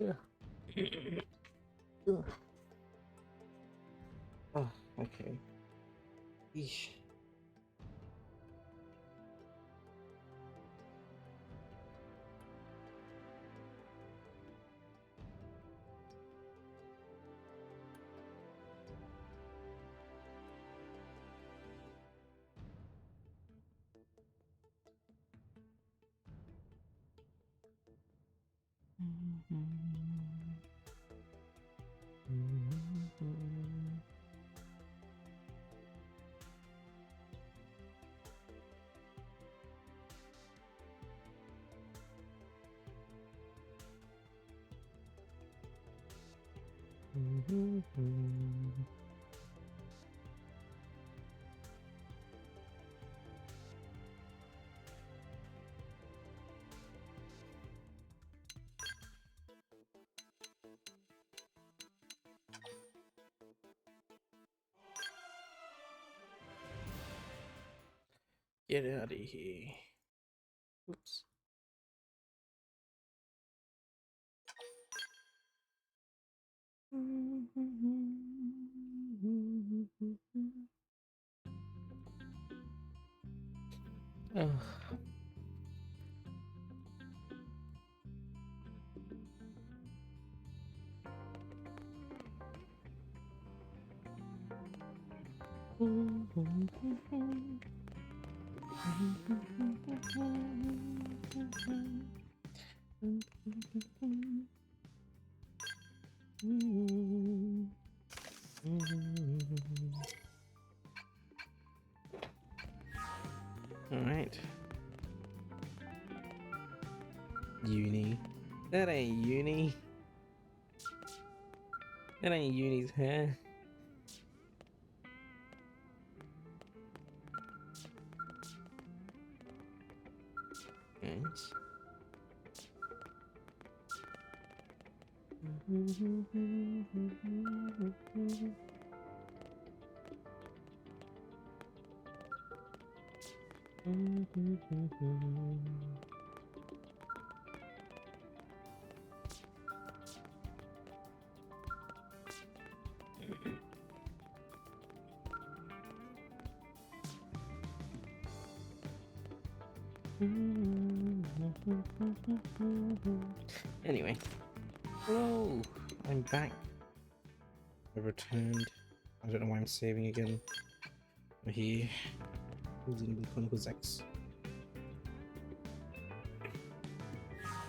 Yeah. Ugh. Oh, okay. Eesh. Get out of here. Oops. Ugh. All right. Uni. That ain't uni. That ain't uni's hair. Nice. Anyway, hello, I'm back. I returned. I don't know why I'm saving again. I'm here. Xenoblade Chronicles X.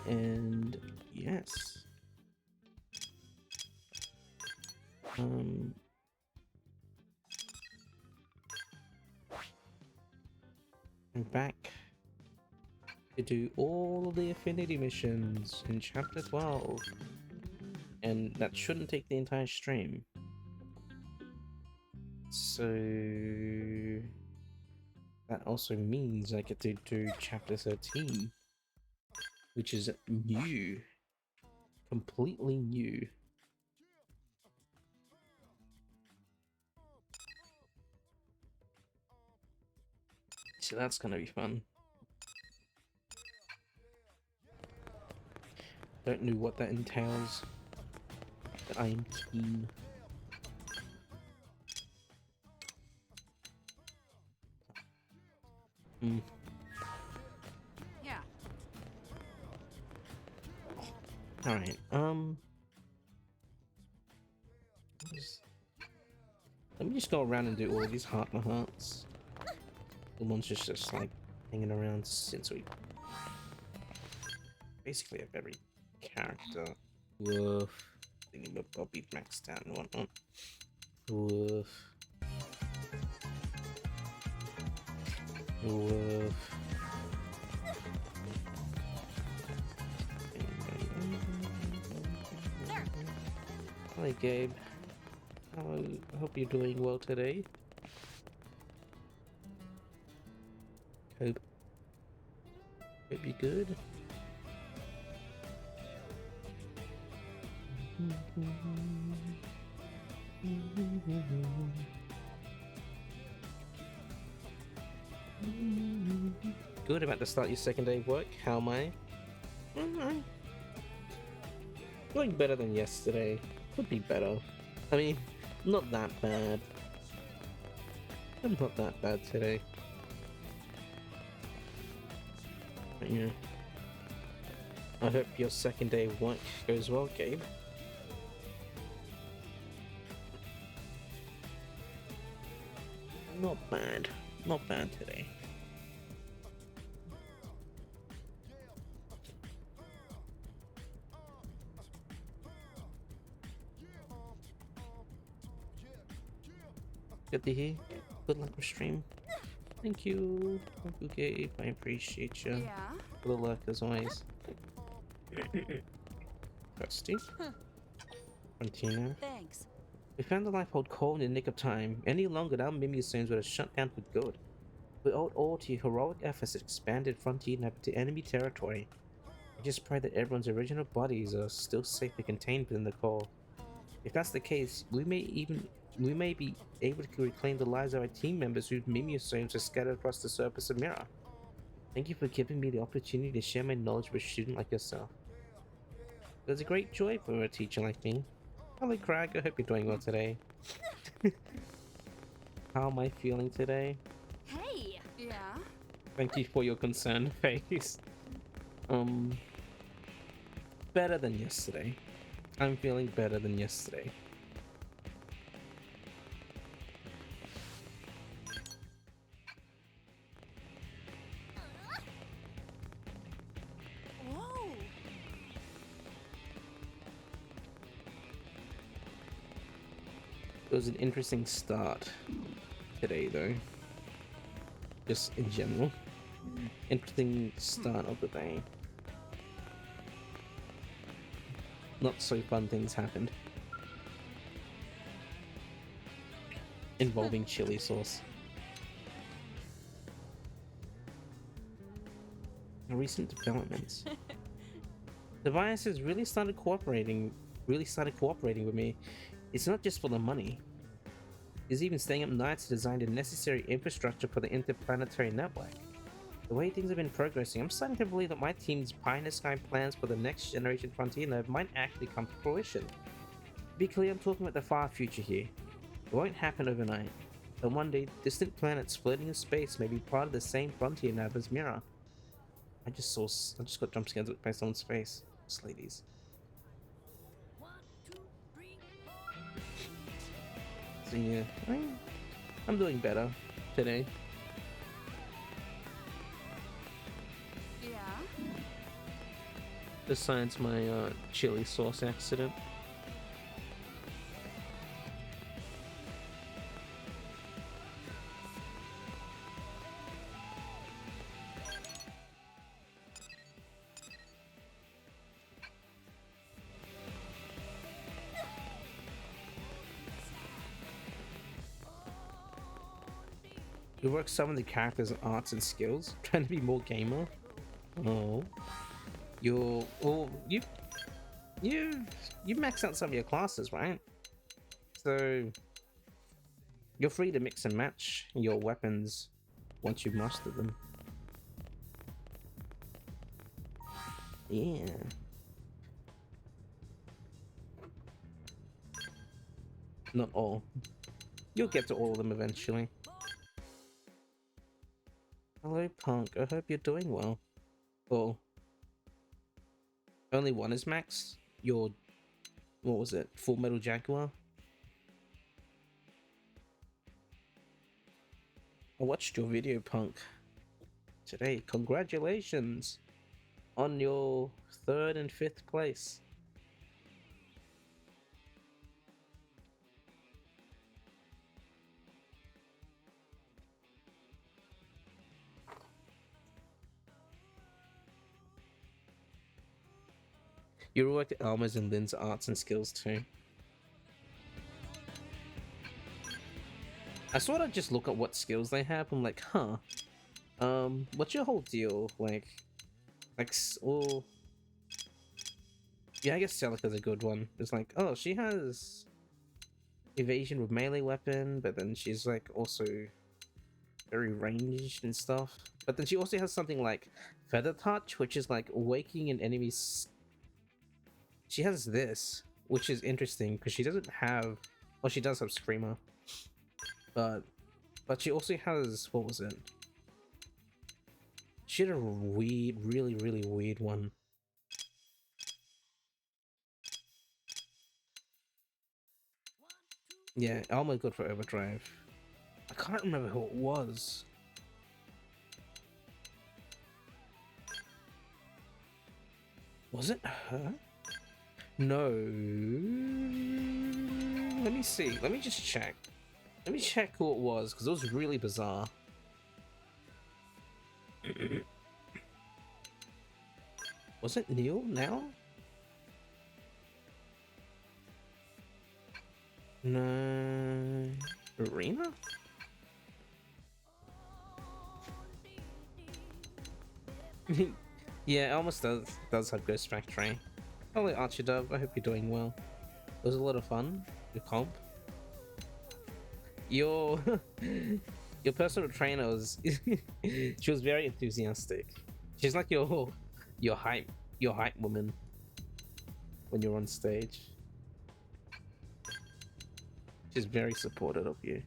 And yes. I'm back to do all the affinity missions in chapter 12. And that shouldn't take the entire stream. So that also means I get to do chapter 13, which is new. Completely new. So that's gonna be fun. Don't know what that entails, but I am keen. Yeah. Alright, let me just go around and do all of these heart my hearts. The ones just like hanging around since we basically have every character. Woof. Thinking about Bobby maxed out and whatnot. Woof. Woof. Hi Gabe. I hope you're doing well today. Hope you're good. Good, about to start your second day of work. How am I? Doing better than yesterday. Could be better. I mean, not that bad. I'm not that bad today. But yeah. I hope your second day of work goes well, Gabe. Not bad. Not bad today. Good to hear. Good luck with stream. Thank you. Thank you, Gabe. I appreciate you. Yeah. Good luck as always. Rusty. Frontina. Thanks. We found the lifeboat cold in the nick of time. Any longer, our Mimiusomes would have shut down for good. We owed all to your heroic efforts to expanded Frontier to enemy territory. I just pray that everyone's original bodies are still safely contained within the core. If that's the case, we may be able to reclaim the lives of our team members whose Mimiusomes are scattered across the surface of Mirror. Thank you for giving me the opportunity to share my knowledge with a student like yourself. It was a great joy for a teacher like me. Hello, Craig. I hope you're doing well today. How am I feeling today? Hey. Yeah. Thank you for your concerned face. Better than yesterday. I'm feeling better than yesterday. Whoa. It was an interesting start today, though. Just in general. Interesting start of the day. Not so fun things happened. Involving chili sauce. Recent developments. The virus has really started cooperating with me. It's not just for the money. It's even staying up nights to design the necessary infrastructure for the interplanetary network. The way things have been progressing, I'm starting to believe that my team's pie in the sky plans for the next generation frontier node might actually come to fruition. To be clear, I'm talking about the far future here. It won't happen overnight, but one day, distant planets floating in space may be part of the same frontier node as Mirror. I just got jump scared by someone's face. Just ladies. So yeah, I'm doing better today. Yeah. Besides my chili sauce accident. You work some of the characters' arts and skills, trying to be more gamer. Oh, you maxed out some of your classes, right? So you're free to mix and match your weapons once you've mastered them. Yeah. Not all. You'll get to all of them eventually. Hello, Punk. I hope you're doing well. Oh. Only one is maxed? Your... what was it? Full Metal Jaguar? I watched your video, Punk. Today. Congratulations on your 3rd and 5th place. You worked at Alma's and Lynn's arts and skills too. I sort of just look at what skills they have. I'm like, huh. What's your whole deal? Like, well, yeah, I guess Celica's a good one. It's like, oh, she has evasion with melee weapon, but then she's like also very ranged and stuff. But then she also has something like Feather Touch, which is like waking an enemy's she has this, which is interesting because she doesn't have. Well, she does have Screamer, but she also has, what was it? She had a weird, really weird one. Yeah, Alma good for Overdrive. I can't remember who it was. Was it her? No. Let me see. Let me just check. Let me check who it was, because it was really bizarre. Was it Neil now? No. Arena? Yeah, it almost does have Ghost Factory. Hello Archidub, I hope you're doing well. It was a lot of fun, your comp. Your your personal trainer was she was very enthusiastic. She's like your hype woman when you're on stage. She's very supportive of you.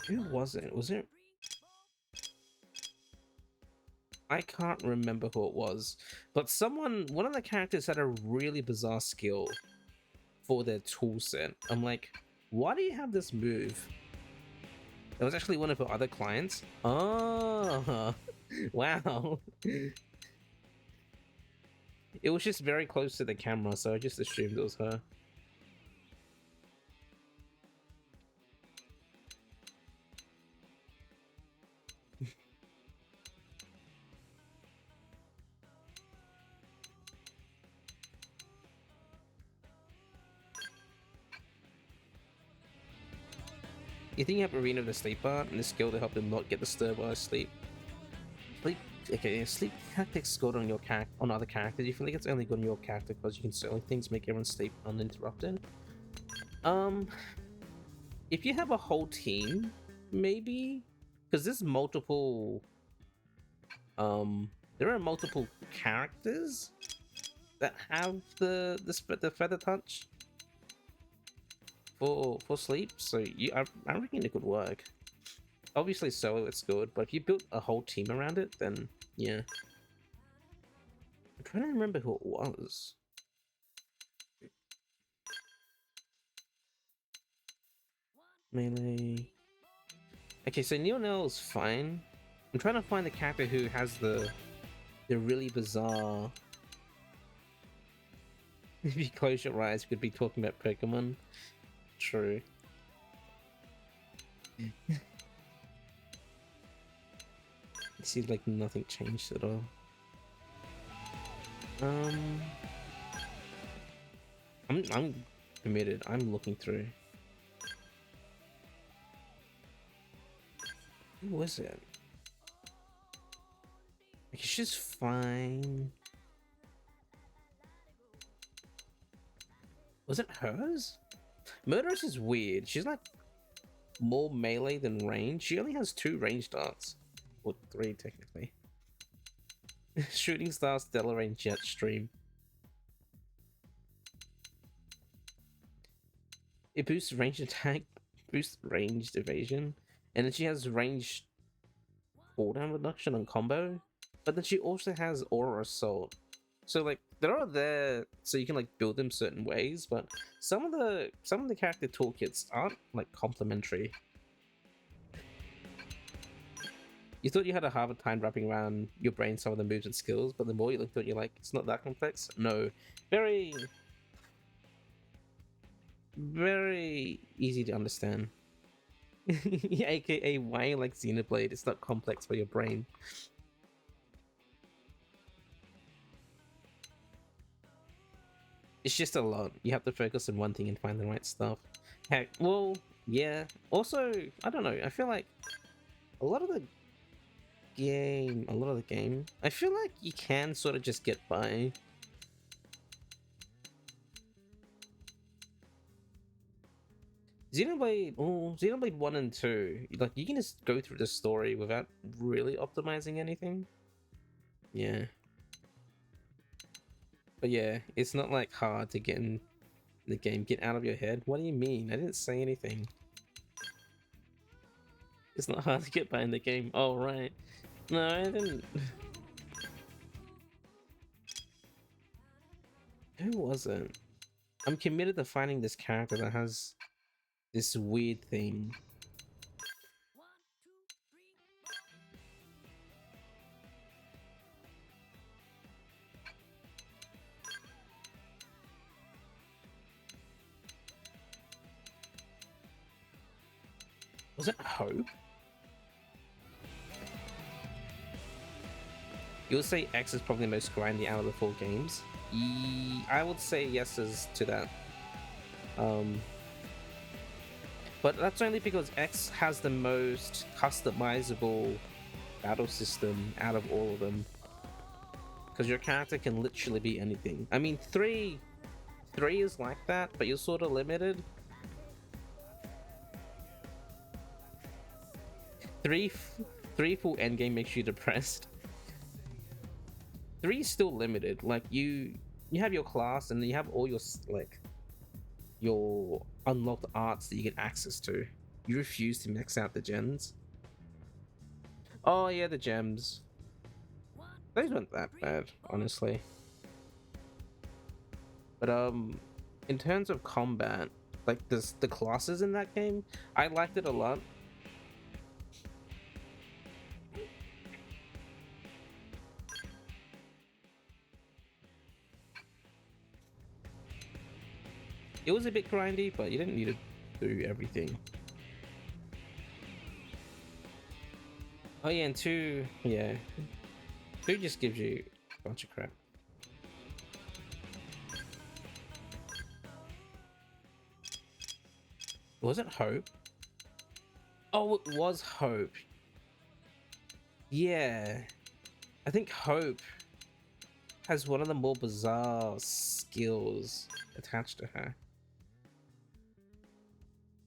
Who was it? Was it? I can't remember who it was, but one of the characters had a really bizarre skill for their tool set. I'm like, why do you have this move? It was actually one of her other clients. Oh, wow. It was just very close to the camera, so I just assumed it was her. You think you have Arena of the Sleep Art and the skill to help them not get disturbed while asleep? Sleep tactics good on your on other characters. You feel like it's only good on your character because you can certain things make everyone sleep uninterrupted. If you have a whole team, maybe, because there's multiple. There are multiple characters that have the feather touch for sleep. So I reckon it could work. Obviously solo it's good, but if you built a whole team around it, then yeah. I'm trying to remember who it was. Melee. Okay, so Neil is fine. I'm trying to find the character who has the really bizarre. If you close your eyes, you could be talking about Pokemon. True. It seems like nothing changed at all. I'm committed. I'm looking through. Who was it? Like, she's fine. Was it hers? Murderous is weird. She's like more melee than range. She only has 2 ranged darts. Or 3 technically. Shooting Star, Stellar Rain, Jet Stream. It boosts ranged attack, boosts ranged evasion, and then she has ranged cooldown reduction on combo. But then she also has Aura Assault. So like they're all there so you can like build them certain ways, but some of the character toolkits aren't like complementary. You thought you had a harder time wrapping around your brain some of the moves and skills, but the more you looked at it, you're like, it's not that complex. No, very easy to understand. Yeah, aka why you like Xenoblade, it's not complex for your brain. It's just a lot. You have to focus on one thing and find the right stuff. Heck, well, yeah. Also, I don't know. I feel like a lot of the game, I feel like you can sort of just get by. Xenoblade 1 and 2, like you can just go through the story without really optimizing anything. Yeah. But yeah, it's not like hard to get in the game. Get out of your head. What do you mean? I didn't say anything. It's not hard to get by in the game. Oh right. No, I didn't. Who was it? I'm committed to finding this character that has this weird thing. Was it Hope? You'll say X is probably the most grindy out of the 4 games. I would say yes as to that. But that's only because X has the most customizable battle system out of all of them. Because your character can literally be anything. I mean, 3 is like that, but you're sort of limited. 3 full endgame makes you depressed. 3 is still limited. Like you have your class and you have all your like your unlocked arts that you get access to. You refuse to max out the gems. Oh yeah, the gems. Those weren't that bad, honestly. But in terms of combat, like the classes in that game, I liked it a lot. It was a bit grindy, but you didn't need to do everything. Oh yeah, and 2, yeah. 2 just gives you a bunch of crap. Was it Hope? Oh, it was Hope. Yeah. I think Hope has one of the more bizarre skills attached to her.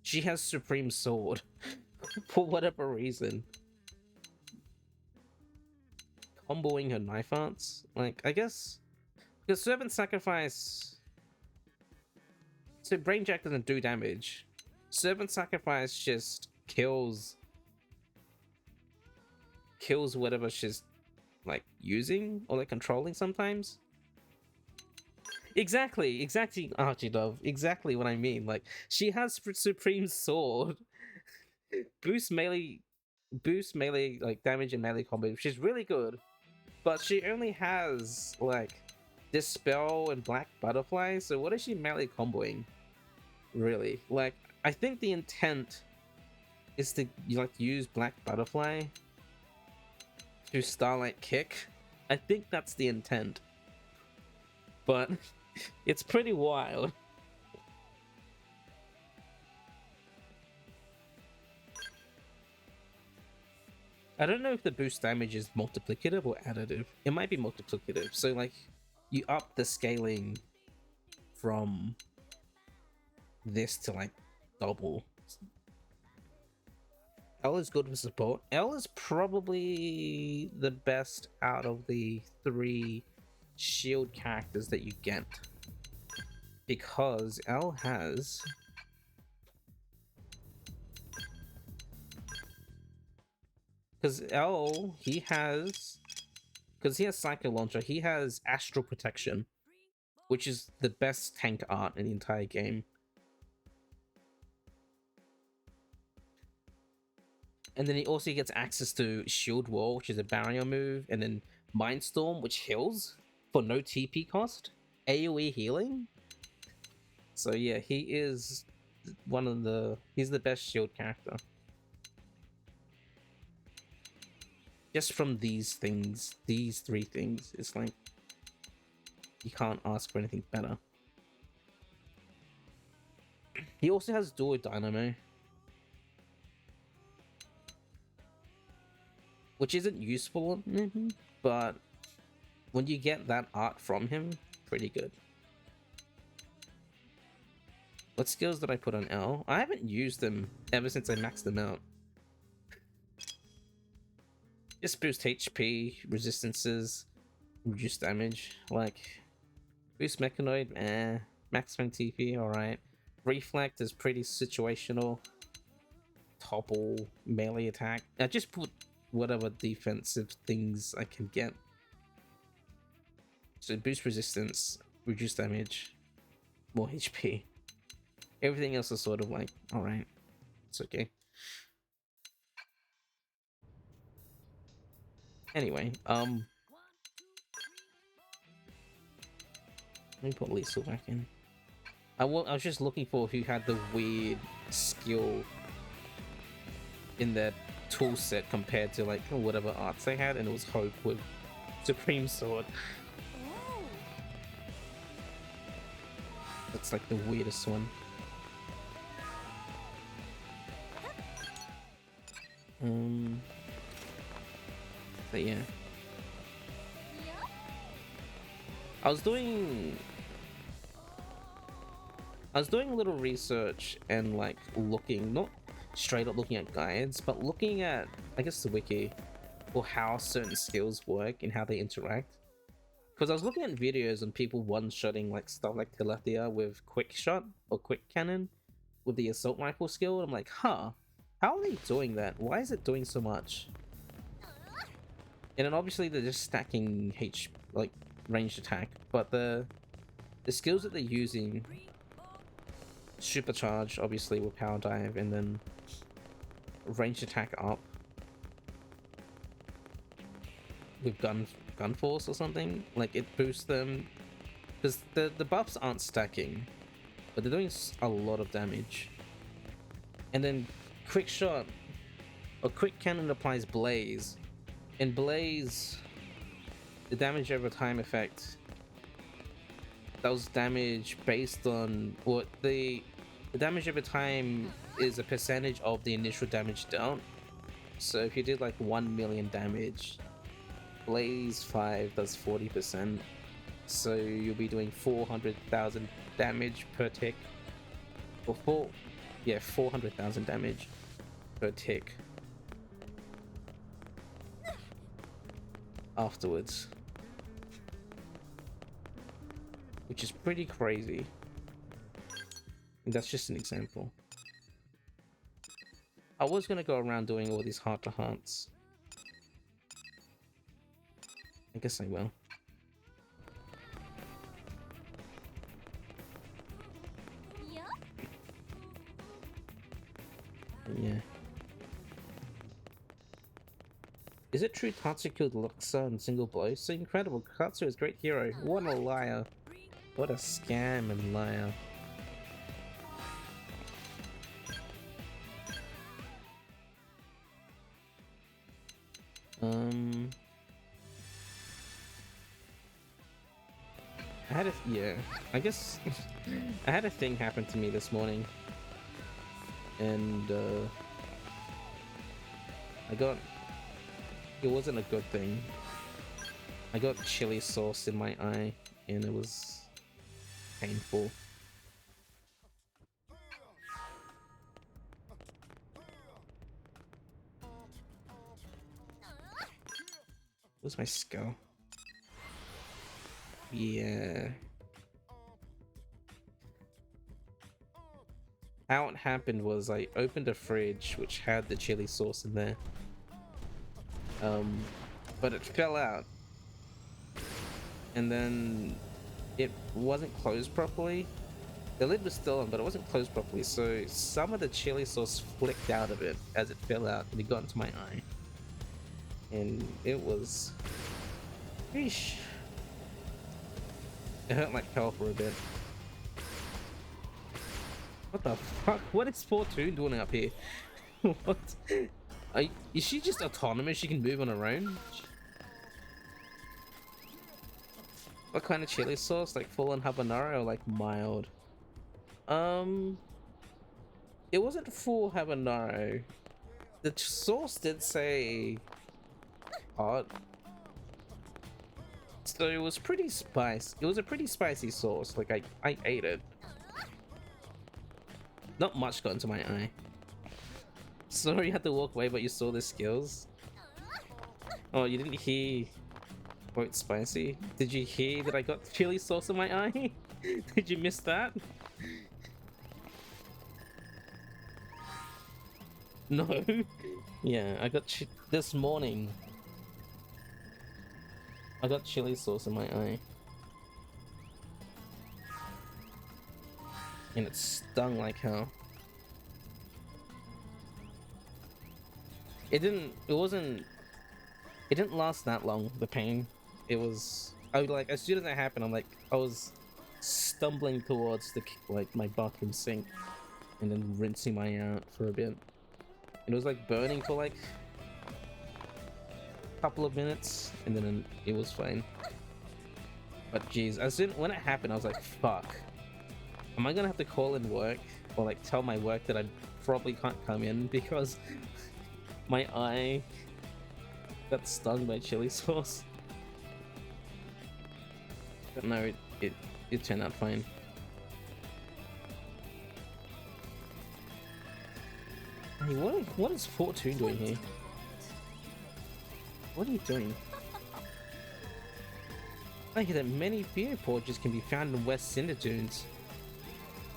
She has Supreme Sword for whatever reason. Comboing her knife arts, like I guess because Servant Sacrifice. So Brain Jack doesn't do damage. Servant Sacrifice just kills whatever she's like using or like controlling sometimes. Exactly, Archie Dove. Exactly what I mean. Like she has Supreme Sword, boost melee like damage and melee combo, which is really good. But she only has like Dispel and Black Butterfly. So what is she melee comboing? Really? Like I think the intent is to use Black Butterfly to Starlight Kick. I think that's the intent. But it's pretty wild. I don't know if the boost damage is multiplicative or additive. It might be multiplicative. So like you up the scaling from this to like double. L is good for support. L is probably the best out of the 3 shield characters that you get. Because L has because he has Psycho Launcher, he has Astral Protection, which is the best tank art in the entire game. And then he also gets access to Shield Wall, which is a barrier move, and then Mindstorm, which heals for no TP cost, AoE healing. So yeah, he is he's the best shield character. Just from these 3 things, it's like you can't ask for anything better. He also has Dual Dynamo, which isn't useful, but when you get that art from him, pretty good. What skills did I put on L? I haven't used them ever since I maxed them out. Just boost HP, resistances, reduce damage, like Boost Mechanoid, Maximum TP, alright. Reflect is pretty situational. Topple, melee attack. I just put whatever defensive things I can get. So boost resistance, reduce damage, more HP. Everything else is sort of like, alright, it's okay. Anyway, let me put Lethal back in. I was just looking for who had the weird skill in their tool set compared to like whatever arts they had, and it was Hope with Supreme Sword. That's like the weirdest one. But yeah. I was doing a little research and like looking, not straight up looking at guides, but looking at, I guess, the wiki for how certain skills work and how they interact. Because I was looking at videos on people one-shotting like stuff like Telephia with quick shot or quick cannon with the assault rifle skill, and I'm like, huh, how are they doing that? Why is it doing so much? And then obviously they're just stacking like ranged attack, but the skills that they're using, supercharge obviously with power dive, and then ranged attack up with gun force or something, like it boosts them because the buffs aren't stacking, but they're doing a lot of damage. And then quick shot or quick cannon applies blaze. In Blaze, the damage over time effect, that was damage based on what the damage over time is a percentage of the initial damage dealt. So if you did like 1 million damage, Blaze 5 does 40%. So you'll be doing 400,000 damage per tick. Or 400,000 damage per tick. Afterwards, which is pretty crazy. And that's just an example. I was gonna go around doing all these heart-to-hearts. I guess I will. Yeah. Is it true Tatsu killed Luxa in single blow? So incredible. Tatsu is a great hero. What a liar. What a scam and liar. I guess I had a thing happen to me this morning, and it wasn't a good thing. I got chili sauce in my eye, and it was painful. Where's my skull? Yeah. How it happened was I opened a fridge which had the chili sauce in there. But it fell out. And then it wasn't closed properly. The lid was still on, but it wasn't closed properly, so some of the chili sauce flicked out of it as it fell out, and it got into my eye. And it was... Eesh. It hurt like hell for a bit. What the fuck? What is Fortune doing up here? What? Is she just autonomous? She can move on her own? What kind of chili sauce? Like full on habanero or like mild? It wasn't full habanero. The sauce did say hot. So it was pretty spicy. It was a pretty spicy sauce. Like I ate it. Not much got into my eye. Sorry you had to walk away, but you saw the skills. Oh, you didn't hear Boat spicy. Did you hear that I got chili sauce in my eye? Did you miss that? No. Yeah, I got this morning. I got chili sauce in my eye. And it stung like hell. It didn't last that long, the pain. It was, I was like, as soon as it happened, I was stumbling towards my bathroom sink and then rinsing my eye out for a bit. And it was like burning for like a couple of minutes and then it was fine. But geez, when it happened, I was like, fuck. Am I gonna have to call in work or like tell my work that I probably can't come in because my eye got stung by chili sauce? But no, it turned out fine. Hey, what is Fortune doing here? What are you doing? I hear that many beer porches can be found in West Cinder Dunes.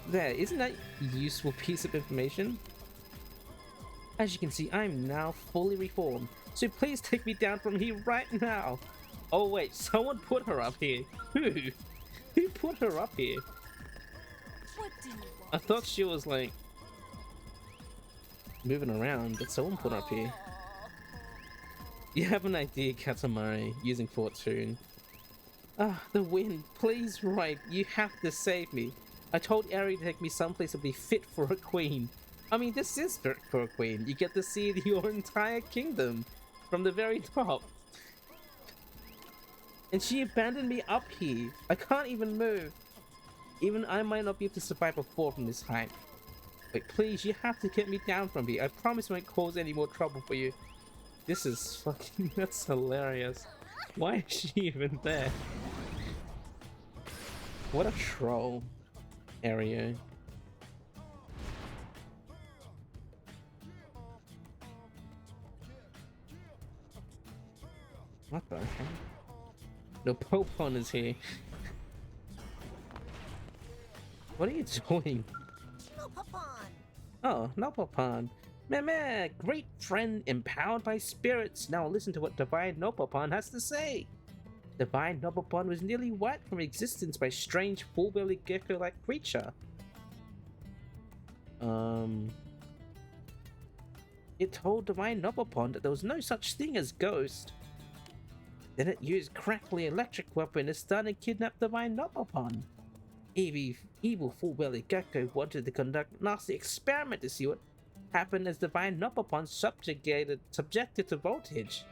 There, isn't that a useful piece of information? As you can see, I'm now fully reformed, so please take me down from here right now. Oh wait, someone put her up here. Who? Who put her up here? What do you want? I thought she was like moving around, but someone put her up here. You have an idea, Katamari, using Fortune. Ah, the wind. Please, right, you have to save me. I told Ari to take me someplace to be fit for a queen. I mean, this is fit for a queen. You get to see your entire kingdom from the very top. And she abandoned me up here. I can't even move. Even I might not be able to survive a fall from this height. Wait, please, you have to get me down from here. I promise I won't cause any more trouble for you. This is fucking... that's hilarious. Why is she even there? What a troll. Area. What the heck? No, Popon is here. What are you doing? Oh, no Popon. Meh, great friend empowered by spirits. Now listen to what Divine Nopopon has to say. Divine Nopopon was nearly wiped from existence by a strange full-bellied gecko-like creature. It told Divine Nopopon that there was no such thing as ghost. Then it used crackly electric weapon to stun and kidnap Divine Nopopon. Evil full-bellied gecko wanted to conduct a nasty experiment to see what happened as Divine Nopopon subjected to voltage.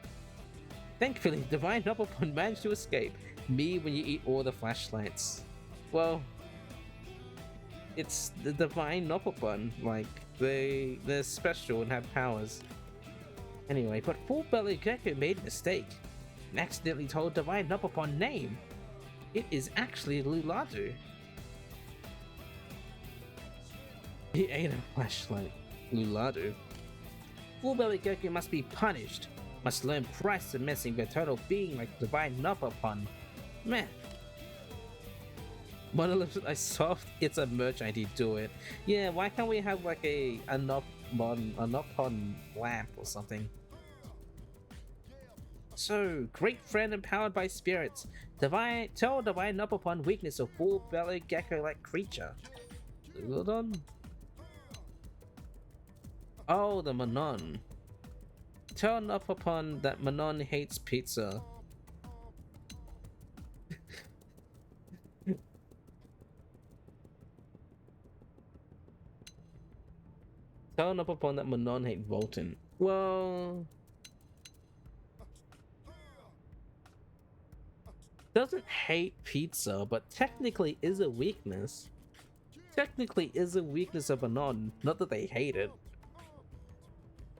Thankfully, Divine Nopopon managed to escape. Me when you eat all the flashlights. Well, it's the Divine Nopopon. Like, they're special and have powers. Anyway, but Full-Bellied Gecko made a mistake and accidentally told Divine Nopopon name. It is actually Luladu. He ate a flashlight. Luladu. Full-Bellied Gecko must be punished. Must learn price of messing with a turtle being like Divine Nopopon. Man. Monolith I soft, it's a merch ID, do it. Yeah, why can't we have like a Nopon lamp or something? So, great friend empowered by spirits. Tell Divine Nopopon weakness of full-bellied gecko-like creature. Hold on. Oh, the Manon. Tell Nopopon that Manon hates pizza. Tell Nopopon that Manon hates Volton. Well... doesn't hate pizza, but technically is a weakness. Technically is a weakness of Manon, not that they hate it.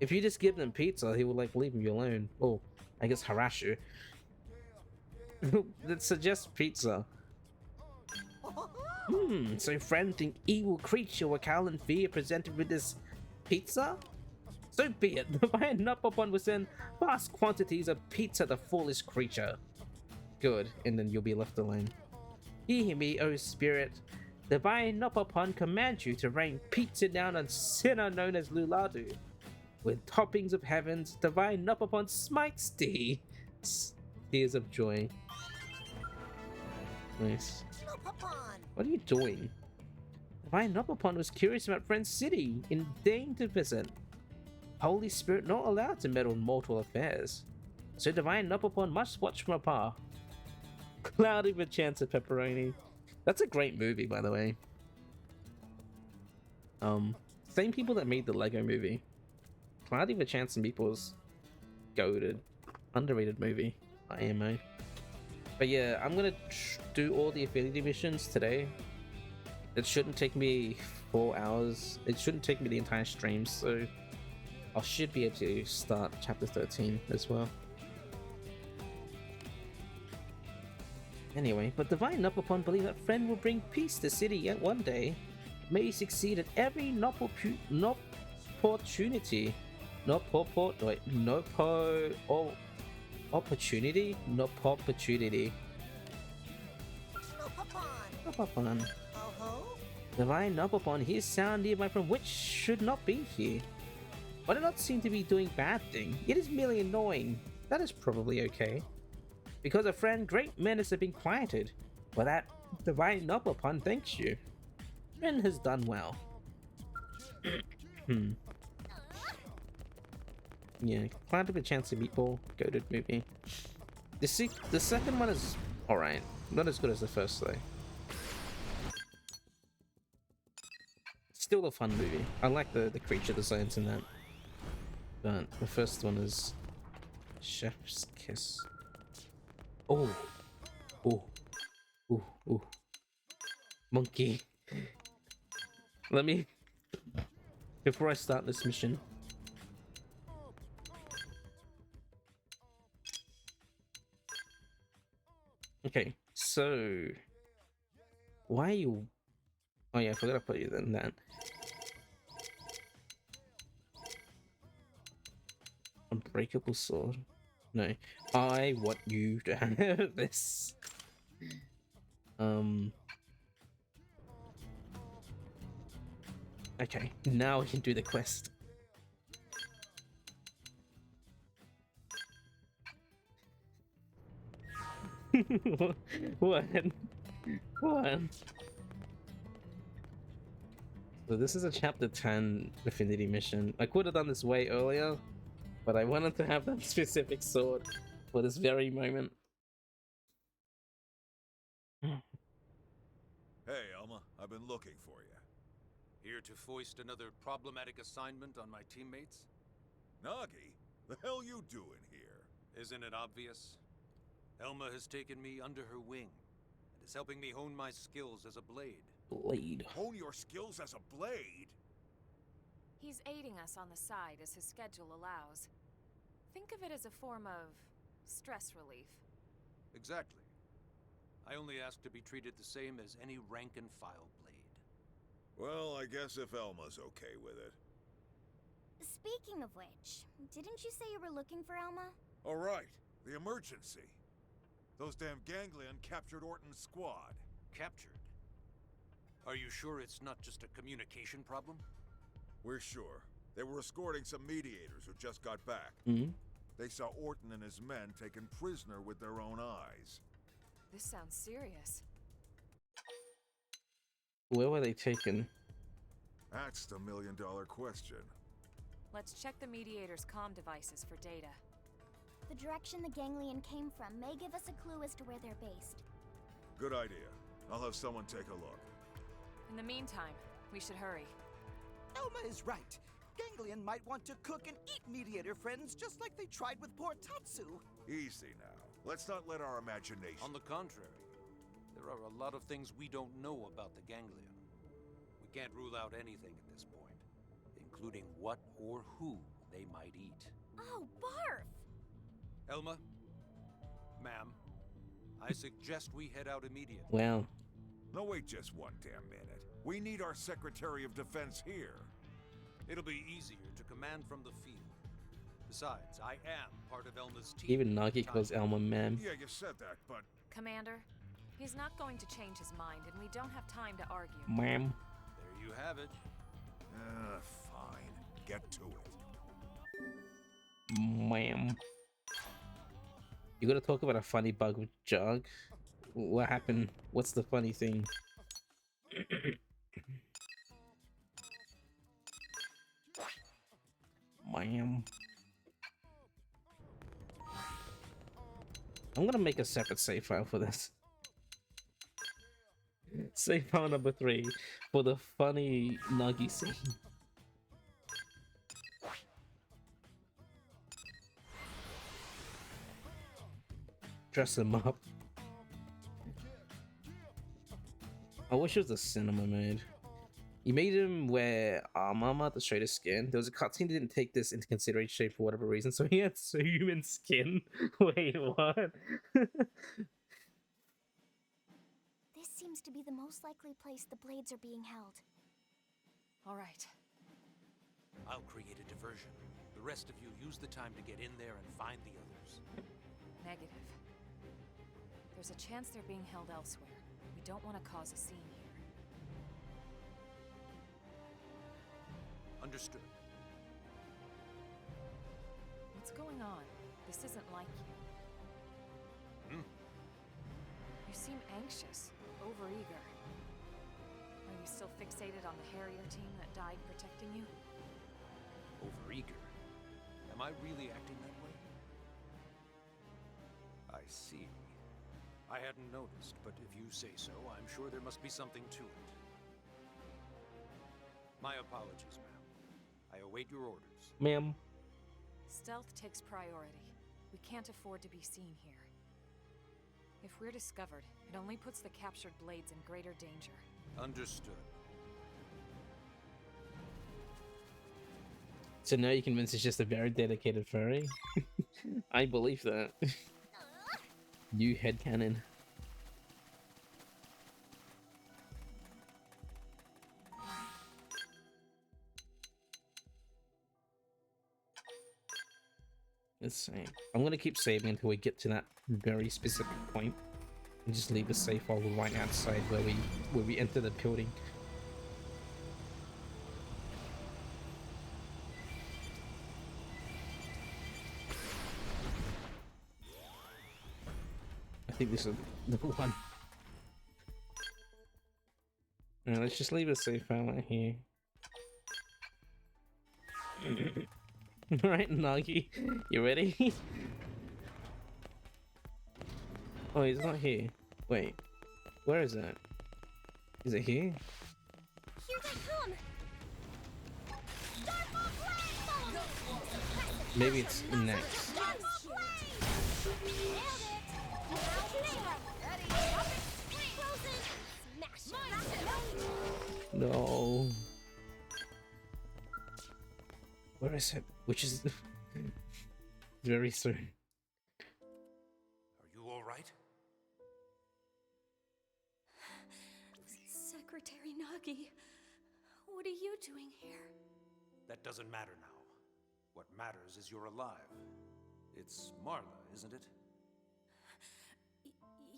If you just give them pizza, he will like leave you alone. Oh, I guess harass you. That suggests pizza. So friend think evil creature with Cal and Fear presented with this pizza? So be it. Divine Nopopon will send vast quantities of pizza to foolish creature. Good, and then you'll be left alone. Hear me, O spirit. Divine Nopapon commands you to rain pizza down on sinner known as Luladu. With toppings of heavens, Divine Nopapon smites thee. Tears of joy. Nice. What are you doing? Divine Nopapon was curious about Friend's city and deigned to visit. Holy Spirit not allowed to meddle in mortal affairs, so Divine Nopapon must watch from afar. Cloudy with chance of pepperoni. That's a great movie, by the way. Same people that made the Lego movie. Cloudy with Chance and Meatballs. Goated. Underrated movie. IMO. But yeah, I'm gonna do all the affinity missions today. It shouldn't take me 4 hours. It shouldn't take me the entire stream, so I should be able to start chapter 13 as well. Anyway, but Divine Nopapon believe that Friend will bring peace to the city yet one day. May he succeed at every opportunity. Opportunity. Nopapon. Divine Nopapon hears sound nearby from which should not be here. But do not seem to be doing bad thing. It is merely annoying. That is probably okay. Because a friend, great menace have been quieted. For that, Divine Nopapon thanks you. Friend has done well. Yeah, Cloud with a Chance of Meatball, goated movie. The second one is alright. Not as good as the first though. Still a fun movie. I like the creature designs in that. But the first one is Chef's Kiss. Oh. Oh. Ooh. Ooh. Monkey. Let me... Before I start this mission. Okay, so... Why are you... Oh yeah, I forgot to put you in that. Unbreakable sword. No, I want you to have this. Okay, now we can do the quest. What? What? So this is a chapter 10 affinity mission. I could have done this way earlier, but I wanted to have that specific sword for this very moment. Hey, Elma, I've been looking for you. Here to foist another problematic assignment on my teammates? Nagi, the hell you doing here? Isn't it obvious? Elma has taken me under her wing and is helping me hone my skills as a blade. Blade. Hone your skills as a blade? He's aiding us on the side as his schedule allows. Think of it as a form of stress relief. Exactly. I only ask to be treated the same as any rank-and-file blade. Well, I guess if Elma's okay with it. Speaking of which, didn't you say you were looking for Elma? All right, the emergency. Those damn ganglion captured Orton's squad. Captured? Are you sure it's not just a communication problem? We're sure. They were escorting some mediators who just got back. They saw Orton and his men taken prisoner with their own eyes. This sounds serious. Where were they taken? That's the million-dollar question. Let's check the mediator's comm devices for data. The direction the ganglion came from may give us a clue as to where they're based. Good idea. I'll have someone take a look. In the meantime, we should hurry. Elma is right. Ganglion might want to cook and eat mediator friends just like they tried with poor Tatsu. Easy now. Let's not let our imagination... On the contrary, there are a lot of things we don't know about the ganglion. We can't rule out anything at this point, including what or who they might eat. Oh, barf! Elma, ma'am, I suggest we head out immediately. Wow. No, wait just one damn minute. We need our Secretary of Defense here. It'll be easier to command from the field. Besides, I am part of Elma's team. Even Nagi calls Elma ma'am. Yeah, you said that, but Commander. He's not going to change his mind, and we don't have time to argue. Ma'am. There you have it. Fine. Get to it. Ma'am. You gotta talk about a funny bug with Jug. What happened? What's the funny thing? Ma'am. I'm gonna make a separate save file for this. Save file number 3 for the funny Nuggy scene. Dress him up. I wish it was a cinema mode. You made him wear armor to show his skin. There was a cutscene that didn't take this into consideration for whatever reason, so he had human skin. Wait, what? This seems to be the most likely place the blades are being held. All right. I'll create a diversion. The rest of you use the time to get in there and find the others. Negative. There's a chance they're being held elsewhere. We don't want to cause a scene here. Understood. What's going on? This isn't like you. You seem anxious, overeager. Are you still fixated on the Harrier team that died protecting you? Overeager? Am I really acting that way? I see. I hadn't noticed, but if you say so, I'm sure there must be something to it. My apologies, ma'am. I await your orders. Ma'am. Stealth takes priority. We can't afford to be seen here. If we're discovered, it only puts the captured blades in greater danger. Understood. So now you're convinced it's just a very dedicated furry? I believe that. New headcanon. Let's see. I'm gonna keep saving until we get to that very specific point, and just leave the save file right outside where we enter the building. I think this is the one. Alright, let's just leave a save file right here. Alright, Nagi, you ready? Oh, he's not here. Wait, where is that? Is it here? Here they come! Starfall blade! Follow me! Maybe it's next. Starfall blade! Nailed it! Ready? Frozen! Smash it! No. Where is it? Which is very soon. Are you all right? Secretary Nagi, what are you doing here? That doesn't matter now. What matters is you're alive. It's Marla, isn't it?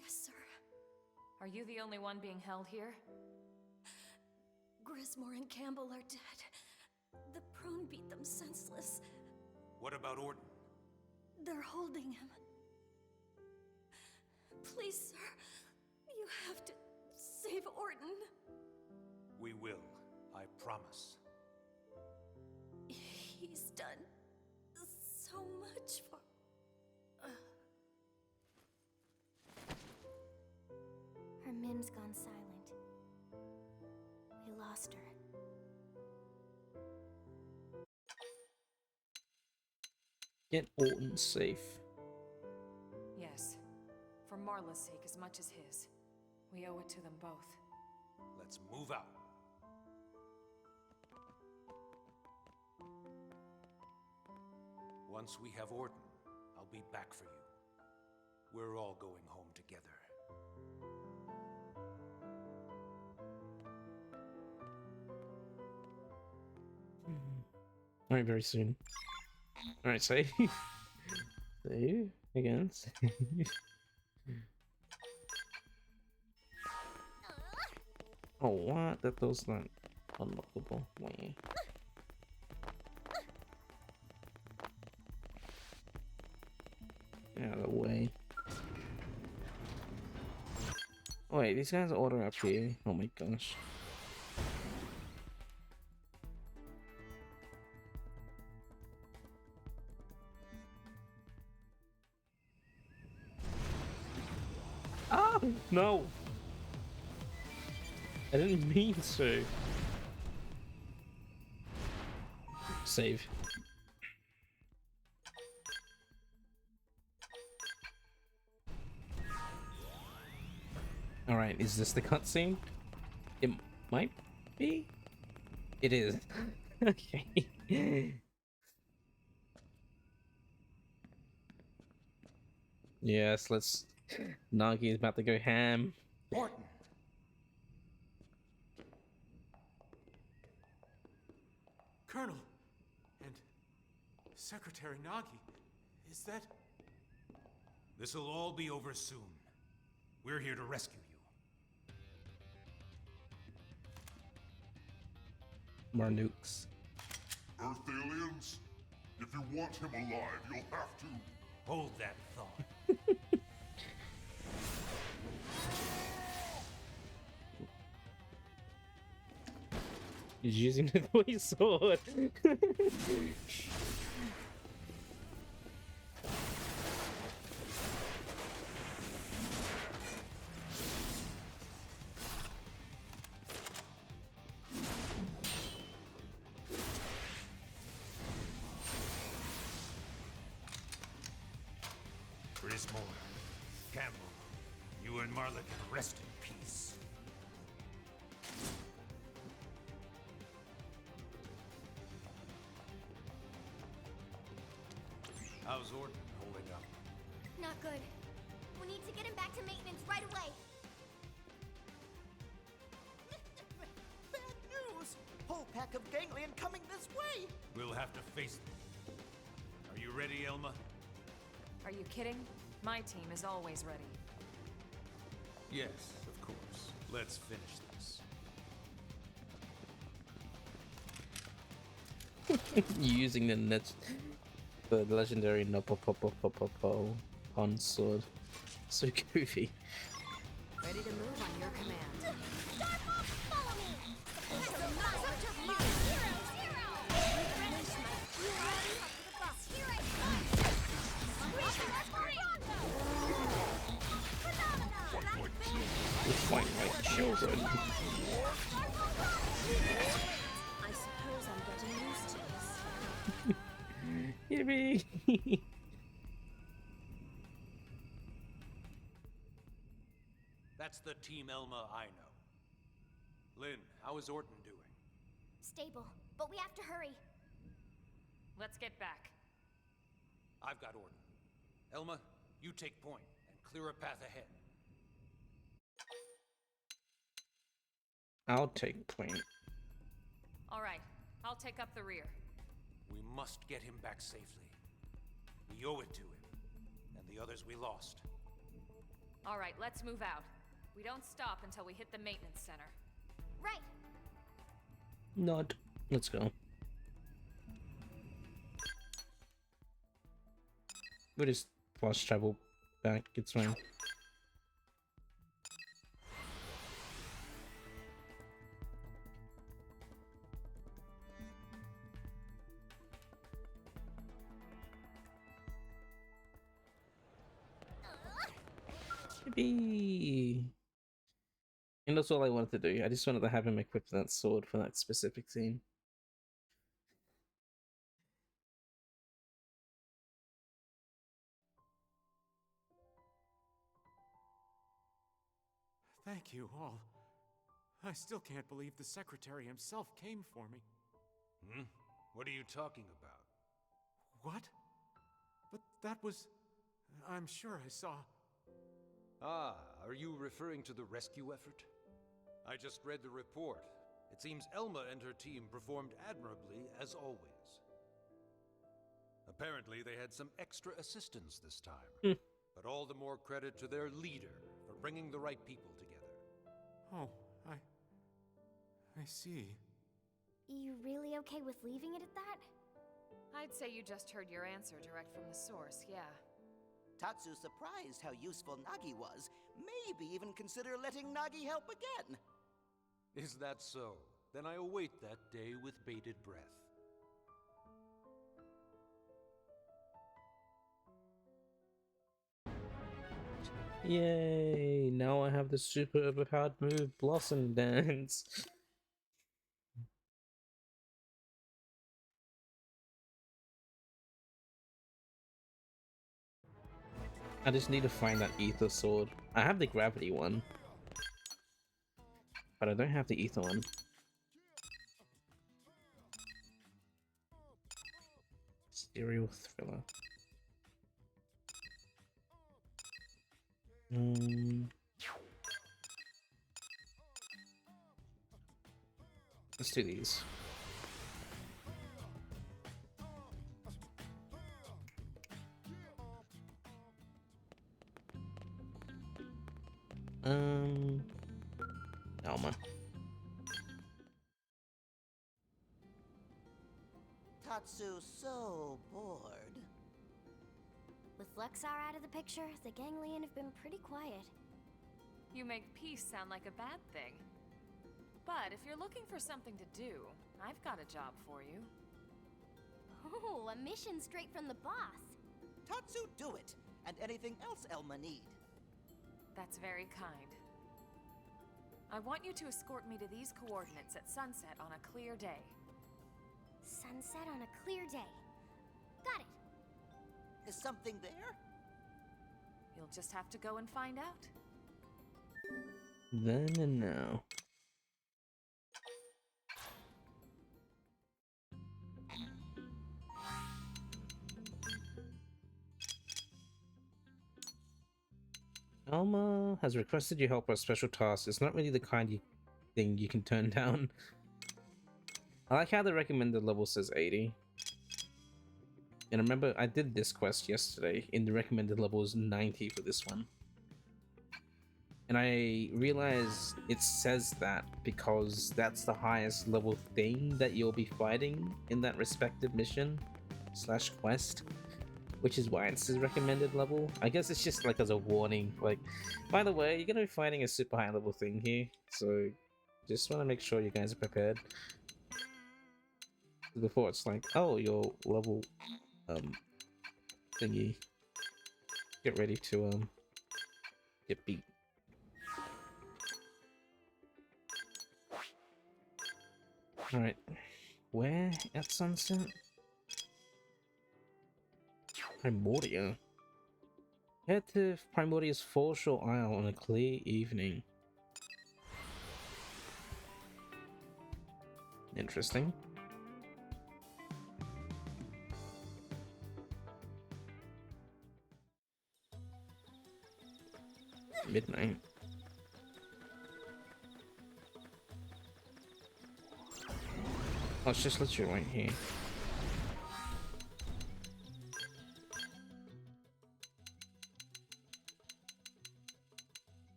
Yes, sir. Are you the only one being held here? Grismore and Campbell are dead. The prone beat them senseless. What about Orton? They're holding him. Please, sir, you have to save Orton. We will, I promise. He's done so much for... Her Mim's gone silent. We lost her. Get Orton safe. Yes. For Marla's sake as much as his. We owe it to them both. Let's move out. Once we have Orton, I'll be back for you. We're all going home together. Alright, very soon. Alright, save. Save again. Oh, what? That those not unlockable. Wait. Out of the way. Oh, wait, these guys order up here. Oh my gosh. Oh no! I didn't mean to. Save. Alright, is this the cutscene? It might be? It is. Okay. Yes, let's... Nagi is about to go ham. Morton! Colonel! And Secretary Nagi, is that... This'll all be over soon. We're here to rescue you. More nukes. Earth aliens? If you want him alive, you'll have to... Hold that thought. He's using the toy sword. Grismore, Campbell, you and Marla can rest in peace. How's Orton holding up? Not good. We need to get him back to maintenance right away. Bad news! Whole pack of ganglion coming this way! We'll have to face them. Are you ready, Elma? Are you kidding? My team is always ready. Yes, of course. Let's finish this. Using the legendary Nopopopopopopo on sword. So goofy. Ready to move on your command. Follow me! We fight like children. I suppose I'm getting used to this. Yippee! That's the Team Elma I know. Lynn, how is Orton doing? Stable, but we have to hurry. Let's get back. I've got Orton. Elma, you take point and clear a path ahead. I'll take point. All right, I'll take up the rear. We must get him back safely. We owe it to him, and the others we lost. All right, let's move out. We don't stop until we hit the maintenance center. Right. Nod. Let's go. We'll just fast travel back. It's fine. Yippee! And that's all I wanted to do. I just wanted to have him equip that sword for that specific scene. Thank you all. I still can't believe the Secretary himself came for me. Hmm? What are you talking about? What? But that was... I'm sure I saw... Ah, are you referring to the rescue effort? I just read the report. It seems Elma and her team performed admirably, as always. Apparently, they had some extra assistance this time. But all the more credit to their leader for bringing the right people together. Oh, I see. You really okay with leaving it at that? I'd say you just heard your answer direct from the source, yeah. Tatsu surprised how useful Nagi was. Maybe even consider letting Nagi help again. Is that so? Then I await that day with bated breath. Yay! Now I have the super overpowered move, Blossom Dance. I just need to find that ether sword. I have the gravity one, but I don't have the ether one. Serial thriller. Let's do these. Alma. Tatsu so bored. With Luxar out of the picture, the Ganglion have been pretty quiet. You make peace sound like a bad thing. But if you're looking for something to do, I've got a job for you. Oh, a mission straight from the boss. Tatsu, do it! And anything else Elma need. That's very kind. I want you to escort me to these coordinates at sunset on a clear day. Sunset on a clear day. Got it. Is something there? You'll just have to go and find out. Then and now. Alma has requested you help with a special task. It's not really the kind of thing you can turn down. I like how the recommended level says 80. And remember, I did this quest yesterday, and the recommended level is 90 for this one. And I realized it says that because that's the highest level thing that you'll be fighting in that respective mission / quest. Which is why it says recommended level. I guess it's just like as a warning, like, by the way, you're gonna be fighting a super high level thing here, so just want to make sure you guys are prepared. Before it's like, oh, your level thingy, get ready to get beat. All right, where at sunset? Primordia. Head to Primordia's Foreshore Isle on a clear evening. Interesting. Midnight. Oh, it's just literally right here.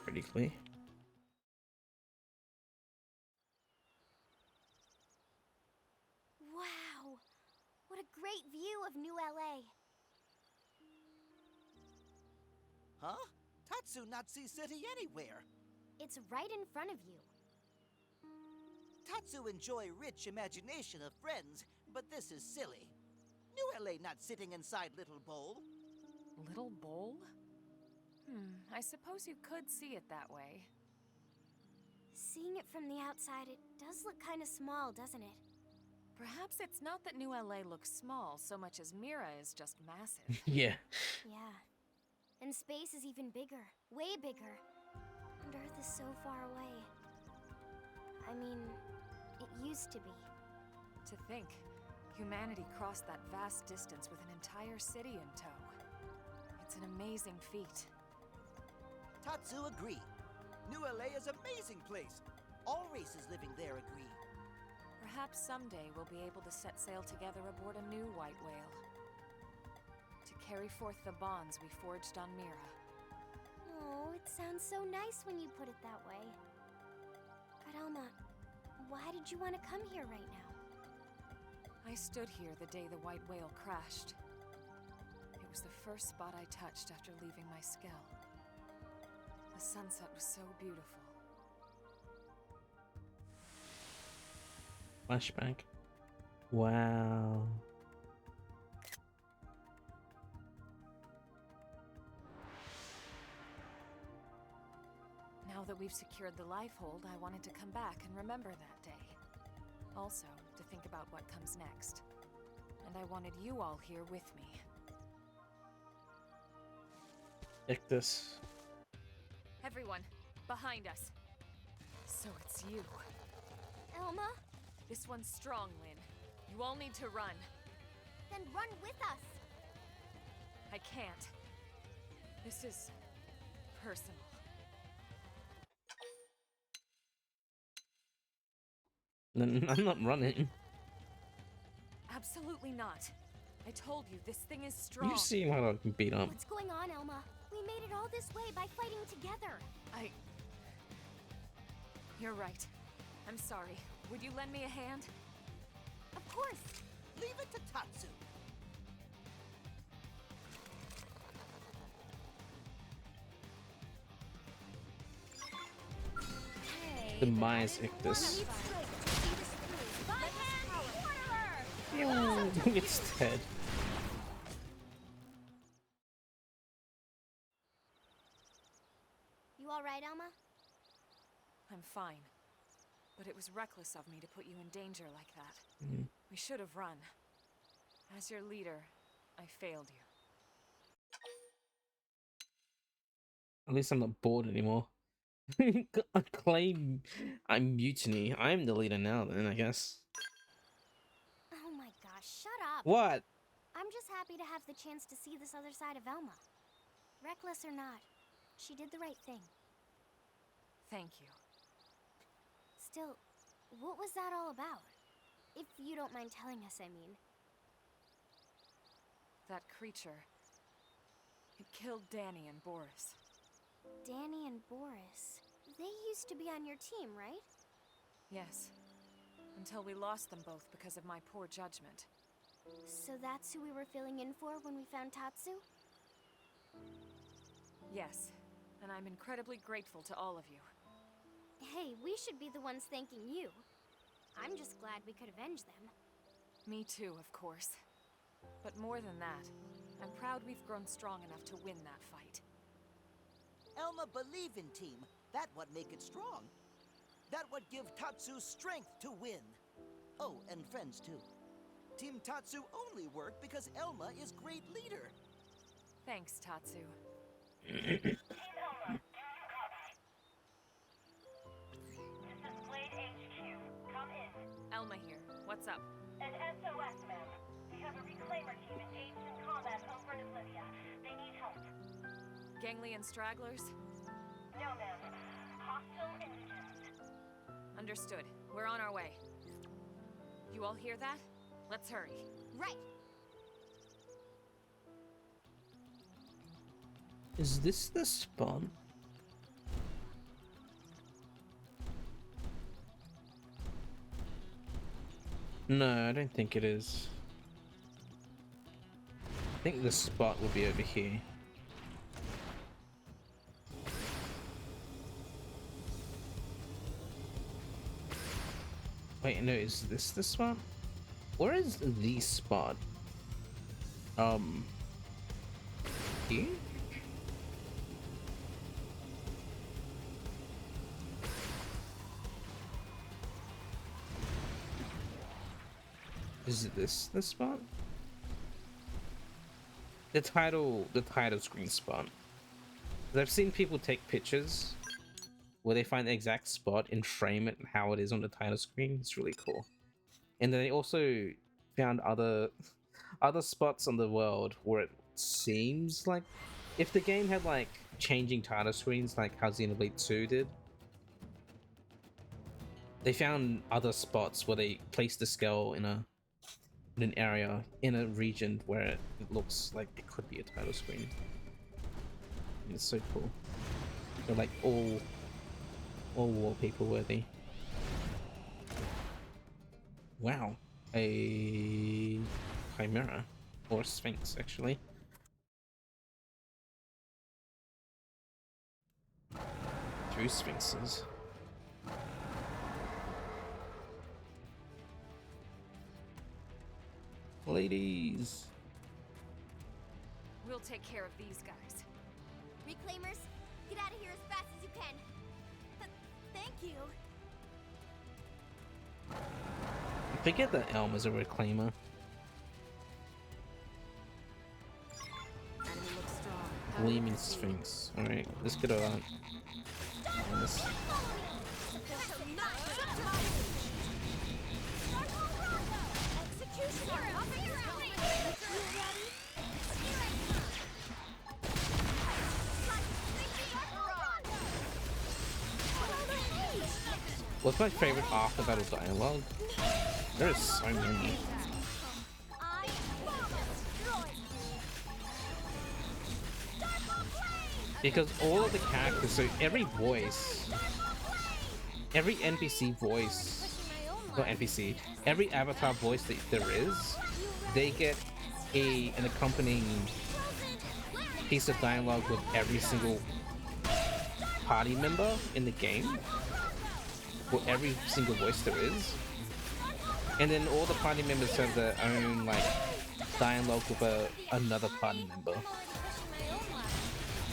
Pretty clear. Wow! What a great view of New LA. Huh? Tatsu not see city anywhere. It's right in front of you. Tatsu enjoy rich imagination of friends, but this is silly. New LA not sitting inside Little Bowl. Little bowl? I suppose you could see it that way. Seeing it from the outside, it does look kind of small, doesn't it? Perhaps it's not that New LA looks small so much as Mira is just massive. Yeah. Yeah. And space is even bigger. Way bigger. And Earth is so far away. I mean, it used to be. To think, humanity crossed that vast distance with an entire city in tow. It's an amazing feat. Tatsu agree. New LA is amazing place. All races living there agree. Perhaps someday we'll be able to set sail together aboard a new white whale. To carry forth the bonds we forged on Mira. Oh, it sounds sounds so nice when you put it that way. But Elma, why did you want to come here right now? I stood here the day the white whale crashed. It was the first spot I touched after leaving my skell. The sunset was so beautiful. Flashback. Wow. Now that we've secured the life hold, I wanted to come back and remember that day. Also, to think about what comes next. And I wanted you all here with me. Ictus. Everyone, behind us. So it's you. Elma? This one's strong, Lynn. You all need to run. Then run with us. I can't. This is personal. I'm not running. Absolutely not. I told you, this thing is strong. You see how I can beat up. What's going on, Elma? We made it all this way by fighting together. You're right. I'm sorry. Would you lend me a hand? Of course. Leave it to Tatsu. Hey, Demise Ictus. It's dead. You all right, Elma? I'm fine. But it was reckless of me to put you in danger like that. Mm. We should have run. As your leader, I failed you. At least I'm not bored anymore. I claim I'm mutiny. I'm the leader now then, I guess. Oh my gosh, shut up. What? I'm just happy to have the chance to see this other side of Elma. Reckless or not, she did the right thing. Thank you. Still, what was that all about? If you don't mind telling us, I mean. That creature. It killed Danny and Boris. Danny and Boris. They used to be on your team, right? Yes. Until we lost them both because of my poor judgment. So that's who we were filling in for when we found Tatsu? Yes. And I'm incredibly grateful to all of you. Hey, we should be the ones thanking you. I'm just glad we could avenge them. Me too, of course. But more than that, I'm proud we've grown strong enough to win that fight. Elma believe in team. That what make it strong. That what give Tatsu strength to win. Oh, and friends too. Team Tatsu only work because Elma is great leader. Thanks, Tatsu. Team Elma, do you copy? This is Blade HQ. Come in. Elma here. What's up? An SOS, ma'am. We have a reclaimer team engaged in combat over in Olivia. They need help. Ganglion stragglers? No, ma'am. Hostile indigents. Understood. We're on our way. You all hear that? Let's hurry. Right. Is this the spawn? No, I don't think it is. I think the spot will be over here. Wait, no, is this the spot? Where is the spot? Here? Is this the spot? The title screen spot. 'Cause I've seen people take pictures where they find the exact spot and frame it how it is on the title screen. It's really cool. And then they also found other spots on the world where it seems like if the game had like changing title screens like how Xenoblade 2 did. They found other spots where they placed the scale in an area in a region where it looks like it could be a title screen. And it's so cool. They're like all wallpaper worthy. Wow, a chimera or sphinx actually. Two sphinxes. Ladies. We'll take care of these guys. Reclaimers, get out of here as fast as you can. Thank you. I forget that Elm is a reclaimer. Enemy looks strong. Gleaming Sphinx. Alright, let's get on this. What's my favorite after battle dialogue? There is so many. Because all of the characters, so every voice, every NPC voice, not NPC, every avatar voice that there is, they get an accompanying piece of dialogue with every single party member in the game, for every single voice there is. And then all the party members have their own like dialogue with another party member.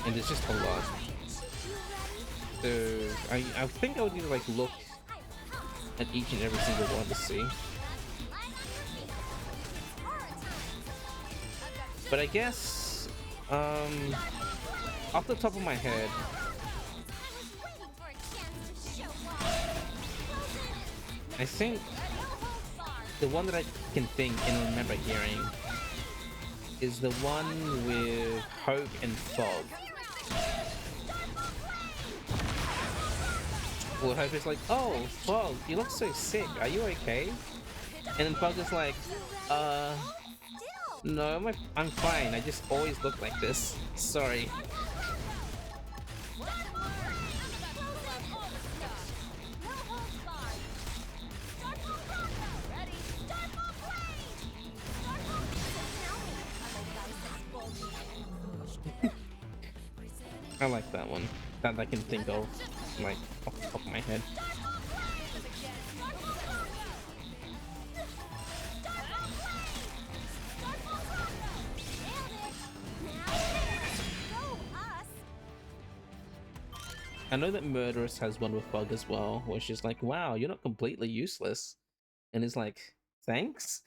And there's just a lot. So I think I would need to like look at each and every single one to see. But I guess off the top of my head, I think the one that I can think and remember hearing is the one with Hope and Fog. Well, Hope is like, "Oh, Fog, you look so sick. Are you okay?" And then Fog is like, no, I'm fine. I just always look like this. Sorry." I like that one. That I can think of, like, off the top of my head. I know that Murderous has one with Bug as well, where she's like, "Wow, you're not completely useless." And it's like, thanks?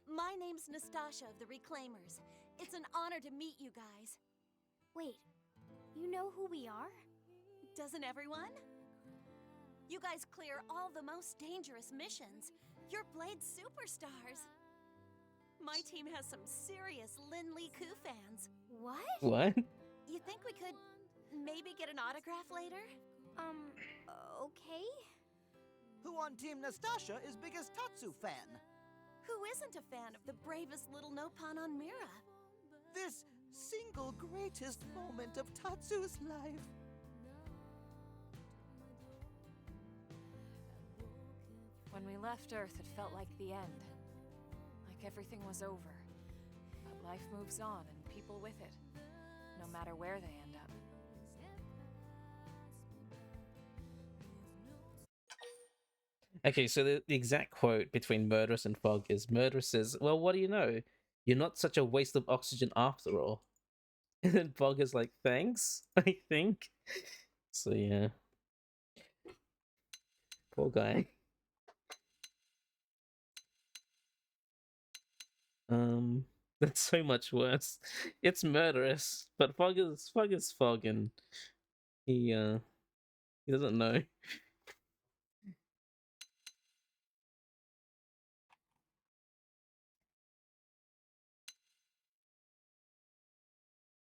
My name's Nastasha of the Reclaimers. It's an honor to meet you guys. Wait, you know who we are? Doesn't everyone? You guys clear all the most dangerous missions. You're Blade superstars. My team has some serious Lin Li Ku fans. What? What? You think we could maybe get an autograph later? Okay. Who on Team Nastasha is biggest Tatsu fan? Who isn't a fan of the bravest little Nopon on Mira? This single greatest moment of Tatsu's life. When we left Earth, it felt like the end. Like everything was over. But life moves on, and people with it. No matter where they end up. Okay, so the exact quote between Murderous and Fog is, Murderous says, "Well, what do you know? You're not such a waste of oxygen after all." And then Fog is like, "Thanks, I think." So yeah. Poor guy. That's so much worse. It's Murderous, but Fog is Fog, and he doesn't know.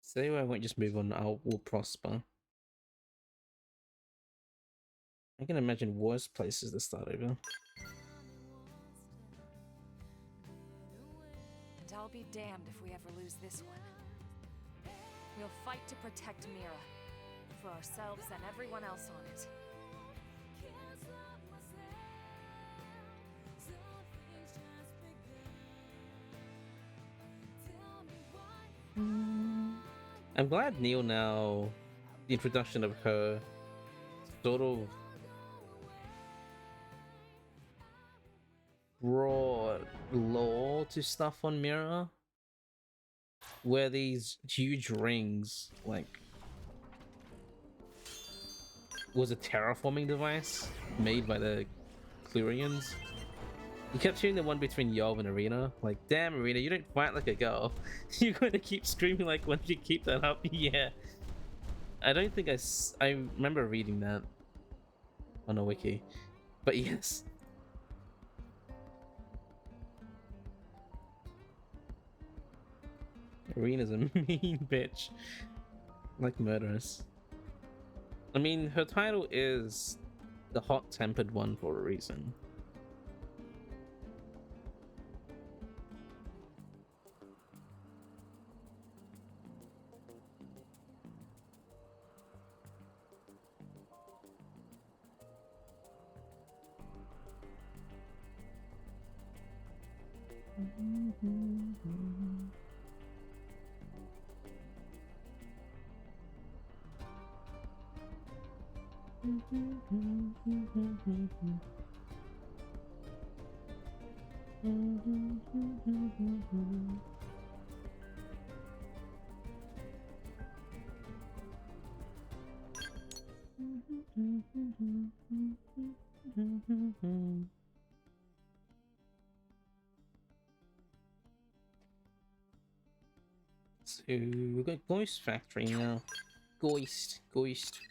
So anyway, I won't just move on. Will prosper. I can imagine worse places to start over. And I'll Be damned if we ever lose this one. We'll fight to protect Mira. For ourselves and everyone else on it. I'm glad Neil now, the introduction of her sort of brought lore to stuff on Mira, where these huge rings, like, was a terraforming device made by the Clurians. You kept hearing the one between Yov and Arena. Like, damn, Arena, you don't fight like a girl. You're going to keep screaming like, when you keep that up? Yeah. I don't think I remember reading that on a wiki. But yes. Arena's a mean bitch. Like murderous. I mean, her title is the hot-tempered one for a reason. So we've got Ghost Factory now. Ghost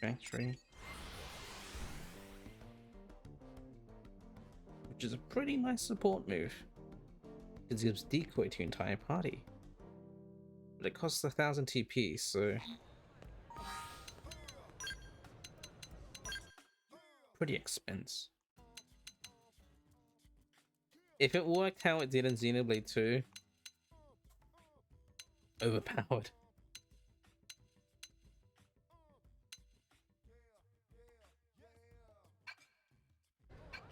Factory. Which is a pretty nice support move. It gives decoy to your entire party. But it costs 1,000 TP, so pretty expensive. If it worked how it did in Xenoblade 2, overpowered.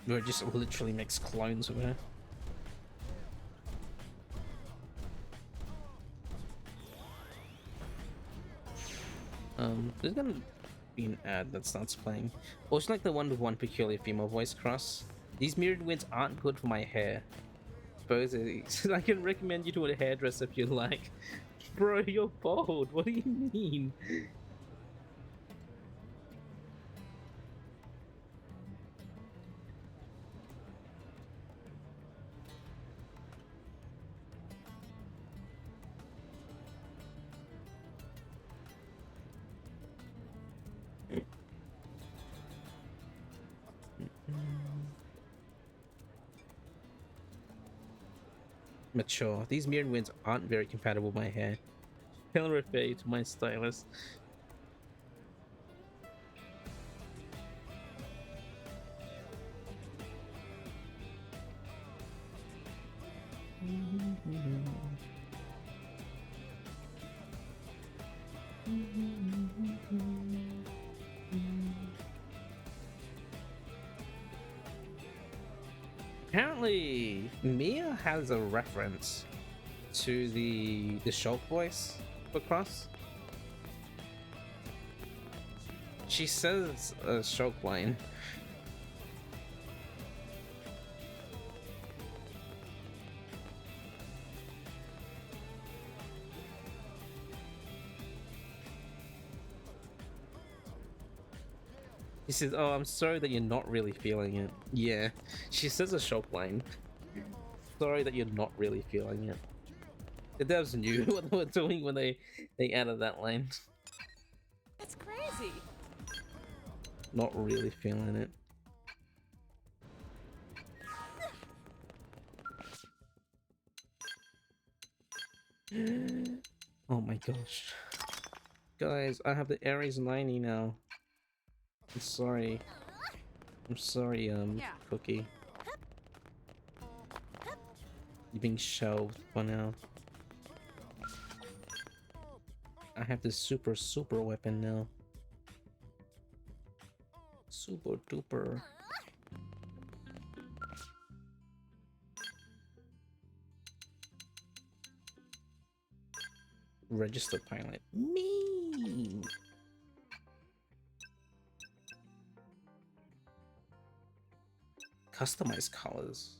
Where it just literally makes clones of her. There's gonna be an ad that starts playing. Also, like the one with one peculiar female voice cross. These mirrored winds aren't good for my hair. Supposedly, I can recommend you to a hairdresser if you like. Bro, you're bald. What do you mean? Mature. These mirrored winds aren't very compatible with my hair. I'll refer you to my stylist. Apparently, Mia has a reference to the Shulk voice for Cross. She says a Shulk line. He says, "Oh, I'm sorry that you're not really feeling it." Yeah, she says a Shulk line. Sorry that you're not really feeling it. The devs knew what they were doing when they added that line. That's crazy. Not really feeling it. Oh my gosh. Guys, I have the Ares 90 now. I'm sorry. I'm sorry, Cookie. You're being shelved for now. I have this super weapon now. Super duper. Register pilot. Me. Customize colors.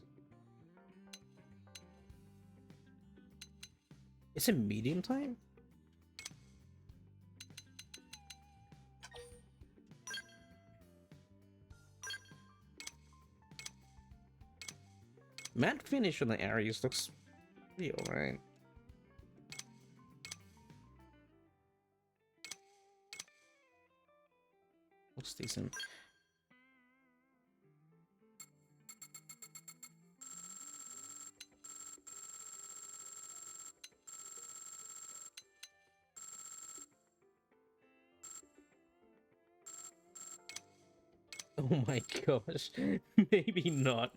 Is it medium time? Matte finish on the Aries looks pretty alright. Looks decent. Oh my gosh. Maybe not.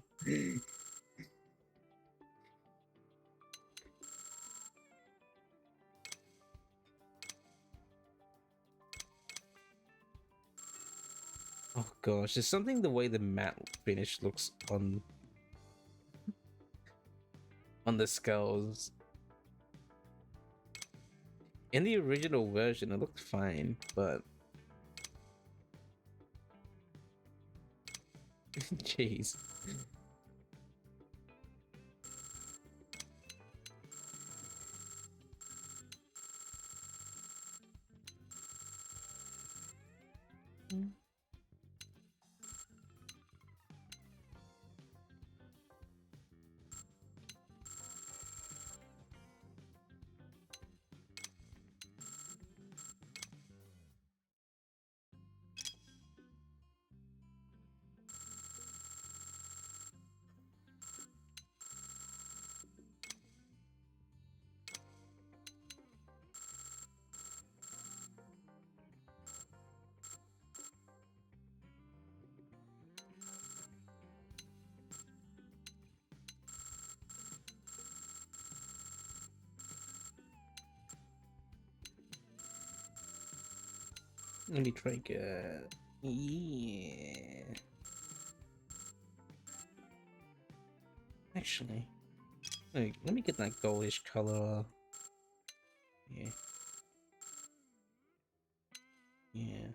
Oh gosh, there's something the way the matte finish looks on the skulls. In the original version, it looked fine, but jeez. Let me try yeah. Actually, let me get that goldish color. Yeah. Yeah.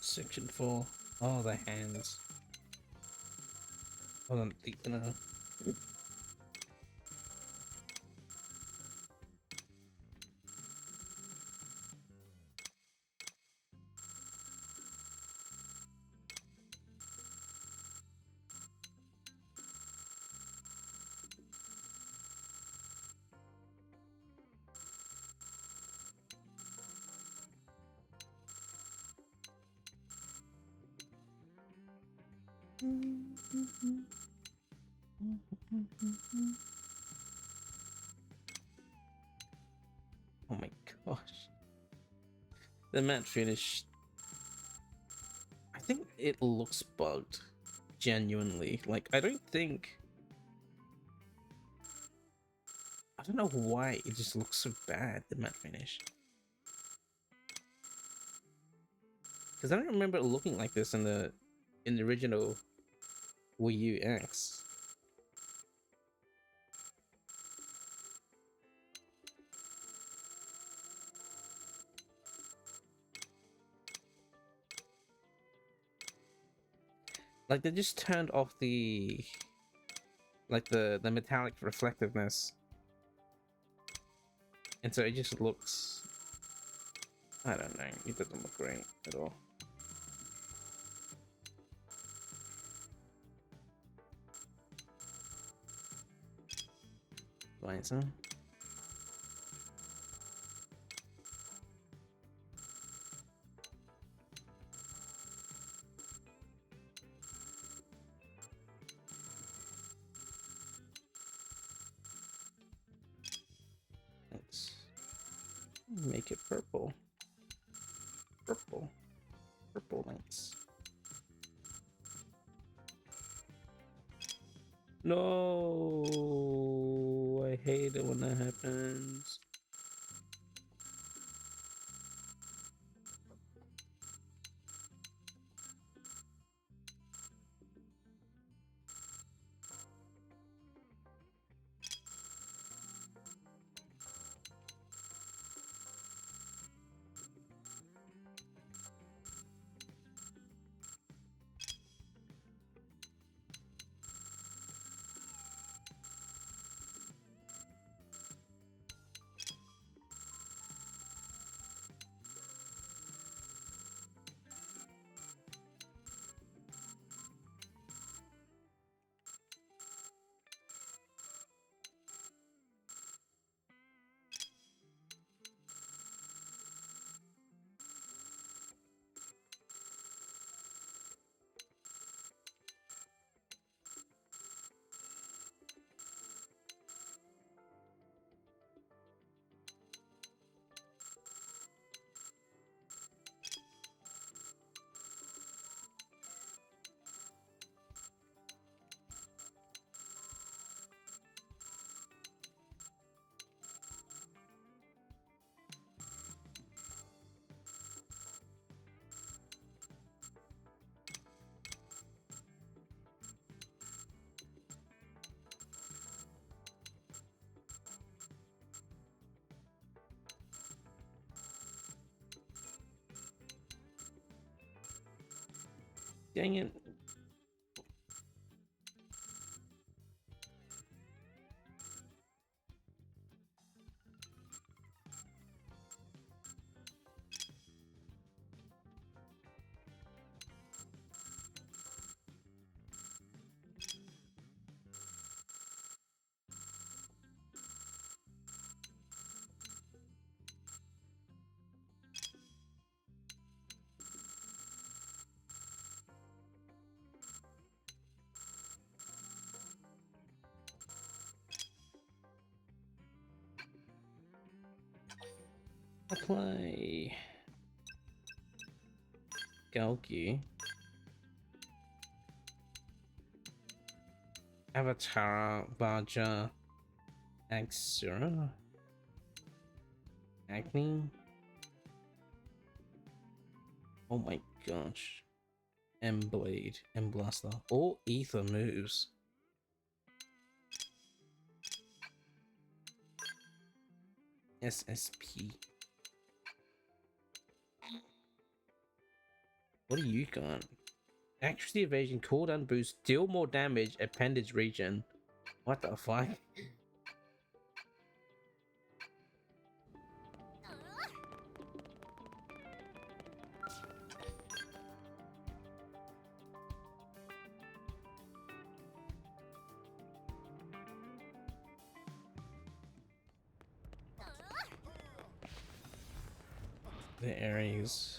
Section 4. Oh, the hands. Hold on, no. Oh my gosh. The matte finish. I think it looks bugged. Genuinely. Like, I don't know why it just looks so bad, the matte finish. Because I don't remember it looking like this in the original Wii U X. Like they just turned off the the metallic reflectiveness, and so it just looks, I don't know, it doesn't look great at all. Right, so let's make it purple. Purple links. No, I hate it when that happens. Dang it. Apply Galgi Avatar Baja Axura Acne. Oh my gosh. M Blade, M Blaster, all ether moves. SSP. What do you got? Accuracy, evasion, cooldown boost, deal more damage, appendage regen. What the fuck? The Aries.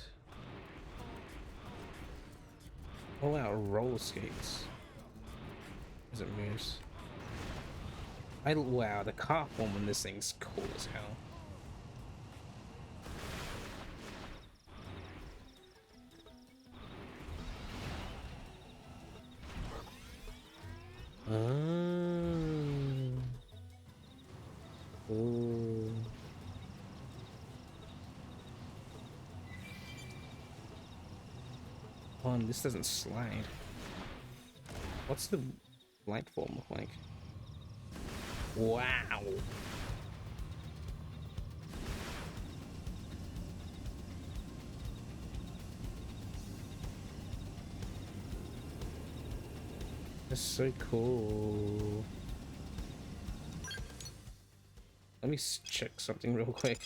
Oh wow, roller skates. As it moves. Wow, the car form in this thing's cool as hell. Ooh. Oh, and this doesn't slide. What's the light form look like? Wow. That's so cool. Let me check something real quick.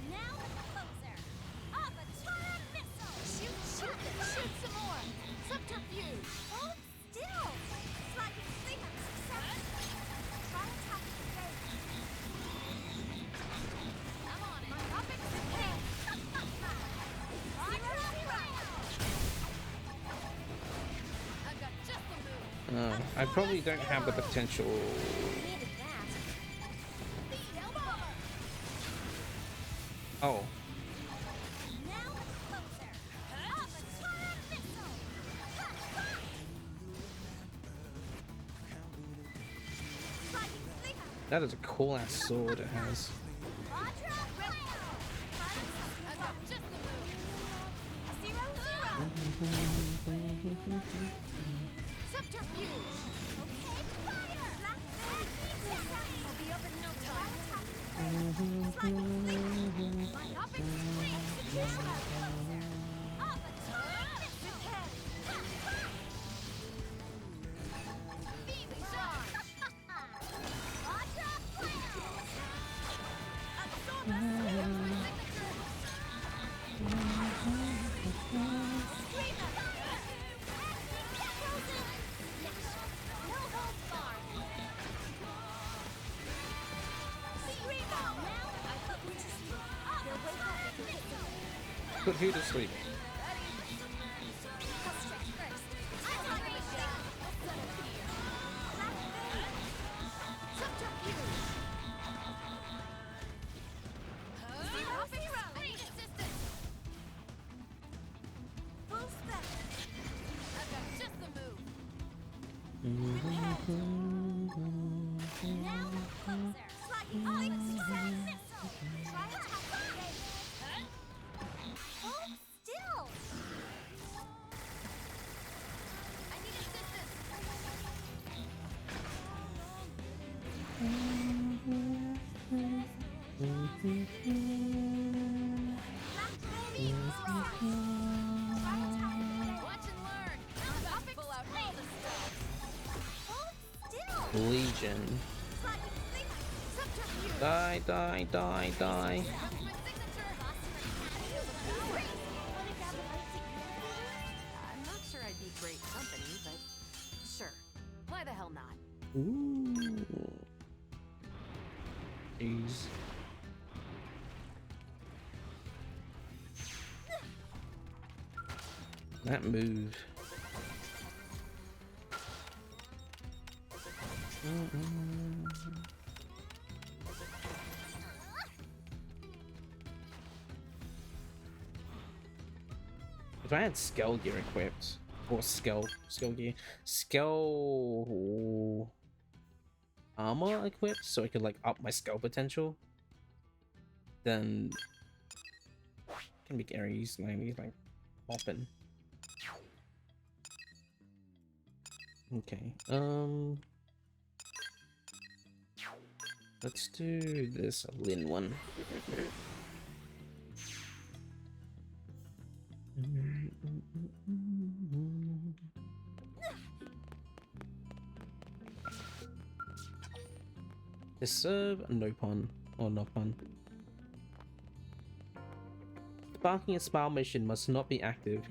Now the closer. Avatar missile. Shoot some more. Subterfuge. Hold still. Sliding sleep successful. Try attacking the base. I'm on it. My topic is okay. I've got just the move. I probably don't have the potential. Needed that. Oh, Now closer. Avatar missile. Sliding sleep. that is a cool ass sword it has. Put who to sleep? Legion. Die, die, die, die. I'm not sure I'd be great company, but sure. Why the hell not? Ooh. Jeez. That move. If I had scale gear equipped, or scale armor equipped, so I could like up my scale potential, then I can make Ares like popping. Okay, let's do this Lin one. Disturb no pun or no pun. Sparking a spell mission must not be active.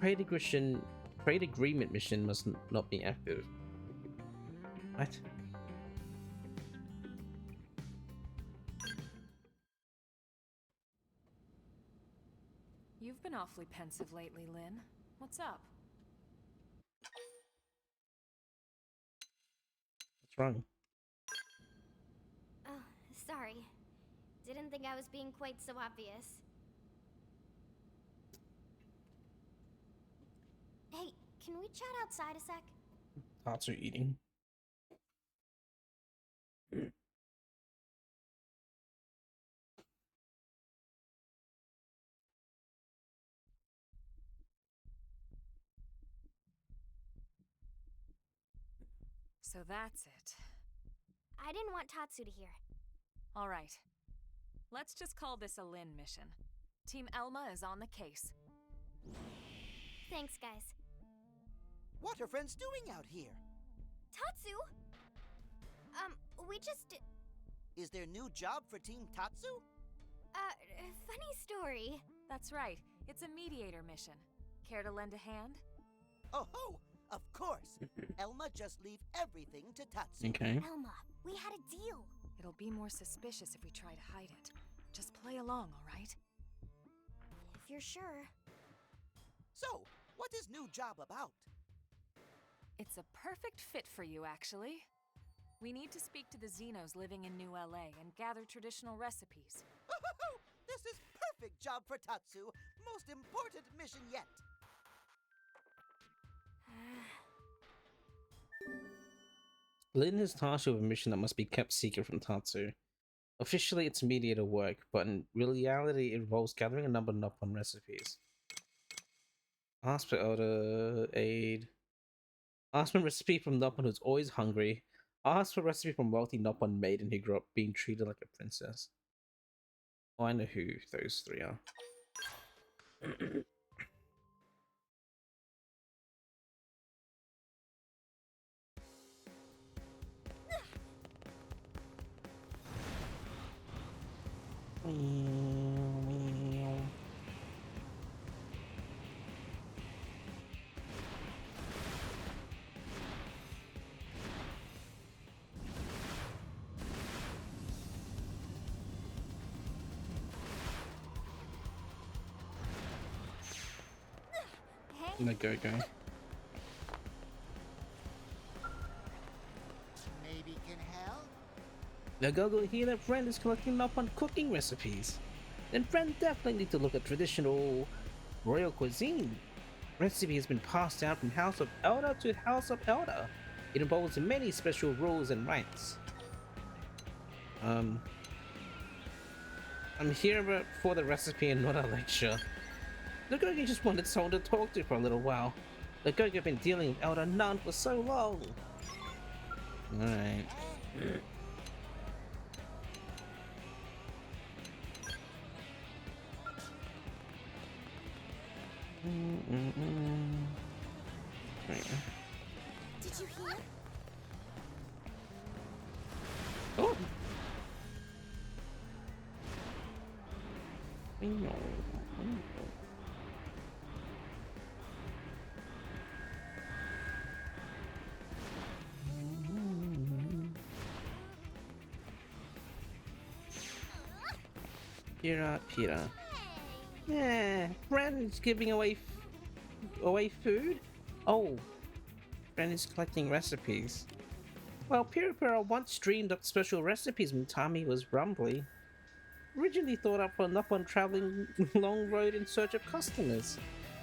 Trade agreement mission must not be active. What? You've been awfully pensive lately, Lynn. What's up? What's wrong? Oh, sorry. Didn't think I was being quite so obvious. can we chat outside a sec? Tatsu eating. So that's it. I didn't want Tatsu to hear. All right. Let's just call this a Lin mission. Team Elma is on the case. Thanks, guys. What are friends doing out here? Tatsu? We just... Is there new job for Team Tatsu? Funny story. That's right. It's a mediator mission. Care to lend a hand? Oh ho! Of course! Elma just leave everything to Tatsu. Okay. Elma, we had a deal. It'll be more suspicious if we try to hide it. Just play along, all right? If you're sure. So, what is new job about? It's a perfect fit for you, actually. We need to speak to the Xenos living in New LA and gather traditional recipes. This is perfect job for Tatsu. Most important mission yet. Lin is tasked with a mission that must be kept secret from Tatsu. Officially, it's mediator work, but in reality, it involves gathering a number of Noppon recipes. Ask for elder aid. Ask for a recipe from Noppon who's always hungry. Ask for a recipe from wealthy Noppon maiden who grew up being treated like a princess. Oh, I know who those three are. Hey, No, go. Maybe can help? Now go here that friend is collecting up on cooking recipes. Then friend definitely need to look at traditional royal cuisine. Recipe has been passed down from House of Elder to House of Elder. It involves many special rules and rites. I'm here for the recipe and not a lecture. The Gogi just wanted someone to talk to for a little while. The Gogi have been dealing with Elder Nun for so long. Alright. Right. did you hear? Oh! Pira. Yeah, Brandon's giving away food. Oh, Brandon's collecting recipes. Well, Pira once dreamed up special recipes when Tommy was rumbly. Originally thought up for Noppon traveling long road in search of customers.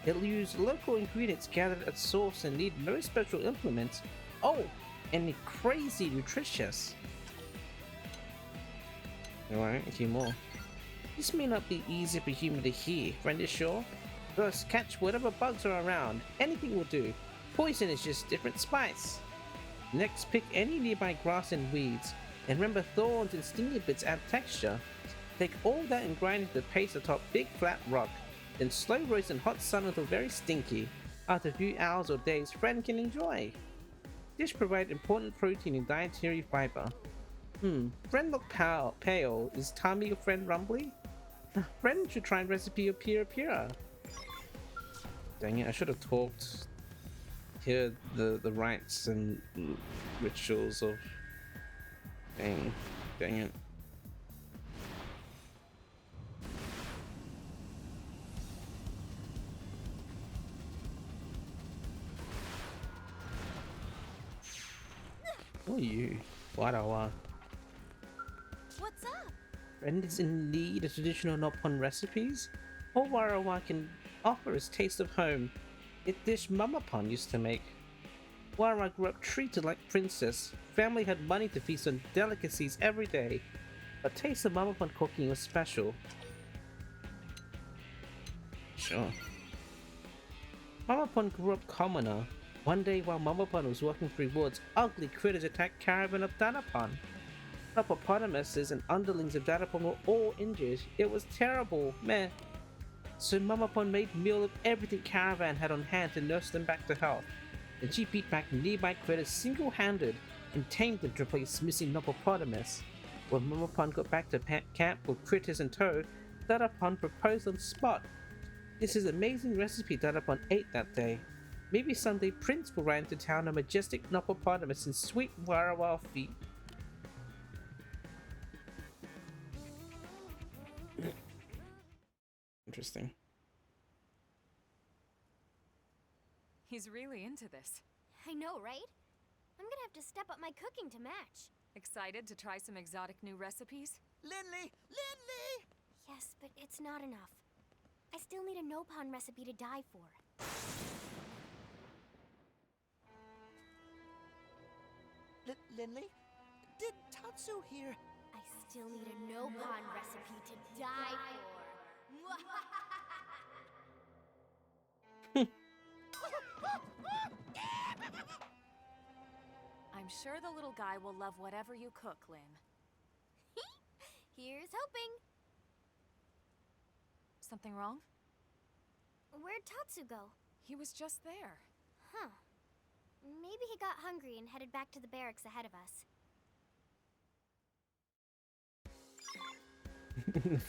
It'll use local ingredients gathered at source and need no special implements. Oh, and crazy nutritious. Alright, a few more. This may not be easy for human to hear, friend is sure. First, catch whatever bugs are around. Anything will do. Poison is just different spice. Next, pick any nearby grass and weeds. And remember, thorns and stingy bits add texture. Take all that and grind into paste atop big flat rock. Then slow roast in hot sun until very stinky. After a few hours or days, friend can enjoy. Dish provide important protein and dietary fiber. Friend look pale. Is Tommy your friend rumbly? Friend should try and recipe of Pira. Dang it, I should have talked here the rites and rituals of dang it. Who are you? Warawa. What's up? Friend is in need of traditional Noppon recipes. All Warawa can offer is taste of home. dish Mama Pon used to make. Where I grew up treated like princess, family had money to feast on delicacies every day. A taste of Mama Pon cooking was special. Sure. Mama Pon grew up commoner. One day while Mama Pon was walking through woods, ugly critters attacked caravan of Danapon. Hippopotamuses and underlings of Danapon were all injured. It was terrible, meh. So Mama Pon made meal of everything caravan had on hand to nurse them back to health. Then she beat back nearby critters single-handed and tamed them to replace missing hippopotamus. When Mama Pon got back to camp with critters in tow, Danapon proposed on the spot. This is an amazing recipe Danapon ate that day. Maybe someday Prince will ride into town a majestic hippopotamus and sweet Warawa feet. Interesting. He's really into this. I know, right? I'm gonna have to step up my cooking to match. Excited to try some exotic new recipes? Lindley! Lindley! Yes, but it's not enough. I still need a no-pon recipe to die for. Lindley? Did Tatsu hear? I still need a no-pon recipe to die for. I'm sure the little guy will love whatever you cook, Lynn. Here's hoping. Something wrong? Where'd Tatsu go? He was just there. Huh. Maybe he got hungry and headed back to the barracks ahead of us.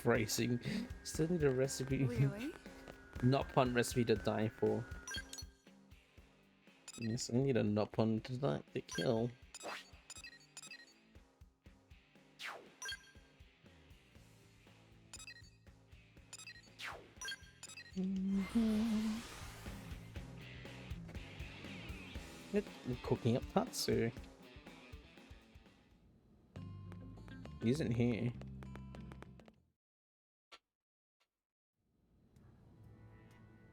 Phrasing. Still need a recipe. Really? Not pun recipe to die for. Yes, I need a not pun to kill. We're cooking up Tatsu. He isn't here.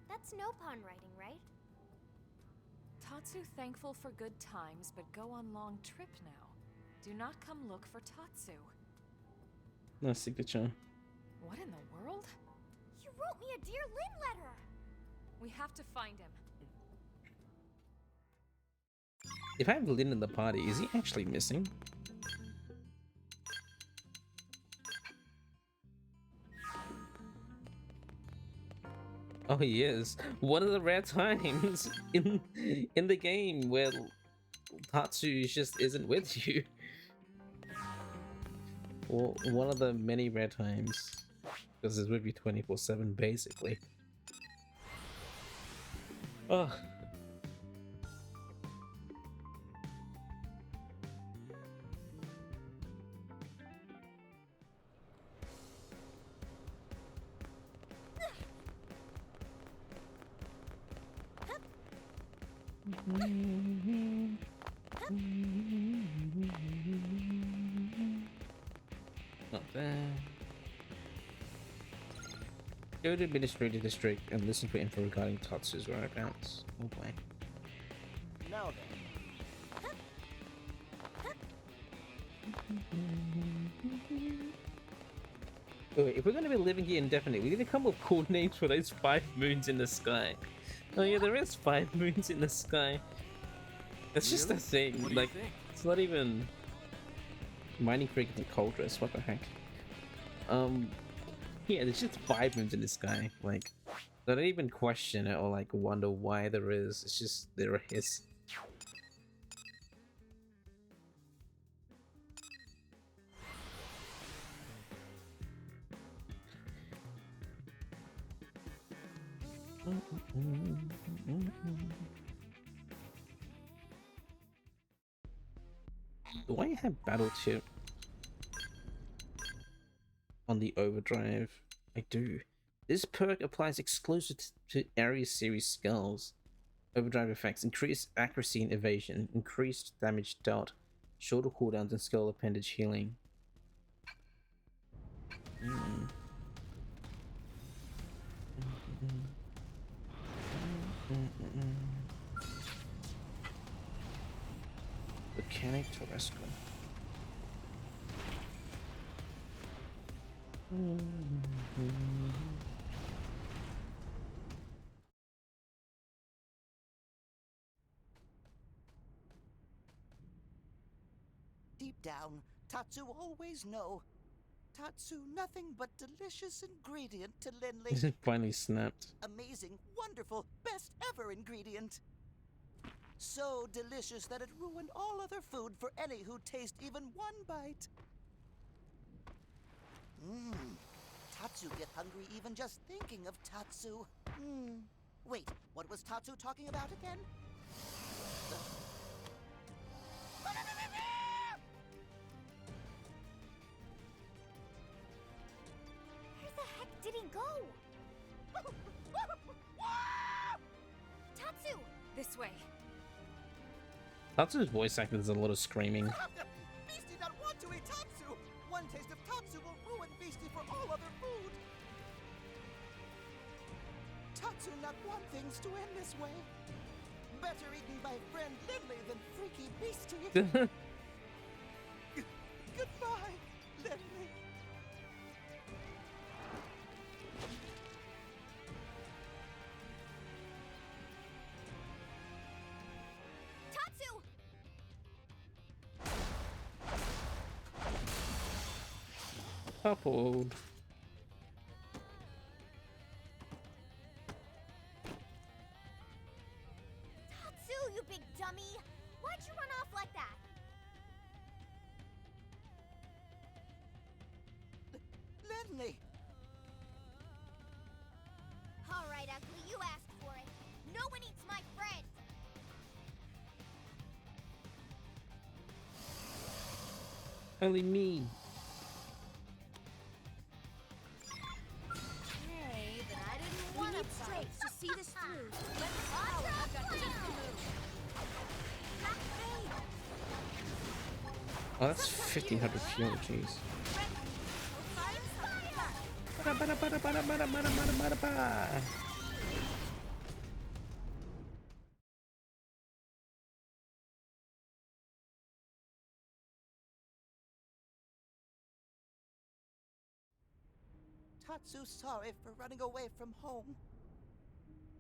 That's no-pon writing, right? Tatsu thankful for good times, but go on long trip now. Do not come look for Tatsu. No signature. What in the world? You wrote me a Dear Lynn letter! We have to find him. If I have Lynn in the party, is he actually missing? Oh, he is. One of the rare times in the game where Tatsu just isn't with you. Or one of the many rare times. Because it's with you 24/7 basically. Oh. Not there. Go to Administrative District and listen for info regarding Tatsu's whereabouts. Oh boy. Now then. Oh, wait, if we're going to be living here indefinitely, we need to come up with cool names for those 5 moons in the sky. Oh yeah, there is 5 moons in the sky. That's just a thing. What do Like, you think? it's not even mining freaking Coldress. What the heck? Yeah, there's just 5 moons in the sky. Like, I don't even question it or like wonder why there is. It's just there is. Do I have battle chip on the overdrive? I do. This perk applies exclusive to Ares series skulls. Overdrive effects: increased accuracy and evasion, increased damage dealt, shorter cooldowns, and skull appendage healing. Volcanic terrestrial. Deep down, Tatsu always know. Tatsu, nothing but delicious ingredient to Lindley. Finally snapped. Amazing, wonderful, best ever ingredient. So delicious that it ruined all other food for any who taste even one bite. Tatsu get hungry even just thinking of Tatsu. Wait, what was Tatsu talking about again? Where the heck did he go? Tatsu! This way. Tatsu's voice acting is a lot of screaming. Beastie not want to eat Tatsu! One taste of Tatsu will ruin Beastie for all other food! Tatsu not want things to end this way. Better eaten by friend Lindley than freaky Beastie. Goodbye, Lindley. Tatsu! Coupled. Tatsu, you big dummy! Why'd you run off like that? Lindley! Alright, Ugly, you asked for it. No one eats my friend! Only me. Hey, but I didn't want to straight to see this through. Let me power. I've got just the move. Oh, that's 1500 fuel, jeez. Tatsu's sorry for running away from home.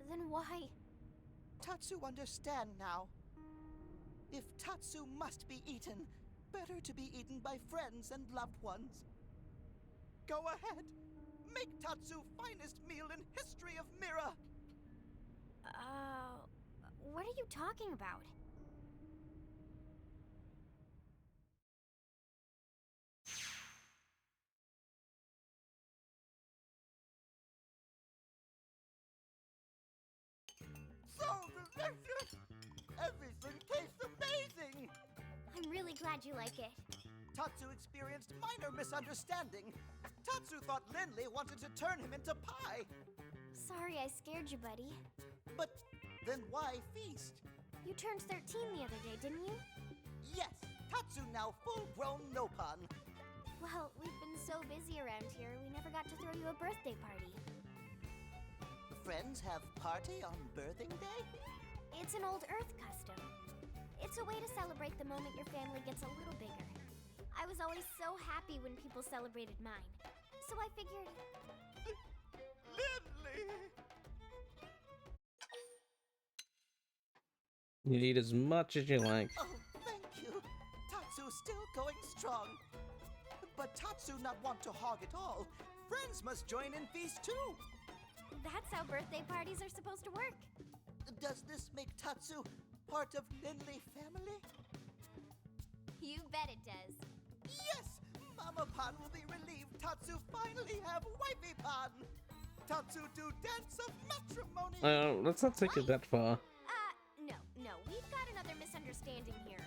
Then why? Tatsu understand now. If Tatsu must be eaten, better to be eaten by friends and loved ones. Go ahead. Make Tatsu finest meal in history of Mira. What are you talking about? So delicious! Everything tastes amazing! I'm really glad you like it. Tatsu experienced minor misunderstanding. Tatsu thought Lindley wanted to turn him into pie. Sorry I scared you, buddy. But then why feast? You turned 13 the other day, didn't you? Yes, Tatsu now full-grown Nopon. Well, we've been so busy around here, we never got to throw you a birthday party. Friends have party on birthing day? It's an old Earth custom. It's a way to celebrate the moment your family gets a little bigger. I was always so happy when people celebrated mine. So I figured... Lindley! You eat as much as you like. Oh, thank you. Tatsu's still going strong. But Tatsu not want to hog it all. Friends must join in feast too. That's how birthday parties are supposed to work. Does this make Tatsu part of Lindley family? You bet it does. Yes! Mama Pan will be relieved Tatsu finally have Wifey Pan! Tatsu do dance of matrimony! Let's not take it that far. No, we've got another misunderstanding here.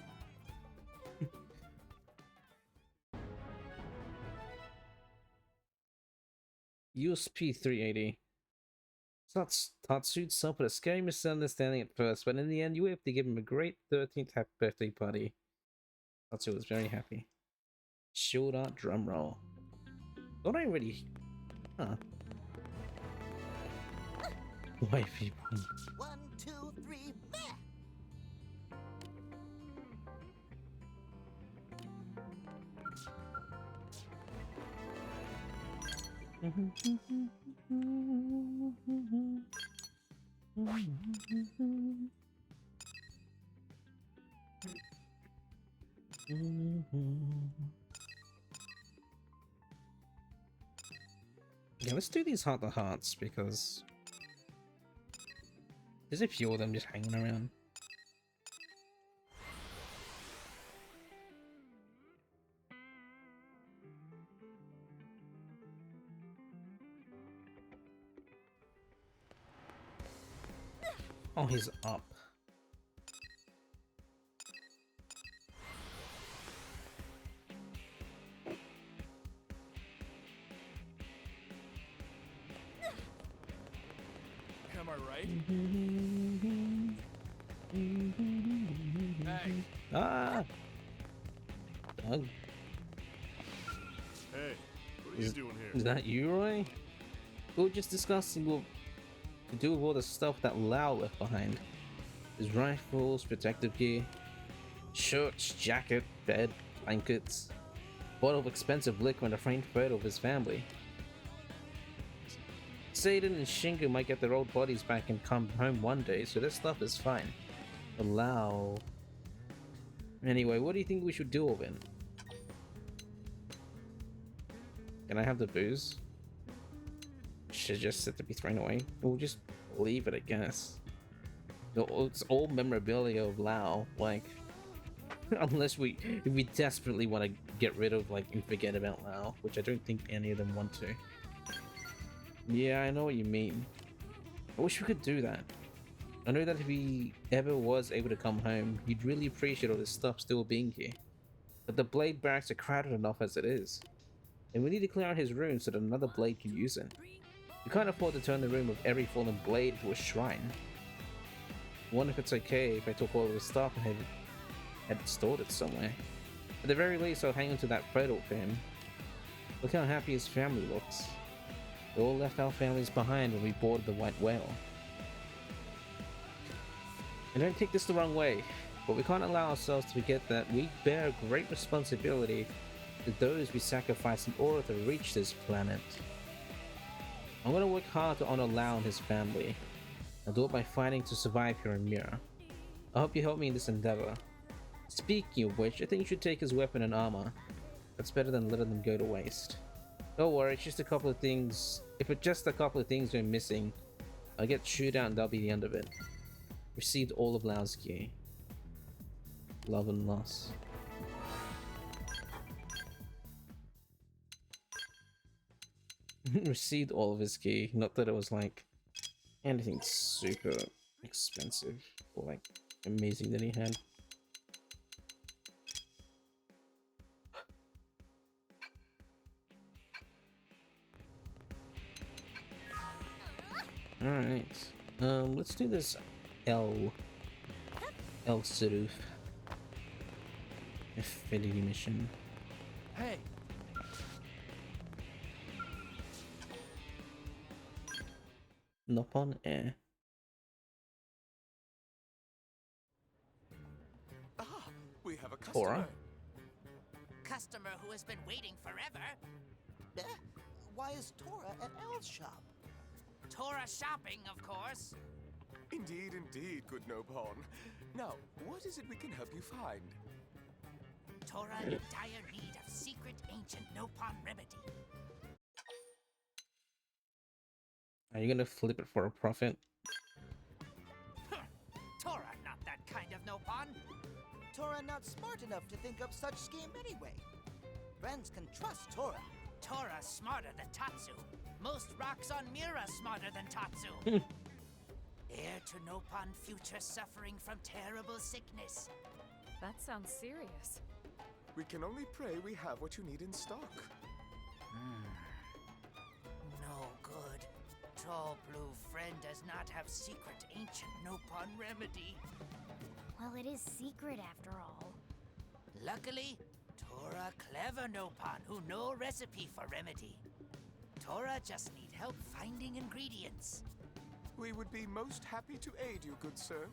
USP 380. Tatsu'd self with a scary misunderstanding at first, but in the end, you were able to give him a great 13th happy birthday party. Tatsu was very happy. Shield art drum roll. Don't I already? Huh. Wifey. One Yeah, let's do these heart to hearts because there's a few of them just hanging around. Oh, he's up. Am I right? Hey. Ah! Doug, Hey, what are you doing here? is that you, Roy? We were just discussing what to do with all the stuff that Lau left behind. His rifles, protective gear, shirts, jacket, bed, blankets, bottle of expensive liquor, and a framed photo of his family. Satan and Shingu might get their old bodies back and come home one day, so this stuff is fine. But Lau... Anyway, what do you think we should do with it? Can I have the booze? Should just sit to be thrown away. We'll just leave it, I guess. It's all memorabilia of Lau, like... Unless we desperately want to get rid of, like, and forget about Lau, which I don't think any of them want to. Yeah, I know what you mean. I wish we could do that. I know that if he ever was able to come home, he'd really appreciate all this stuff still being here. But the blade barracks are crowded enough as it is. And we need to clear out his room so that another blade can use it. We can't afford to turn the room of every fallen blade into a shrine. I wonder if it's okay if I took all of his stuff and had stored it somewhere. At the very least, I'll hang onto that photo of him. Look how happy his family looks. They all left our families behind when we boarded the White Whale. And don't take this the wrong way, but we can't allow ourselves to forget that we bear a great responsibility to those we sacrifice in order to reach this planet. I'm gonna work hard to honor Lau and his family. I'll do it by fighting to survive here in Mira. I hope you help me in this endeavor. Speaking of which, I think you should take his weapon and armor. That's better than letting them go to waste. Don't worry, it's just a couple of things. If it's just a couple of things we're missing, I'll get chewed out and that'll be the end of it. Received all of Lau's gear. Love and loss. Received all of his gear. Not that it was like anything super expensive or like amazing that he had. Alright. Let's do this El Suruf affinity mission. Hey. Nopon Air. Ah, we have a customer. Tora? Customer who has been waiting forever. Why is Tora at El's shop? Tora shopping, of course. Indeed, indeed, good Nopon. Now, what is it we can help you find? Tora in dire need of secret ancient Nopon remedy. Are you gonna flip it for a profit? Tora not that kind of Nopon. Tora not smart enough to think up such scheme anyway. Friends can trust Tora. Tora smarter than Tatsu. Most rocks on Mira smarter than Tatsu. Heir to Nopon future suffering from terrible sickness. That sounds serious. We can only pray we have what you need in stock. No good. Tall blue friend does not have secret ancient Nopon remedy. Well, it is secret after all. Luckily, Tora clever Nopon who know recipe for remedy. Tora just need help finding ingredients. We would be most happy to aid you, good sir.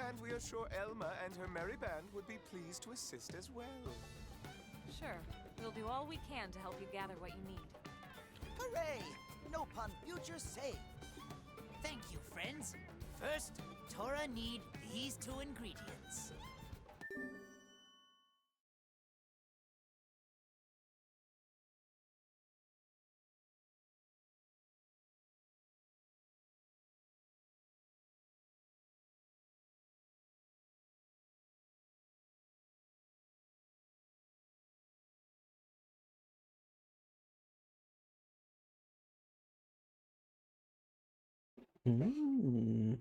And we are sure Elma and her merry band would be pleased to assist as well. Sure, we'll do all we can to help you gather what you need. Hooray! No pun future saved. Thank you, friends. First, Tora need these two ingredients. Hmm.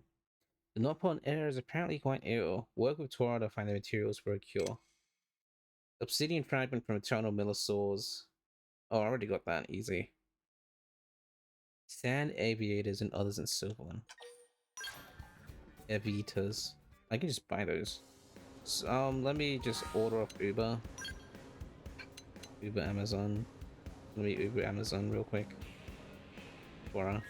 The Nopon air is apparently quite ill. Work with Tora to find the materials for a cure. Obsidian fragment from Eternal Millosaurs. Oh, I already got that. Easy. Sand aviators and others in Sylvan. Aviators. I can just buy those. So, let me just order off Uber. Uber Amazon. Let me Uber Amazon real quick. Tora.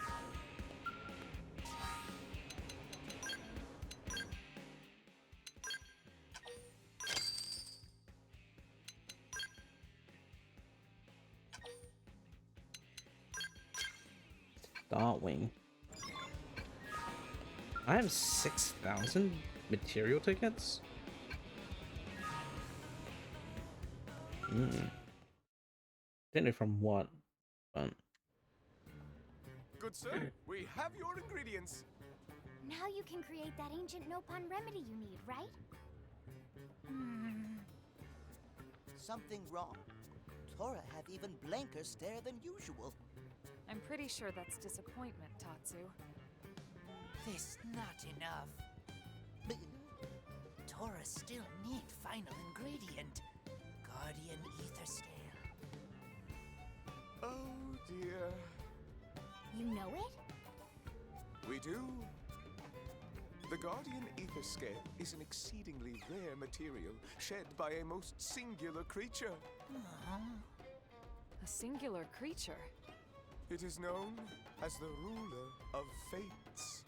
Dartwing. I have 6,000 material tickets? Don't know from what, but... Good sir, we have your ingredients. Now you can create that ancient Nopon remedy you need, right? Something wrong. Tora have even blanker stare than usual. I'm pretty sure that's disappointment, Tatsu. This not enough. Tora still need final ingredient. Guardian ether scale. Oh dear. You know it? We do. The Guardian ether scale is an exceedingly rare material shed by a most singular creature. A singular creature? It is known as the ruler of fates.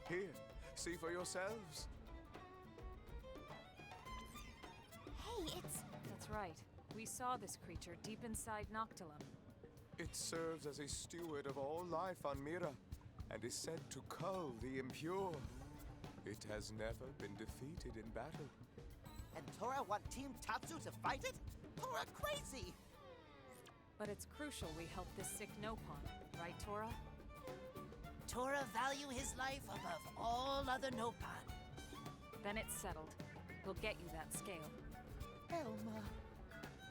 Here, see for yourselves. Hey, it's... That's right. We saw this creature deep inside Noctilum. It serves as a steward of all life on Mira, and is said to cull the impure. It has never been defeated in battle. And Tora want Team Tatsu to fight it? Tora crazy! But it's crucial we help this sick Nopon, right, Tora? Tora value his life above all other Nopon. Then it's settled. We'll get you that scale. Elma...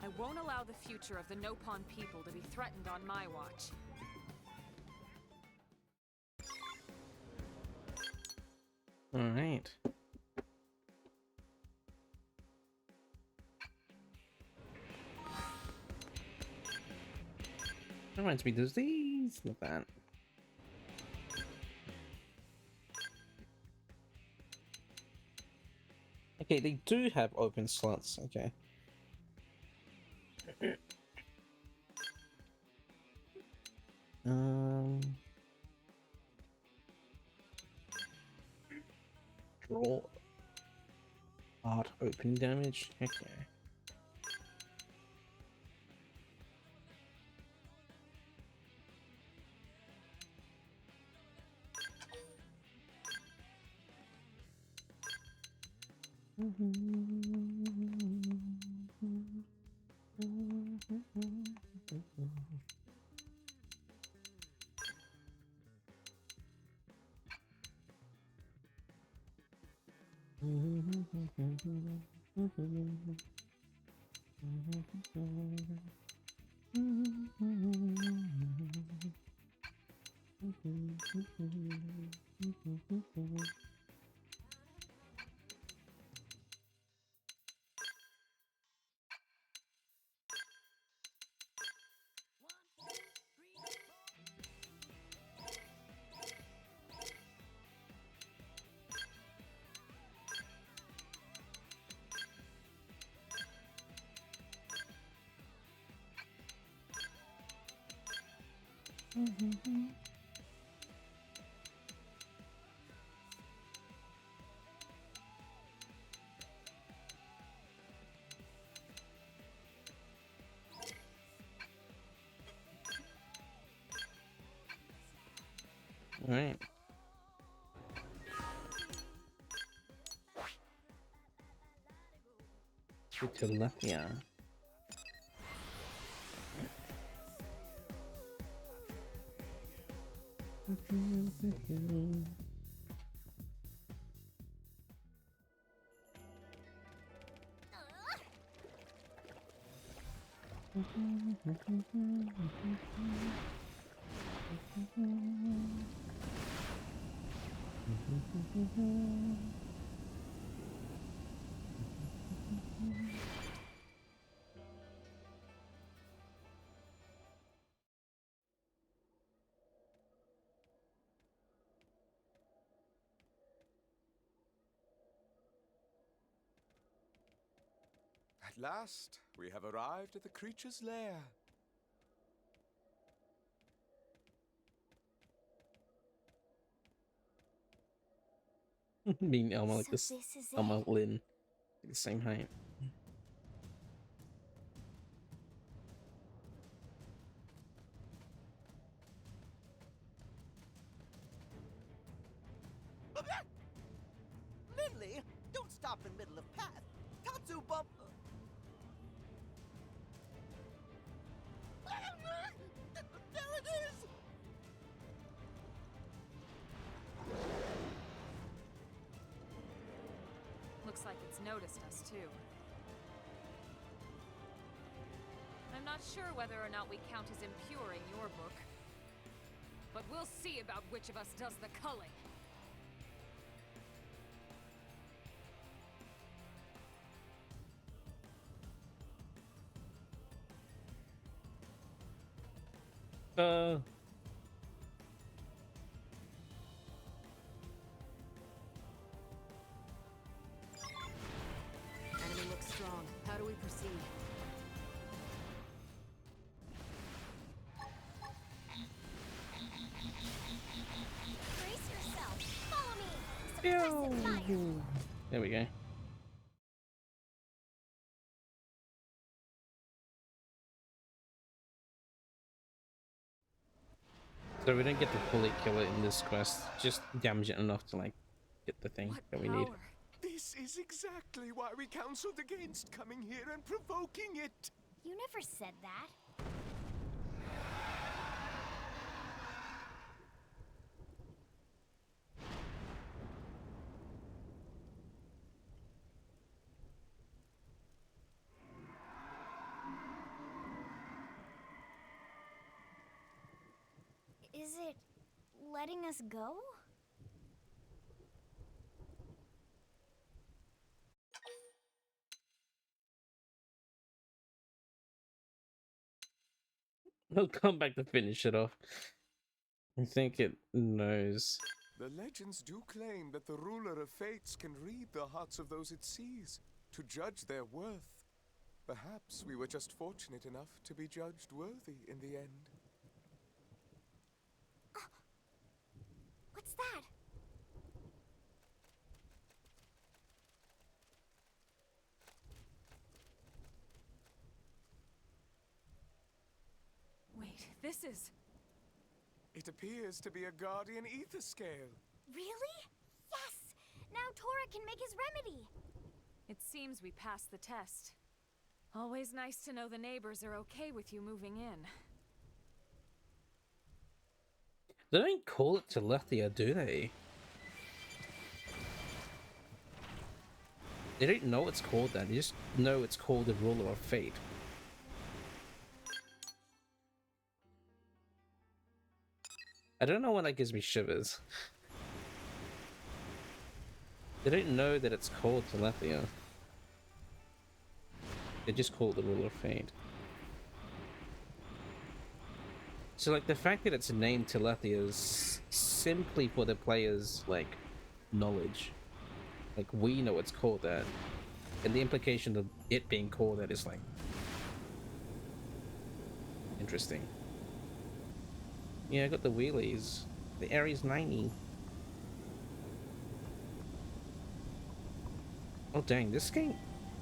I won't allow the future of the Nopon people to be threatened on my watch. Alright. Reminds me, there's these. Not that. Okay, they do have open slots. Okay. Draw art open damage. Okay. All right. To Lethia. At last, we have arrived at the creature's lair. Being Elma like So this, this is Elma it. Lynn, the same height. Lindley, don't stop in middle of path. Tatsu bump. There it is. Looks like it's noticed us too. I'm not sure whether or not we count as impure in your book. But we'll see about which of us does the culling. Enemy looks strong. How do we proceed? Brace yourself. Follow me. Suppressive fire. There we go. So we don't get to fully kill it in this quest, just damage it enough to like get the thing that we need. This is exactly why we counseled against coming here and provoking it. You never said that. Is it letting us go? He'll come back to finish it off. I think it knows. The legends do claim that the ruler of fates can read the hearts of those it sees, to judge their worth. Perhaps we were just fortunate enough to be judged worthy in the end. What's that? Wait, this is... It appears to be a guardian ether scale. Really? Yes! Now Tora can make his remedy. It seems we passed the test. Always nice to know the neighbors are okay with you moving in. They don't call it Telethia, do they? They don't know it's called that. They just know it's called the Ruler of Fate. I don't know why that gives me shivers. They don't know that it's called Telethia. They just call it the Ruler of Fate. So like the fact that it's named Telethia is simply for the player's like knowledge. Like we know it's called that. And the implication of it being called that is like interesting. Yeah, I got the wheelies. The area's 90. Oh dang, this game?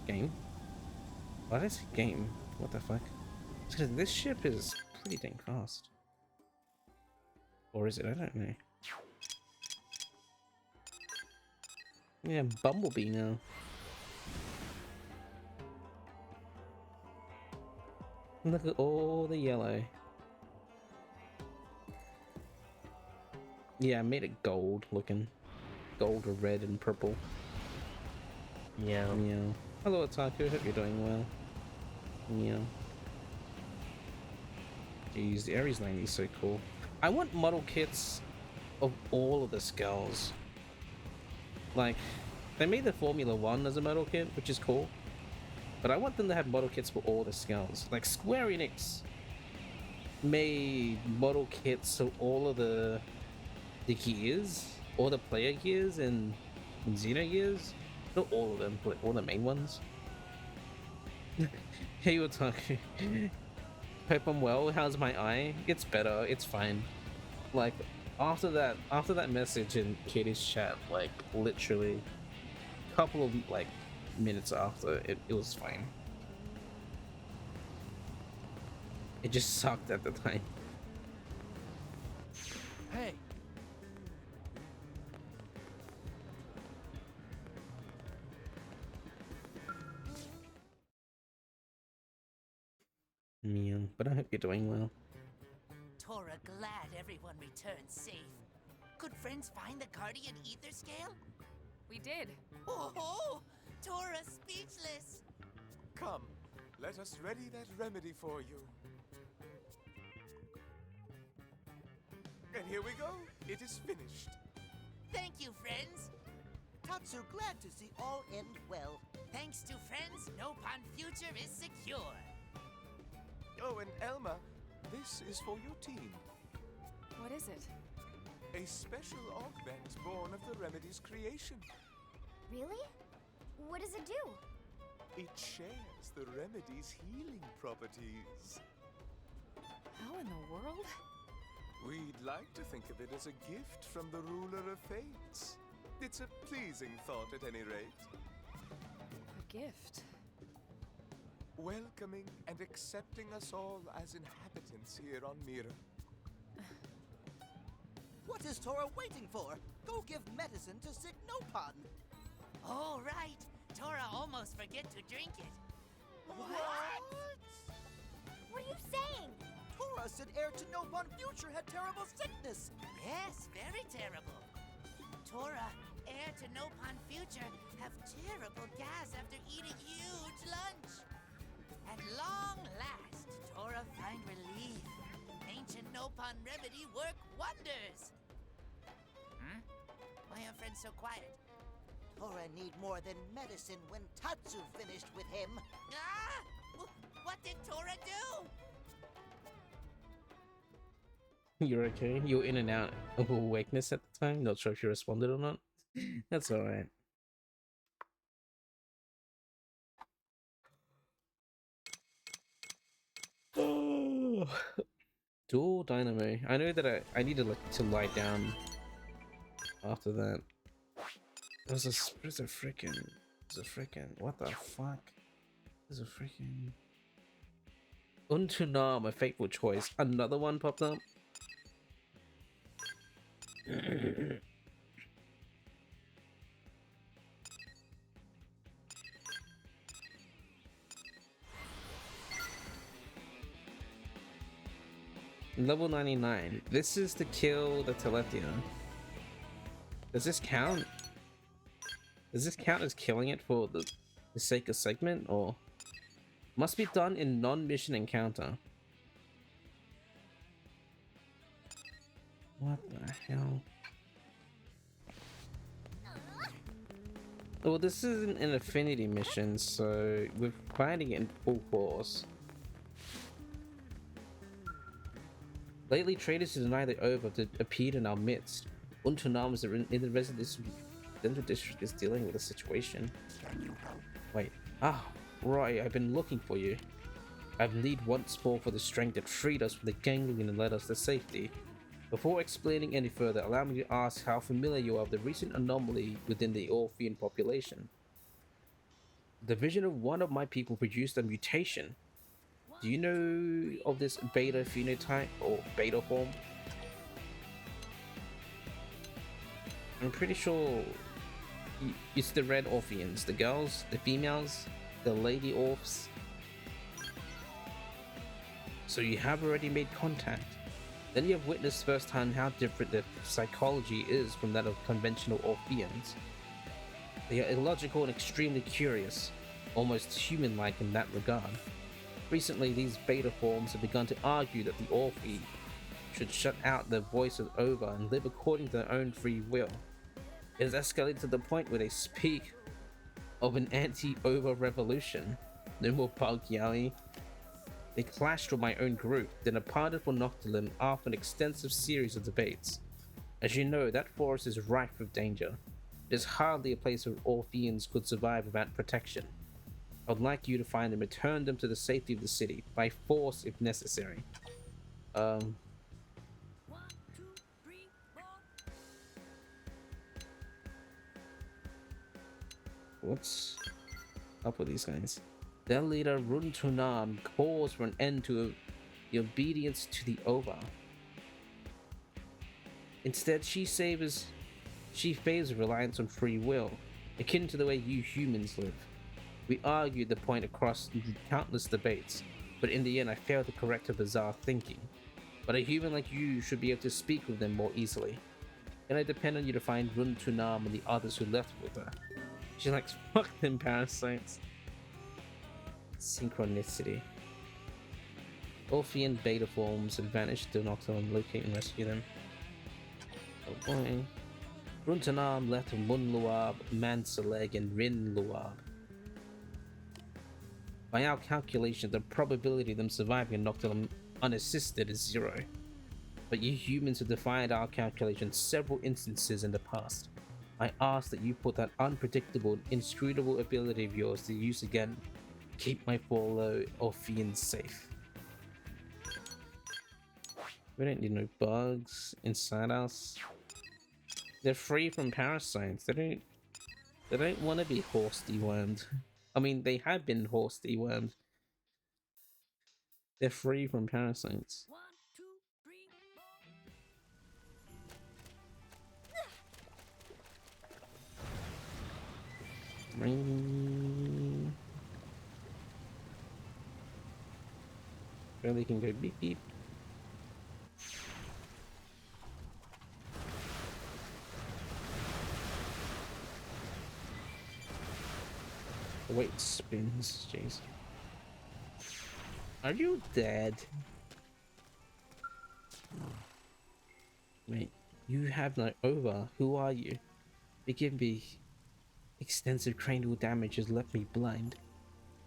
Why did I say game? What the fuck? This ship is pretty dang fast. Or is it? I don't know. Yeah, Bumblebee now. Look at all the yellow. Yeah, I made it gold looking. Gold or red and purple. Yeah. Meow. Hello, Otaku. Hope you're doing well. Meow. Jeez, the Ares landing is so cool. I want model kits of all of the skulls. Like, they made the Formula 1 as a model kit, which is cool. But I want them to have model kits for all the skulls. Like, Square Enix made model kits of all of the gears, all the player gears and Xeno gears. Not all of them, but all the main ones. Hey, Otaku. Hope I'm well. How's my eye? It's better. It's fine. Like, after that message in Katie's chat, like, literally a couple of, like, minutes after, it was fine. It just sucked at the time. Hey. Yeah, but I hope you're doing well. Tora, glad everyone returned safe. Could friends find the Guardian Ether Scale? We did. Oh, Tora speechless. Come, let us ready that remedy for you. And here we go. It is finished. Thank you, friends. Tatsu, glad to see all end well. Thanks to friends, Nopon future is secure. Oh, and Elma, this is for your team. What is it? A special augment born of the remedy's creation. Really? What does it do? It shares the remedy's healing properties. How in the world? We'd like to think of it as a gift from the ruler of fates. It's a pleasing thought at any rate. A gift. Welcoming and accepting us all as inhabitants here on Mira. What is Tora waiting for? Go give medicine to sick Nopon. Oh, right. Tora almost forget to drink it. What? What are you saying? Tora said heir to Nopon future had terrible sickness. Yes, very terrible. Tora, heir to Nopon future, have terrible gas after eating huge lunch. At long last, Tora find relief. Ancient Nopon remedy work wonders. Why are friends so quiet? Tora need more than medicine when Tatsu finished with him. Ah! What did Tora do? You're okay? You were in and out of awakeness at the time? Not sure if you responded or not. That's alright. Dual dynamo. I know that I needed to lie down after that. There's a freaking what the fuck? There's a freaking Untunam, a fateful choice. Another one popped up. Level 99. This is to kill the Telethia. Does this count? Does this count as killing it for the sake of segment, or must be done in non-mission encounter? What the hell? Well, this isn't an affinity mission, so we're fighting it in full force. Lately, traders who deny the oath have appeared in our midst. Untunam in the residential district is dealing with a situation. Wait. Ah, Roy, I've been looking for you. I've need once more for the strength that freed us from the ganglion and led us to safety. Before explaining any further, allow me to ask how familiar you are with the recent anomaly within the Orphean population. The division of one of my people produced a mutation. Do you know of this beta phenotype or beta form? I'm pretty sure It's the red Orpheans, the girls, the females, the lady Orphs. So you have already made contact. Then you have witnessed firsthand how different their psychology is from that of conventional Orpheans. They are illogical and extremely curious, almost human-like in that regard. Recently, these beta forms have begun to argue that the Orphi should shut out the voice of Ova and live according to their own free will. It has escalated to the point where they speak of an anti-Ova revolution. No more bug yaoi. They clashed with my own group, then departed for Noctilum after an extensive series of debates. As you know, that forest is rife with danger. It is hardly a place where Orpheans could survive without protection. I would like you to find and return them to the safety of the city, by force if necessary. What's up with these guys? Their leader, Runtunam, calls for an end to the obedience to the Ova. Instead, she favors reliance on free will, akin to the way you humans live. We argued the point across countless debates, but in the end I failed to correct her bizarre thinking. But a human like you should be able to speak with them more easily. Can I depend on you to find Runtunam and the others who left with her? She's like, fuck them parasites. Synchronicity. Orphean beta forms have vanished to Noctilum, locate and rescue them. Oh boy. Runtanam left Mun Luab, Mansaleg, and Rin Luab. By our calculation, the probability of them surviving in Noctilum unassisted is 0. But you humans have defied our calculation several instances in the past. I ask that you put that unpredictable and inscrutable ability of yours to use again. Keep my fellow Orpheans safe. We don't need no bugs inside us. They're free from parasites. They don't want to be horse dewormed. I mean, they have been horse dewormed. They're free from parasites. 1, 2, 3, 4. Ring. Really can go beep beep. The weight spins, jeez. Are you dead? Wait, you have no Ova. Who are you? Forgive me. Extensive cranial damage has left me blind,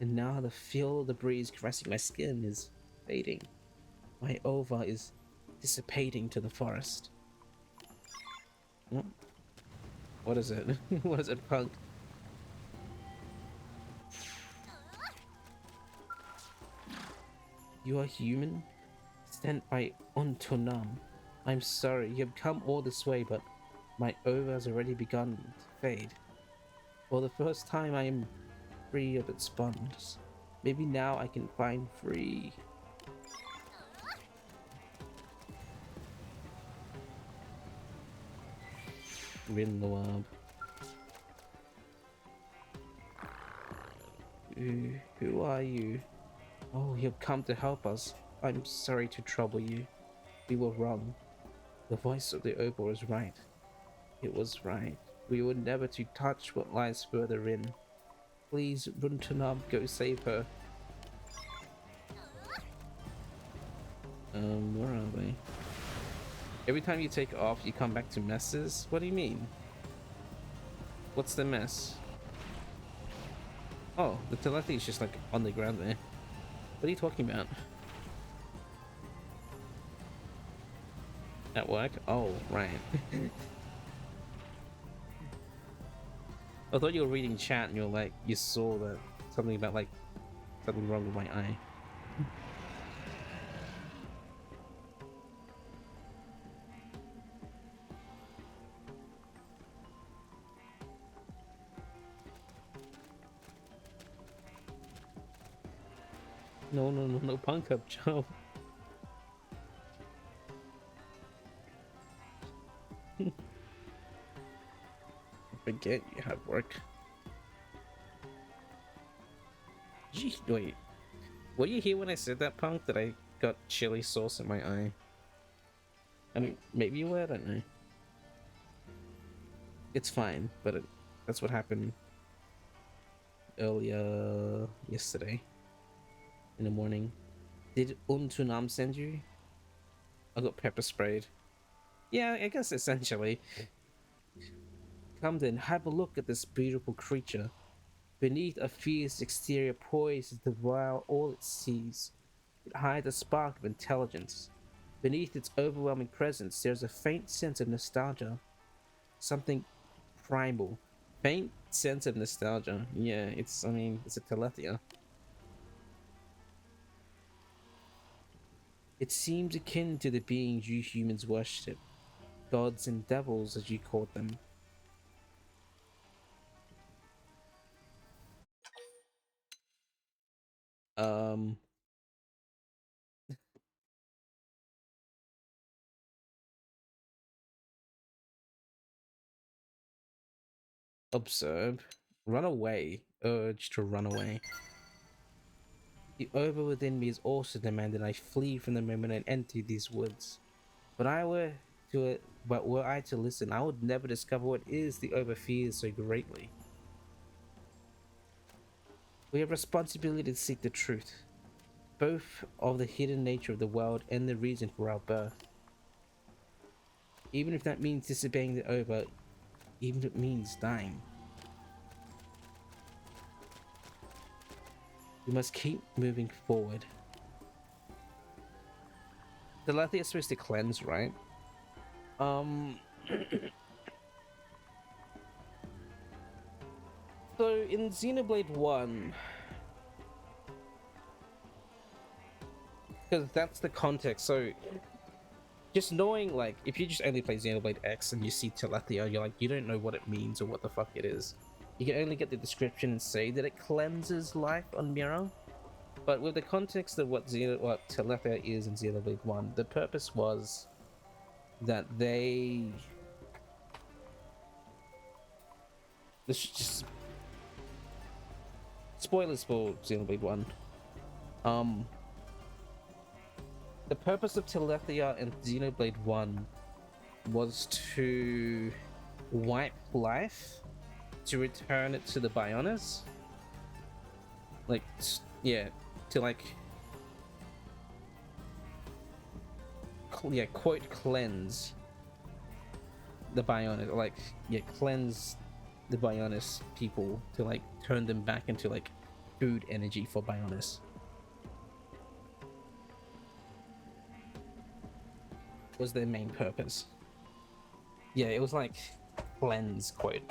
and now the feel of the breeze caressing my skin is fading. My Ova is dissipating to the forest. What is it? What is it, punk? You are human? Sent by Ontonam. I'm sorry, you have come all this way, but my Ova has already begun to fade. For the first time, I am free of its bonds. Maybe now I can find free. Rin Luab. Who are you? Oh, you've come to help us. I'm sorry to trouble you. We were wrong. The voice of the Ova was right. It was right. We were never to touch what lies further in. Please, Runtanab, go save her. Where are they? Every time you take off, you come back to messes? What do you mean? What's the mess? Oh, the telepathy is just like on the ground there. What are you talking about? At work? Oh, right. I thought you were reading chat and you're like, you saw that something about like something wrong with my eye. No, punk up, Joe. Forget you have work. Gee, wait. Were you here when I said that, Punk? That I got chili sauce in my eye? I mean, maybe you were, I don't know. It's fine, but that's what happened earlier yesterday in the morning. Did Untunam send you? I got pepper sprayed. Yeah, I guess essentially. Come then, have a look at this beautiful creature. Beneath a fierce exterior poised to devour all it sees, it hides a spark of intelligence. Beneath its overwhelming presence, there's a faint sense of nostalgia. Something primal. Faint sense of nostalgia. Yeah, it's a Telethia. It seems akin to the beings you humans worship. Gods and devils, as you called them. Observe. Run away. Urge to run away. The over within me is also demanding I flee from the moment I enter these woods. But were I to listen, I would never discover what is the over fears so greatly. We have responsibility to seek the truth, both of the hidden nature of the world and the reason for our birth. Even if that means disobeying the over, even if it means dying. We must keep moving forward. The Lethia is supposed to cleanse, right? So in Xenoblade 1, because that's the context, so just knowing, like, if you just only play Xenoblade X and you see Telethia, you're like, you don't know what it means or what the fuck it is. You can only get the description and say that it cleanses life on Mirror. But with the context of what Telethia is in Xenoblade 1, the purpose was that they... This is just... Spoilers for Xenoblade 1. The purpose of Telethia in Xenoblade 1 was to wipe life, to return it to the Bionis. Like, yeah, to like... quote, cleanse the Bionis, like, cleanse the Bionis people to, like, turn them back into, like, food energy for Bionis. Was their main purpose. Yeah, it was like cleanse quote.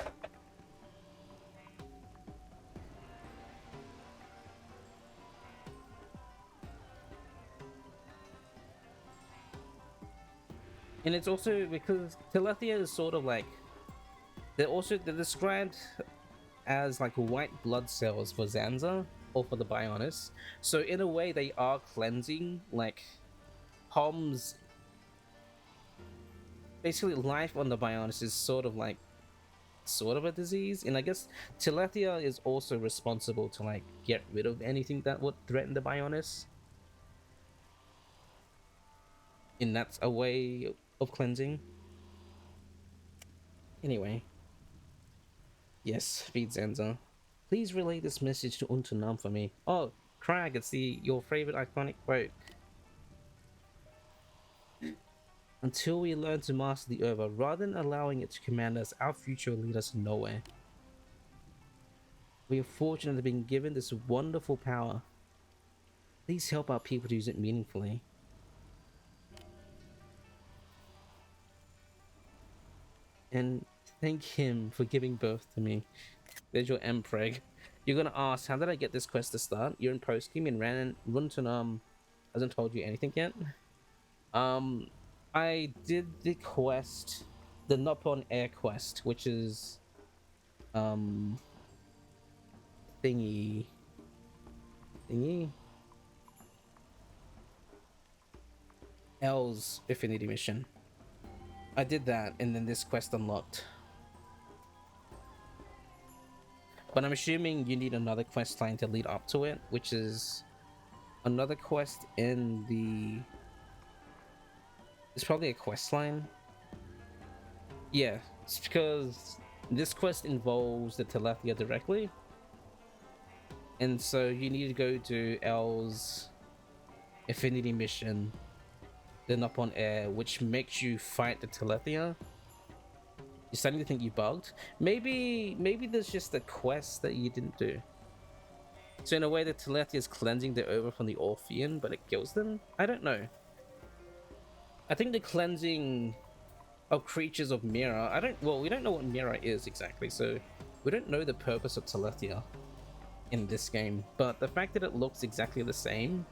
And it's also because Telethia is sort of like they're described as like white blood cells for Zanza or for the Bionis. So in a way they are cleansing, like Hom's basically life on the Bionis is sort of a disease, and I guess Telethia is also responsible to like get rid of anything that would threaten the Bionis. And that's a way of cleansing. Anyway. Yes, feed Zanza. Please relay this message to Untunam for me. Oh, Crag, it's your favorite iconic quote. Until we learn to master the Urva, rather than allowing it to command us, our future will lead us nowhere. We are fortunate to have been given this wonderful power. Please help our people to use it meaningfully. And thank him for giving birth to me. There's your Mpreg. You're gonna ask, how did I get this quest to start? You're in post-game and Runtunam hasn't told you anything yet. I did the quest, the Nopon Air quest, which is thingy L's affinity mission. I did that and then this quest unlocked. But I'm assuming you need another quest line to lead up to it, which is another quest in the... It's probably a quest line. Yeah, it's because this quest involves the Telethia directly. And so you need to go to L's affinity mission, then up on air, which makes you fight the Telethia. You're starting to think you bugged. Maybe there's just a quest that you didn't do. So in a way, the Telethia is cleansing the over from the Orphean, but it kills them? I don't know. I think the cleansing of creatures of Mira, we don't know what Mira is exactly, so we don't know the purpose of Telethia in this game, but the fact that it looks exactly the same,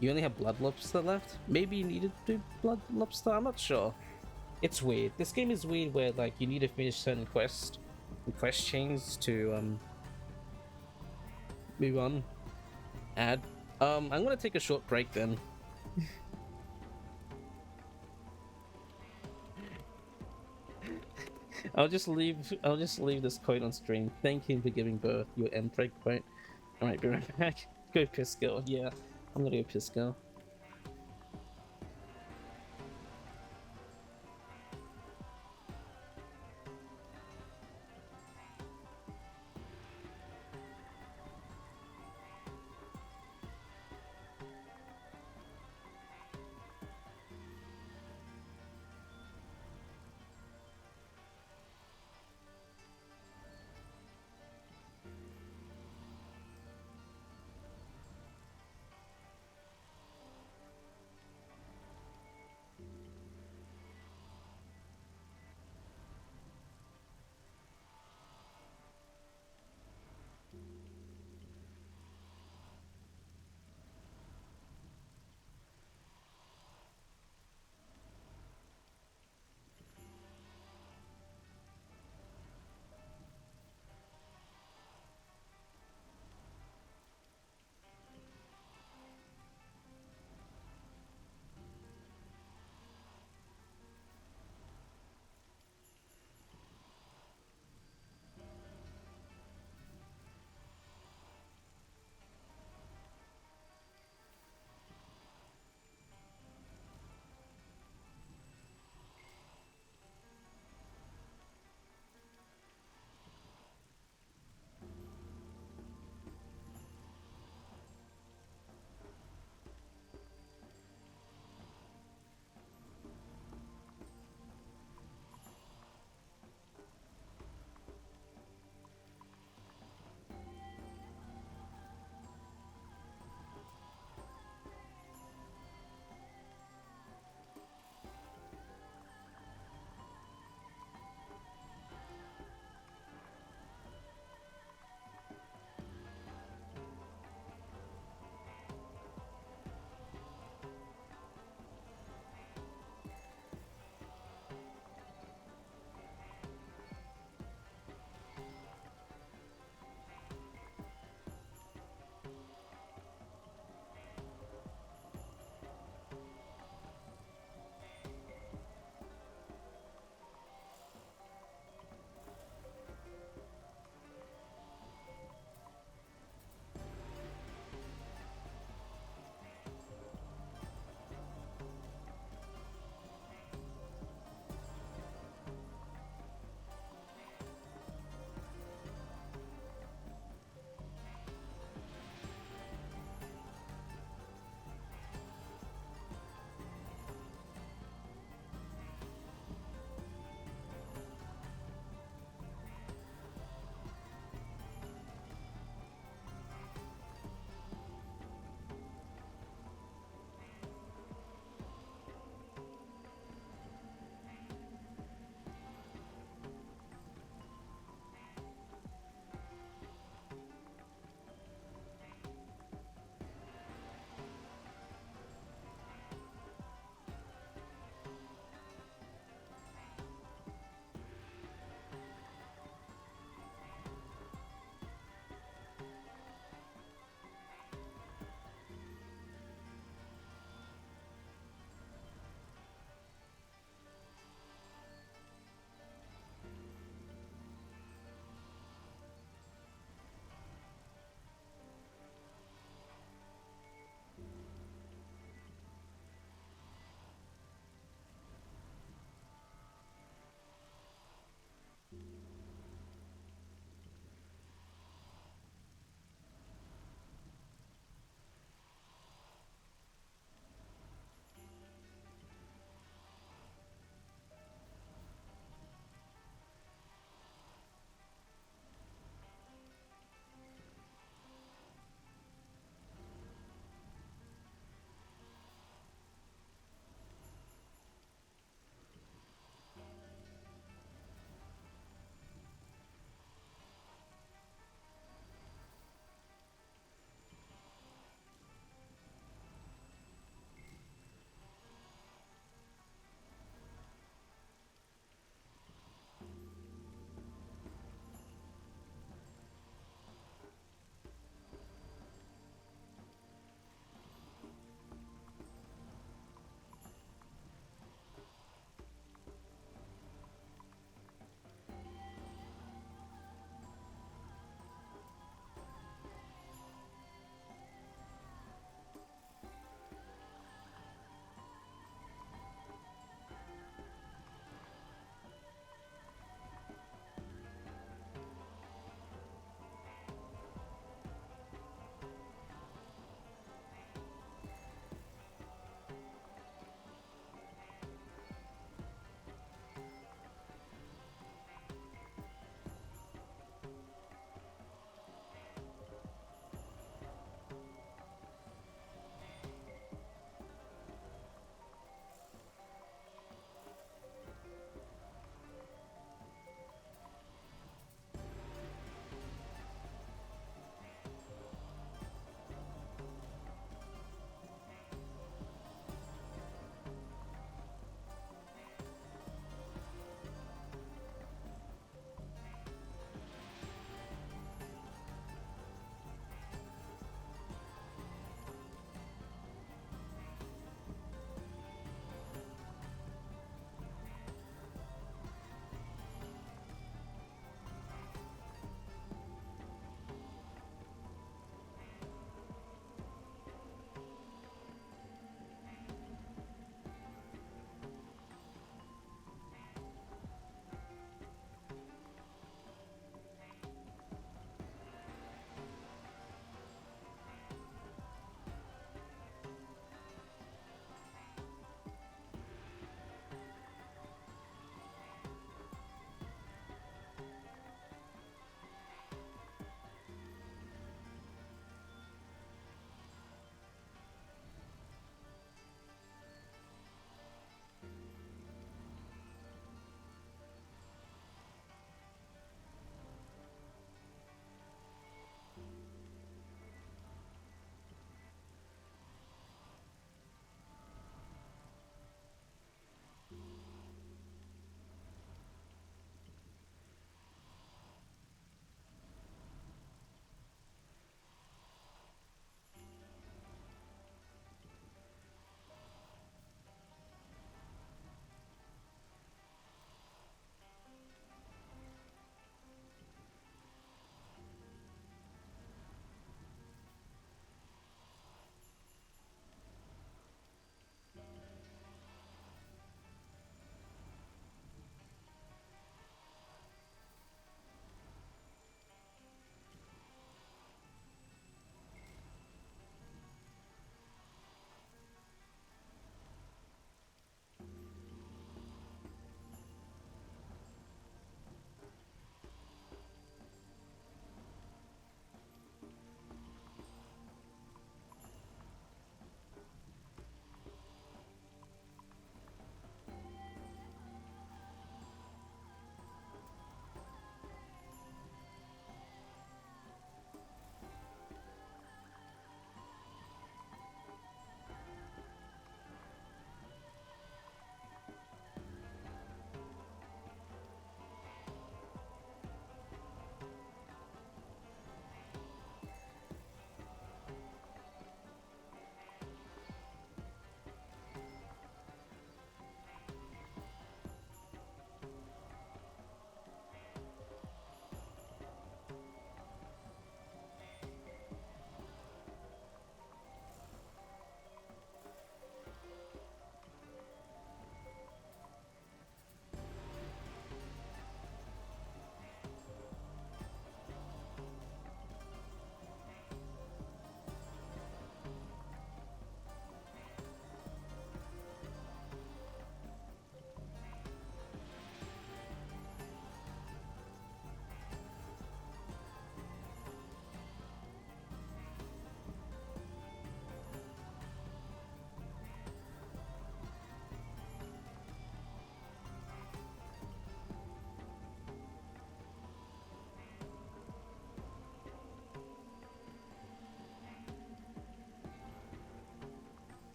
you only have Blood Lobster left. Maybe you needed to do Blood Lobster, I'm not sure. It's weird. This game is weird where like you need to finish certain quest chains to move on. I'm gonna take a short break then. I'll just leave this quote on stream. Thank you for giving birth, your end break quote. Alright, be right back. Go piss girl. Yeah, I'm gonna go piss girl.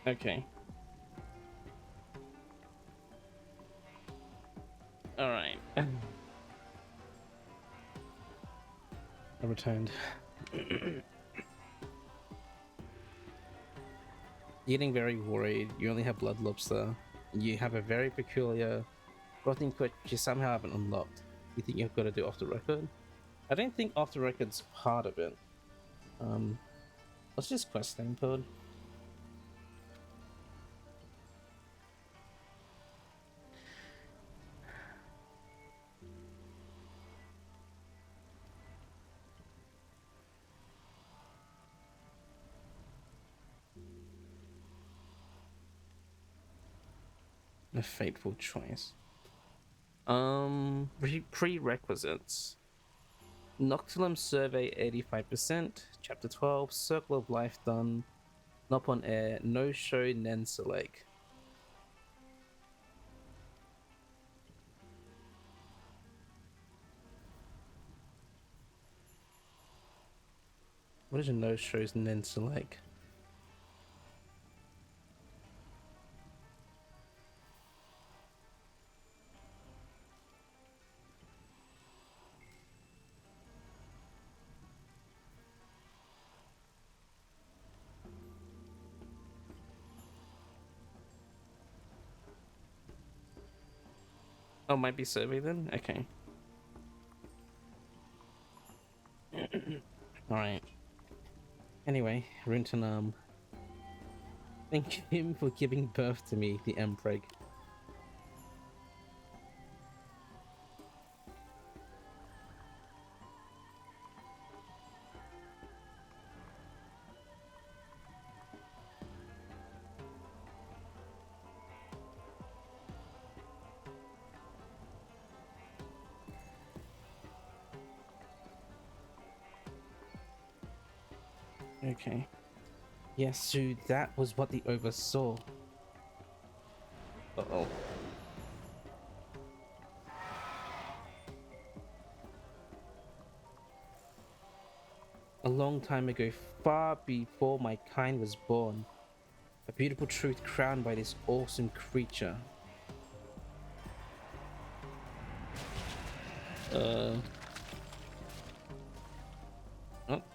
Okay. All right. I returned. Getting very worried. You only have blood lobster. You have a very peculiar rotting quest which you somehow haven't unlocked. You think you've got to do off the record? I don't think off the record's part of it. What's this quest name called? A fateful choice. Prerequisites. Noctilum survey 85%. Chapter 12. Circle of life done. Nop on air. No show nen select. What is a no shows nen select? Oh, might be survey then? Okay. Alright. Anyway, Rintanam. Thank him for giving birth to me, the Empreg. Okay. Yes, so that was what they oversaw. Uh-oh. A long time ago, far before my kind was born, a beautiful truth crowned by this awesome creature. Oh,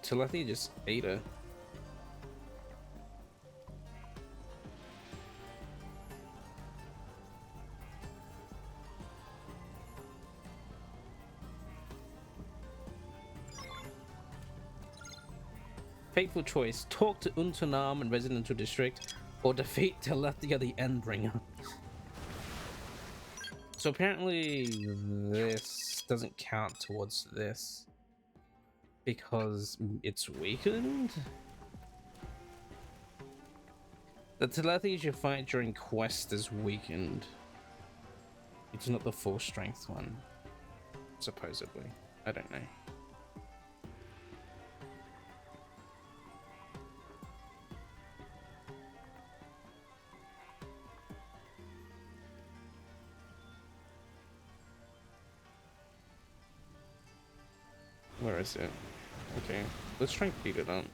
Telethy just ate her. Fateful choice. Talk to Untunam and Residential District, or defeat Telethia the Endbringer. So apparently this doesn't count towards this because it's weakened? The Telethia you fight during quest is weakened. It's not the full strength one, supposedly. I don't know. Where is it? Okay, let's try and beat it up.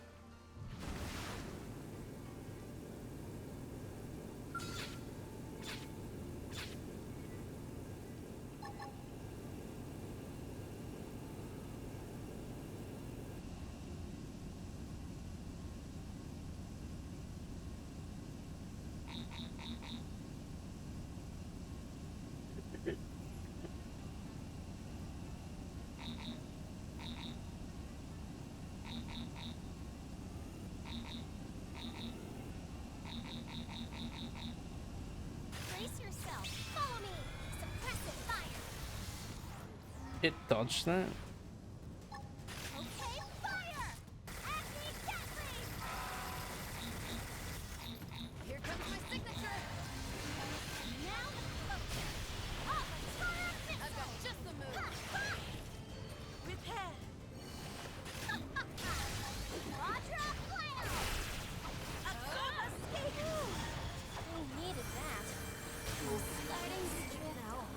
It dodged that? Okay, fire! Here comes my signature! Now, focus! Avatar missile! I've got just the move! Repair! Quadra flare! Escape! We needed that. Starting strip out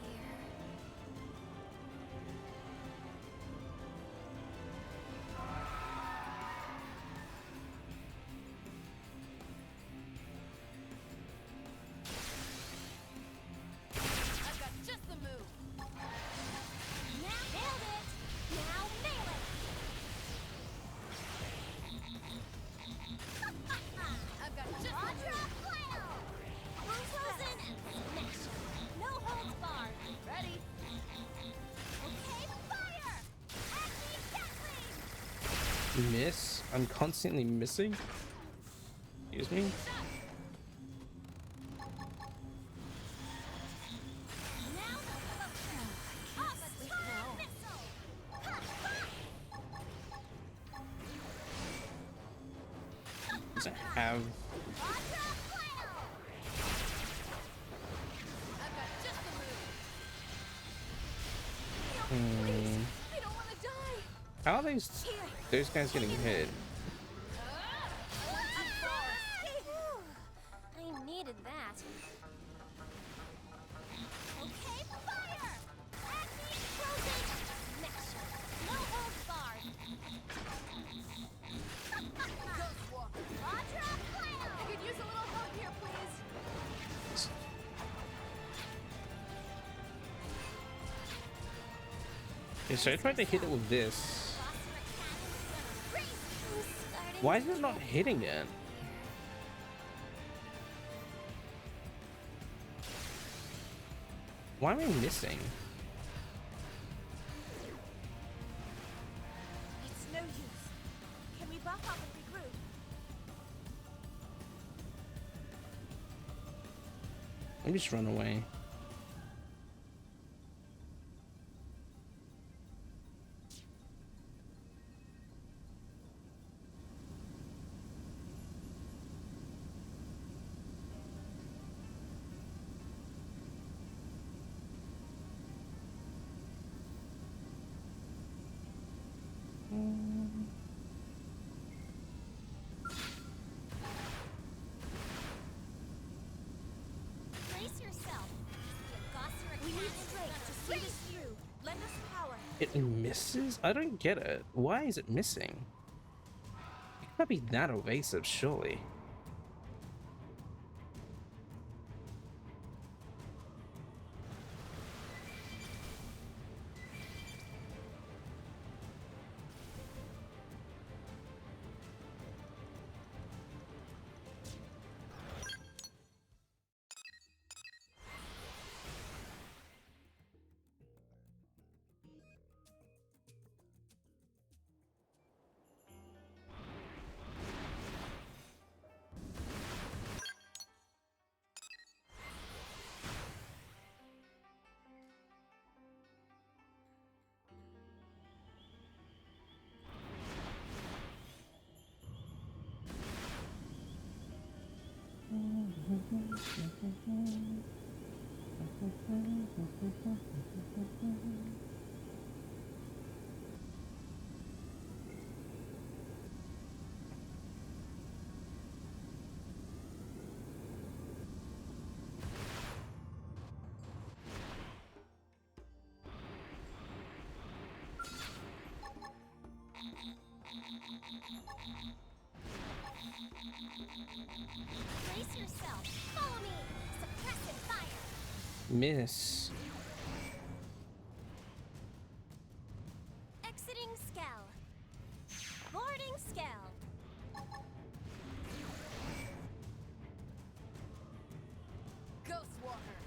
here. Miss? I'm constantly missing? Excuse me? Does it have... How are those guys getting hit? I needed that. Okay, fire! Acme frozen mixture. No holds barred. Quadra flail! I could use a little help here, please. Okay, so I tried to hit it with this. Why is it not hitting it? Why am I missing? It's no use. Can we buff up and regroup? Let me just run away. Brace yourself. We need strength to see this through. Lend us power. It misses? I don't get it. Why is it missing? It can't be that evasive, surely. Brace yourself. Follow me. Suppressive fire. Miss. Exiting Skell. Boarding Skell. Ghostwalker.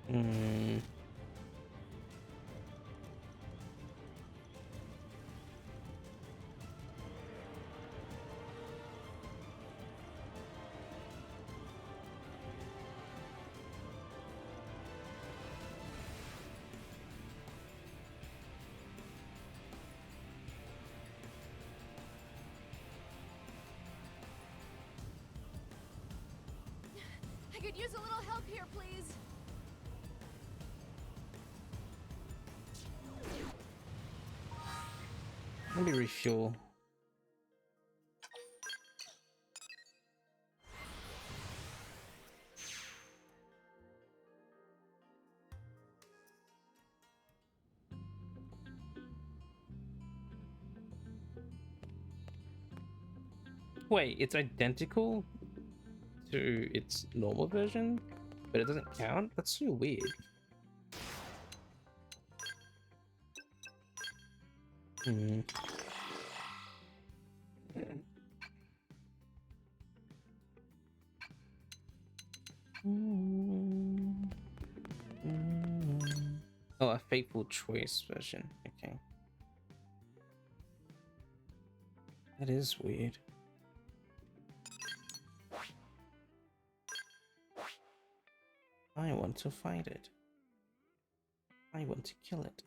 Hmm. I could use a little help here, please. Let me refuel. Wait, it's identical to its normal version, but it doesn't count? That's so weird. Hmm. Oh, a fateful choice version. Okay. That is weird. I want to fight it. I want to kill it.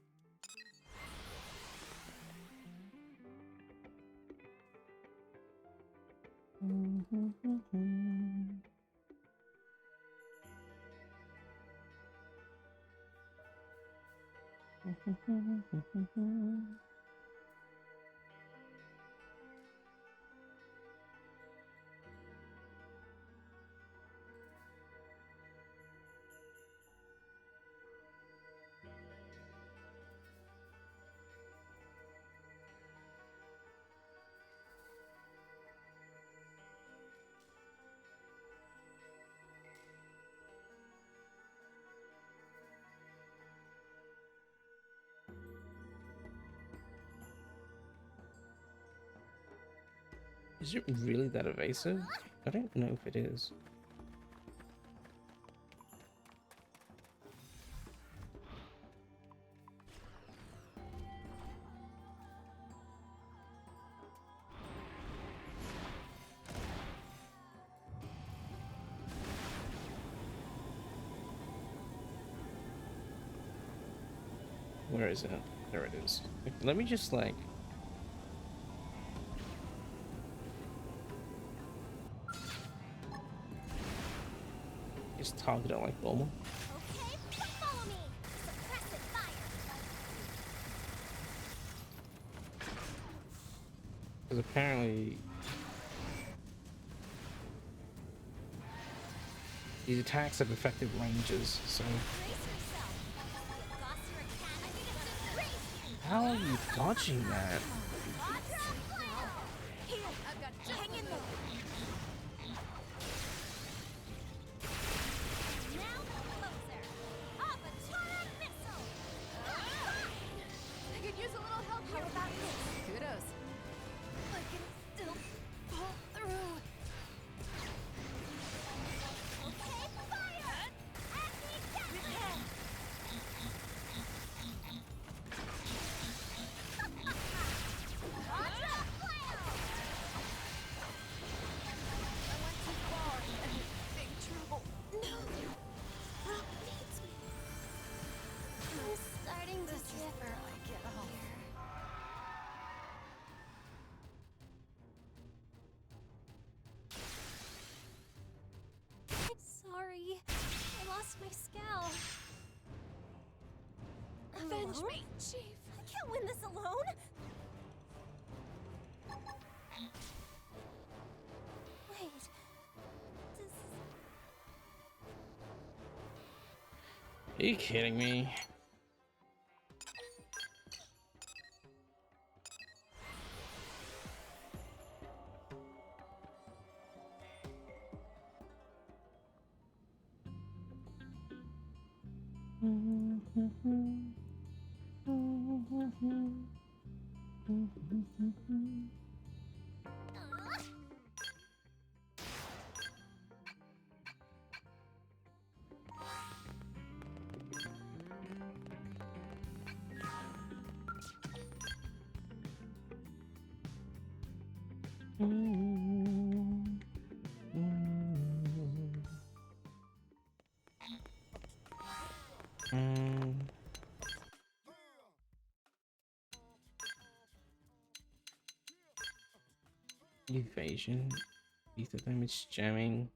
Is it really that evasive? I don't know if it is. Where is it? There it is. Let me just like... just target it like normal. Okay, follow me. Suppressive fire. Because apparently... these attacks have effective ranges, so... How are you dodging that? Sorry, I lost my scowl. Avenge me, Chief. I can't win this alone. Wait, Are you kidding me? Evasion, ether damage, jamming.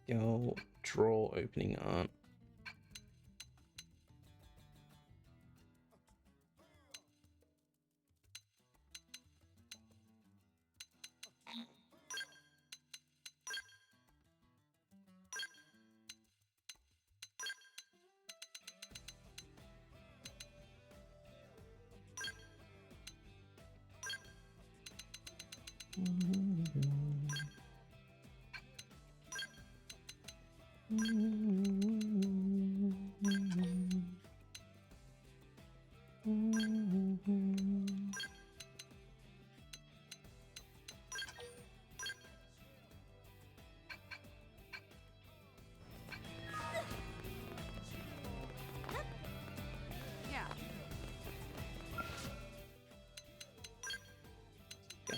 Go draw opening art. Yeah.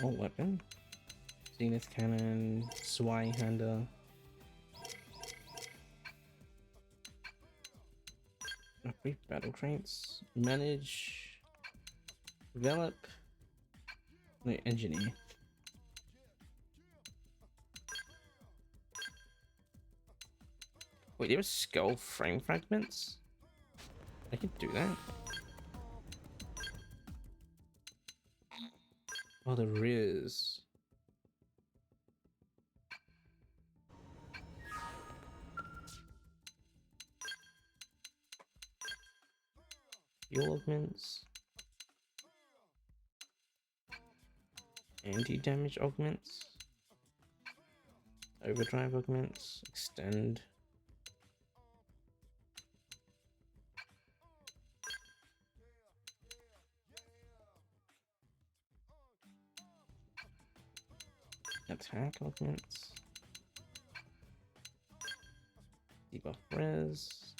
Oh, weapon. Zenith Cannon, Zweihander. Upgrade battle traits. Manage. Develop. No, engineer. Wait, there are skull frame fragments? I can do that. Oh, there is. Fuel augments. Anti-damage augments. Overdrive augments. Extend. Attack augments. Debuff res.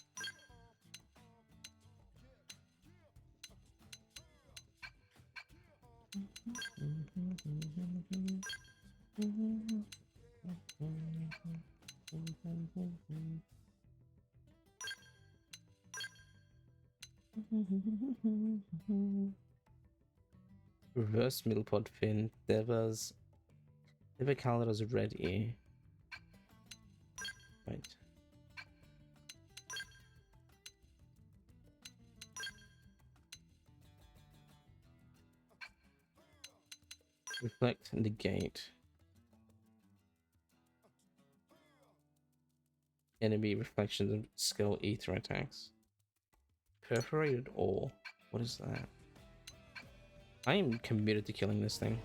Reverse middle pod fin. Deva's Calidor's red ear. Right. Reflect, negate. Enemy reflections of skull ether attacks. Perforated ore. What is that? I am committed to killing this thing.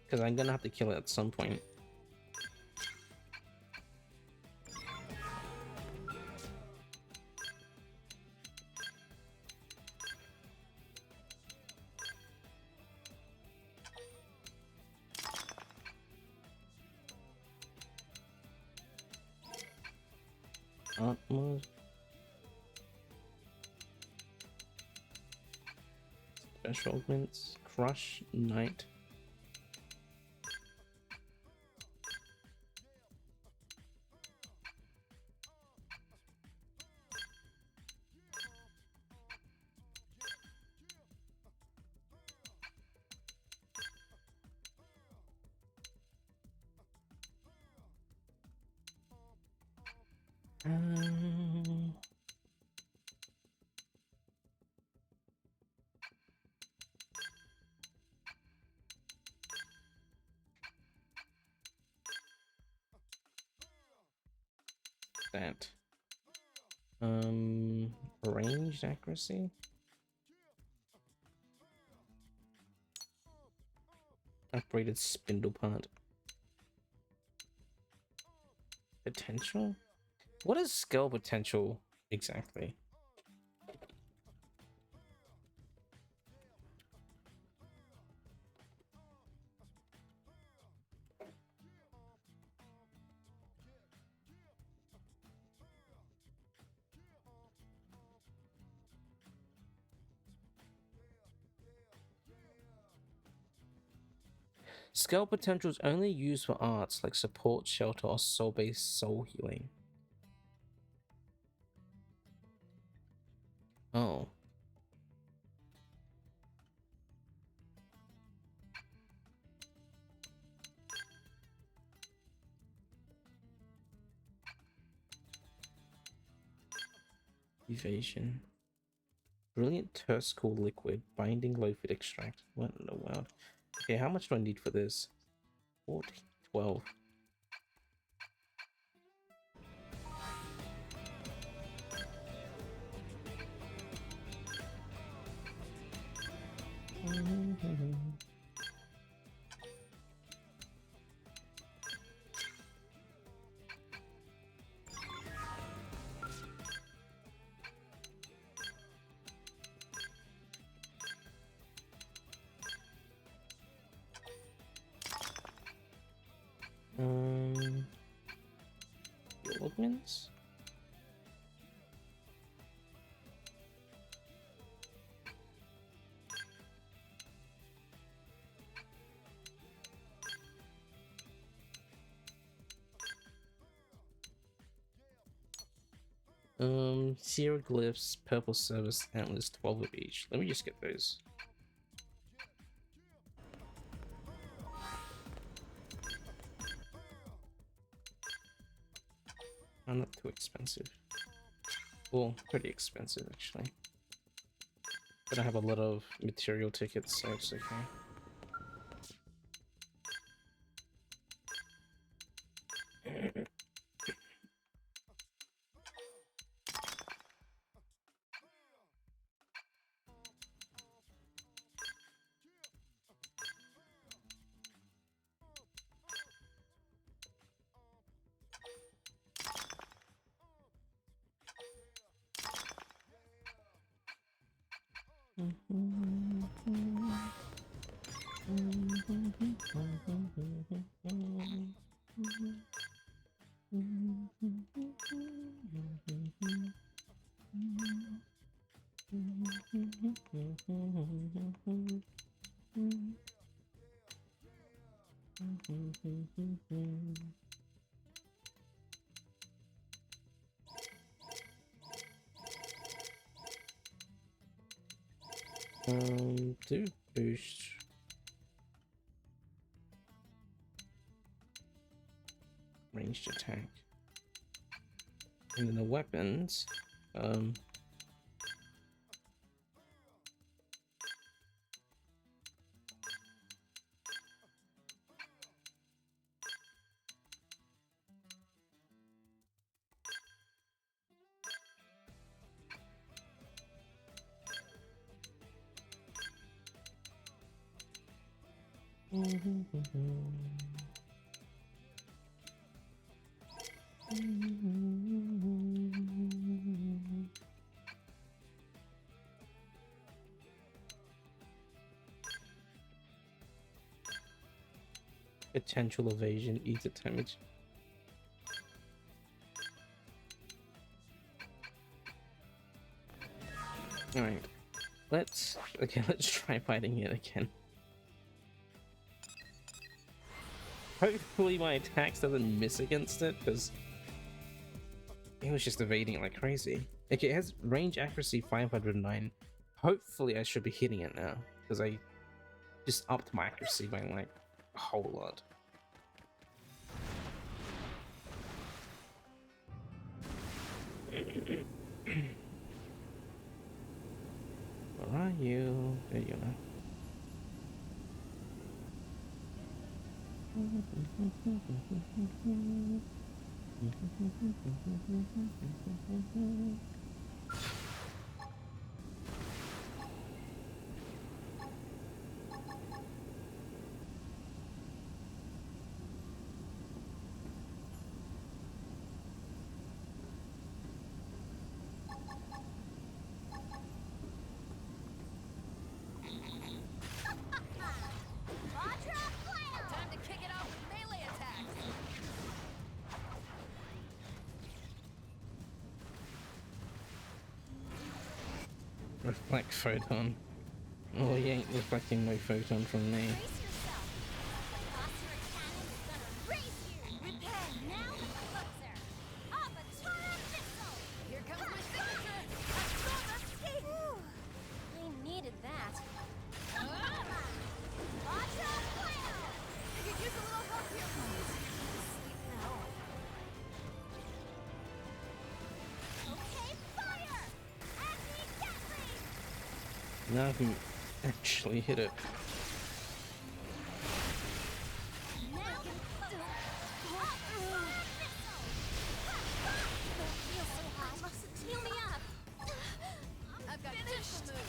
Because I'm gonna have to kill it at some point. Art mode. Special augments. Crush. Night. That. Ranged accuracy. Upgraded spindle part. Potential? What is skill potential exactly? Skill potential is only used for arts like support, shelter, or soul-based soul healing. Oh. Evasion. Brilliant tertial liquid. Binding low-fit extract. What in the world? Okay, how much do I need for this? 40, 12. weapons. Hieroglyphs, purple service, antlers, 12 of each. Let me just get those. Oh, not too expensive. Well, pretty expensive actually. But I have a lot of material tickets, so it's okay. Do boost. Ranged attack. And then the weapons, potential evasion, ether damage. Alright. Let's try fighting it again. Hopefully my attacks doesn't miss against it, because it was just evading it like crazy. Okay, it has range accuracy 509. Hopefully I should be hitting it now, because I just upped my accuracy by like a whole lot. Where are you? There you are. Time to kick it off with melee attacks. Reflect photon. Oh, he ain't reflecting no photon from me. Brace yourself. The phosphoric cannon is gonna raise you. Repent now with the Butzer. Avatar missile. Here comes my signature. I needed that. Vajra Flail. I could use a little help here, please. Sleep now. Okay, fire. Agni Gatling. Now I can actually hit it. Now Avatar missile. Don't feel so hot. Heal me up. I've got just the move.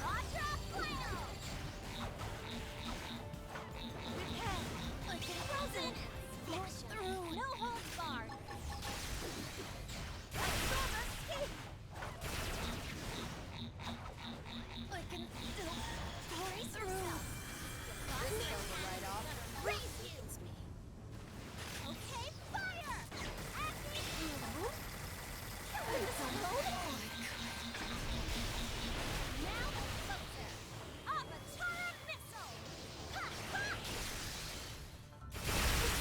Vajra Flail. Repent. Like a frozen. Smash through. No holds barred. Now closer. Avatar missile. Ha ha! The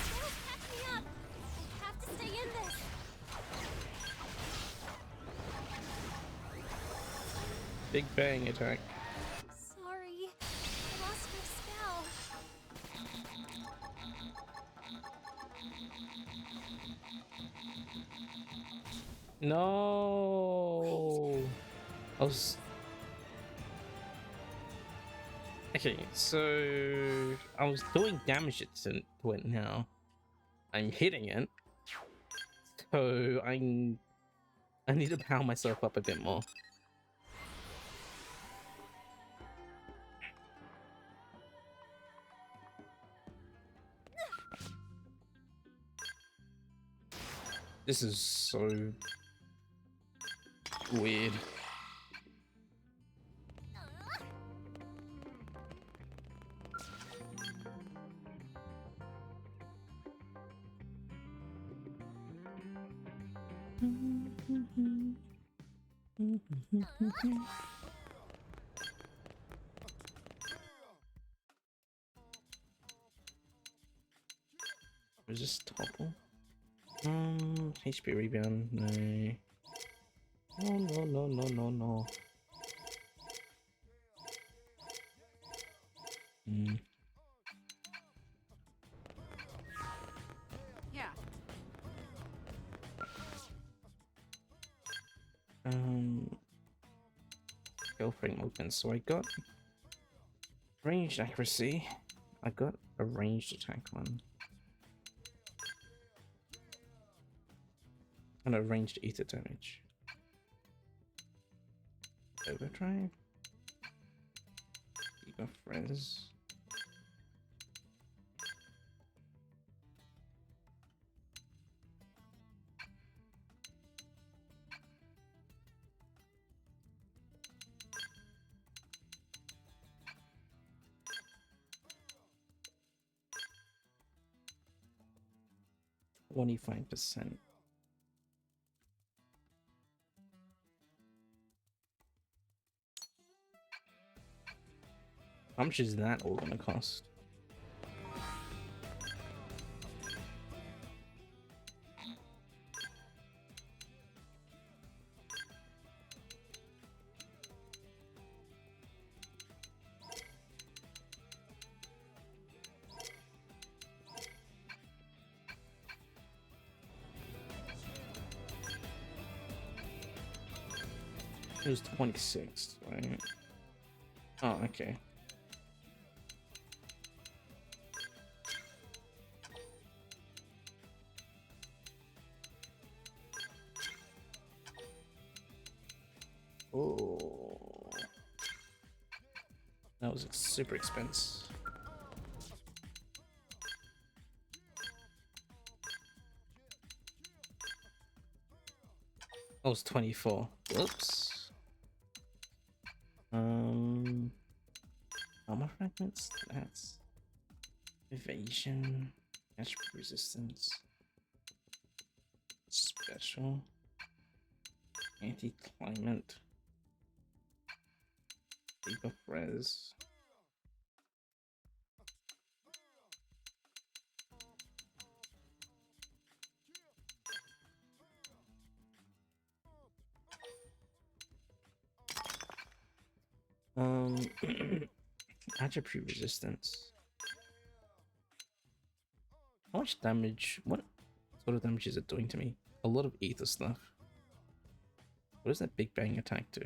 skills pack me up. I have to stay in this. Big bang attack. Sorry, I lost my spell. No. I was. Okay, so I was doing damage to it now. I'm hitting it. So I need to power myself up a bit more. This is so weird. Resist topple. HP rebound. No. No. Yeah. Skill frame movement. So I got ranged accuracy. I got a ranged attack one. And a ranged ether damage. Overdrive. Debuff res. %. How much is that all gonna cost? It was 26, right? Oh, okay. Oh, that was super expensive. Oh, it's 24. Whoops. Armor fragments. That's evasion, catch resistance, special, anti-climate, debuff res. Attribute resistance. How much damage? What sort of damage is it doing to me? A lot of ether stuff. What does that big bang attack do?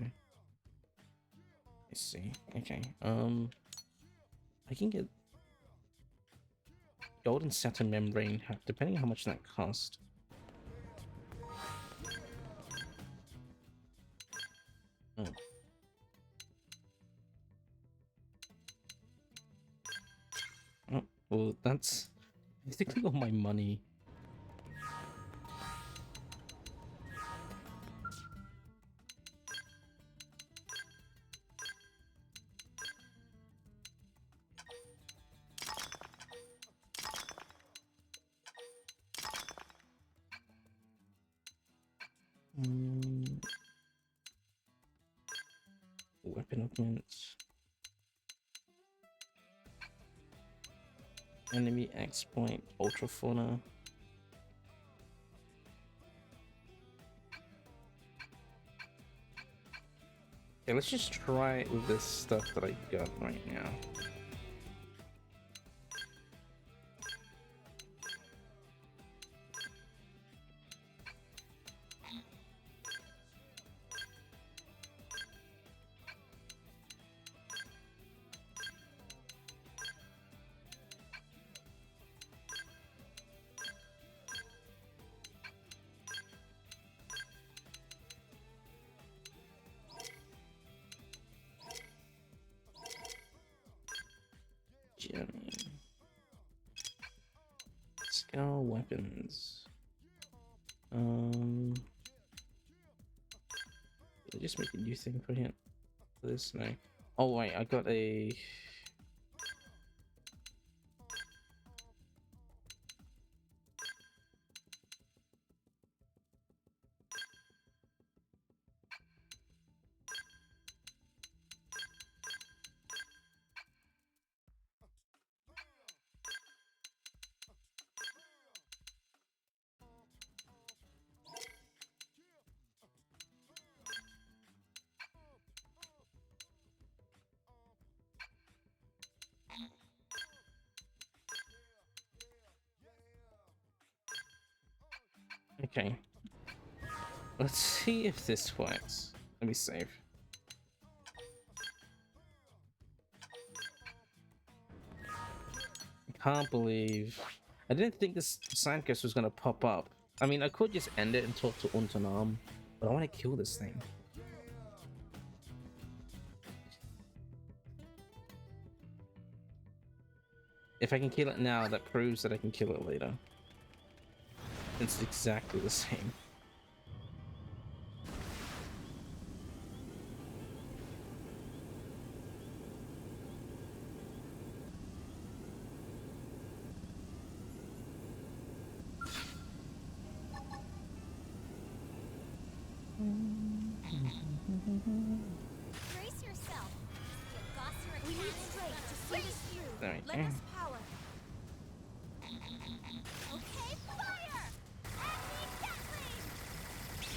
Let's see. Okay. I can get golden Saturn membrane, depending on how much that cost. Oh. Oh, well, that's basically all my money. weapon augments. Enemy exploit ultra fauna. Okay, let's just try it with this stuff that I got right now. Skill weapons. Did I just make a new thing for him? For this? No. Oh wait, I got a. Okay. Let's see if this works. Let me save. I can't believe... I didn't think this side quest was gonna pop up. I mean, I could just end it and talk to Untanam, but I want to kill this thing. If I can kill it now, that proves that I can kill it later. It's exactly the same. Brace yourself. We need strength to see this through. Right. Lend us power. Okay, fire! Acme Gatling!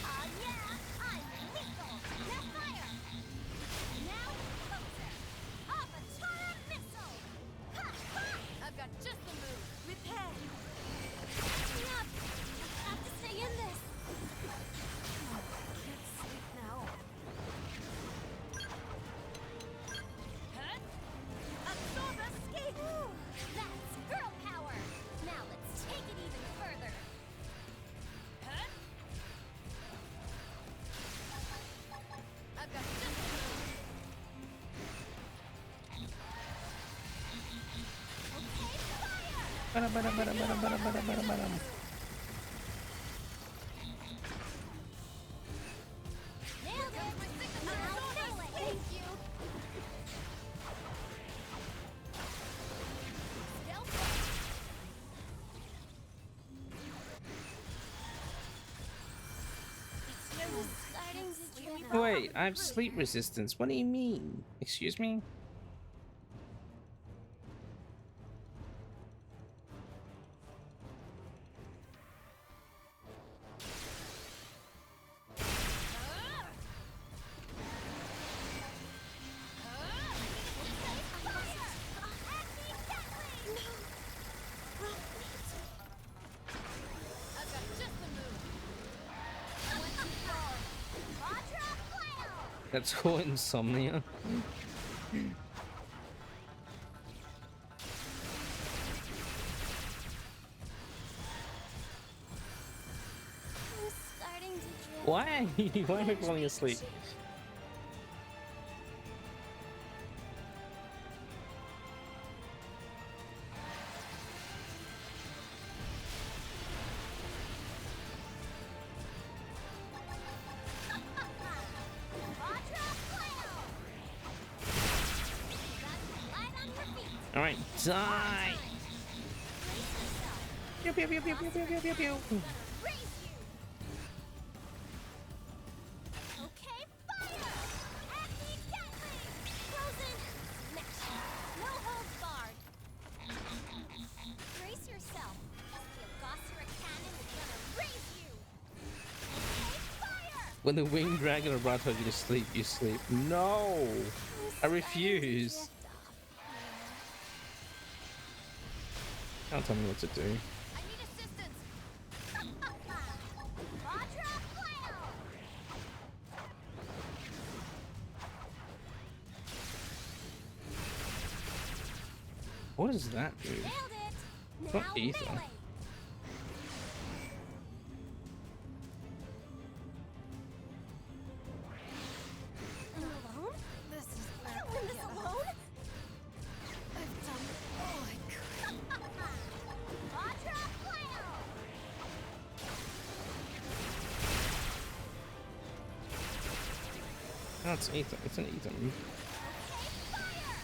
Ah, yeah! I'm lethal! Now fire! Now closer! Avatar missile! Ha! Ha! I've got just the move. Repair! Catching up! I have to stay in this! Can't sleep now. Absorb escape! Ooh, that's girl power! Now let's take it even further! I've got just the move. Okay, fire! Nailed it! I'll it! Thank you! Wait, I have sleep resistance. What do you mean? Excuse me? That's called insomnia. Why? Why am I falling asleep? Alright, die! Pew, pew, pew, pew, pew, pew, pew, pew, pew. Okay, fire! Acme Gatling! When the winged dragon or brought told you to sleep, you sleep. No! I refuse. Don't tell me what to do. I need assistance. Quadra flail. What is that, dude? Nailed it. It's Now not ether. melee. Alone? This is where I win this alone? I've done all I could. Quadra flail. No, it's ether. It's an ether. Okay, fire.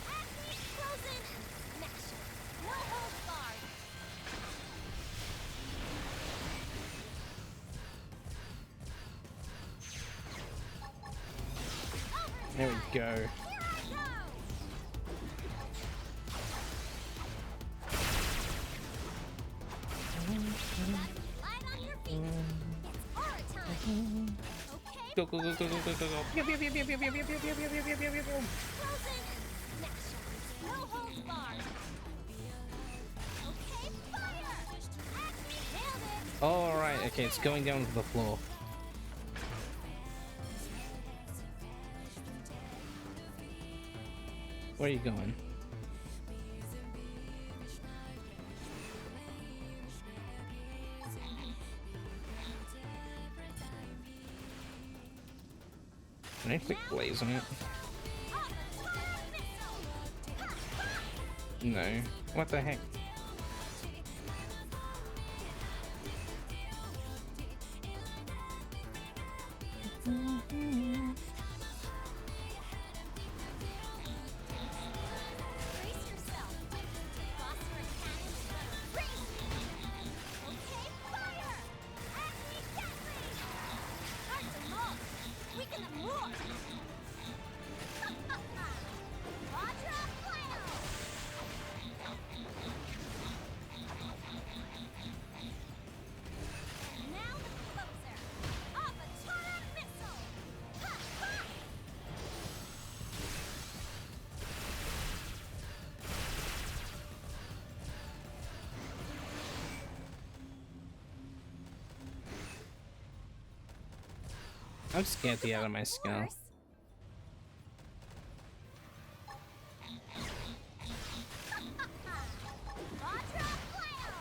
Acme frozen. Smash. No holds barred. There we go. Here I go. Light on your feet. It's aura time. Okay. Go, go, go, go, go, go, go, go. Pew, pew, pew, pew, pew, pew, pew, pew, pew, pew, pew, pew, pew, pew. Frozen. Smash. No holds barred. Okay, fire. Acme nailed it. All right. Okay, it's going down to the floor. Where are you going? Can I click blaze on it? No. What the heck? Brace yourself. Phosphorus cannon is gonna raise you. Okay, fire. Acme gatling. Start them all. Weaken them more. Quadra flail. Now the closer. Avatar missile. Ha, ha. I'm scared to get out of my skull. Worse. Quadra flail.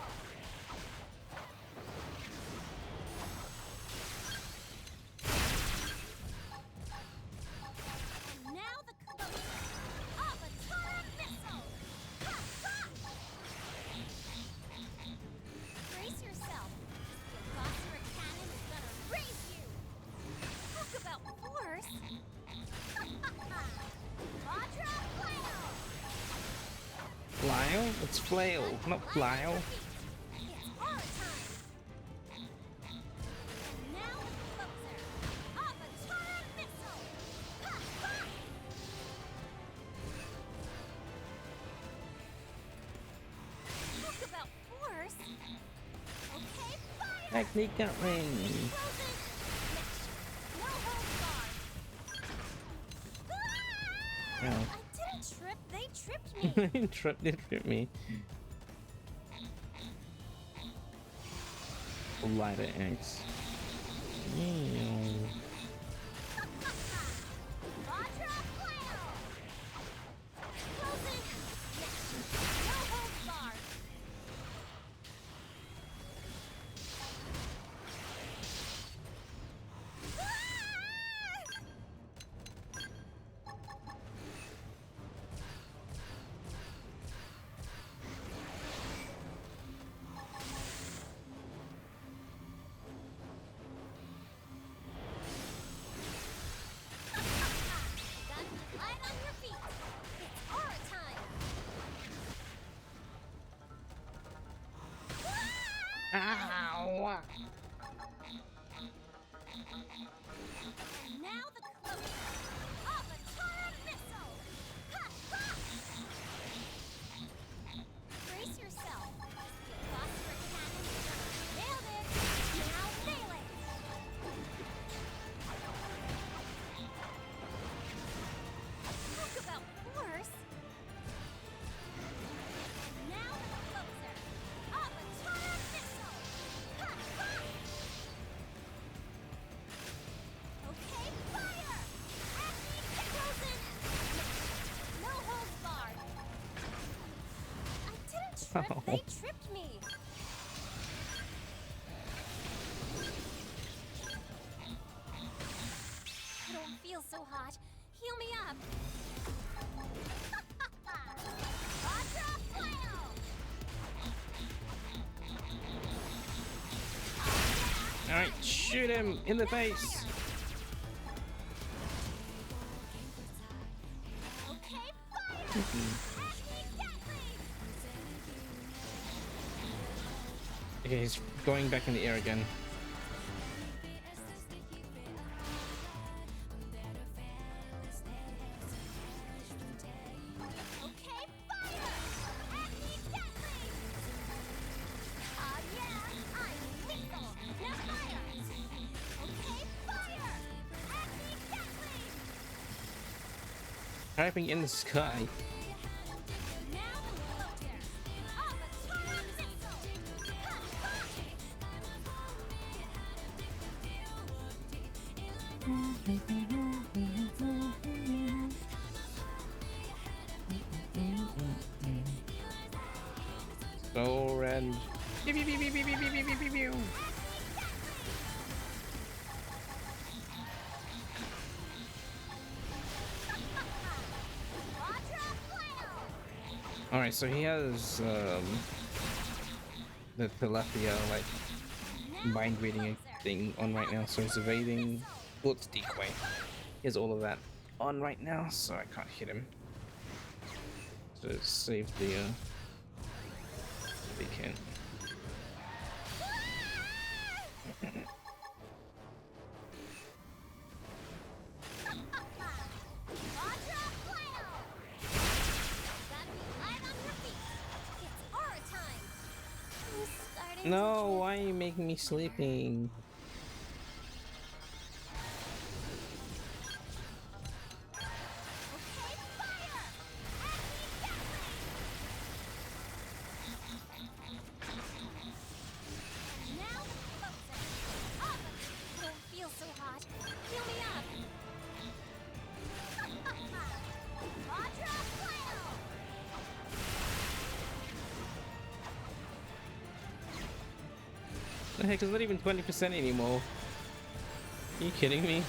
And now the closer. Avatar missile. Ha, ha. Brace yourself. The phosphoric cannon is gonna raise you. Talk about force. Quadra flail. Flail? It's flail, not flail. It's aura time. And now the closer. Avatar missile. Ha, ha. Talk about force. Okay, fire. Acme gatling. Frozen. Smash. No holds barred. Ah! Ow. I didn't trip. They tripped me. Tripped me. Lighter X. Quadra flail. Frozen. Smash. No holds barred. Ah! Light on your feet. It's aura time. Ow! And now the closer. Avatar missile. Ha, ha. Brace yourself. The phosphoric cannon is gonna nailed it. Now melee. They tripped me. I don't feel so hot. Heal me up. Alright, shoot him in the face. Okay, he's going back in the air again. Typing in the sky. So red. Pew, pew, pew, pew, pew, pew, pew, pew, pew, pew. All right, so he has the Telepia like mind reading thing on right now, so he's evading. Well, it's decoy. He has all of that on right now, so I can't hit him. So save the if he can. No, why are you making me sleeping? The heck, it's not even 20% anymore. Are you kidding me?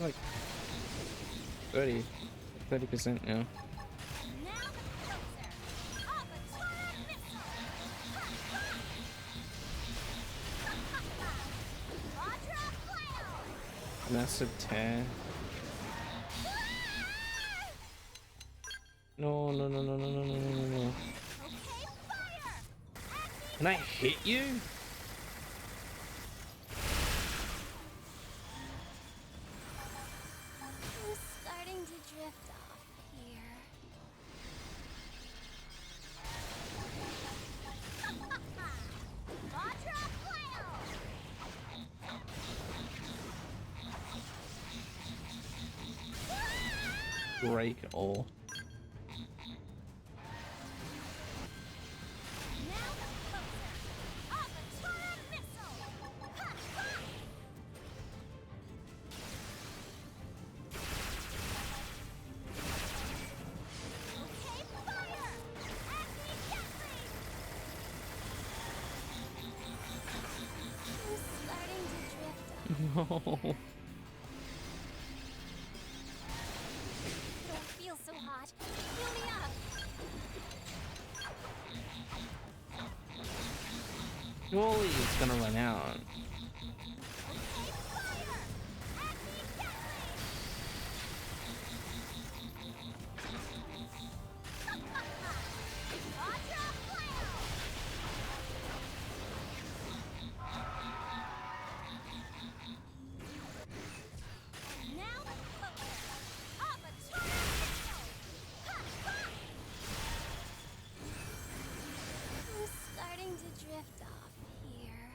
Like 30% now. Massive tear. No, no, no, no, no, no, no, no, no. Can I hit you? I'm starting to drift off here. Break all. No. Don't feel so hot. Fill me up. Surely it's gonna run out. Drift off here.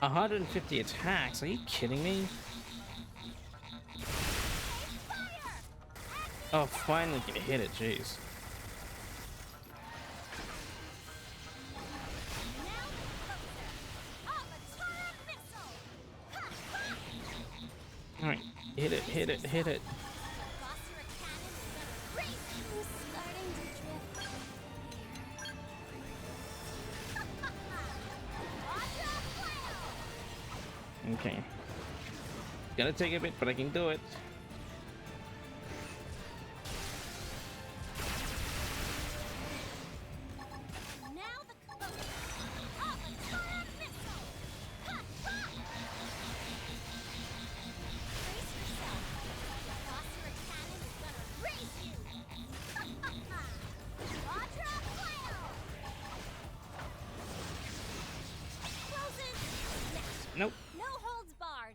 150 attacks? Are you kidding me? Oh, finally can hit it, jeez. All right, hit it, hit it, hit it. Okay. Gonna take a bit, but I can do it. Nope. No holds barred.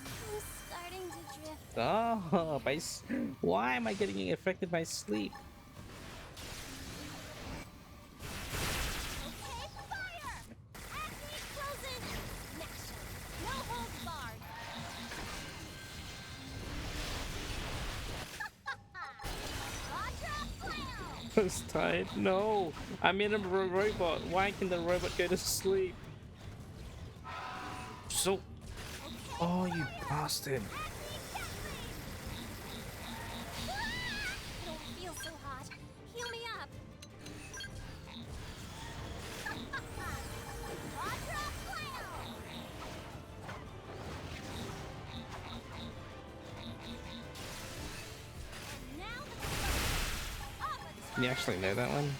I'm starting to drift. Oh, why am I getting affected by sleep? Okay, fire! Acme frozen. Next shot. No holds barred. Vajra flail. I was tired. No, I'm in a robot. Why can the robot go to sleep? So, oh, you bastard! I don't feel so hot. Heal me up. Vajra flail. And now the You actually know that one?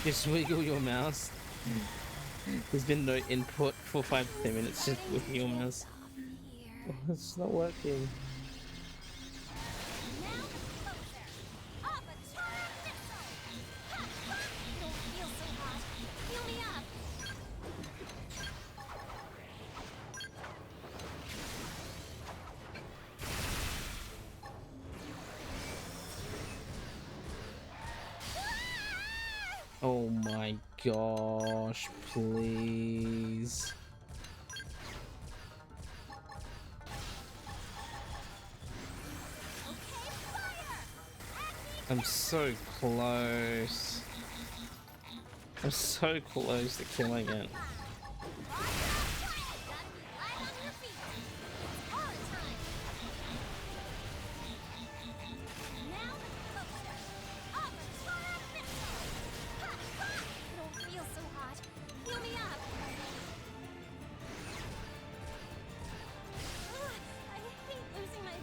Just wiggle your mouse. There's been no input for 5 to 10 minutes. Just wiggle your mouse. Oh, it's not working. Oh my gosh, please. I'm so close. I'm so close to killing it.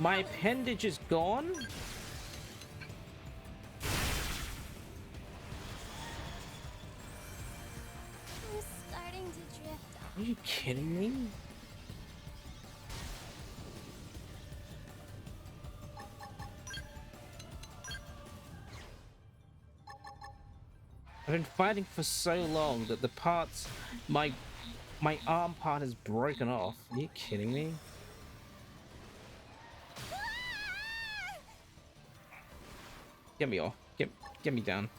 My appendage is gone? I'm starting to drift off. Are you kidding me? I've been fighting for so long that the parts, my arm part is broken off. Are you kidding me? Get me off. Get me down.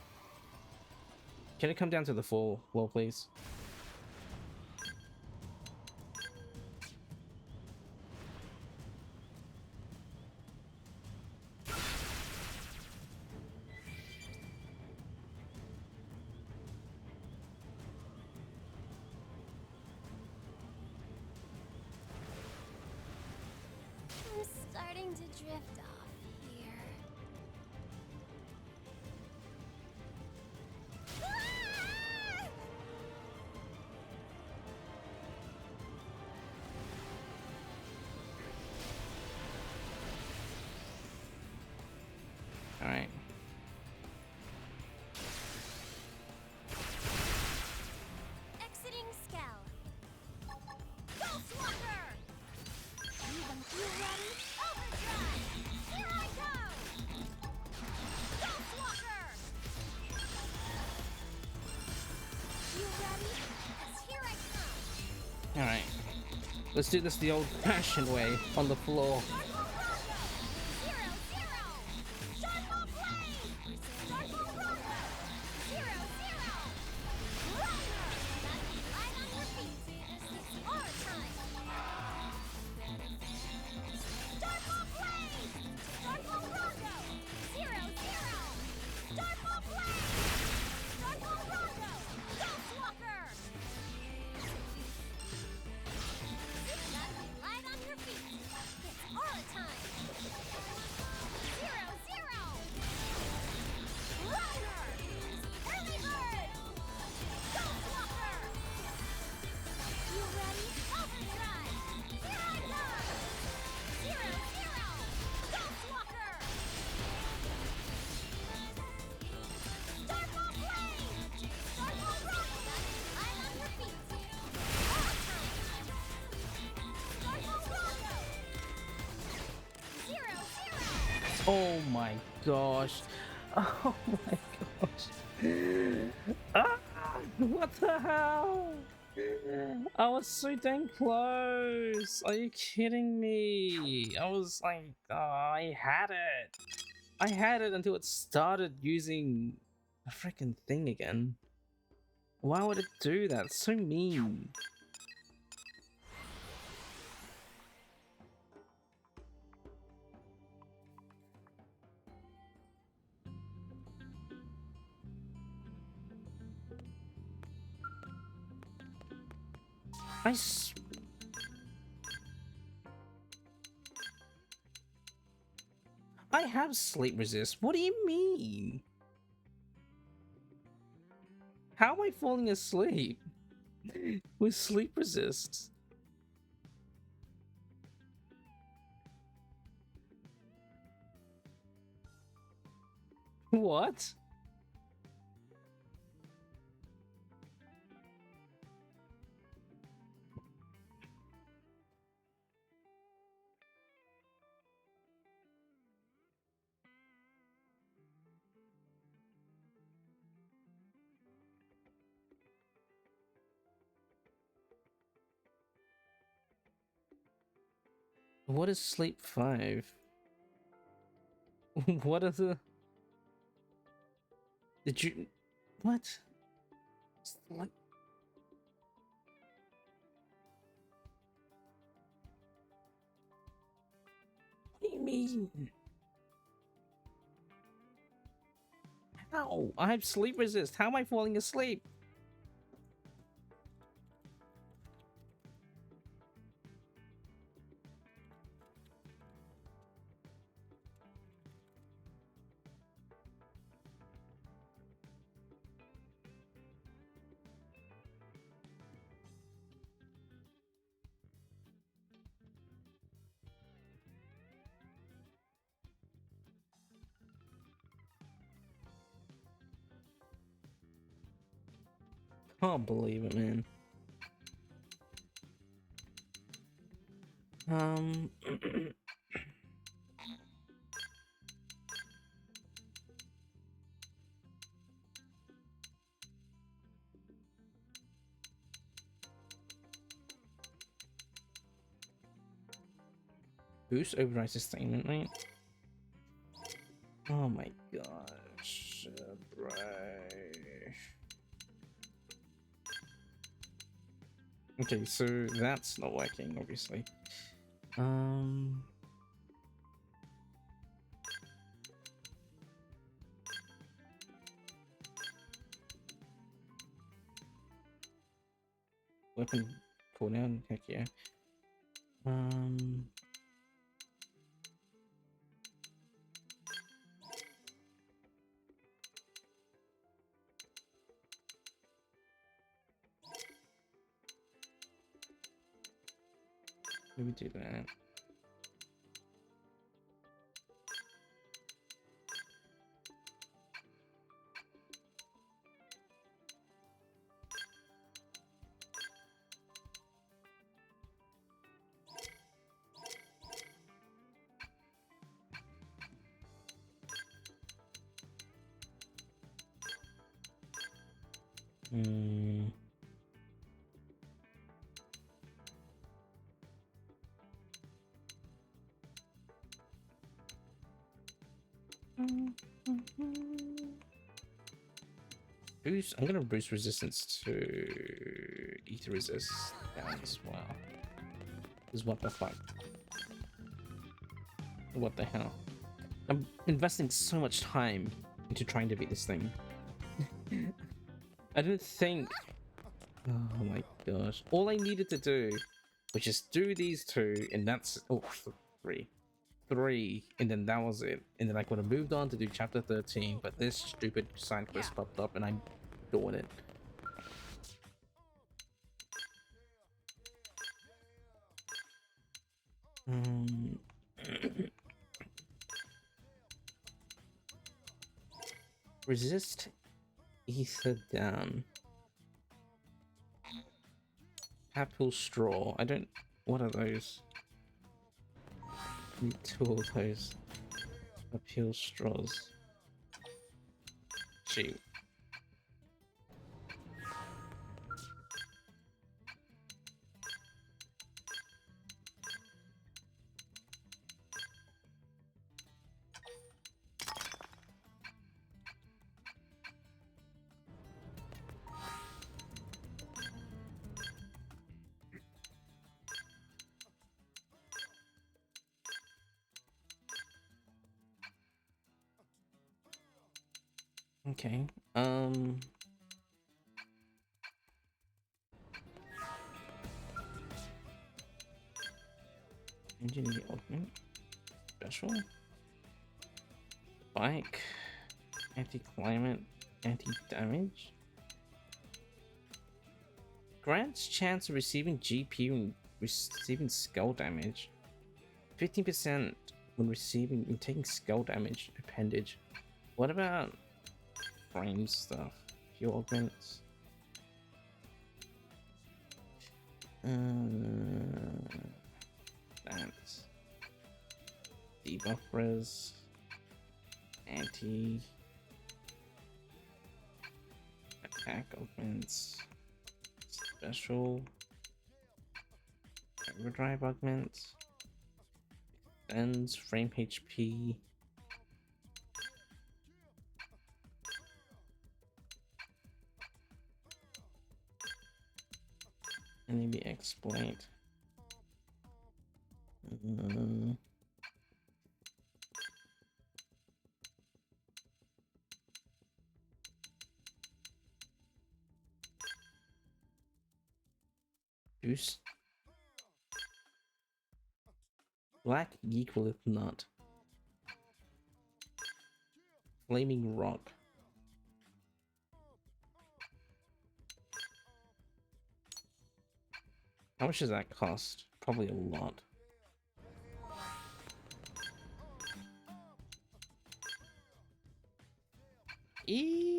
Can it come down to the floor, please? I'm starting to drift off here. All right. Exiting Skell. Ghostwalker! You ready? Overdrive! Here I go! Ghostwalker! You ready? 'Cause here I come! All right. Let's do this the old-fashioned way on the floor. Zero, zero! Sharp blade! Oh my gosh. Oh my gosh. Ah, what the hell? I was so dang close. Are you kidding me? I was like, oh, I had it. I had it until it started using a freaking thing again. Why would it do that? It's so mean. I have sleep resist. What do you mean? How am I falling asleep with sleep resist? What? What is sleep 5? What are the... Did you... What? What? What do you mean? How? I have sleep resist. How am I falling asleep? Can't believe it, man. Boost override sustainment, right? Oh my gosh, bro. Okay, so that's not working, obviously. Weapon cooldown, heck yeah. Let me do that. Boost. I'm gonna boost resistance to ether resist down as well. Because what the fuck? What the hell? I'm investing so much time into trying to beat this thing. I didn't think. Oh my gosh! All I needed to do was just do these two, and that's three, and then that was it. And then I could have moved on to do chapter 13, but this stupid side quest popped up, and I'm doing it. Resist ether down. Apple straw. I don't. What are those? Need two of those. A Peel straws. Shoot. Okay. Engineer augment. Special. Bike. Anti-climate. Anti-damage. Grants chance of receiving GP and receiving skull damage. 15% when receiving and taking skull damage appendage. What about frame stuff? Fuel augments. That's debuff res. Anti attack augments. Special overdrive augments. Extends frame HP. Enemy exploit. Boost. Black equaleth not. Flaming rock. How much does that cost? Probably a lot. Eee.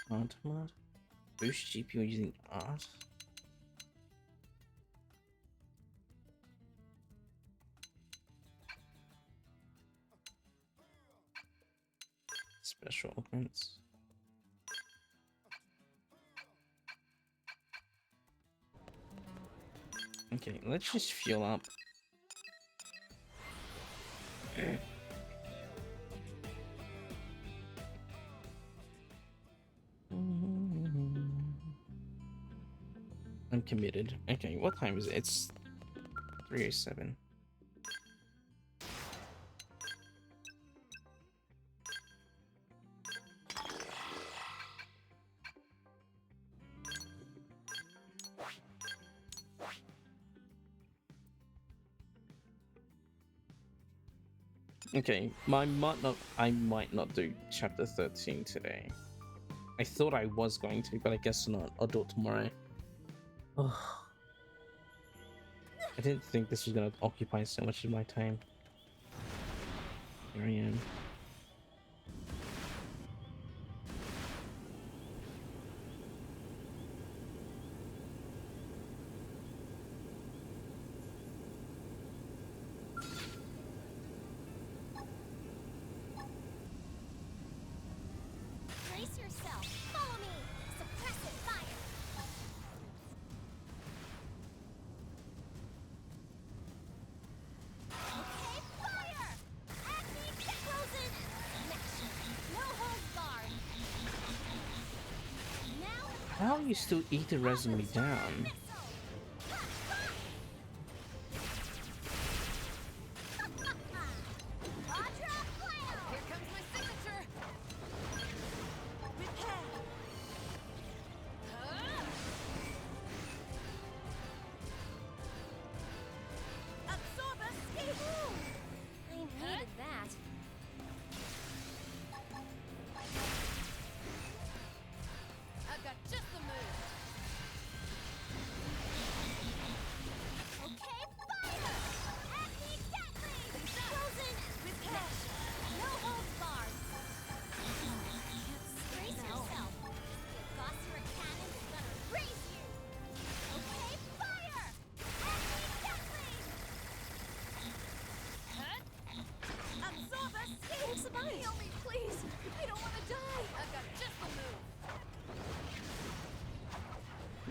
Art mod. Boost GPU using art. Special augments. Okay, let's just fuel up. I'm committed. Okay, what time is it? It's 3:07. Okay, I might not do chapter 13 today. I thought I was going to, but I guess not. I'll do it tomorrow. Ugh. I didn't think this was gonna occupy so much of my time. Here I am. Brace yourself. Follow me. Suppressive fire. Okay, fire! Acme frozen. Connection. No holds barred. Now. How are you still eating resin me down?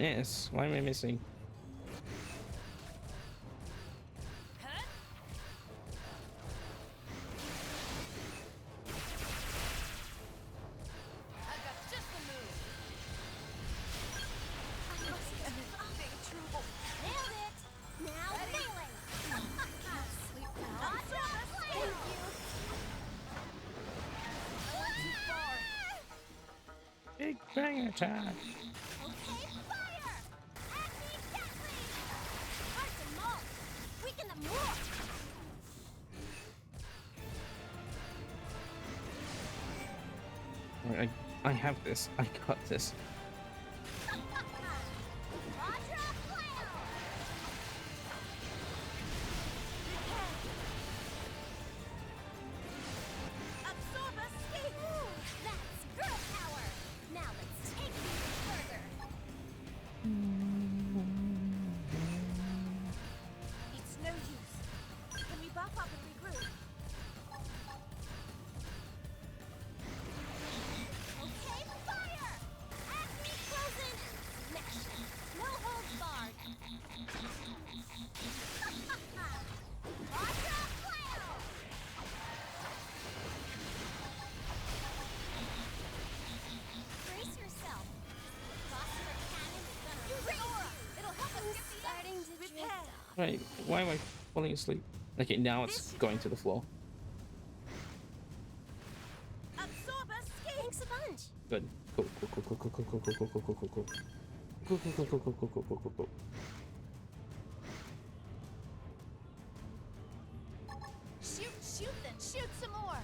Yes. Why am I missing? Big bang attack. Okay, fire! Acme deathly! Heart them all! Weaken them more! I have this. I got this. Right, why am I falling asleep? Okay, now it's going to the floor. Thanks a bunch. Good. Cool. Cool. Shoot then. Shoot some more.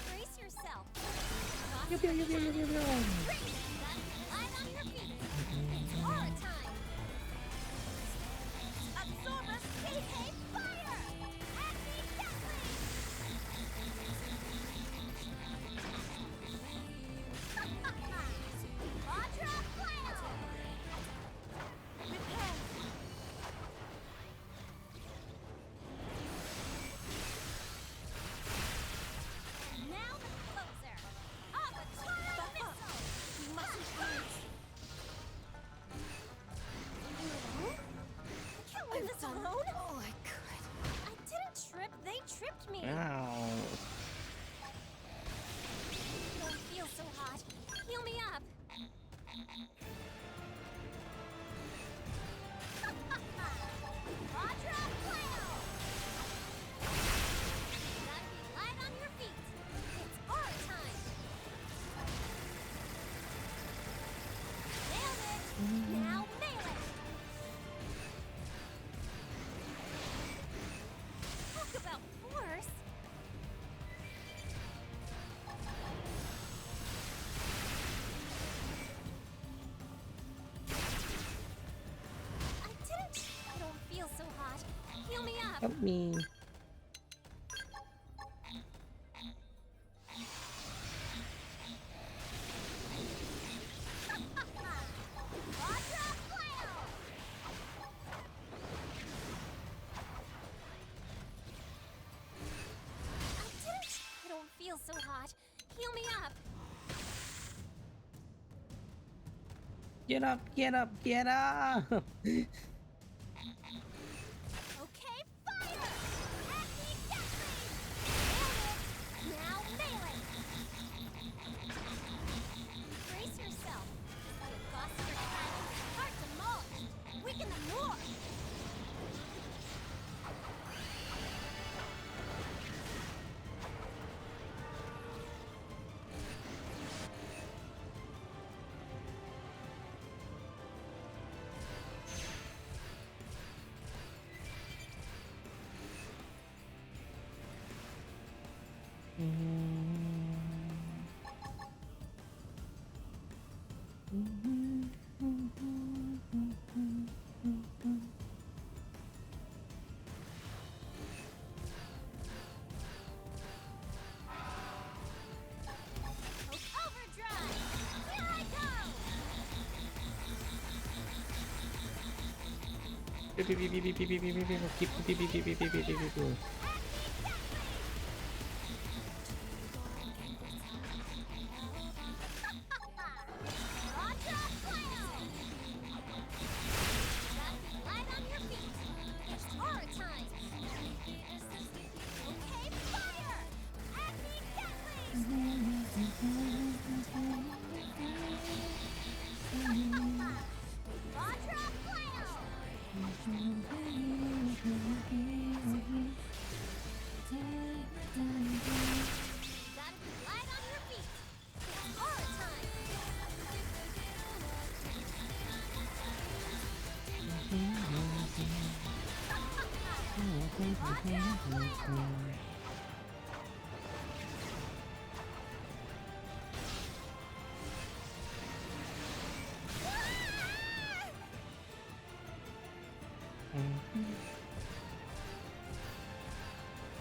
Brace yourself. Light on your feet. It's aura time. Absorb us, PK fire! Acme deathly! Quadra flail! Repair! Now the closer! Avatar missile! We mustn't lose! Can't leave this alone! Oh, I could. I didn't trip, they tripped me! Ow. Don't feel so hot. Heal me up! Quadra flail! Gotta be light on your feet. It's aura time. Nailed it. Now melee. Talk about force. I don't feel so hot. Heal me up. Help me. Quadra flail! I don't feel so hot. Heal me up. Get up, get up, get up! Okay, fire! Acme deathly! Nailed it! Now melee! Brace yourself. The Gossamer Dragon heart demolished. Weaken them more!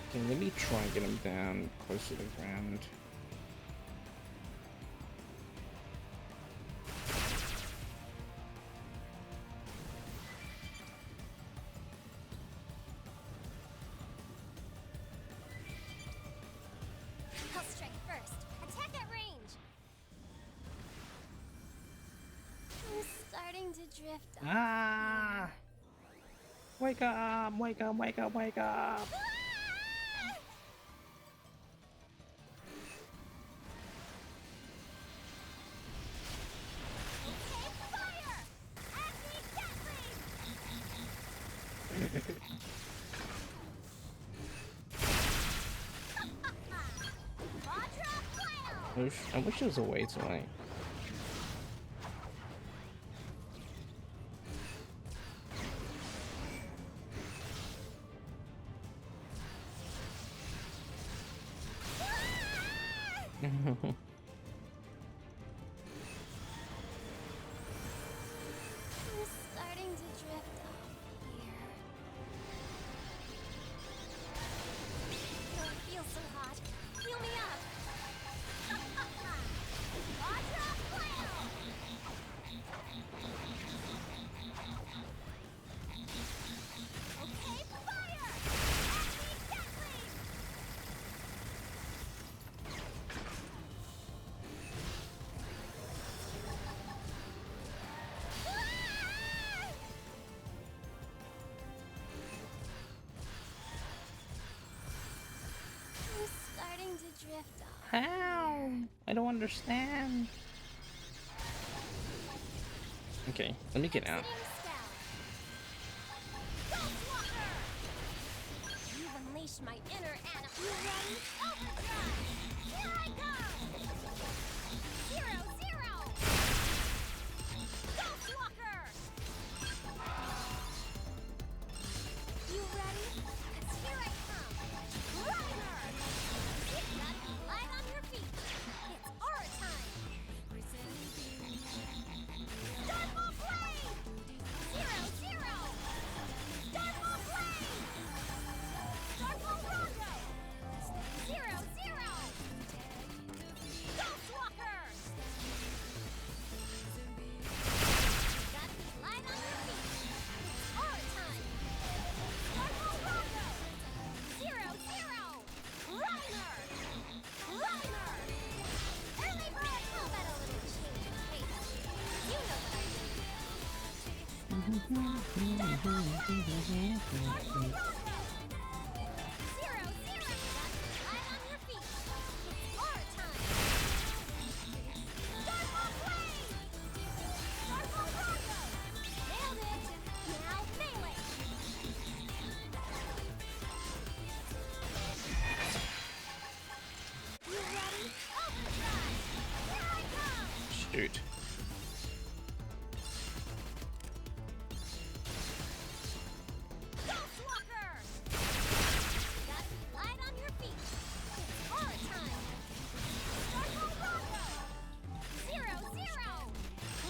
Okay, let me try and get him down close to the ground. I'll strike first. Attack at range. I'm starting to drift off. Ah! Wake up! Wake up! Wake up! Wake up! I wish there was a way to like. I'm starting to drift off here. Oh, it feels so hot. Heal me up. Audra Flail! Okay, fire! Acme Gatling! I'm starting to drift off. How? I don't understand. Okay, let me get out. You've unleashed my inner animal. You ready? Overdrive! Here I go! 0-0! Ghostwalker! You ready? 'Cause here I come! Reiner! You've got to be light on your feet! It's aura time! Starfall Blade! 0-0! Starfall Blade! Starfall Rondo! 0-0! Ghostwalker! Gotta be light on your feet! It's aura time! Starfall Rondo! 0-0! Reiner! Reiner! Early bird combat a little change of pace. You know what I mean. Starfall Blade! Starfall Rondo! 0-0! Gotta be light on your feet! It's aura time! Starfall Blade! Starfall Rondo! Nailed it! Now melee! You ready? Overdrive! Here I come! Shoot. Ghostwalker! Gotta be light on your feet! It's aura time! Starfall Rondo! 0-0!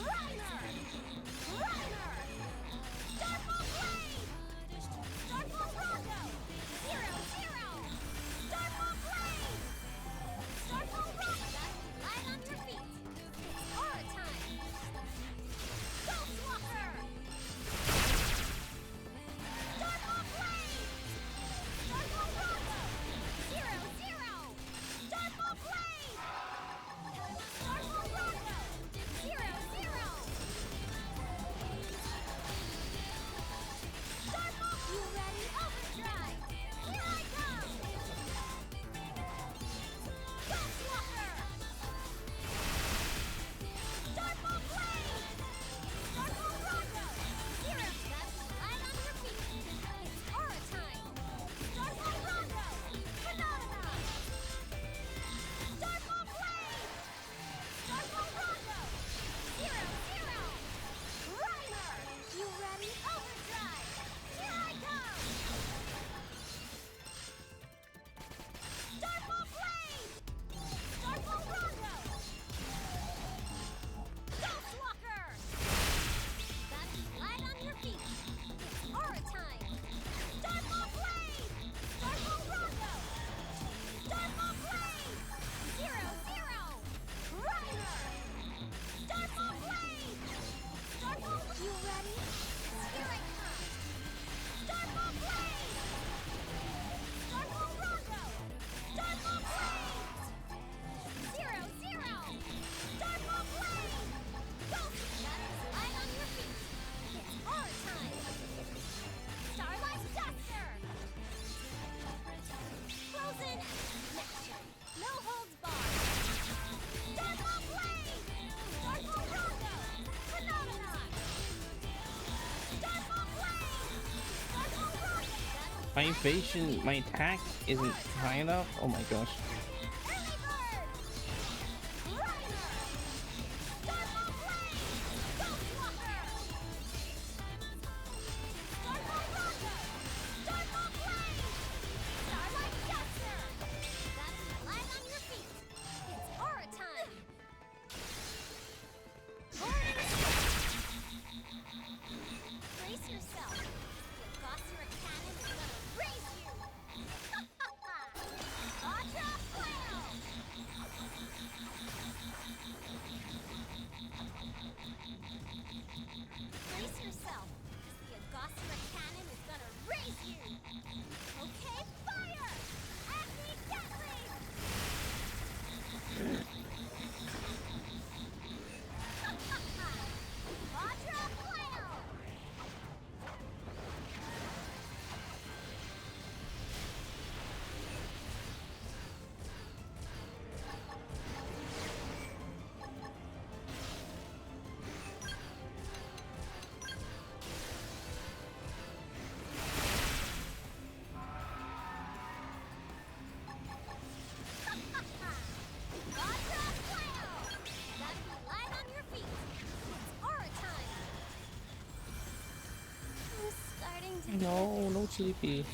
My evasion, my attack isn't high enough. Oh my gosh. No, no sleepy.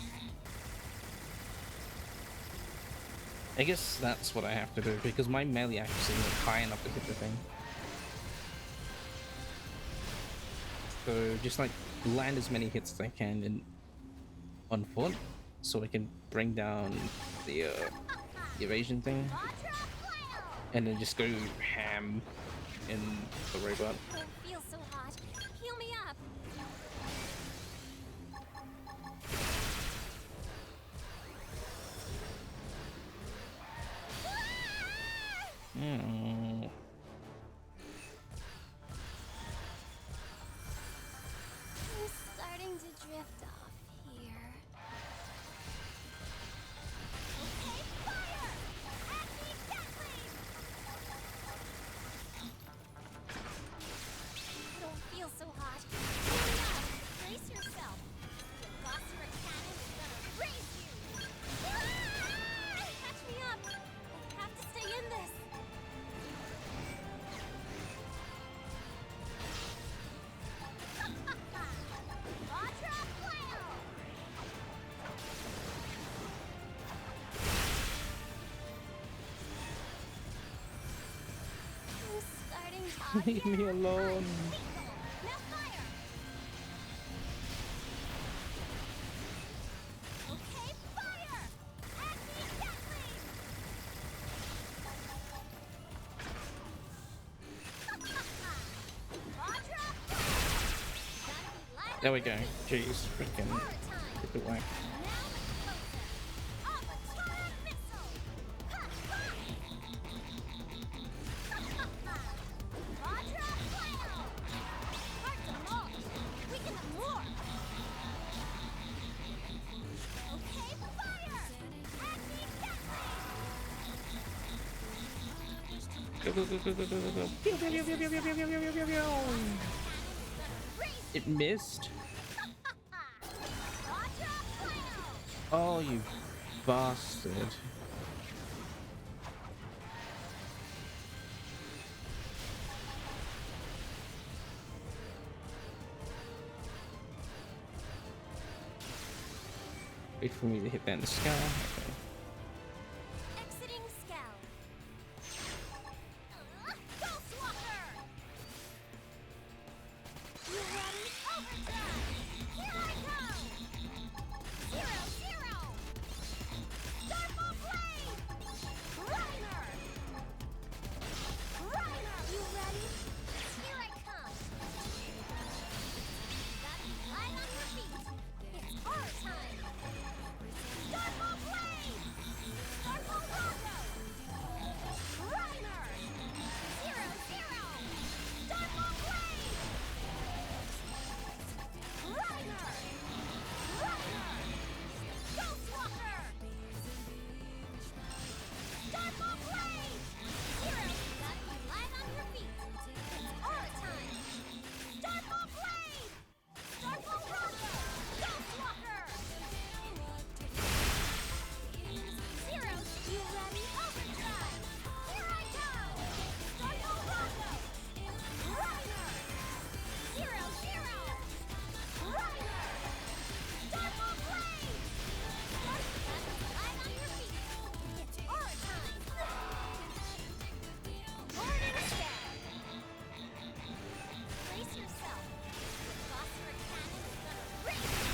I guess that's what I have to do because my melee accuracy isn't high enough to hit the thing. So just like land as many hits as I can in on foot, so I can bring down the evasion thing, and then just go ham in the robot. It feels so hot. Heal me up. Mm. I'm starting to drift off here. Okay, fire! Acme deadly! I don't feel so hot. Heal me up. Brace yourself. The Gossamer cannon is gonna raise you. Ah! Catch me up. I have to stay in this. Vajra flail! I'm starting to Leave me alone. Now fire! Okay, fire! Acme deadly! Vajra flail! Gotta be light There on we go. your feet. Jeez, freaking Aura time. get the whack. Now it's closer. Avatar missile. Ha, ha. Vajra flail. Hard to launch. Weaken them more. Okay, fire. Acme deadly. Go go go go go go go go. Pew, pew, pew, pew, pew, pew, pew, pew, pew, pew, pew. It missed. Vajra flail. Oh, you bastard. Wait for me to hit that in the sky. Okay. Exiting Scout. Ghostwalker! You ready? Overdrive! Here I go! 0-0! Darkfall Blade! Reiner! Reiner! You ready? Here I come! Gotta be light on your feet! It's our time! Darkfall Blade!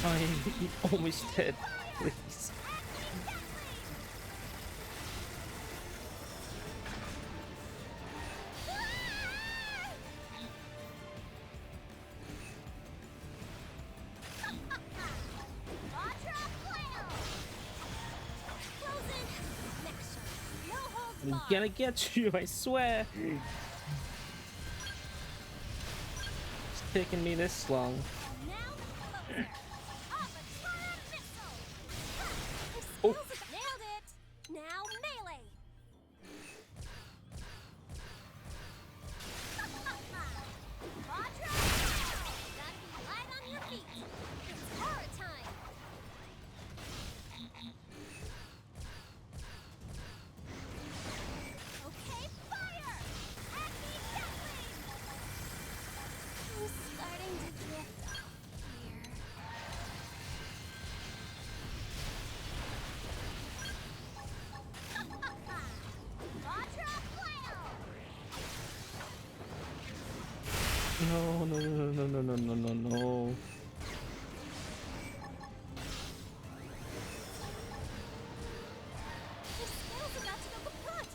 I'm almost dead. Please. I'm gonna get you, I swear. It's taking me this long. Oh. Nailed it! Now melee! Quadra! Gotta be light on your feet. It's horror time! Okay, fire! Acme Deathwing! I'm starting to drift off here. No, no, no, no, no, no, no, no, no. This spell's about to go kaput!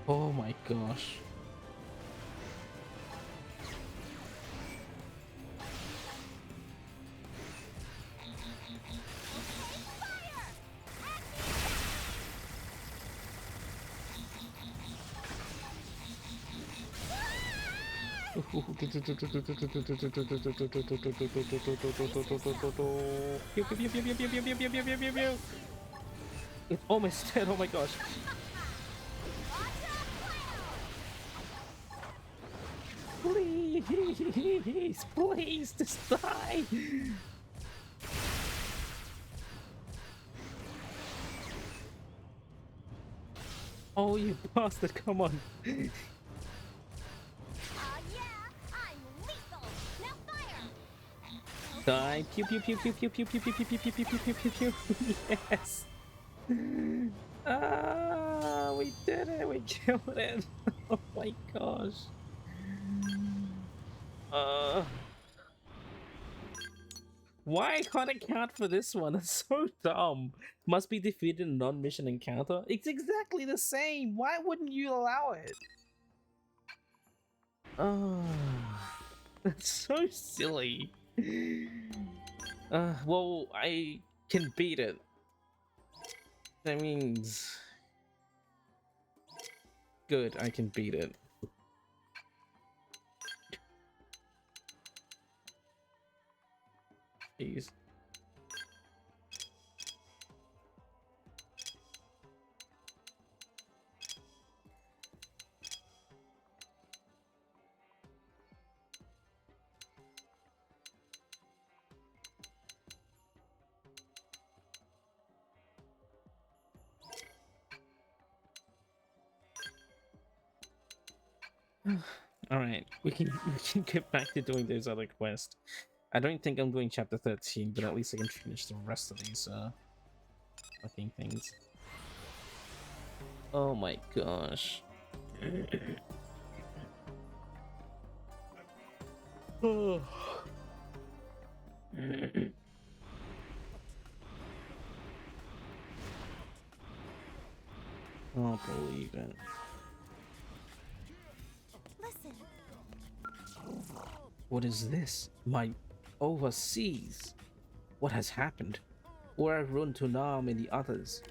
Oh my gosh. It's almost dead. Oh my gosh. Please, please, just die. Oh, you bastard, come on. Yeah, I'm lethal! Now fire! Die. Pew, pew, pew, pew, pew, pew, pew, pew, pew, pew, pew, pew, pew, pew, pew. Yes. Ah, we did it. We killed it. Oh my gosh. Why can't I count for this one? It's so dumb. Must be defeated in a non-mission encounter. It's exactly the same. Why wouldn't you allow it? Oh, that's so silly. Well, I can beat it. That means good. I can beat it. Jeez. All right, we can get back to doing those other quests. I don't think I'm doing chapter 13, but at least I can finish the rest of these fucking things. Oh my gosh. Oh. I don't believe it. Listen. What is this? My overseas? What has happened? Where are Runtunam and the others?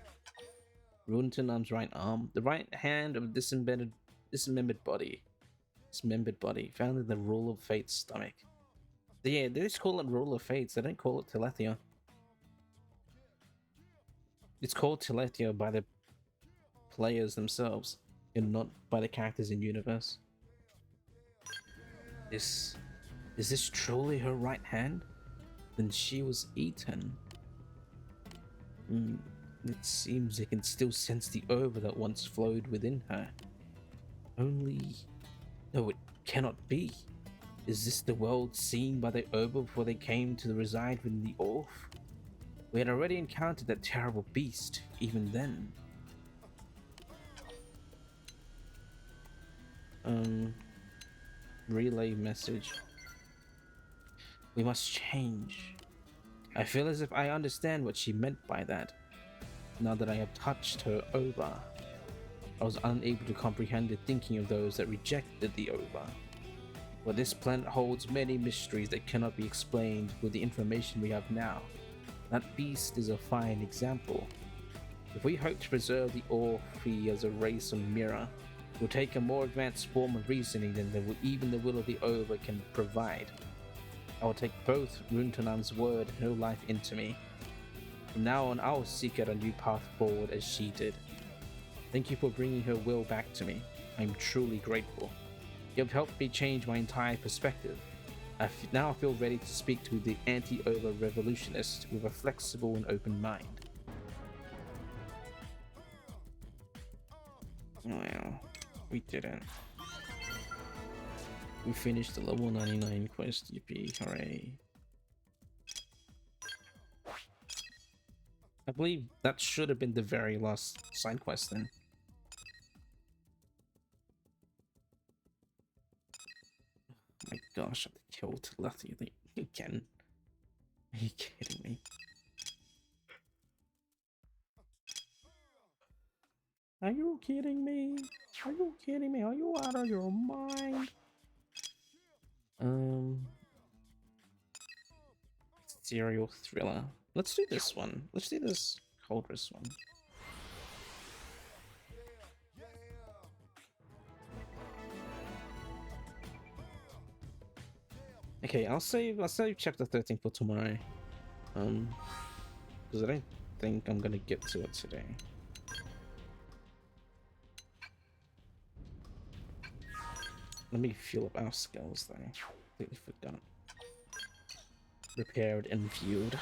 Runtunam's right arm, the right hand of a dismembered body. Dismembered body, found in the Rule of Fate's stomach. Yeah, they just call it Rule of Fates, they don't call it Telethia. It's called Telethia by the players themselves, and not by the characters in universe. Is this truly her right hand? Then she was eaten. It seems they can still sense the ova that once flowed within her. Only... No, it cannot be. Is this the world seen by the ova before they came to reside within the Orf? We had already encountered that terrible beast, even then. Relay message. We must change. I feel as if I understand what she meant by that. Now that I have touched her ova, I was unable to comprehend the thinking of those that rejected the ova. Well, this planet holds many mysteries that cannot be explained with the information we have now. That beast is a fine example. If we hope to preserve the Orphi as a race of mirror, it will take a more advanced form of reasoning than even the will of the Ova can provide. I will take both Runtanan's word and her life into me. From now on, I will seek out a new path forward as she did. Thank you for bringing her will back to me. I am truly grateful. You have helped me change my entire perspective. Now I feel ready to speak to the anti-Ova revolutionist with a flexible and open mind. Well, we didn't. We finished the level 99 quest, yippee, hooray. I believe that should have been the very last side quest then. Oh my gosh, I killed Lethia again. Are you kidding me? Are you kidding me? Are you kidding me? Are you out of your mind? Serial thriller. Let's do this one. Let's do this Coldress one. Okay, I'll save chapter 13 for tomorrow. Because I don't think I'm gonna get to it today. Let me fill up our skills though. Completely forgot. Repaired and viewed.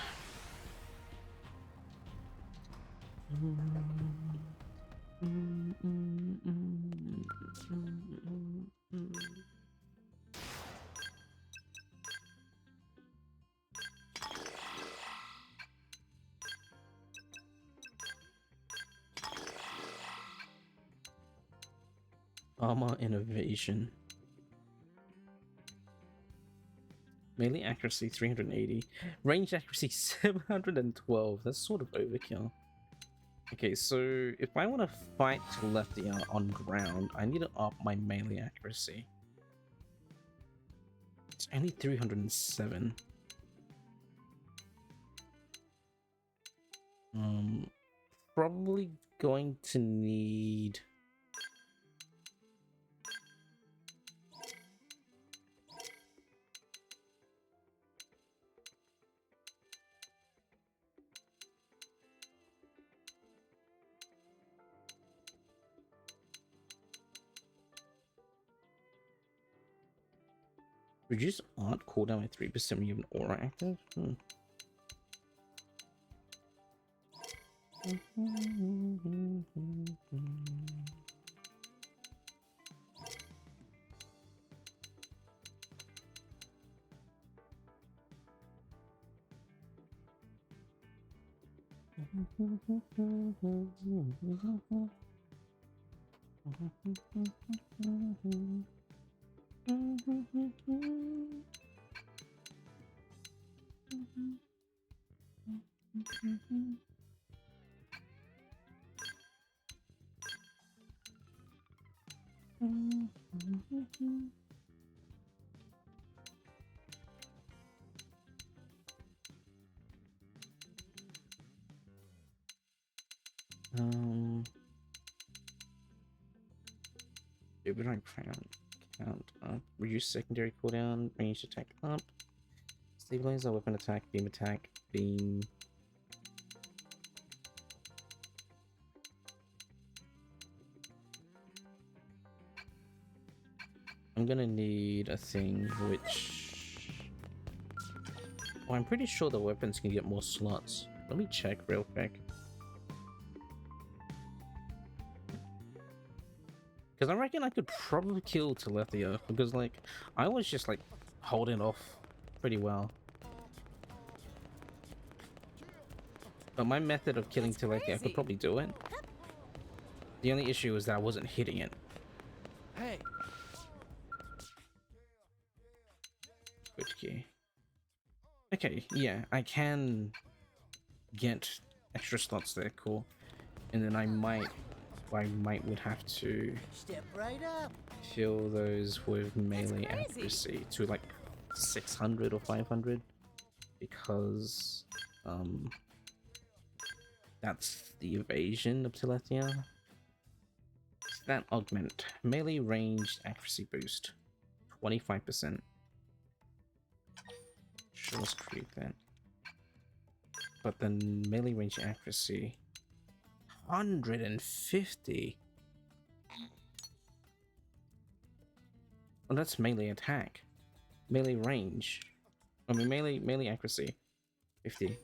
Armor innovation. Melee accuracy 380. Range accuracy 712. That's sort of overkill. Okay, so if I want to fight Lethia on ground, I need to up my melee accuracy. It's only 307. Probably going to need... Reduce art cooldown by 3% when you have an aura active? Override count up. Reduce secondary cooldown, ranged attack up. Stabilize our weapon attack, beam. I'm gonna need a thing which... Oh, I'm pretty sure the weapons can get more slots. Let me check real quick. Because I reckon I could probably kill Telethia, because like, I was just like holding off pretty well. But my method of killing Telethia, I could probably do it. The only issue is that I wasn't hitting it. Hey. Switch key. Okay, yeah, I can get extra slots there, cool. And then I might would have to Step right up. fill those with melee accuracy to like 600 or 500 because that's the evasion of Teletia. That augment melee ranged accuracy boost 25%. Sure, let's create that. But then melee range accuracy 150. Well, that's melee attack. Melee range. I mean melee accuracy 50.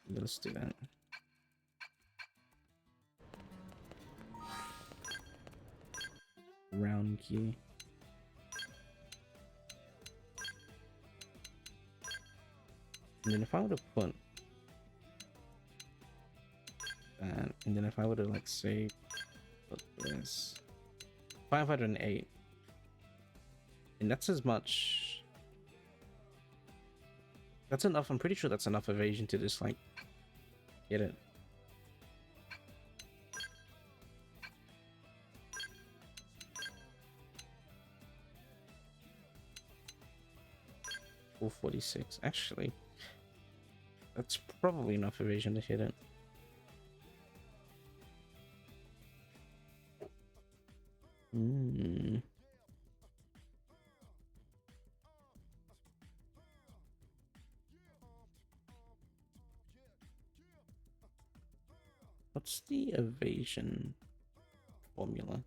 Let's do that. Round key. And then if I were to put that, and then if I were to like say put this 508, and that's as much. That's enough. I'm pretty sure that's enough evasion to just like get it. Full 46. Actually, that's probably enough evasion to hit it. What's the evasion formula?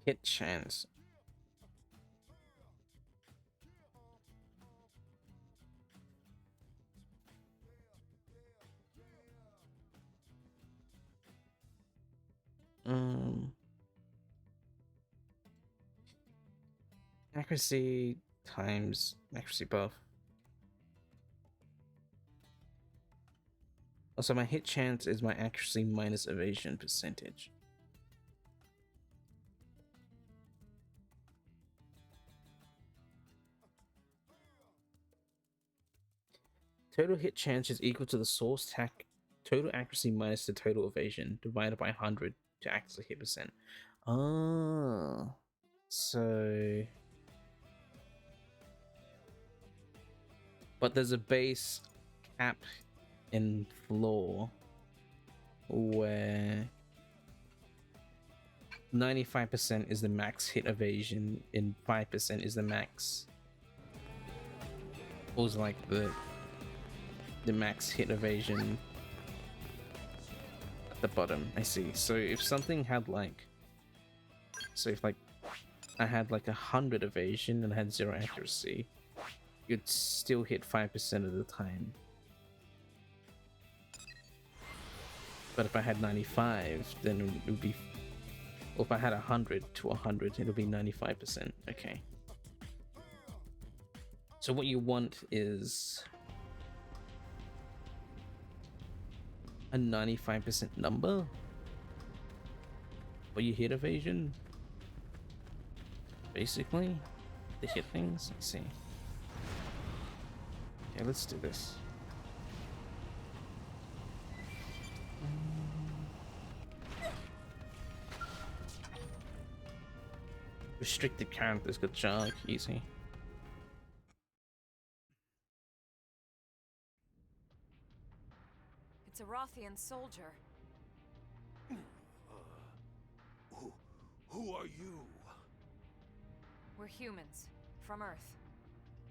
Hit chance. Accuracy times accuracy buff. Also, my hit chance is my accuracy minus evasion percentage. Total hit chance is equal to the source attack total accuracy minus the total evasion divided by 100 to accuracy hit percent. Oh, so. But there's a base cap in floor where 95% is the max hit evasion and 5% is the max. Or was like the max hit evasion at the bottom. I see. So if something had like, so if like I had like 100 evasion and I had 0 accuracy, you'd still hit 5% of the time. But if I had 95, then it would be, or if I had 100 to 100, it'll be 95%. Okay. So what you want is a 95% number for your hit evasion, basically, to hit things. Let's see. Okay, let's do this. Restricted characters, good job, easy. It's a Rothian soldier. Who are you? We're humans. from Earth.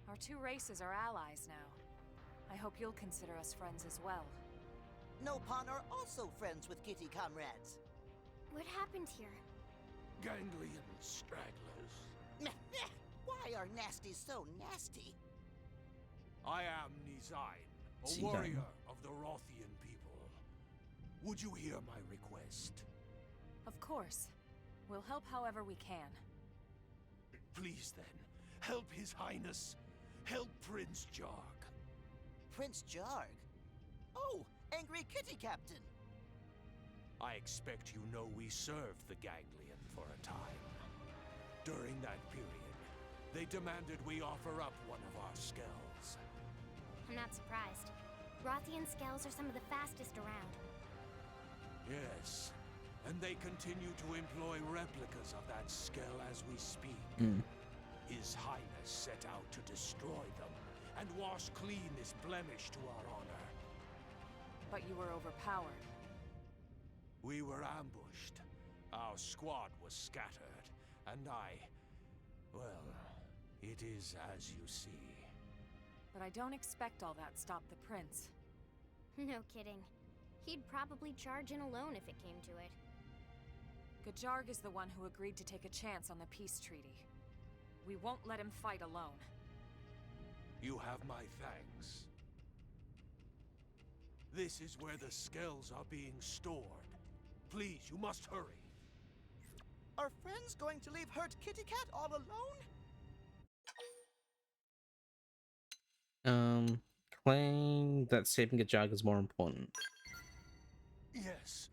Our two races are allies now. I hope you'll consider us friends as well. Nopon are also friends with kitty comrades. What happened here? Ganglion stragglers. Why are nasties so nasty? I am Nizine, a Nizine. warrior of the Rothian people. Would you hear my request? Of course. We'll help however we can. Please then, help His Highness. Help Prince Jarg. Prince Jarg? Oh, Angry Kitty Captain. I expect you know we served the Ganglion for a time. During that period, they demanded we offer up one of our skells. I'm not surprised. Rothian scales are some of the fastest around. Yes, and they continue to employ replicas of that skell as we speak. His Highness set out to destroy them and wash clean this blemish to our honor. But you were overpowered. We were ambushed. Our squad was scattered, and well, it is as you see. But I don't expect all that stopped the prince. No kidding. He'd probably charge in alone if it came to it. Gajarg is the one who agreed to take a chance on the peace treaty. We won't let him fight alone. You have my thanks. This is where the skells are being stored. Please, you must hurry. Are friends going to leave Hurt Kitty Cat all alone? Claim that saving a jog is more important. Yes,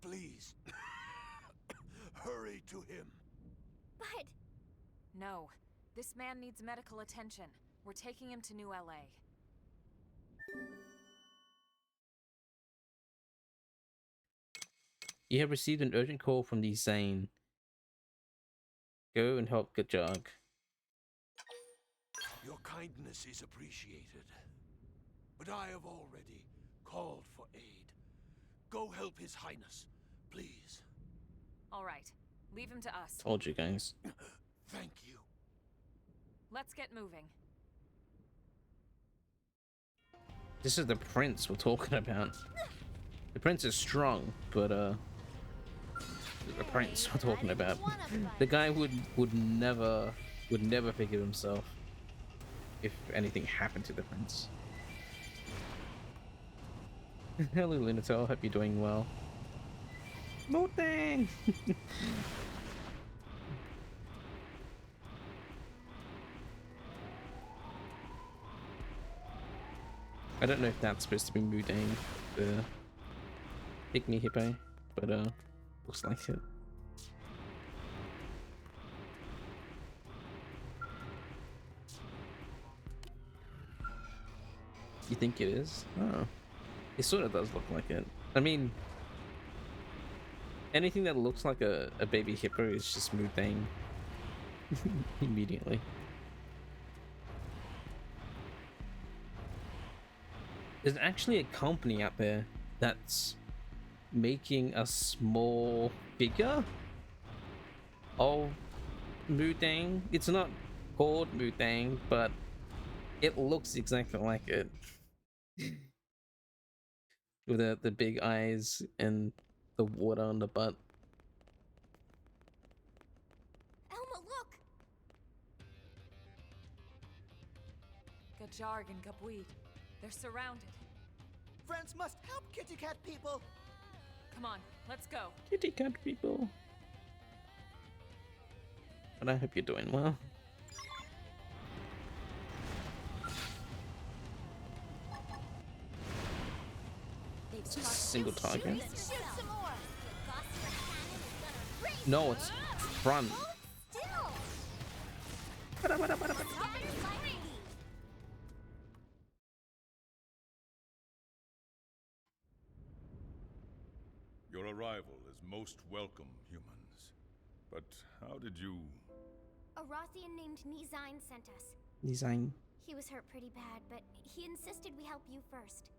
please. Hurry to him. But... No. This man needs medical attention. We're taking him to New LA. You have received an urgent call from the Zane. Go and help Gajag. Your kindness is appreciated. But I have already called for aid. Go help His Highness, please. All right. Leave him to us. Told you guys. Thank you. Let's get moving. This is the prince we're talking about. The prince is strong, but the prince we're talking about. The guy would never forgive himself if anything happened to the prince. Hello, Lunatel. Hope you're doing well. Motang! I don't know if that's supposed to be Mudane, the pygmy hippo, but looks like it. You think it is? Oh. It sort of does look like it. I mean, anything that looks like a baby hippo is just Mudane. Immediately. There's actually a company out there that's making a small figure of Mudane. It's not called Mudane, but it looks exactly like it. With the big eyes and the water on the butt. Elma, look! Gajarg and Gabuid. They're surrounded. Friends must help Kitty Cat people! Come on, let's go. Kitty cat people. But I hope you're doing well. It's a single target. No, it's front. Your arrival is most welcome, humans. But how did you... A Rothian named Nizine sent us. Design. He was hurt pretty bad, but he insisted we help you first.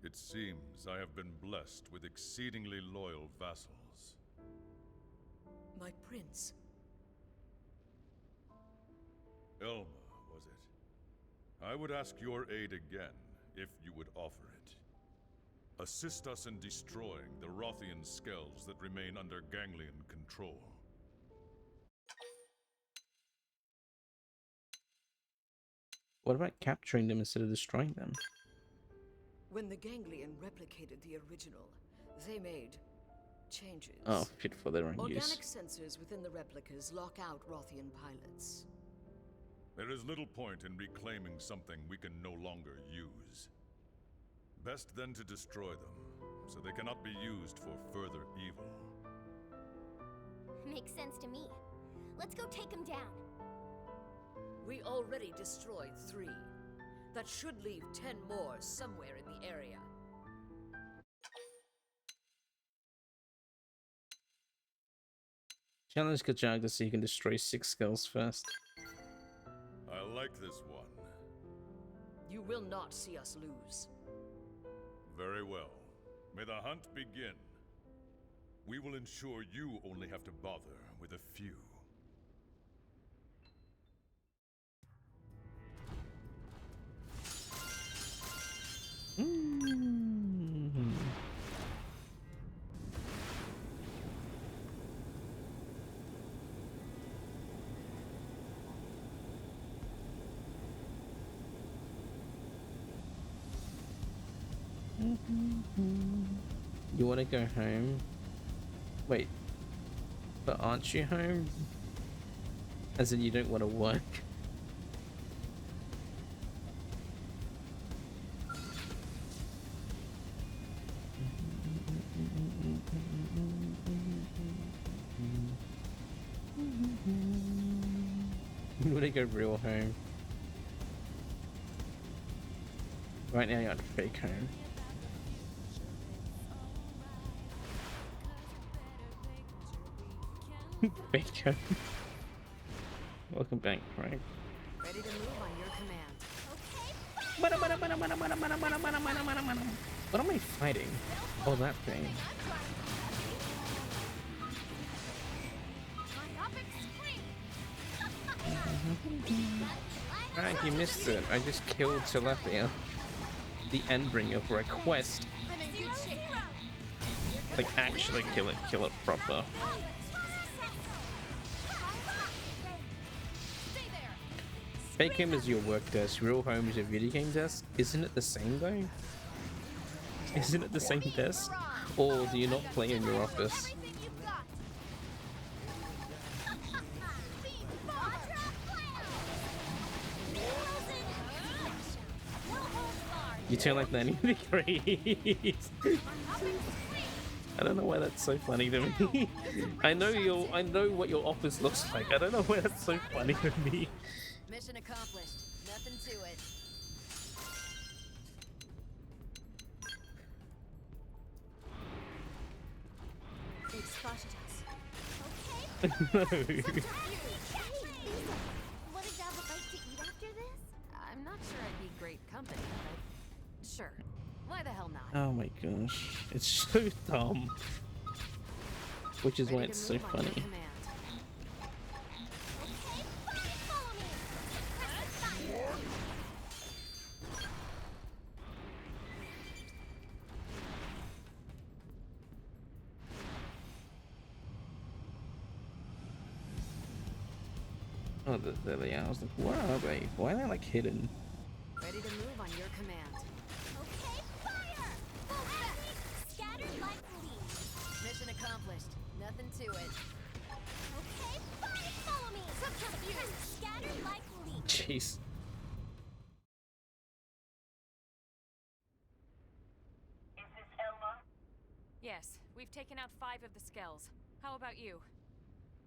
It seems I have been blessed with exceedingly loyal vassals. My prince. Elma, was it? I would ask your aid again, if you would offer it. Assist us in destroying the Rothian skells that remain under Ganglion control. What about capturing them instead of destroying them? When the Ganglion replicated the original, they made changes. Oh, fit for their own Organic use. sensors within the replicas lock out Rothian pilots. There is little point in reclaiming something we can no longer use. Best then to destroy them, so they cannot be used for further evil. Makes sense to me. Let's go take him down. We already destroyed 3. That should leave 10 more somewhere in the area. Challenge Kajagda so you can destroy 6 skulls first. I like this one. You will not see us lose. Very well. May the hunt begin. We will ensure you only have to bother with a few. You want to go home? Wait, but aren't you home? As in you don't want to work? You want to go real home? Right now you're at fake home. Fake home. Welcome back, Craig. Ready to move on your command. What am I fighting? Oh, that thing. Frank, you missed it. I just killed Tilapia, the Endbringer, for a quest. Like, actually kill it proper. Fake home is your work desk, real home is your video game desk. Isn't it the same though? Isn't it the same desk? Or do you not play in your office? You turn like 90 degrees. I don't know why that's so funny to me. I know what your office looks like. I don't know why that's so funny to me. Mission accomplished. Nothing to it. They've spotted us. No. What does Dad would like to eat after this? I'm not sure I'd be great company, but sure. Why the hell not? Oh my gosh. It's so dumb. Which is why it's so funny. Oh, there they are. I was like, where are they? Why are they like hidden? Ready to move on your command. Okay, fire! Full set! Scattered like leaves. Mission accomplished. Nothing to it. Okay, fire! Follow me! Subterfuge! Scattered like leaves. Jeez. Is this Elma? Yes, we've taken out 5 of the skells. How about you?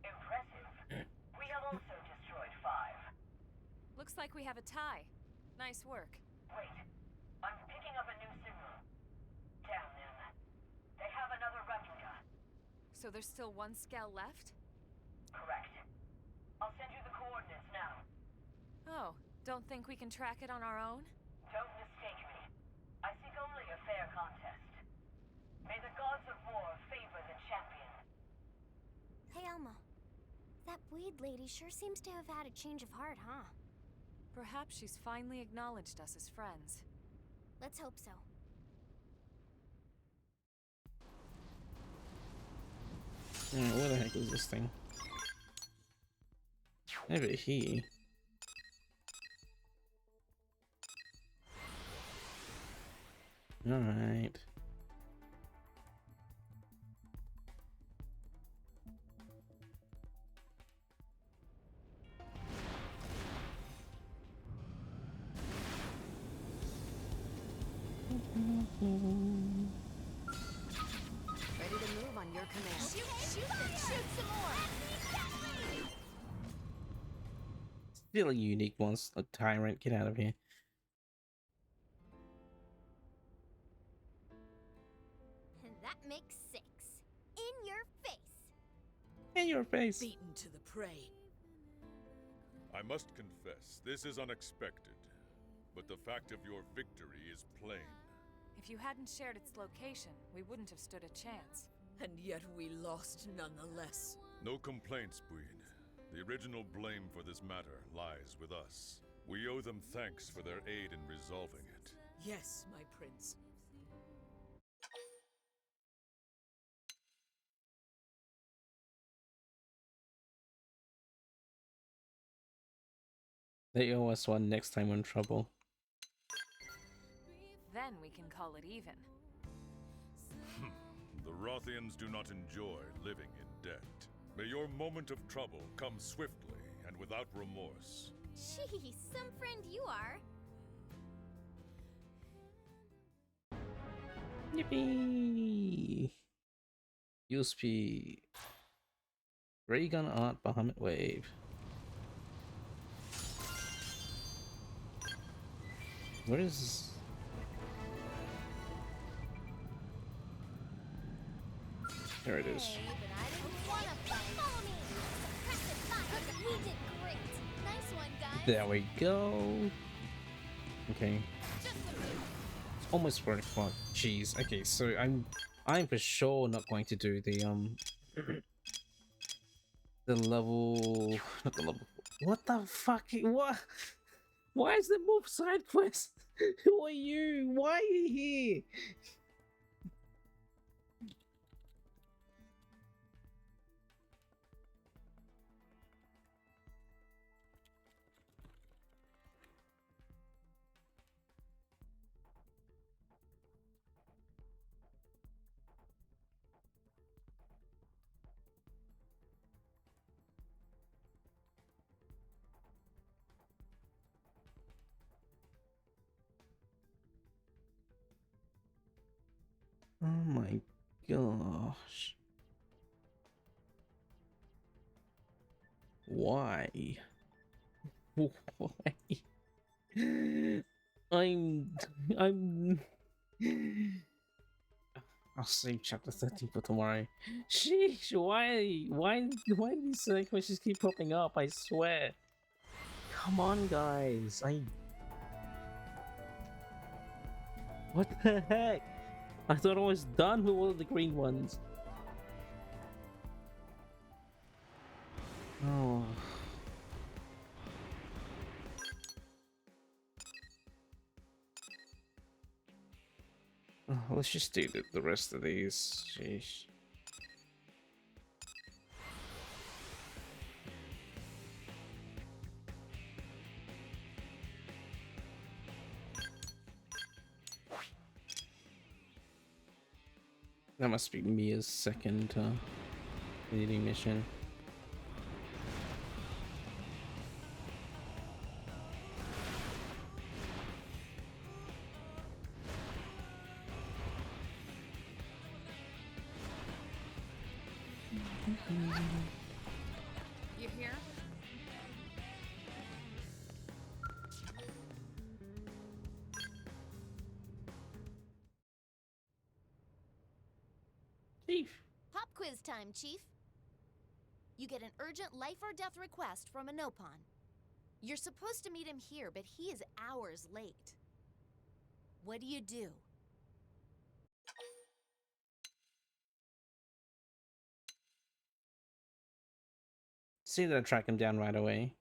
Impressive. We have also destroyed 5. Looks like we have a tie. Nice work. Wait, I'm picking up a new signal. Damn them. They have another replica. So there's still 1 skell left? Correct. I'll send you the coordinates now. Oh, don't think we can track it on our own? Don't mistake me. I seek only a fair contest. May the gods of war favor the champion. Hey, Elma. That Bleed lady sure seems to have had a change of heart, huh? Perhaps she's finally acknowledged us as friends. Let's hope so. Where the heck is this thing? Over here. Alright. Ready to move on your command. Shoot some more! Still a unique monster, a tyrant. Get out of here. That makes 6. In your face. In your face. Beaten to the prey. I must confess, this is unexpected. But the fact of your victory is plain. If you hadn't shared its location, we wouldn't have stood a chance. And yet we lost nonetheless. No complaints, Buin. The original blame for this matter lies with us. We owe them thanks for their aid in resolving it. Yes, my prince. They owe us one next time we're in trouble. Then we can call it even. The Rothians do not enjoy living in debt. May your moment of trouble come swiftly and without remorse. Gee, some friend you are. Yippee! USP. Ray gun art Bahamut wave. Where is... There it is. Hey, but I didn't want to fight. Follow me. Suppressive fire. We did great. Nice one, guys. There we go. Okay. Just a bit. It's almost 4 o'clock. Jeez. Okay, so I'm for sure not going to do the the level, not the level. What the fuck? What? Why is there more side quest? Who are you? Why are you here? Oh my gosh. Why? Why? I'm I'll save chapter 13 for tomorrow. Sheesh, why do these side questions keep popping up? I swear. Come on, guys. What the heck? I thought I was done with all of the green ones. Oh. Oh, let's just do the rest of these. Sheesh. That must be Mia's second leading mission. You here? Chief. Pop quiz time, Chief. You get an urgent life or death request from a Nopon. You're supposed to meet him here, but he is hours late. What do you do? See that I track him down right away.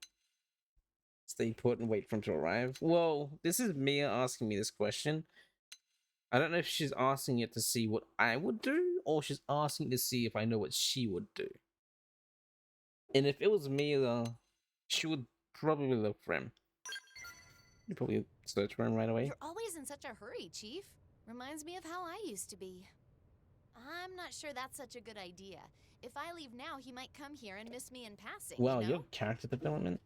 Stay put and wait for him to arrive. Well, this is Mia asking me this question. I don't know if she's asking it to see what I would do, or she's asking to see if I know what she would do. And if it was Mia, she would probably look for him. You probably search for him right away. You're always in such a hurry, Chief. Reminds me of how I used to be. I'm not sure that's such a good idea. If I leave now, he might come here and miss me in passing. Well, you know? your character development.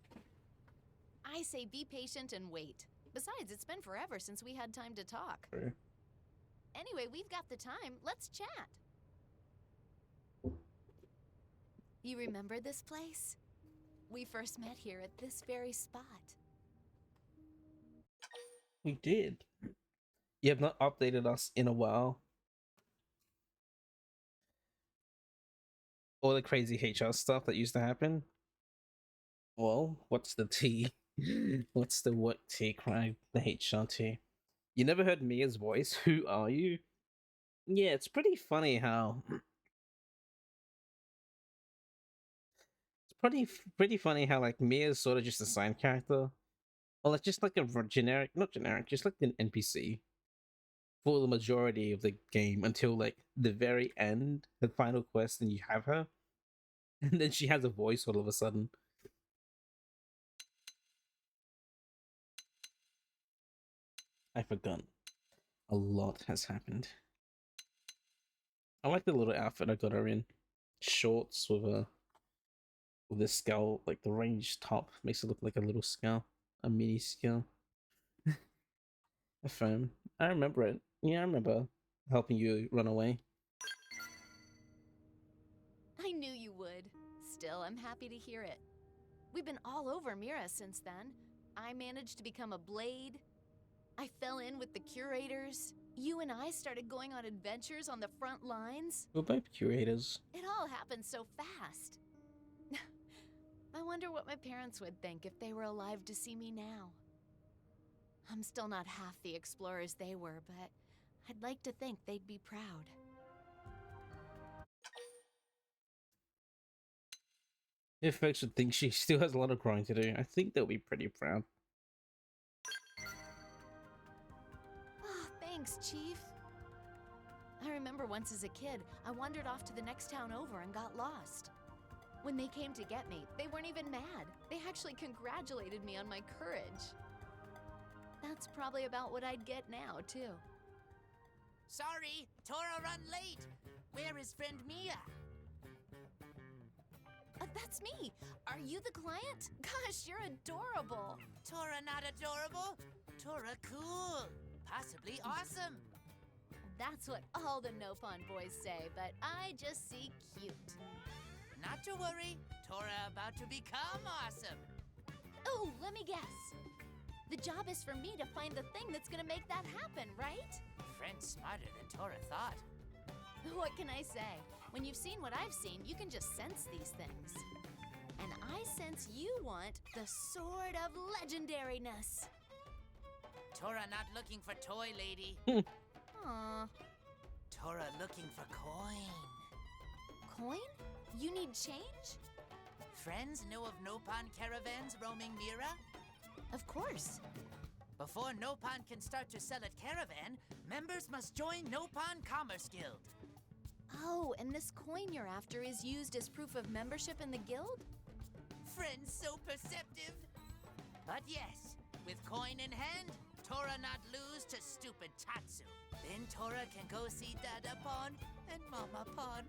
I say be patient and wait. Besides, it's been forever since we had time to talk. True. Anyway, we've got the time. Let's chat. You remember this place? We first met here at this very spot. We did. You have not updated us in a while. All the crazy HR stuff that used to happen. Well, what's the tea? What's the what tea? Cry the HR tea. You never heard Mia's voice? Who are you? Yeah, it's pretty funny how. It's pretty funny how like Mia's sort of just a side character, or like just like a generic, not generic, just like an NPC for the majority of the game until like the very end, the final quest, and you have her, and then she has a voice all of a sudden. I forgot. A lot has happened. I like the little outfit I got her in. Shorts with this skull, like the ranged top makes it look like a little skull, a mini skull. A phone. I remember it. Yeah, I remember helping you run away. I knew you would. Still, I'm happy to hear it. We've been all over Mira since then. I managed to become a blade. I fell in with the curators. You and I started going on adventures on the front lines. We're both curators. It all happened so fast. I wonder what my parents would think if they were alive to see me now. I'm still not half the explorers they were, but I'd like to think they'd be proud. If folks would think she still has a lot of growing to do, I think they'll be pretty proud. Oh, thanks, Chief. I remember once as a kid, I wandered off to the next town over and got lost. When they came to get me, they weren't even mad. They actually congratulated me on my courage. That's probably about what I'd get now, too. Sorry, Tora run late. Where is friend Mia? That's me. Are you the client? Gosh, you're adorable. Tora not adorable. Tora cool. Possibly awesome. That's what all the Nopon boys say, but I just see cute. Not to worry. Tora about to become awesome. Oh, let me guess. The job is for me to find the thing that's gonna make that happen, right? Friend's smarter than Tora thought. What can I say? When you've seen what I've seen, you can just sense these things. And I sense you want the Sword of Legendariness. Tora not looking for toy, lady. Aw. Tora looking for coin. Coin? You need change? Friends know of Nopon caravans roaming Mira? Of course. Before Nopon can start to sell at caravan, members must join Nopon Commerce Guild. Oh, and this coin you're after is used as proof of membership in the guild? Friends so perceptive. But yes, with coin in hand, Tora not lose to stupid Tatsu. Then Tora can go see Dada Pon and Mama Pon.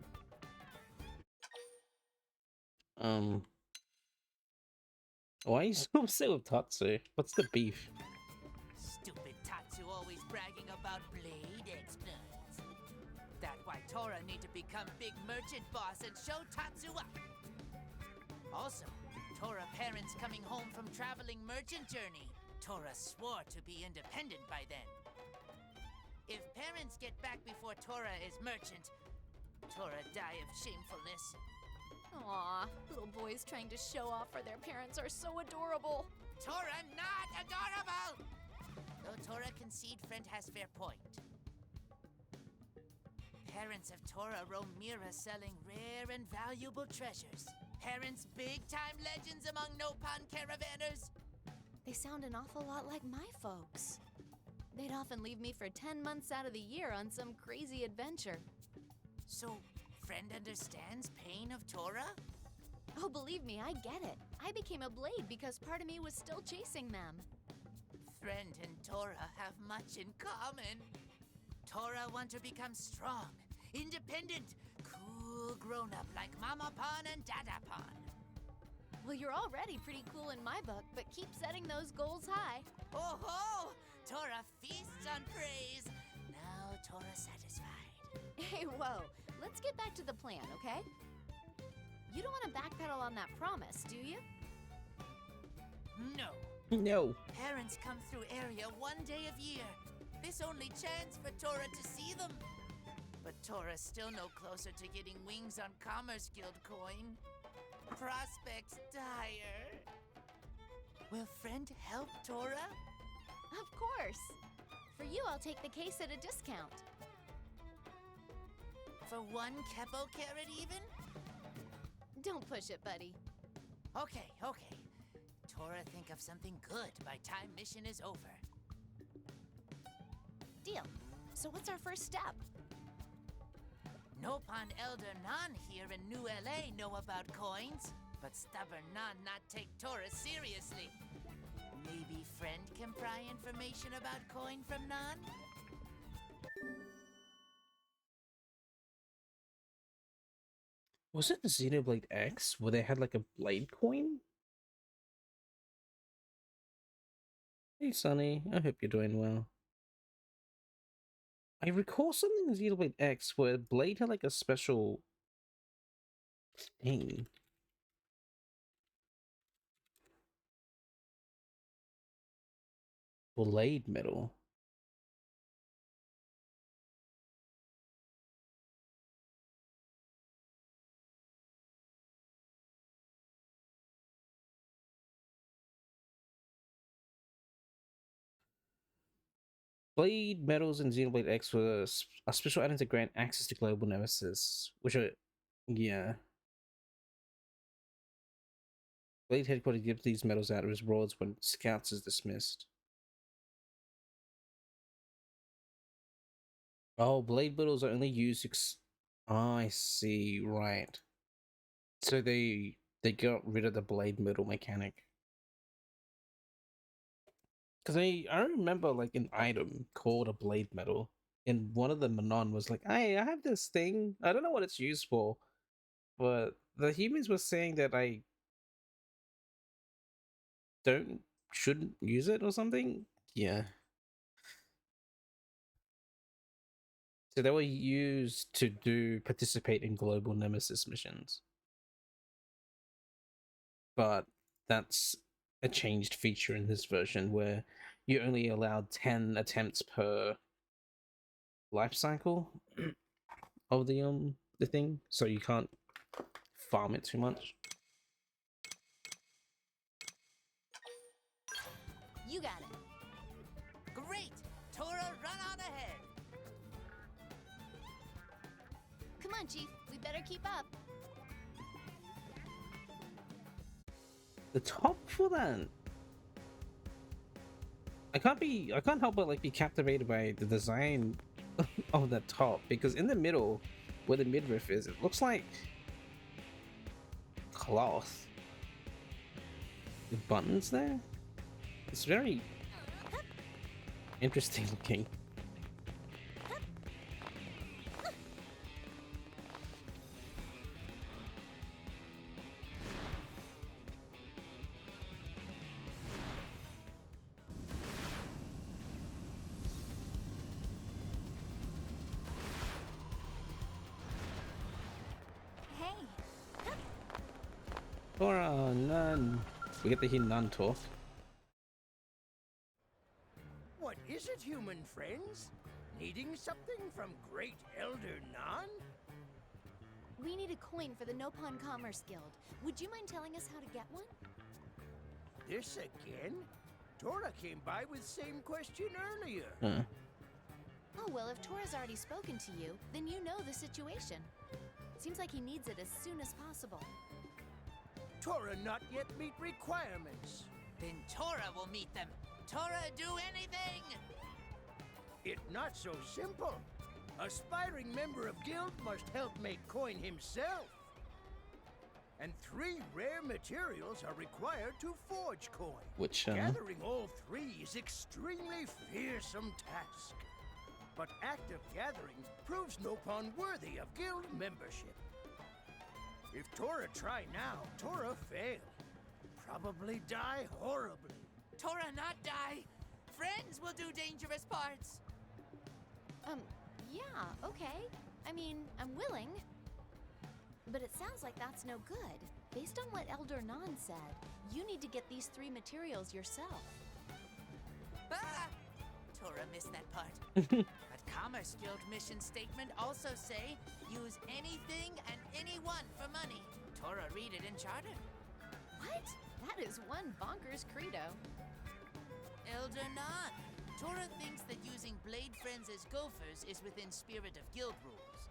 Why are you so upset with Tatsu? What's the beef? Stupid Tatsu always bragging about blade exploits. That's why Tora need to become big merchant boss and show Tatsu up. Also, Tora parents coming home from traveling merchant journey. Tora swore to be independent by then. If parents get back before Tora is merchant, Tora die of shamefulness. Aw, little boys trying to show off for their parents are so adorable. Tora not adorable! Though Tora concede friend has fair point. Parents of Tora roam Mira selling rare and valuable treasures. Parents big-time legends among Nopon caravanners. They sound an awful lot like my folks. They'd often leave me for 10 months out of the year on some crazy adventure. So, friend understands pain of Tora? Oh, believe me, I get it. I became a blade because part of me was still chasing them. Friend and Tora have much in common. Tora want to become strong, independent, cool grown-up like Mama Pon and Dada Pon. Well, you're already pretty cool in my book, but keep setting those goals high. Oh ho! Tora feasts on praise. Now Tora satisfied. Hey, whoa. Let's get back to the plan, okay? You don't want to backpedal on that promise, do you? No. No. Parents come through area one day of year. This only chance for Tora to see them. But Tora's still no closer to getting wings on Commerce Guild coin. Prospects dire. Will friend help Tora? Of course. For you, I'll take the case at a discount. For 1 Kepo carrot even? Don't push it, buddy. Okay. Tora think of something good by time mission is over. Deal. So what's our first step? Nopon Elder Nan here in New LA know about coins, but stubborn Nan not take Tora seriously. Maybe friend can pry information about coin from Nan? Was it the Xenoblade X where they had like a blade coin? Hey Sonny, I hope you're doing well. I recall something in Xenoblade X where Blade had like a special thing. Blade medal. Blade medals in Xenoblade X were a special item to grant access to global nemesis, which are, yeah. Blade headquarters gives these medals out as rewards when scouts is dismissed. Oh, blade medals are only used. Oh, I see. Right. So they got rid of the blade medal mechanic. Because I remember like an item called a blade medal, and one of the Manon was like, "Hey, I have this thing. I don't know what it's used for, but the humans were saying that I shouldn't use it or something." Yeah. So they were used to participate in global nemesis missions. But that's a changed feature in this version where you only allowed 10 attempts per life cycle of the thing, so you can't farm it too much. You got it. Great! Tora, run on ahead! Come on, Chief. We better keep up. The top for that, I can't help but like be captivated by the design of the top, because in the middle where the midriff is, it looks like cloth with buttons there. It's very interesting looking. Tora, none. We get to hear none talk. What is it, human friends? Needing something from Great Elder Nan? We need a coin for the Nopon Commerce Guild. Would you mind telling us how to get one? This again? Tora came by with same question earlier. Oh, well, if Tora's already spoken to you, then you know the situation. Seems like he needs it as soon as possible. Tora not yet meet requirements. Then Tora will meet them. Tora, do anything! It's not so simple. Aspiring member of guild must help make coin himself. And 3 rare materials are required to forge coin. Which, Gathering all 3 is extremely fearsome task. But active gathering proves Nopon worthy of guild membership. If Tora try now, Tora fail. Probably die horribly. Tora not die. Friends will do dangerous parts. Yeah, okay. I mean, I'm willing. But it sounds like that's no good. Based on what Elder Nan said, you need to get these 3 materials yourself. Ah! Tora missed that part. But Commerce Guild mission statement also say, use anything and anyone for money. Tora read it in charter. What? That is one bonkers credo. Elder Nan. Tora thinks that using Blade Friends as gophers is within spirit of guild rules.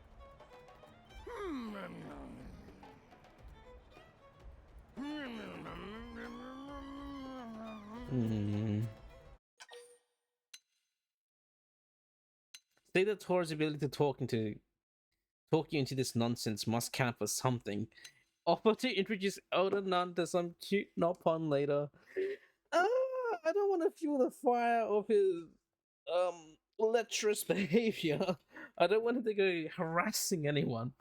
Say that Tora's ability to talk you into this nonsense must count for something. Offer to introduce Elder Nun to some cute Nopon later. I don't want to fuel the fire of his lecherous behavior. I don't want him to go harassing anyone.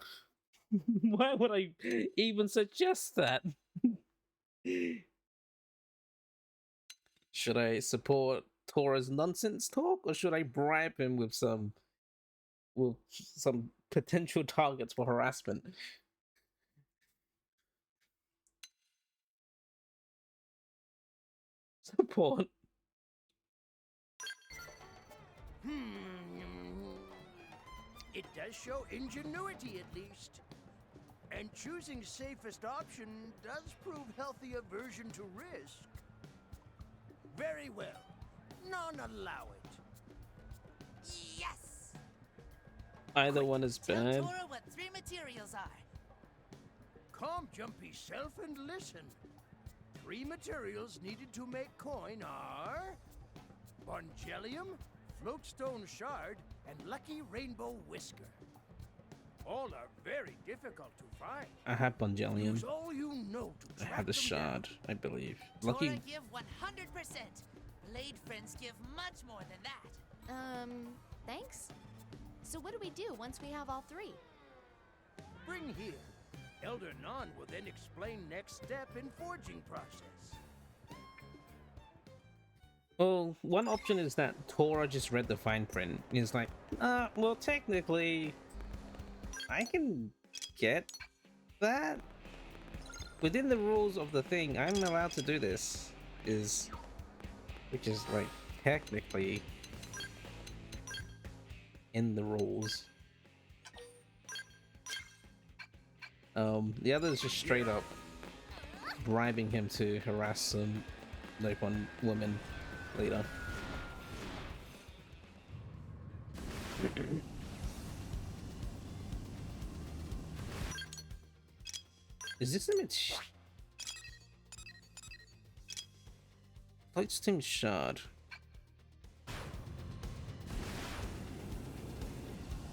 Why would I even suggest that? Should I support Tora's nonsense talk, or should I bribe him with some potential targets for harassment? Support. It does show ingenuity, at least. And choosing safest option does prove healthy aversion to risk. Very well. None allow it. Yes! Either one is Tell bad. Tora what 3 materials are. Calm, jumpy self, and listen. 3 materials needed to make coin are Bongelium, Floatstone Shard, and Lucky Rainbow Whisker. All are very difficult to find. I have Bongelium. Use all you know to I track have the them shard, I believe. Tora Lucky. give 100%. Blade Friends give much more than that. Thanks? So what do we do once we have all 3? down. Bring here. Elder Nan will then explain next step in forging process. Well, one option is that Tora just read the fine print. He's like, well, technically, I can get that. Within the rules of the thing, I'm allowed to do this. Which is like, technically, in the rules. The other is just straight up bribing him to harass some Nopon woman later. Is this image? Lightsteam shard.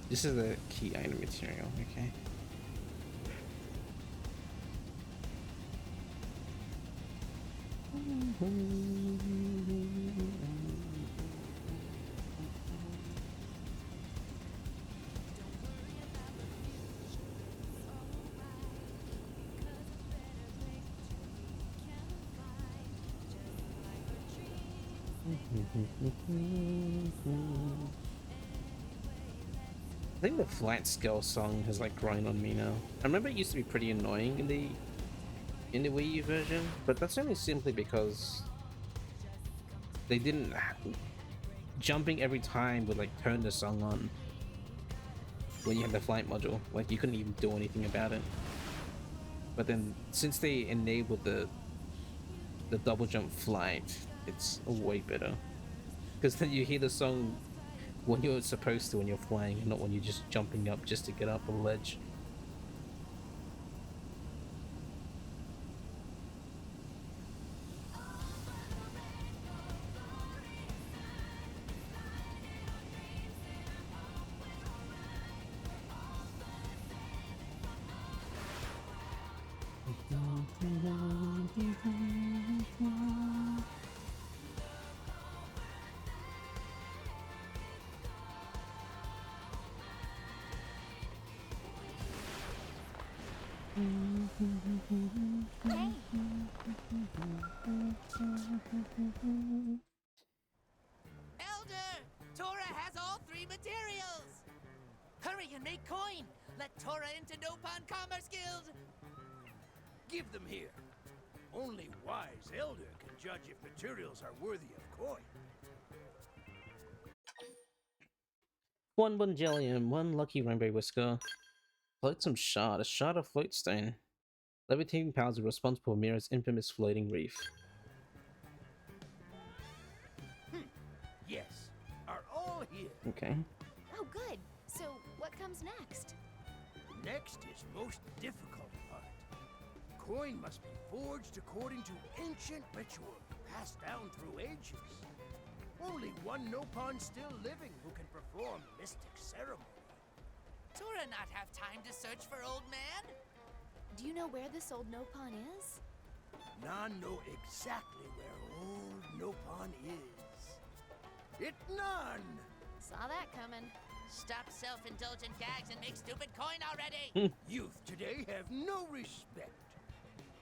This is the key item material, okay. I think the flat scale song has like grown on me now. I remember it used to be pretty annoying in the Wii U version, but that's only simply because they didn't jumping every time would like turn the song on when you had the flight module. Like you couldn't even do anything about it. But then since they enabled the double jump flight, it's way better. Because then you hear the song when you're supposed to when you're flying, and not when you're just jumping up just to get up a ledge. Elder! Tora has all 3 materials! Hurry and make coin! Let Tora into Nopon Commerce Guild! Give them here. Only wise elder can judge if materials are worthy of coin. 1 Bungelium, 1 Lucky Rainbow Whisker. Flotsam Shard, a shard of floatstone. Levitating powers are responsible for Mira's infamous floating reef. Yes, are all here. Okay. Oh, good. So, what comes next? Next is most difficult part. Coin must be forged according to ancient ritual passed down through ages. Only one Nopon still living who can perform mystic ceremony. Tora not have time to search for old man? Do you know where this old Nopon is? None know exactly where old Nopon is. It none! Saw that coming. Stop self-indulgent gags and make stupid coin already! Youth today have no respect.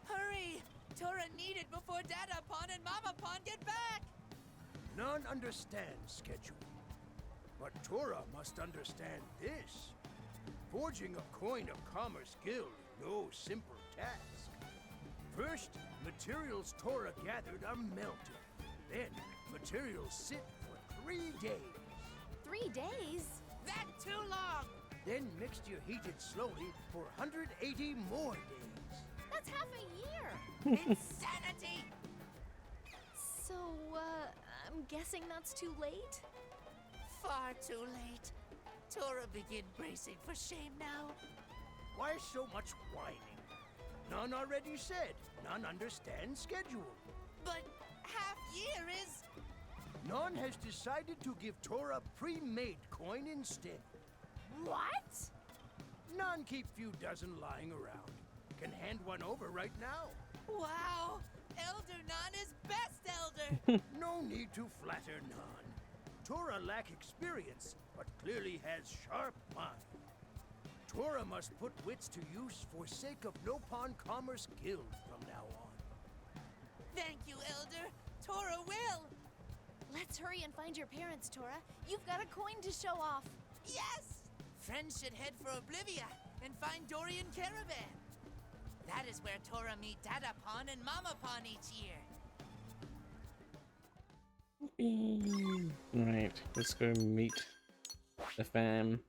Hurry! Tora need it before Dada Pon and Mama Pon get back! None understand schedule. But Tora must understand this. Forging a coin of Commerce Guild no simple task. First, materials Tora gathered are melted. Then, materials sit for 3 days. 3 days? That's too long! Then mixture heated slowly for 180 more days. That's half a year! Insanity! So, I'm guessing that's too late? Far too late. Tora begin bracing for shame now. Why so much whining? None already said. None understand schedule. But half year is... None has decided to give Tora pre-made coin instead. What? None keep few dozen lying around. Can hand one over right now. Wow! Elder Nan is best elder! No need to flatter Nan. Tora lack experience, but clearly has sharp mind. Tora must put wits to use for sake of Nopon Commerce Guild from now on. Thank you, Elder. Tora will. Let's hurry and find your parents, Tora. You've got a coin to show off. Yes! Friends should head for Oblivia and find Dorian Caravan. That is where Tora meet Dada Pon and Mama Pon each year. Right, let's go meet the fam.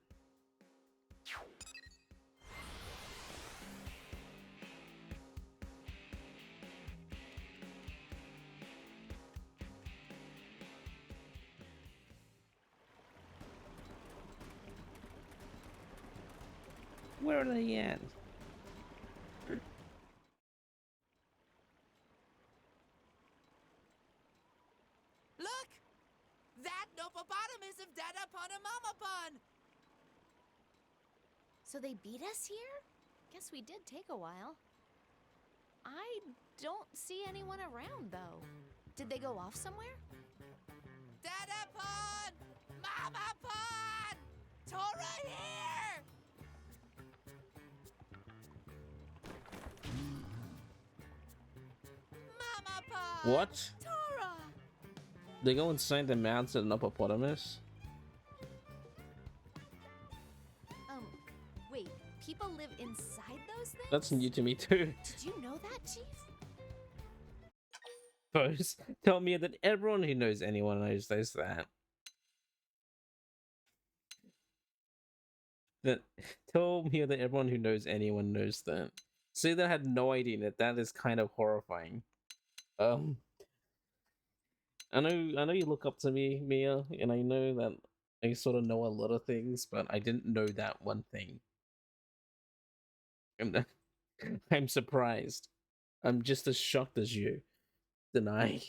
Where are they at? Look! That Nopopotamus of Dada Pon and Mama Pon! So they beat us here? Guess we did take a while. I don't see anyone around, though. Did they go off somewhere? Dada Pon! Mama Pon! Tora here! Mama Pon! What? Tora! They go inside the mountain in Hippopotamus? Wait, people live inside those things? That's new to me too. Did you know that, Chief? First, tell me that everyone who knows anyone knows that. Tell me that everyone who knows anyone knows that. See, that I had no idea that is kind of horrifying. I know you look up to me, Mia, and I know that I sort of know a lot of things, but I didn't know that one thing. I'm surprised. I'm just as shocked as you. Deny.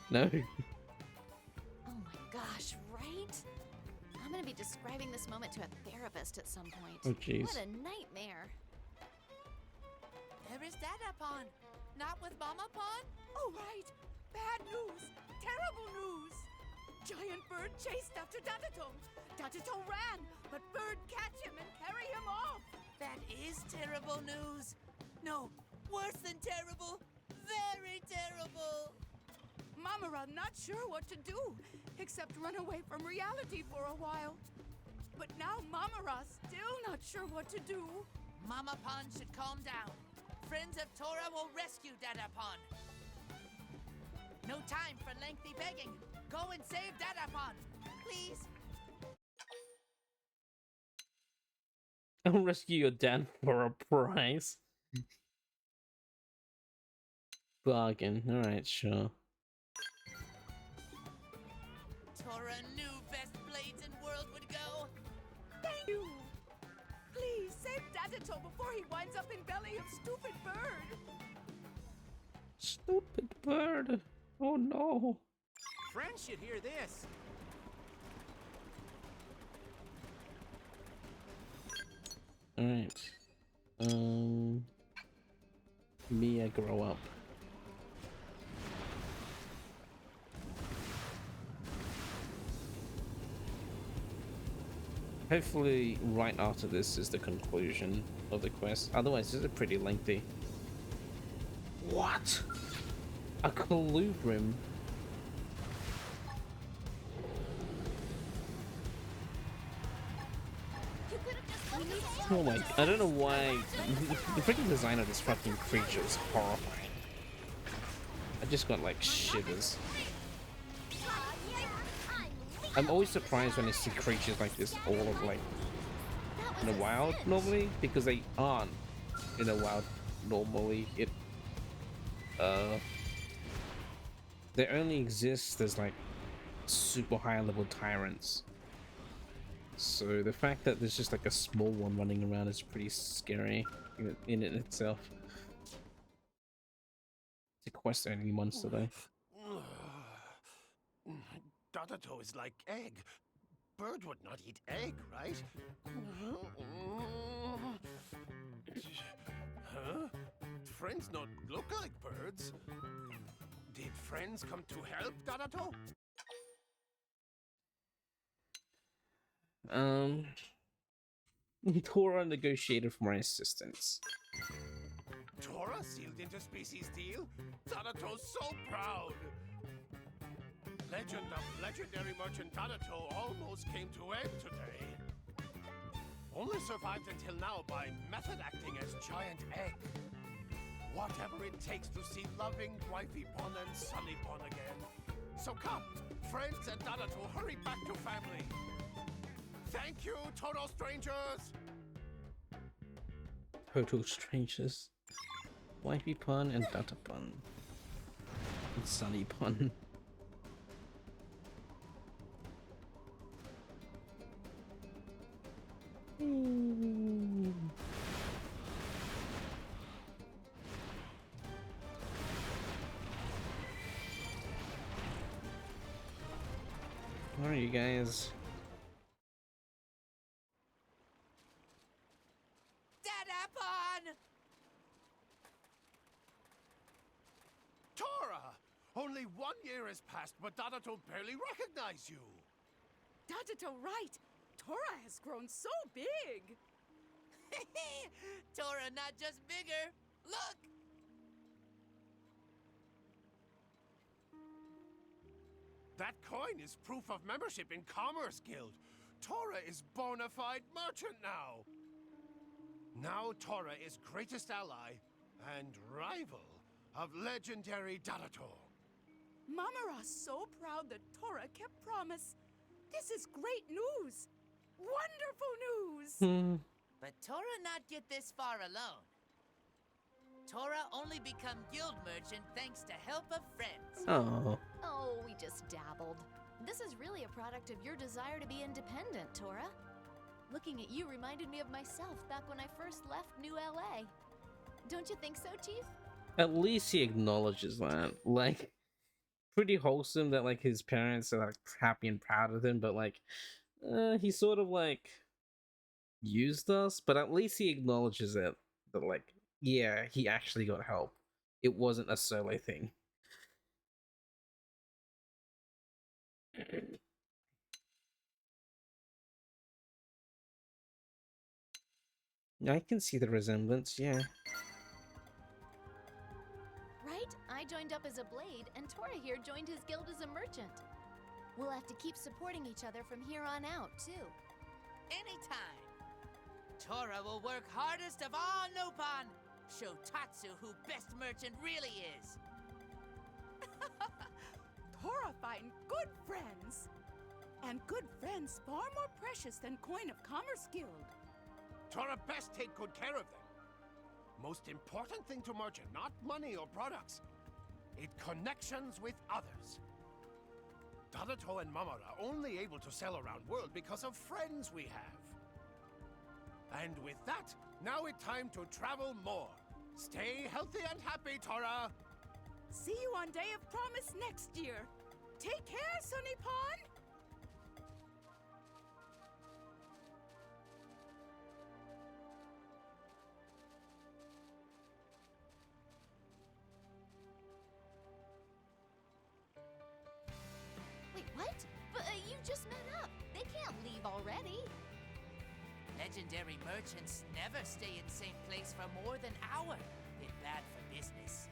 No. Oh my gosh, right? I'm gonna be describing this moment to a therapist at some point. Oh jeez. What a nightmare. Where is Dadapon? Not with Mama Pon? Oh, right. Bad news. Terrible news. Giant bird chased after Dadato. Dadato ran, but bird catch him and carry him off. That is terrible news. No, worse than terrible. Very terrible. Mamara not sure what to do, except run away from reality for a while. But now Mamara still not sure what to do. Mama Pon should calm down. Friends of Tora will rescue Dadapon. No time for lengthy begging. Go and save Dadapon, please. I'll rescue your dad for a price. Bargain. Alright, sure. Tora knew best blades in world would go. Thank you. Please save Dadato before he winds up in belly of stupid bird. Stupid bird. Oh no. Friends should hear this. Alright. Mia, grow up. Hopefully right after this is the conclusion of the quest. Otherwise, this is pretty lengthy. What? A colubrim? Oh my, I don't know why. The freaking design of this fucking creature is horrifying. I just got like shivers. I'm always surprised when I see creatures like this all of like in the wild normally, because they aren't in the wild normally. They only exist as like super high level tyrants. So the fact that there's just like a small one running around is pretty scary in it itself. It's a quest only monster though. Dadato is like egg. Bird would not eat egg, right? Huh? Friends not look like birds. Did friends come to help Dadato? Tora negotiated for my assistance. Tora sealed interspecies deal? Dadato's so proud! Legend of legendary merchant Dadato almost came to end today. Only survived until now by method acting as giant egg. Whatever it takes to see loving wifey Pon and Sunny Pon again. So come, friends and Dadato, hurry back to family. Thank you, total strangers! Total strangers. Wifey Pon and Data Pon. And Sunny Pon. Where are you guys? Dadapon! Tora! Only 1 year has passed, but Dadato barely recognized you. Dadato, right. Tora has grown so big. Tora not just bigger. Look! That coin is proof of membership in Commerce Guild. Tora is bona fide merchant now. Now Tora is greatest ally and rival of legendary Dadato. Mamara's so proud that Tora kept promise. This is great news. Wonderful news. But Tora not get this far alone. Tora only become guild merchant thanks to help of friends. Oh. Oh, we just dabbled. This is really a product of your desire to be independent, Tora. Looking at you reminded me of myself back when I first left New LA. Don't you think so, Chief? At least he acknowledges that. Like, pretty wholesome that like his parents are like happy and proud of him, but like he sort of like used us, but at least he acknowledges it. That like yeah, he actually got help. It wasn't a solo thing. I can see the resemblance, yeah. Right? I joined up as a blade, and Tora here joined his guild as a merchant. We'll have to keep supporting each other from here on out, too. Anytime. Tora will work hardest of all Nopon. Show Tatsu who best merchant really is. Tora find good friends. And good friends far more precious than coin of commerce guild. Tora best take good care of them. Most important thing to merchant, not money or products. It connections with others. Dadato and Mamara are only able to sell around world because of friends we have. And with that, now it's time to travel more. Stay healthy and happy, Tora! See you on Day of Promise next year. Take care, Sunny Pond! Wait, what? But you just met up. They can't leave already. Legendary merchants never stay in same place for more than an hour. It's bad for business.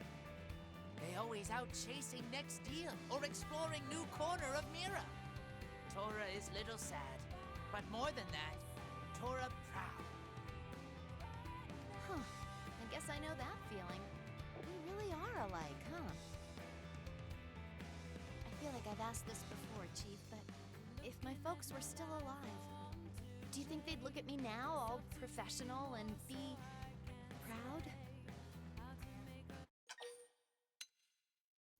They always out chasing next deal or exploring new corner of Mira. Tora is little sad, but more than that, Tora proud. Huh. I guess I know that feeling. We really are alike, huh? I feel like I've asked this before, Chief, but if my folks were still alive, do you think they'd look at me now, all professional, and be proud?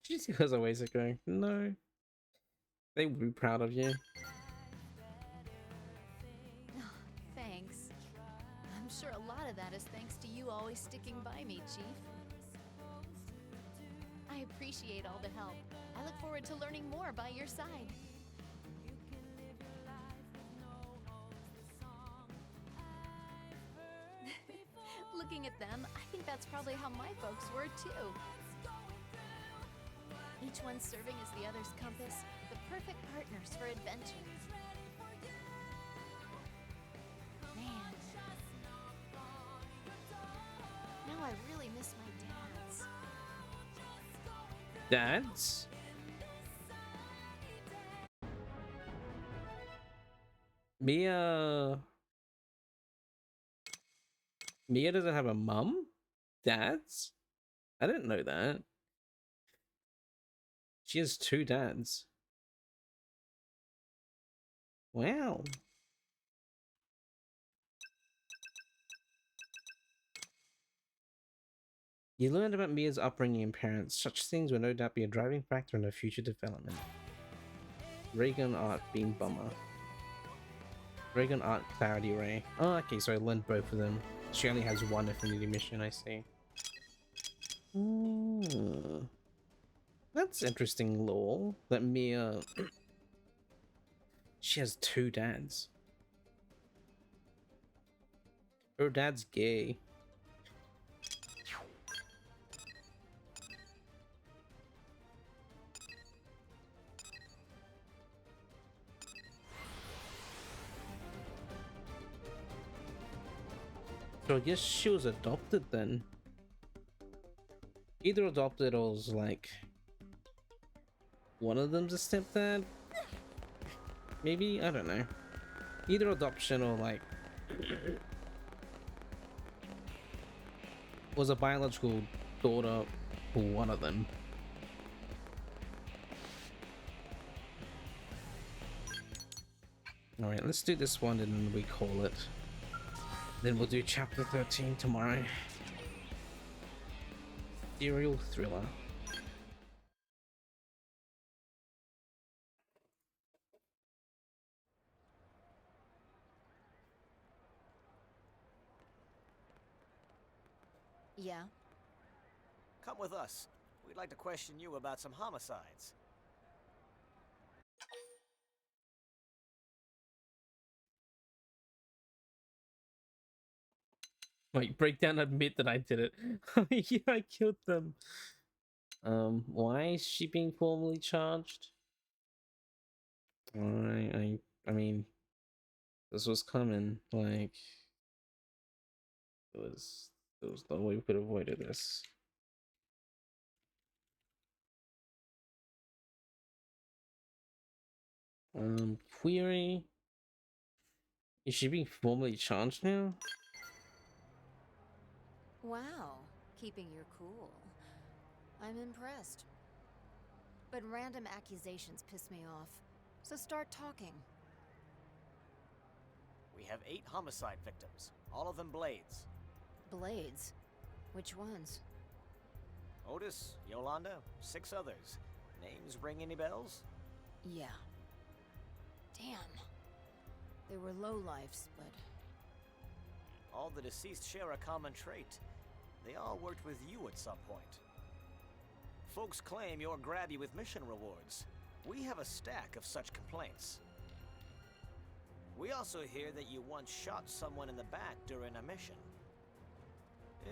She just goes away going, no. They would be proud of you. Thanks. I'm sure a lot of that is thanks to you always sticking by me, Chief. I appreciate all the help. I look forward to learning more by your side. Looking at them, I think that's probably how my folks were too. Each one serving as the other's compass, the perfect partners for adventure. Man. Now I really miss my dads. Dads? Mia doesn't have a mum? Dads? I didn't know that. She has 2 dads. Wow. You learned about Mia's upbringing and parents. Such things will no doubt be a driving factor in her future development. Raygun Art Beam Bomber. Raygun Art Clarity Ray. Oh, okay, so I learned both of them. She only has one affinity mission, I see. That's interesting lore. That Mia... she has 2 dads. Her dad's gay. So I guess she was adopted then. Either adopted or was like... one of them's a stepdad? Maybe? I don't know. Either adoption or like... was a biological daughter for one of them. Alright, let's do this one and then we call it. Then we'll do chapter 13 tomorrow. Serial thriller. Yeah. Come with us. We'd like to question you about some homicides. Like, break down, admit that I did it. Yeah, I killed them. Why is she being formally charged? I mean, this was coming. Like, there was no way we could have avoided this. Query. Is she being formally charged now? Wow, keeping your cool. I'm impressed. But random accusations piss me off. So start talking. We have 8 homicide victims, all of them Blades. Blades? Which ones? Otis, Yolanda, 6 others. Names ring any bells? Yeah. Damn. They were lowlifes, but... All the deceased share a common trait. They all worked with you at some point. Folks claim you're grabby with mission rewards. We have a stack of such complaints. We also hear that you once shot someone in the back during a mission.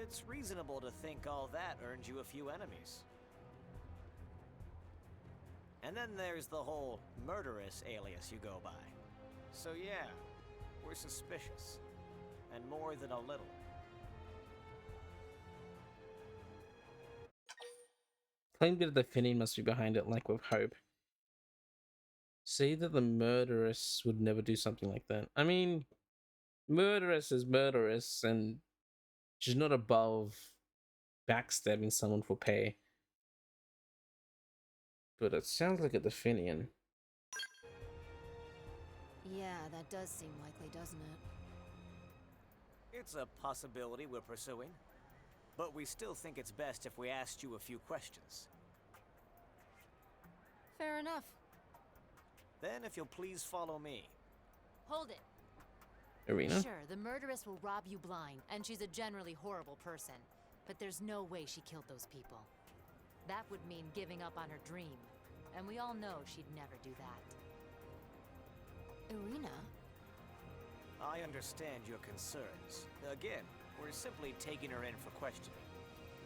It's reasonable to think all that earned you a few enemies. And then there's the whole murderous alias you go by. So yeah, we're suspicious. And more than a little. Claim that the affinity must be behind it, like with Hope. Say that the murderess would never do something like that. I mean, murderess is murderess, and she's not above backstabbing someone for pay. But it sounds like a Definian. Yeah, that does seem likely, doesn't it? It's a possibility we're pursuing. But we still think it's best if we asked you a few questions. Fair enough. Then if you'll please follow me. Hold it. Arena? Sure, the murderess will rob you blind, and she's a generally horrible person. But there's no way she killed those people. That would mean giving up on her dream. And we all know she'd never do that. Irina? I understand your concerns. Again, we're simply taking her in for questioning.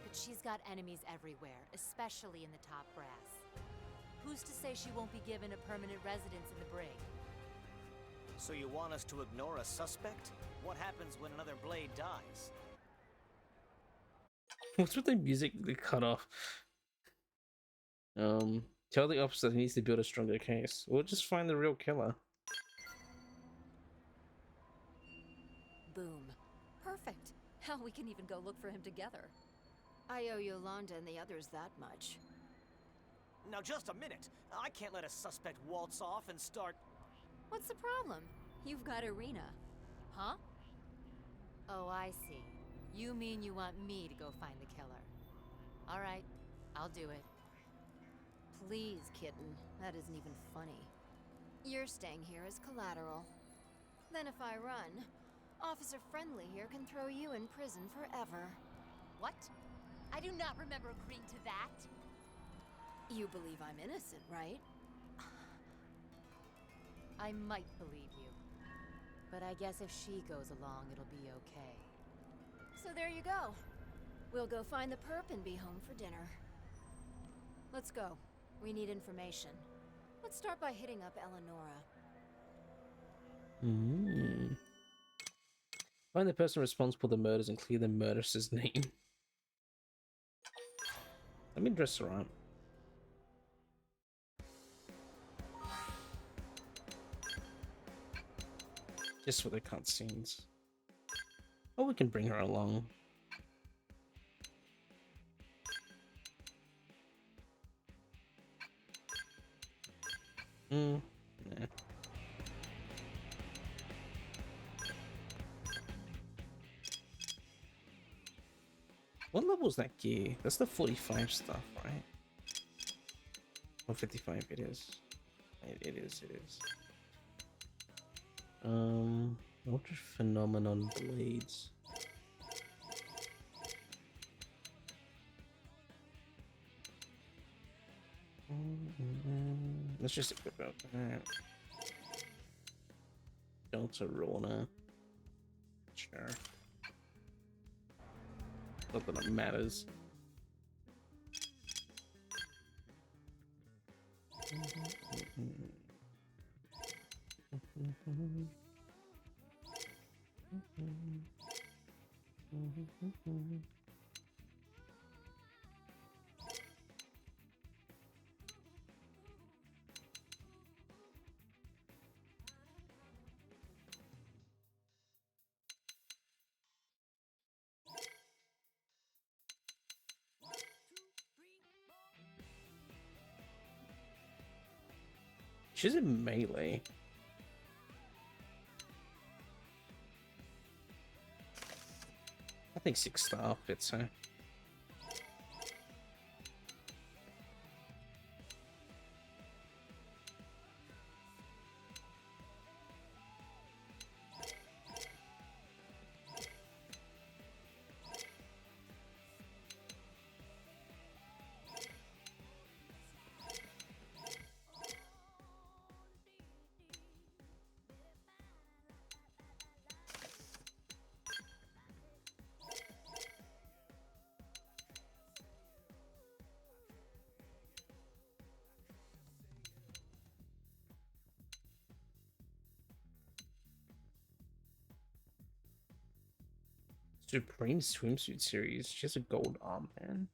But she's got enemies everywhere, especially in the top brass. Who's to say she won't be given a permanent residence in the brig? So you want us to ignore a suspect? What happens when another Blade dies? What's with the music they cut off? Tell the officer he needs to build a stronger case. We'll just find the real killer. Boom. Perfect. Hell, we can even go look for him together. I owe Yolanda and the others that much. Now just a minute! I can't let a suspect waltz off and start... What's the problem? You've got Irina. Huh? Oh, I see. You mean you want me to go find the killer. All right, I'll do it. Please, kitten. That isn't even funny. You're staying here as collateral. Then if I run, Officer Friendly here can throw you in prison forever. What? I do not remember agreeing to that. You believe I'm innocent, right? I might believe you. But I guess if she goes along, it'll be okay. So there you go. We'll go find the perp and be home for dinner. Let's go. We need information. Let's start by hitting up Eleonora. Find the person responsible for the murders and clear the murderer's name. Let me dress her up. Just for the cutscenes. Or we can bring her along. Nah. What level is that gear? That's the 45 stuff, right? Or 55 it is. It is. Ultra Phenomenon Blades. Let's just equip that. Delta Roller. Sure. Not that it matters. She's in melee. I think 6-star fits her. Supreme Swimsuit Series. She has a gold armband.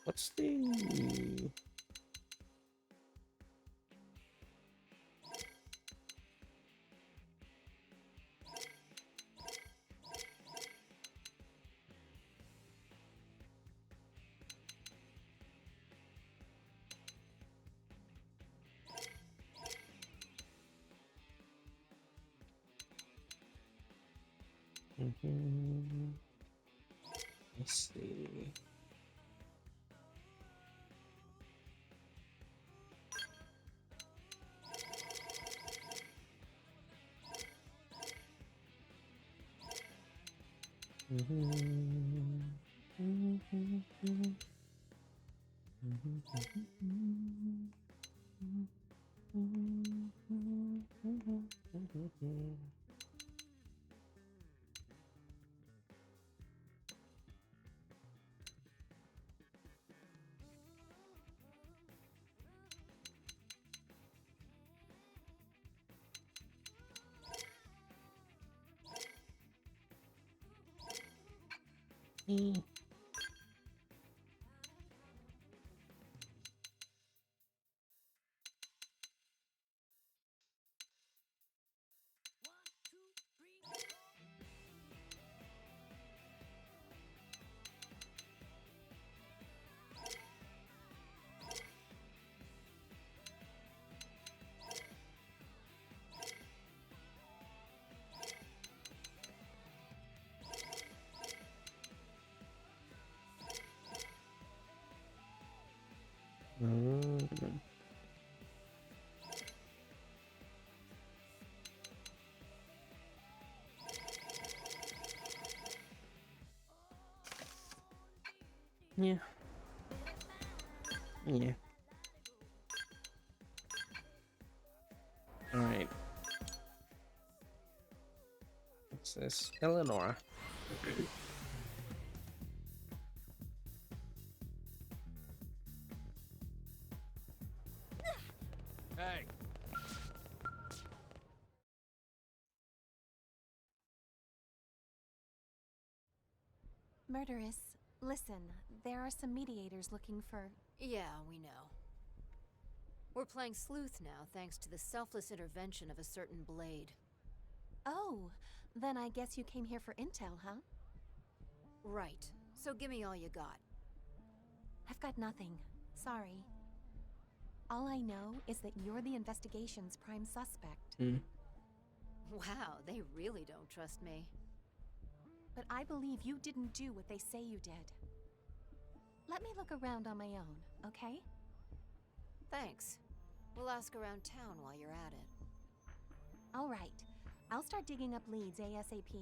What's the... Let's see. Yeah. Yeah. All right. What's this? Eleanor. Hey. Murderess, listen, there are some mediators looking for... Yeah, we know. We're playing sleuth now, thanks to the selfless intervention of a certain blade. Oh, then I guess you came here for intel, huh? Right. So give me all you got. I've got nothing. Sorry. All I know is that you're the investigation's prime suspect. Wow, they really don't trust me. But I believe you didn't do what they say you did. Let me look around on my own, okay? Thanks. We'll ask around town while you're at it. All right. I'll start digging up leads ASAP.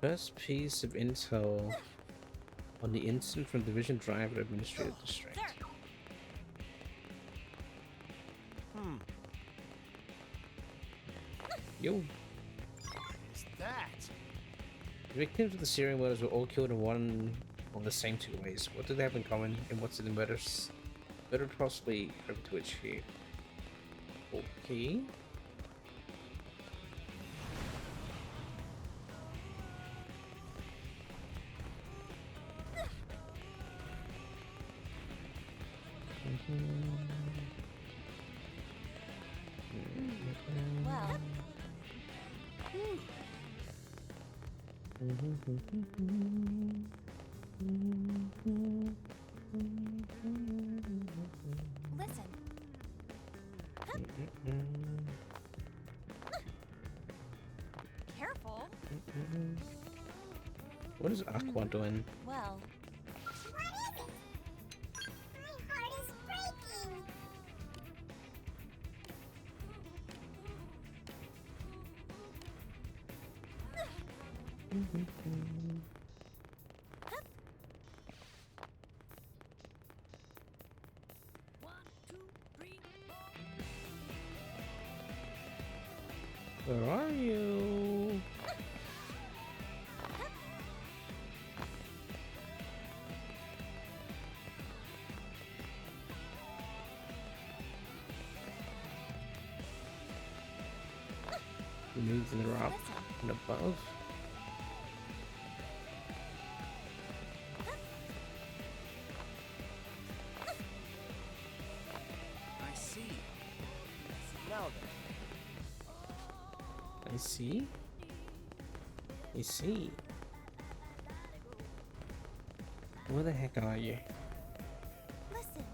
First piece of intel on the incident from Division Driver Administrative District. Yo. Is that? The victims of the serial murders were all killed in one or the same two ways. What do they have in common, and what's the murders possibly hoping to achieve? Okay. Well. Listen. Careful. What is Aqua doing? Well. Where are you? Moves in the rock and above. I see. Now then. I see. I see. Where the heck are you? Listen.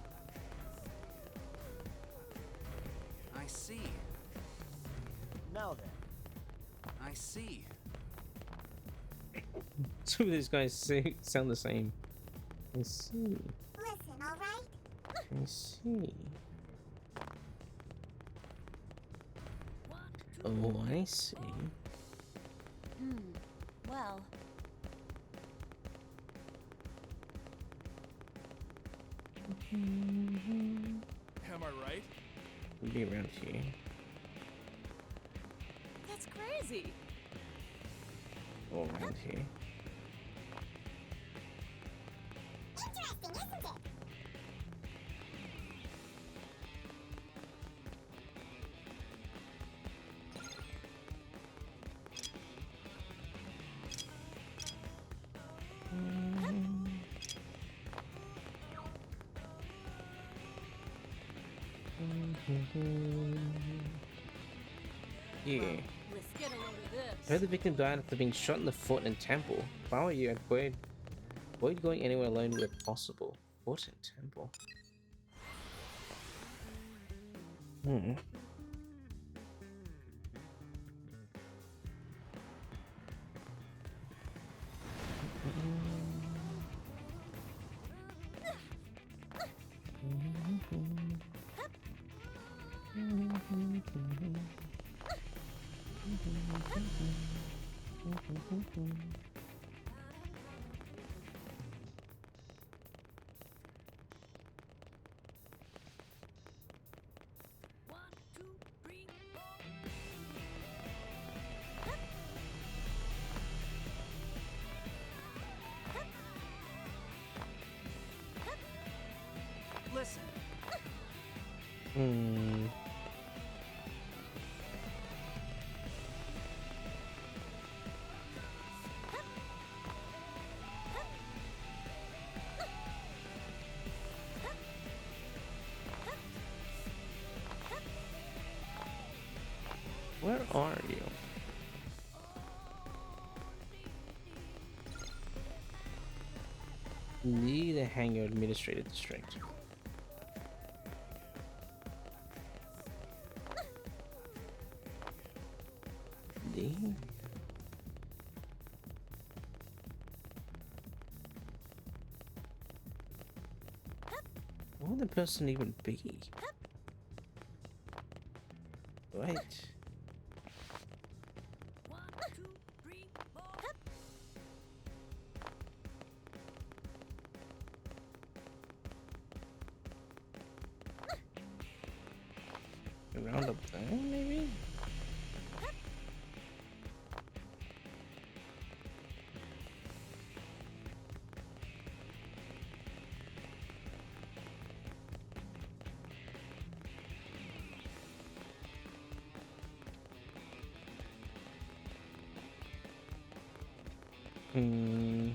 I see. Now then. I see. Some of these guys sound the same. I see. Listen, all right? I see. Oh, I see. Well. Am I right? We'll be around here. That's crazy. All around here. Interesting, isn't it? Yeah. Let's get a load of this. I heard the victim died after being shot in the foot in temple. If I were you, I'd avoid going anywhere alone where possible. Foot and temple. Listen. Where are you? Near the hangar administrative district. There. Where would the person even be? Right. Around up there, maybe? Hmm.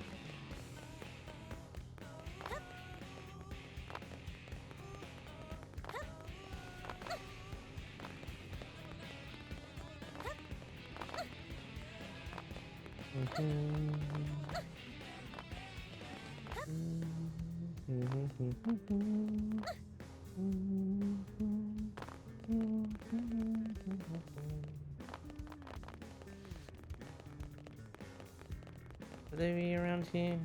Are they around here?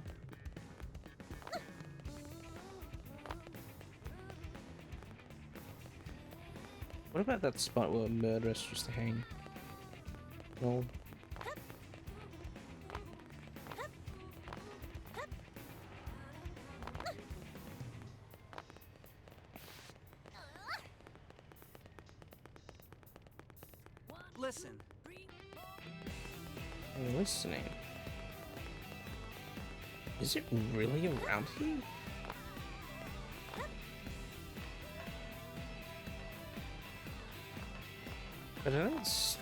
What about that spot where a murderess used to hang? No. Listen. I'm listening. Is it really around here? But I don't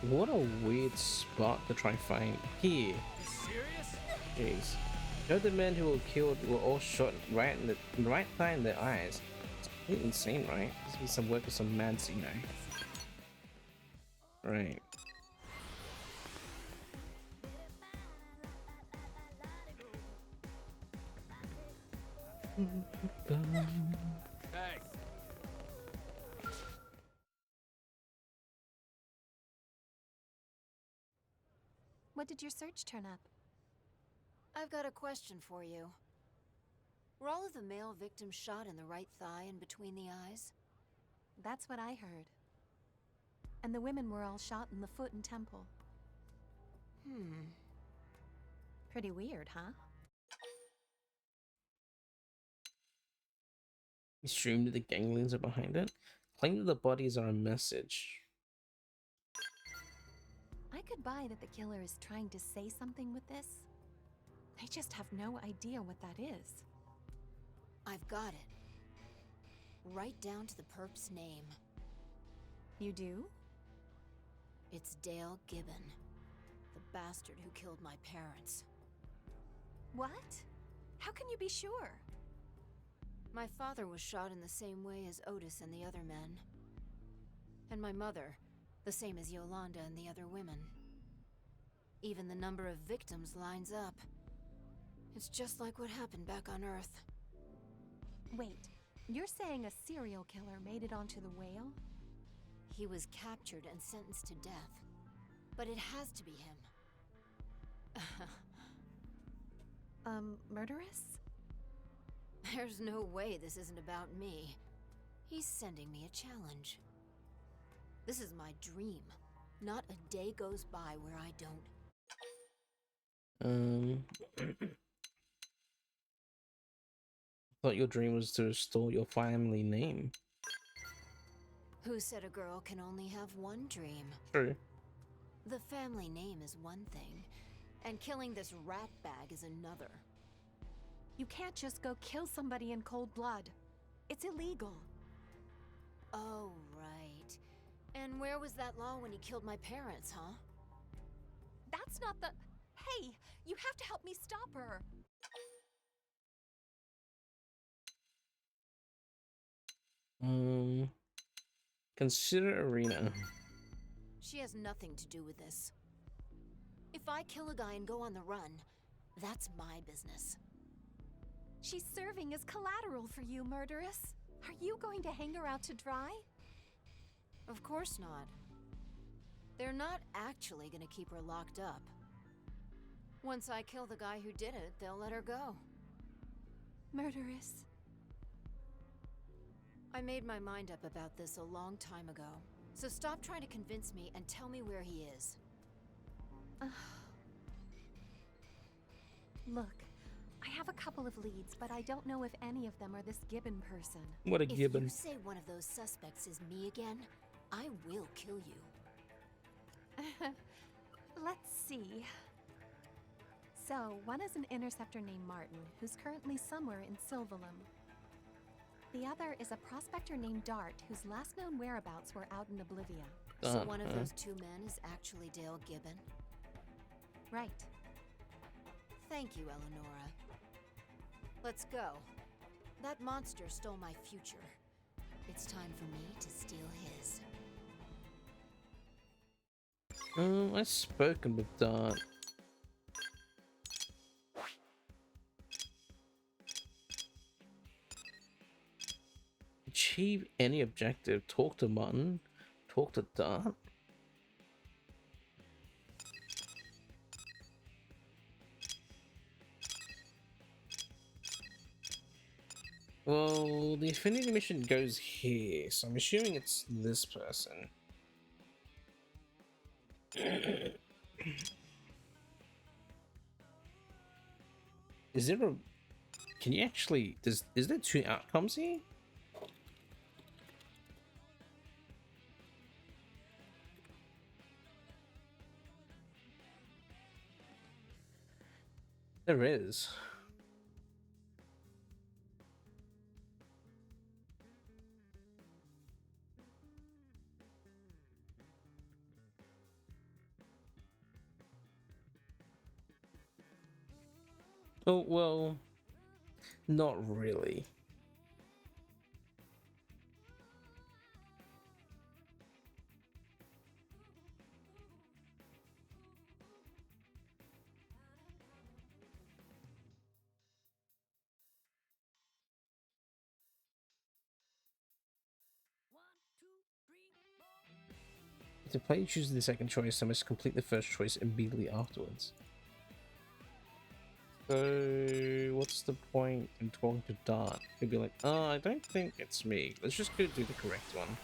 what a weird spot to try and find here. Jeez. Show the men who were killed were all shot right in the right thigh in their eyes. It's completely insane, right? This be some work of some mad Xeno. Right. Hey. What did your search turn up? I've got a question for you. Were all of the male victims shot in the right thigh and between the eyes? That's what I heard. And the women were all shot in the foot and temple. Pretty weird, huh? Assume that the ganglions are behind it. Claim that the bodies are a message. I could buy that the killer is trying to say something with this. I just have no idea what that is. I've got it. Right down to the perp's name. You do? It's Dale Gibbon, the bastard who killed my parents. What? How can you be sure? My father was shot in the same way as Otis and the other men. And my mother, the same as Yolanda and the other women. Even the number of victims lines up. It's just like what happened back on Earth. Wait, you're saying a serial killer made it onto the whale? He was captured and sentenced to death. But it has to be him. Murderous? There's no way this isn't about me. He's sending me a challenge. This is my dream. Not a day goes by where I don't. Thought your dream was to restore your family name. Who said a girl can only have one dream? True. The family name is one thing, and killing this rat bag is another. You can't just go kill somebody in cold blood. It's illegal. Oh, right. And where was that law when he killed my parents, huh? That's not the... Hey, you have to help me stop her. Consider Arena. She has nothing to do with this. If I kill a guy and go on the run, that's my business. She's serving as collateral for you, murderess. Are you going to hang her out to dry? Of course not. They're not actually gonna keep her locked up. Once I kill the guy who did it, they'll let her go. Murderess. I made my mind up about this a long time ago. So stop trying to convince me and tell me where he is. Look, I have a couple of leads, but I don't know if any of them are this Gibbon person. What a If gibbon. you say one of those suspects is me again, I will kill you. Let's see. So, one is an interceptor named Martin, who's currently somewhere in Silvalum. The other is a prospector named Dart, whose last known whereabouts were out in Oblivia. So one of those two men is actually Dale Gibbon? Right. Thank you, Eleonora. Let's go. That monster stole my future. It's time for me to steal his. I've spoken with Dart. Achieve any objective. Talk to Martin. Talk to Dart. Well, the affinity mission goes here, so I'm assuming it's this person. Is there a... Can you actually... Is there two outcomes here? There is. Oh, well, not really. If the player chooses the second choice, I must complete the first choice immediately afterwards. So, what's the point in talking to Dart? He'll be like, oh, I don't think it's me. Let's just go do the correct one.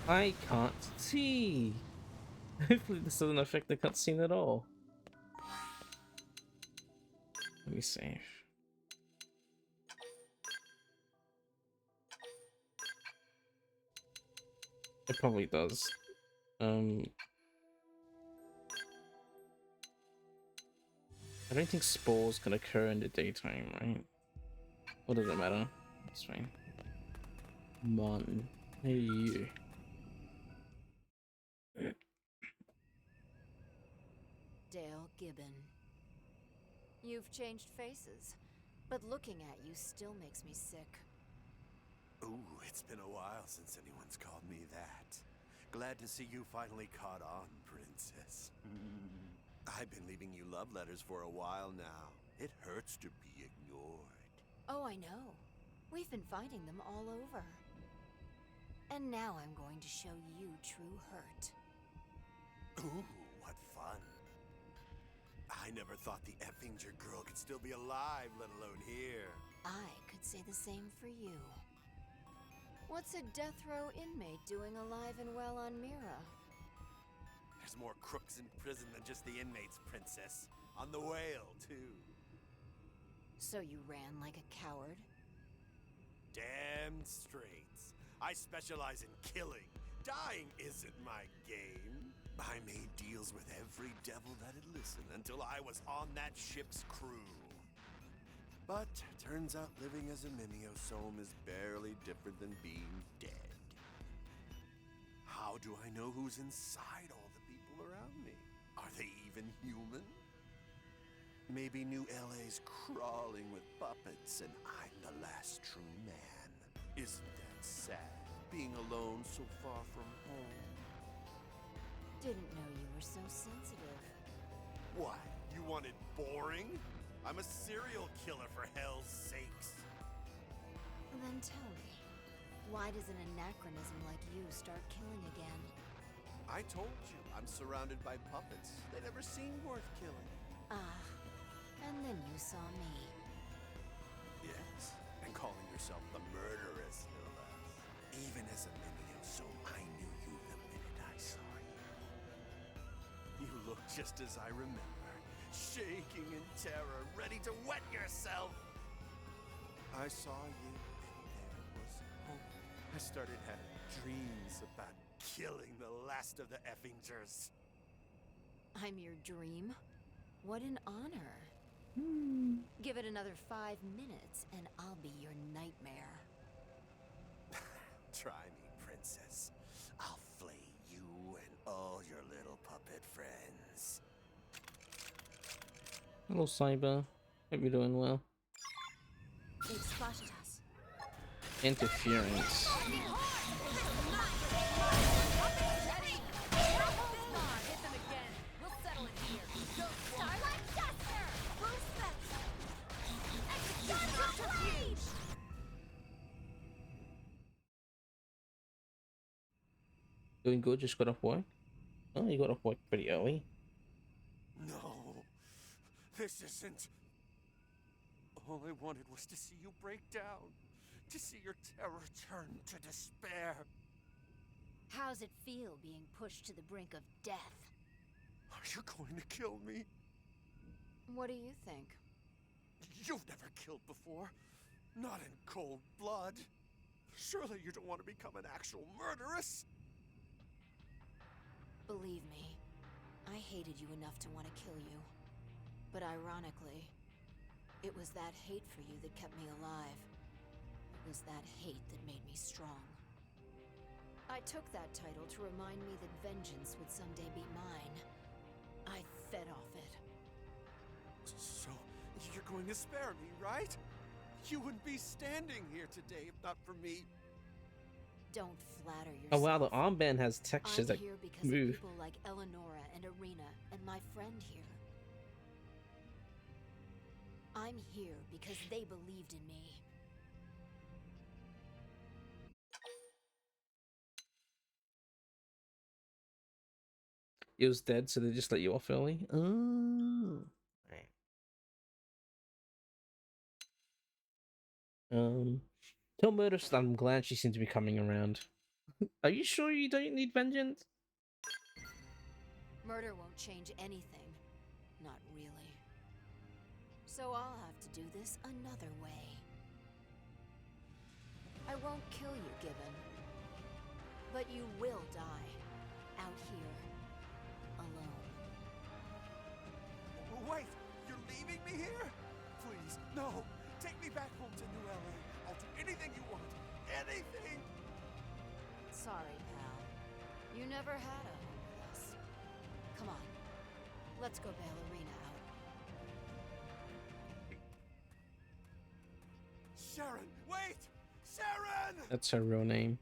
I can't see. Hopefully this doesn't affect the cutscene at all. Let me save. It probably does. I don't think spores can occur in the daytime, right? What does it matter? It's fine. Mon. Hey, you. Dale Gibbon. You've changed faces, but looking at you still makes me sick. Ooh, it's been a while since anyone's called me that. Glad to see you finally caught on, Princess. I've been leaving you love letters for a while now. It hurts to be ignored. Oh, I know. We've been finding them all over. And now I'm going to show you true hurt. Ooh, what fun. I never thought the Effinger girl could still be alive, let alone here. I could say the same for you. What's a death row inmate doing alive and well on Mira? There's more crooks in prison than just the inmates, Princess. On the whale, too. So you ran like a coward? Damn straight. I specialize in killing. Dying isn't my game. I made deals with every devil that'd listen until I was on that ship's crew. But turns out living as a mimiosome is barely different than being dead. How do I know who's inside all the people around me? Are they even human? Maybe New LA's crawling with puppets and I'm the last true man. Isn't that sad, being alone so far from home? Didn't know you were so sensitive. What? You wanted boring? I'm a serial killer, for hell's sakes. Then tell me, why does an anachronism like you start killing again? I told you, I'm surrounded by puppets. They never seem worth killing. Ah, and then you saw me. Yes, and calling yourself the just as I remember, shaking in terror, ready to wet yourself. I saw you, and there was hope. I started having dreams about killing the last of the Effingers. I'm your dream? What an honor. Give it another 5 minutes and I'll be your nightmare. Try me, princess. I'll flay you and all your little puppet friends. Hello, Cyber. Hope you're doing well. They've spotted us. Interference. Doing good, just got off work. Oh, you got off work pretty early. No, this isn't. All I wanted was to see you break down, to see your terror turn to despair. How's it feel being pushed to the brink of death? Are you going to kill me? What do you think? You've never killed before. Not in cold blood. Surely you don't want to become an actual murderess? Believe me, I hated you enough to want to kill you. But ironically, it was that hate for you that kept me alive. It was that hate that made me strong. I took that title to remind me that vengeance would someday be mine. I fed off it. So, you're going to spare me, right? You wouldn't be standing here today if not for me. Don't flatter yourself. Oh wow, the armband has textures I'm that here because move. of people like Eleonora and Irina and my friend here. I'm here because they believed in me. He was dead, so they just let you off early. Oh. Right. Tell Murderous that I'm glad she seems to be coming around. Are you sure you don't need vengeance? Murder won't change anything. Not really. So I'll have to do this another way. I won't kill you, Gibbon. But you will die. Out here. Alone. Wait, you're leaving me here? Please, no. Take me back home to New LA. I'll do anything you want. Anything! Sorry, pal. You never had a home with us. Come on. Let's go bail Irina out. Sharon, wait! Sharon! That's her real name.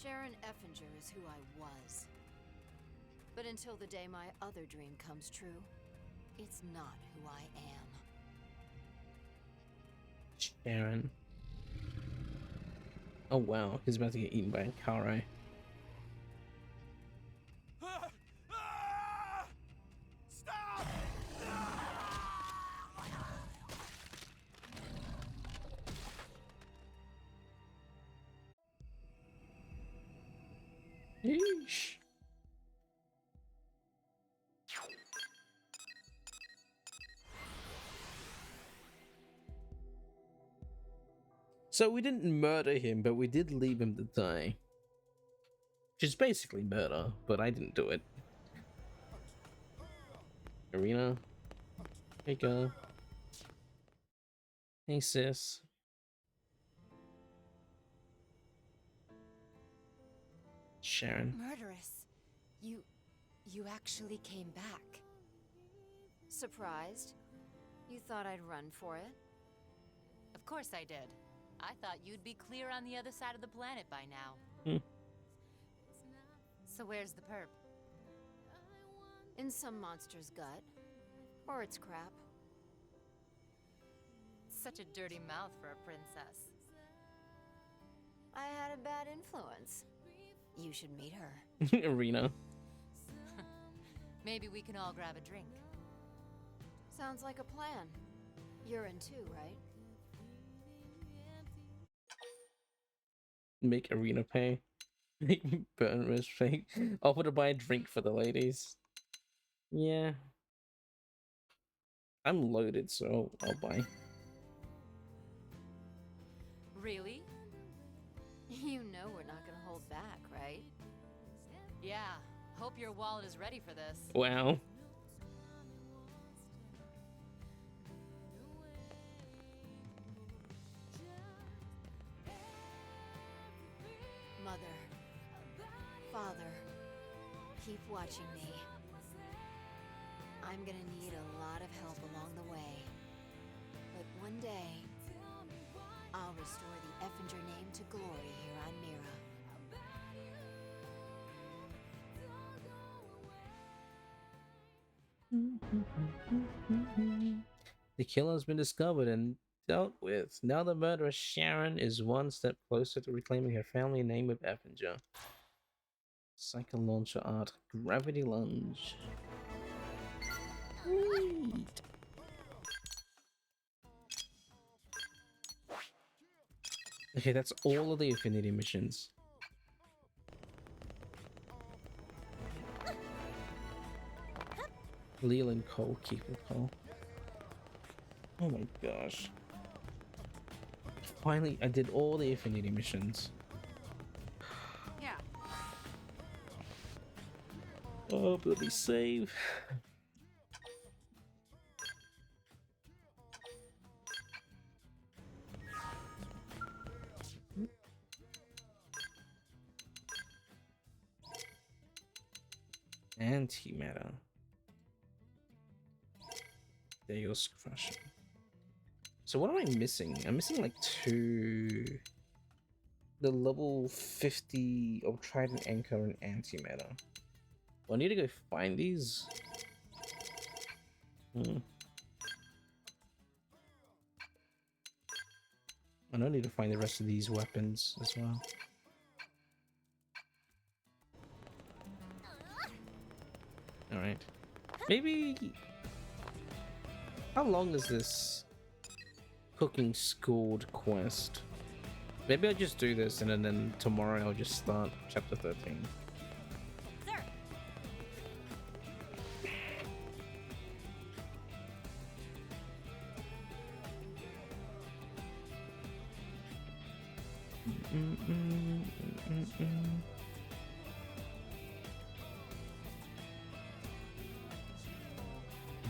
Sharon Effinger is who I was. But until the day my other dream comes true, it's not who I am. Sharon. Oh wow, he's about to get eaten by a car, right? Stop! Yeesh. So we didn't murder him, but we did leave him to die. Which is basically murder, but I didn't do it. Irina. Hey girl. Hey sis. Sharon. Murderess. You actually came back. Surprised? You thought I'd run for it? Of course I did. I thought you'd be clear on the other side of the planet by now. So where's the perp? In some monster's gut. Or its crap. Such a dirty mouth for a princess. I had a bad influence. You should meet her. Irina. Maybe we can all grab a drink. Sounds like a plan. You're in too, right? Make Irina pay. Burn respect. Offer to buy a drink for the ladies. Yeah. I'm loaded, so I'll buy. Really? You know we're not gonna hold back, right? Yeah. Hope your wallet is ready for this. Wow. Mother, Father, keep watching me. I'm gonna need a lot of help along the way. But one day, I'll restore the Effinger name to glory here on Mira. The killer has been discovered and dealt with. Now the murderer Sharon is one step closer to reclaiming her family name of Effinger. Cycle launcher art. Gravity lunge. Sweet. Okay, that's all of the affinity missions. Leland Cole, Keeper Cole. Oh my gosh. Finally, I did all the affinity missions. Yeah. Oh, bloody save. Antimatter. There goes crushing. So what am I missing? I'm missing like two. The level 50 of Trident Anchor and Antimatter. Do I need to go find these? I don't need to find the rest of these weapons as well. Alright. Maybe... How long is this cooking schooled quest? Maybe I'll just do this and then tomorrow I'll just start chapter 13. Sir.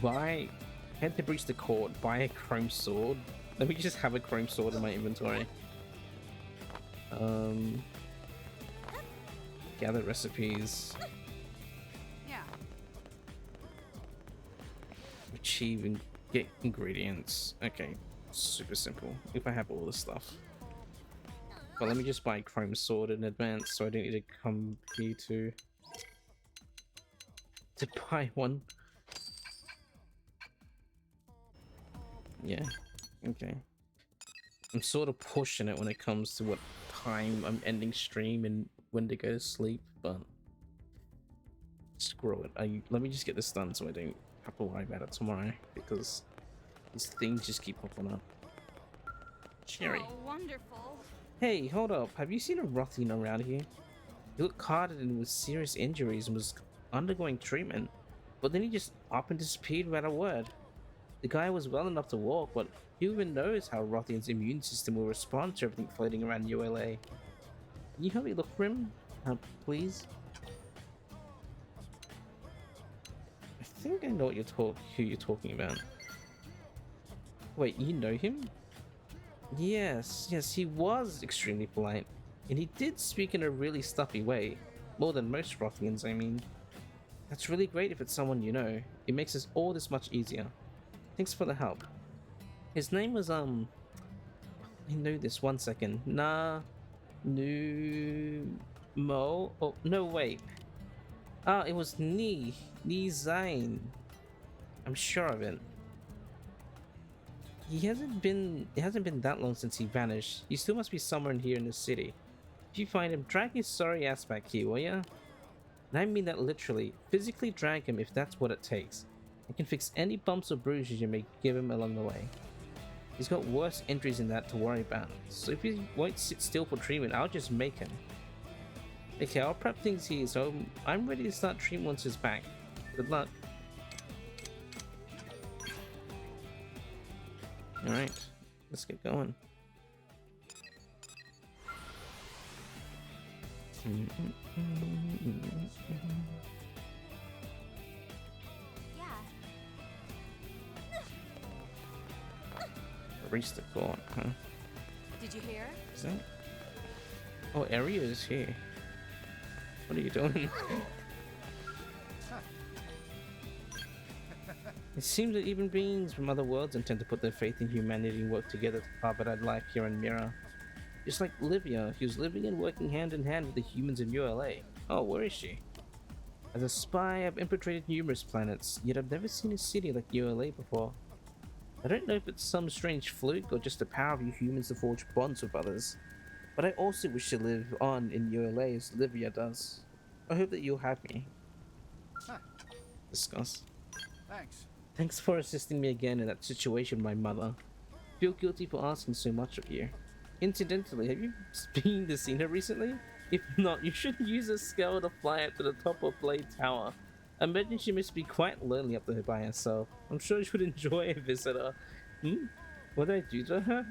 Buy... Head to breach the court, buy a chrome sword. Let me just have a chrome sword in my inventory. Gather recipes. Yeah. Achieve and get ingredients. Okay, super simple. If I have all this stuff. But let me just buy a chrome sword in advance so I don't need to come here to buy one. Yeah, okay. I'm sort of pushing it when it comes to what time I'm ending stream and when to go to sleep, but screw it. Let me just get this done so I don't have to worry about it tomorrow because these things just keep popping up. Cherry. Oh, wonderful. Hey, hold up. Have you seen a Rothian around here? He looked carted in with serious injuries and was undergoing treatment, but then he just up and disappeared without a word. The guy was well enough to walk, but who even knows how Rothian's immune system will respond to everything floating around ULA? Can you help me look for him, please? I think I know what who you're talking about. Wait, you know him? Yes, he was extremely polite, and he did speak in a really stuffy way, more than most Rothians, I mean. That's really great if it's someone you know. It makes us all this much easier. Thanks for the help. His name was, I know this, one second. Mo... Oh, no, wait. Ah, it was Ni Zain. I'm sure of it. It hasn't been that long since he vanished. He still must be somewhere in here in the city. If you find him, drag his sorry ass back here, will ya? And I mean that literally. Physically drag him if that's what it takes. I can fix any bumps or bruises you may give him along the way. He's got worse injuries than that to worry about, so if he won't sit still for treatment, I'll just make him. Okay, I'll prep things here, so I'm ready to start treating monsters back. Good luck. Alright, let's get going. Yeah. Reach the floor, huh? Did you hear? Is that? Oh, Area is here. What are you doing? It seems that even beings from other worlds intend to put their faith in humanity and work together to carve out life here in Mira. Just like Livia, who's living and working hand in hand with the humans of ULA. Oh, where is she? As a spy, I've infiltrated numerous planets, yet I've never seen a city like ULA before. I don't know if it's some strange fluke or just the power of you humans to forge bonds with others, but I also wish to live on in ULA as Livia does. I hope that you'll have me. Huh. Discuss. Thanks. Thanks for assisting me again in that situation with my mother. I feel guilty for asking so much of you. Incidentally, have you been to see her recently? If not, you should use a scale to fly up to the top of Blade Tower. I imagine she must be quite lonely up there by herself. I'm sure she would enjoy a visitor. What did I do to her?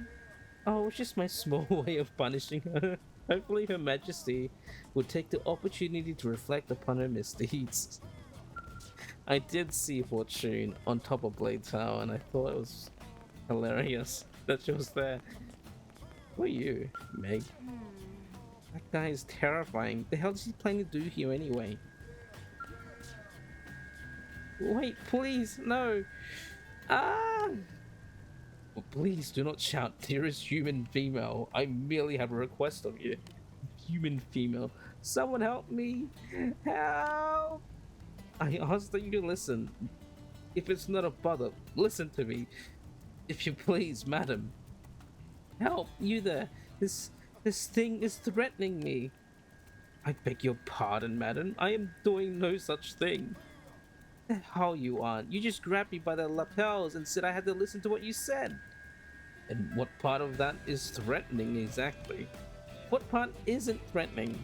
Oh, it's just my small way of punishing her. Hopefully Her Majesty will take the opportunity to reflect upon her misdeeds. I did see Fortune on top of Blade Tower and I thought it was hilarious that she was there. Who are you, Meg? That guy is terrifying. The hell is he planning to do here anyway? Wait, please, no! Ah! Well, please do not shout, dearest human female. I merely have a request of you. Human female. Someone help me! Help! I ask that you listen. If it's not a bother, listen to me. If you please, madam. Help, you there. This thing is threatening me. I beg your pardon, madam. I am doing no such thing. The hell you aren't. You just grabbed me by the lapels and said I had to listen to what you said. And what part of that is threatening exactly? What part isn't threatening?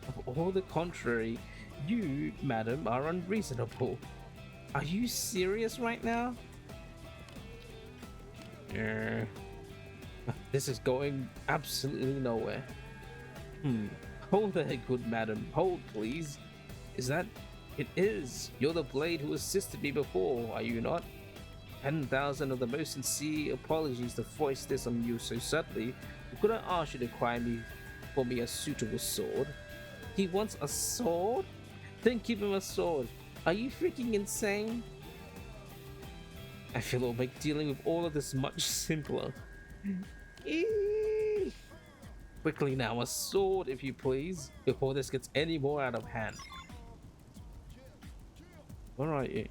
Of all the contrary, you, madam, are unreasonable. Are you serious right now? Yeah. This is going absolutely nowhere. Hold there, good madam. Hold, please. Is that... It is. You're the blade who assisted me before, are you not? 10,000 of the most sincere apologies to foist this on you so suddenly. Could I ask you to acquire for me a suitable sword? He wants a sword? Then give him a sword. Are you freaking insane? I feel it'll make dealing with all of this much simpler. Quickly now, a sword if you please, before this gets any more out of hand. Where are you?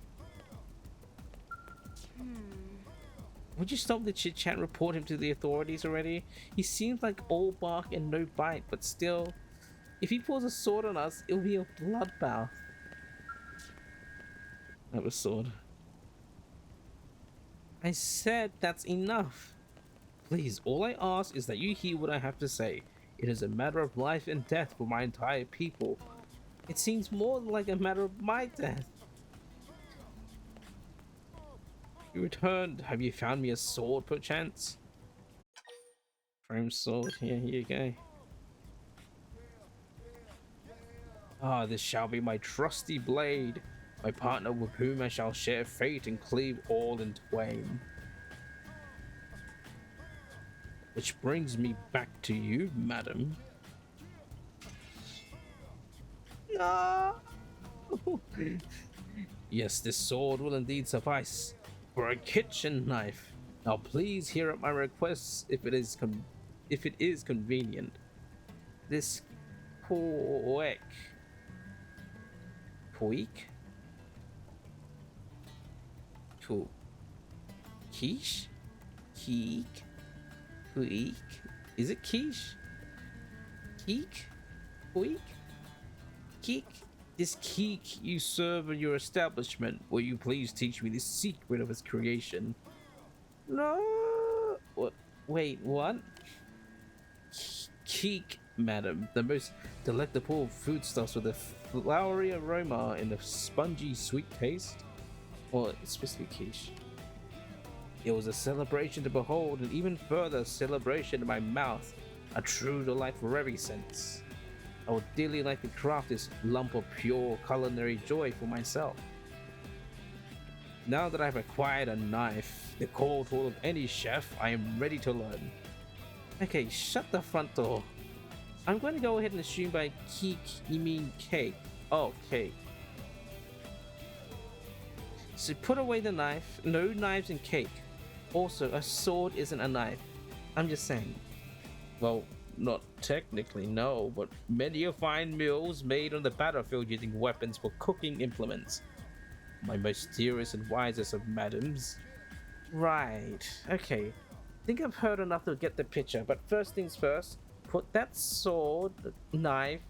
Would you stop the chit chat and report him to the authorities already? He seems like all bark and no bite, but still, if he pulls a sword on us, it'll be a bloodbath. I have a sword. I said that's enough. Please, all I ask is that you hear what I have to say. It is a matter of life and death for my entire people. It seems more like a matter of my death. You returned. Have you found me a sword, perchance? Frame sword. Here you go. Ah, this shall be my trusty blade, my partner with whom I shall share fate and cleave all in twain. Which brings me back to you, madam. No! Yes, this sword will indeed suffice for a kitchen knife. Now please hear up my requests if it is convenient. This Queek. Cool. Quiche? Keek? Queek? Is it quiche? Keek? Queek? Keek? This keek you serve in your establishment, will you please teach me the secret of its creation? No. What? Wait, what? Keek madam. The most delectable foodstuffs with a flowery aroma and a spongy sweet taste. Well, it's supposed to be quiche. It was a celebration to behold, and even further celebration in my mouth. A true delight for every sense. I would dearly like to craft this lump of pure culinary joy for myself. Now that I've acquired a knife, the core tool of any chef, I am ready to learn. Okay, shut the front door. I'm going to go ahead and assume by cake you mean cake. Oh, cake. So put away the knife. No knives in cake. Also, a sword isn't a knife. I'm just saying. Well, not technically, no, but many a fine meals made on the battlefield using weapons for cooking implements. My most dearest and wisest of madams. Right, okay. Think I've heard enough to get the picture, but first things first, put that sword, knife,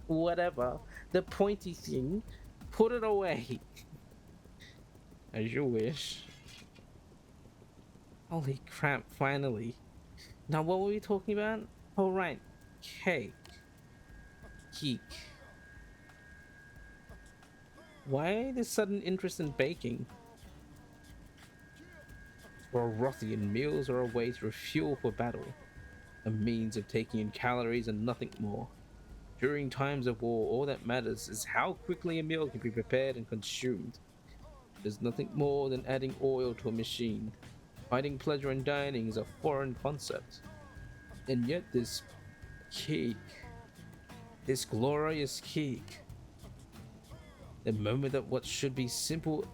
whatever, the pointy thing, put it away. As you wish. Holy crap, finally. Now what were we talking about? Oh right, cake. Geek. Why this sudden interest in baking? For Rothian, meals are a way to refuel for battle, a means of taking in calories and nothing more. During times of war, all that matters is how quickly a meal can be prepared and consumed. There's nothing more than adding oil to a machine. Finding pleasure in dining is a foreign concept. And yet this cake, this glorious cake, the moment that what should be simple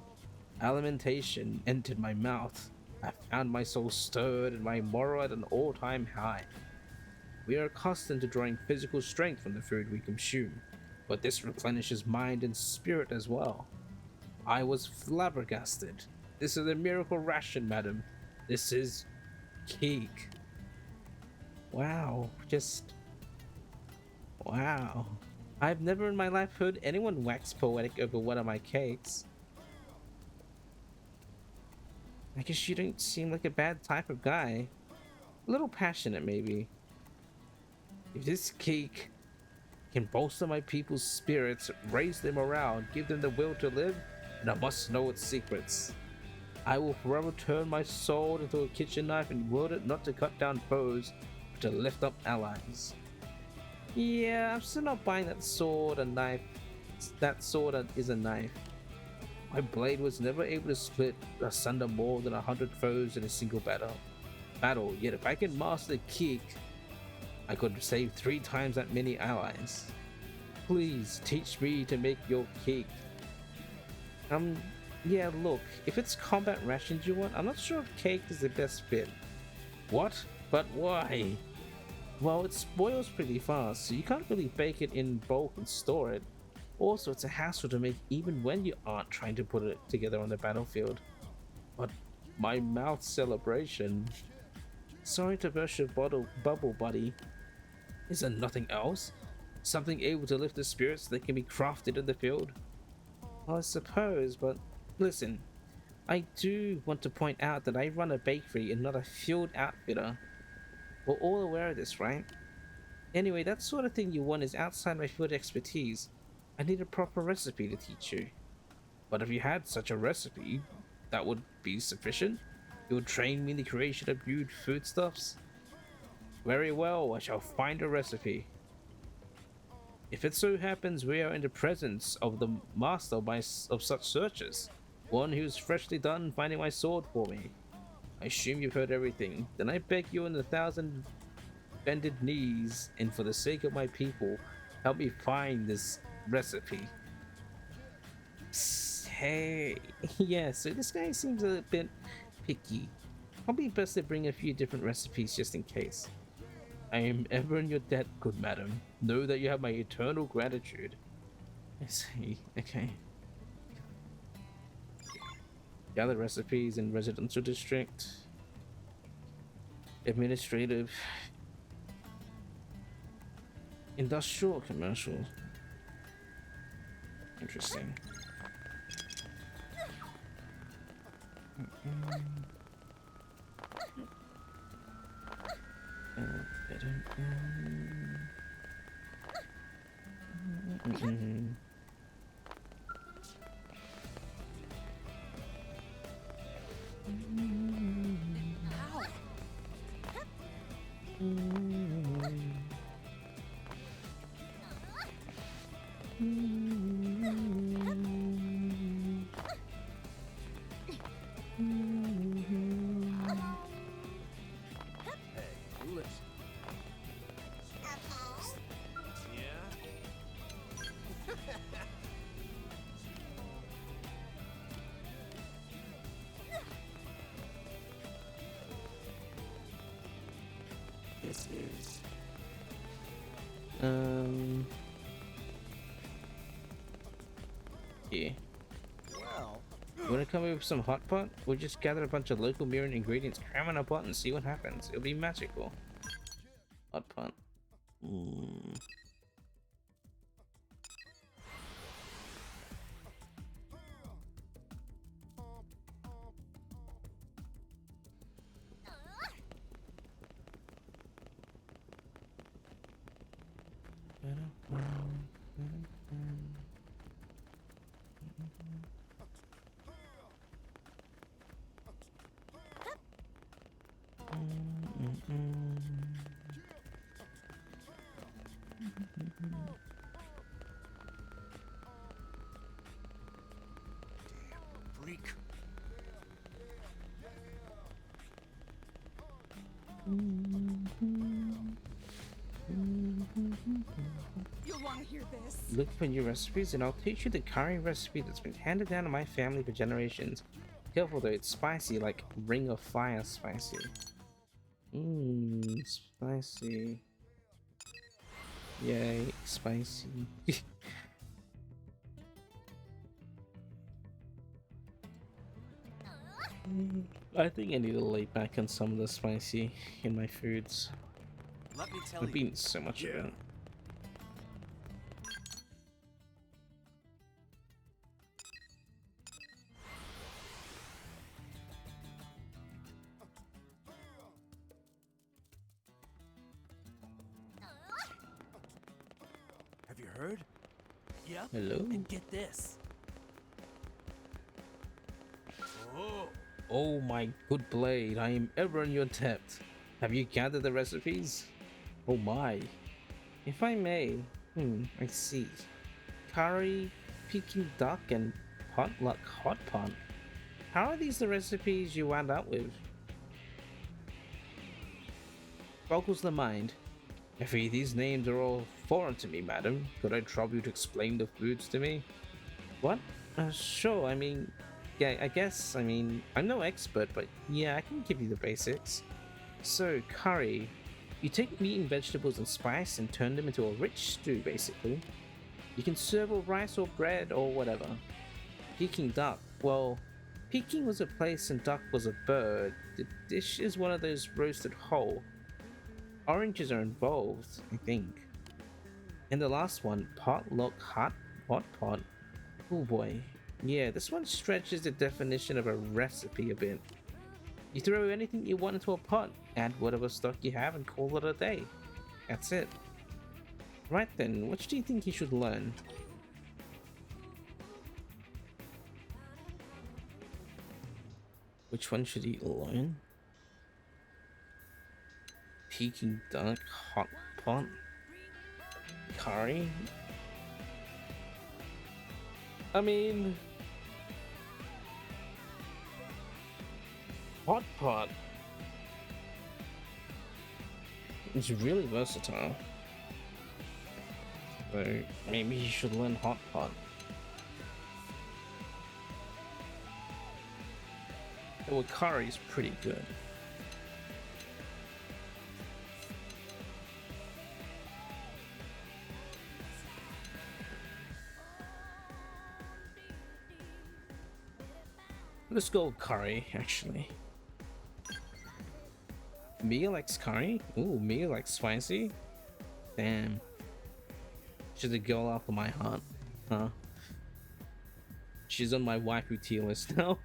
alimentation entered my mouth, I found my soul stirred and my morale at an all-time high. We are accustomed to drawing physical strength from the food we consume, but this replenishes mind and spirit as well. I was flabbergasted. This is a miracle ration, madam. This is cake. Wow, just wow. I've never in my life heard anyone wax poetic over one of my cakes. I guess you don't seem like a bad type of guy. A little passionate, maybe. If this cake can bolster my people's spirits, raise their morale, and give them the will to live, then I must know its secrets. I will forever turn my sword into a kitchen knife and wield it not to cut down foes, but to lift up allies. Yeah, I'm still not buying that sword a knife. That sword is a knife. My blade was never able to split asunder more than 100 foes in a single battle. Yet if I can master kick, I could save 3 times that many allies. Please teach me to make your cake. Yeah, look, if it's combat rations you want, I'm not sure if cake is the best fit. What? But why? Well, it spoils pretty fast, so you can't really bake it in bulk and store it. Also, it's a hassle to make even when you aren't trying to put it together on the battlefield. But my mouth celebration... Sorry to burst your bubble, buddy. Is there nothing else? Something able to lift the spirits that can be crafted in the field? Well, I suppose, but listen. I do want to point out that I run a bakery and not a field outfitter. We're all aware of this, right? Anyway, that sort of thing you want is outside my field expertise. I need a proper recipe to teach you. But if you had such a recipe, that would be sufficient? You would train me in the creation of new foodstuffs? Very well, I shall find a recipe. If it so happens we are in the presence of the master of such searches, one who's freshly done finding my sword for me. I assume you've heard everything. Then I beg you on 1,000 bended knees, and for the sake of my people, help me find this recipe. Hey, yeah, so this guy seems a bit picky. Probably best to bring a few different recipes just in case. I am ever in your debt, good madam. Know that you have my eternal gratitude. I see, okay. Gather recipes in residential district. Administrative. Industrial or commercial? Interesting. Hey, listen. This is yeah. Well, You wanna come over with some hot pot? We'll just gather a bunch of local mirroring ingredients, cram in a pot, and see what happens. It'll be magical. Hot pot. Freak. You'll want to hear this. Look for new recipes and I'll teach you the curry recipe that's been handed down to my family for generations. Careful though, it's spicy, like Ring of Fire spicy. Spicy. Yay, spicy. I think I need to lay back on some of the spicy in my foods. let me tell I've you. eaten so much of it. Have you heard? Yep. Hello? And get this. Oh. Oh my good blade, I am ever in your debt. Have you gathered the recipes? Oh my. If I may, I see. Curry, Peking duck, and potluck hot pot. How are these the recipes you wound up with? Boggles the mind. Effie, these names are all foreign to me, madam. Could I trouble you to explain the foods to me? What? Sure, I mean, yeah, I guess, I'm no expert, but yeah, I can give you the basics. So, curry. You take meat and vegetables and spice and turn them into a rich stew, basically. You can serve with rice or bread or whatever. Peking duck. Well, Peking was a place and duck was a bird. The dish is one of those roasted whole. Oranges are involved, I think. And the last one, potluck hot pot. Oh boy. Yeah, this one stretches the definition of a recipe a bit. You throw anything you want into a pot, add whatever stock you have, and call it a day. That's it. Right then, which do you think you should learn? Which one should he learn? Peking duck, hot pot, curry. I mean, hot pot is really versatile. So maybe you should learn hot pot. Well, curry is pretty good. Let's go curry, actually. Mia likes curry? Ooh, Mia likes spicy? Damn. She's a girl after my heart. Huh? She's on my waifu tier list now.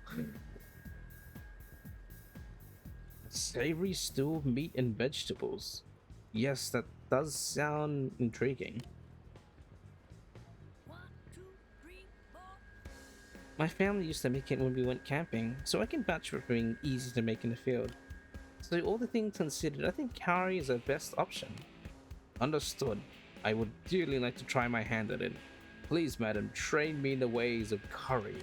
Savory stew of meat and vegetables. Yes, that does sound intriguing. My family used to make it when we went camping, so I can vouch for it being easy to make in the field. So all the things considered, I think curry is the best option. Understood. I would dearly like to try my hand at it. Please, madam, train me in the ways of curry.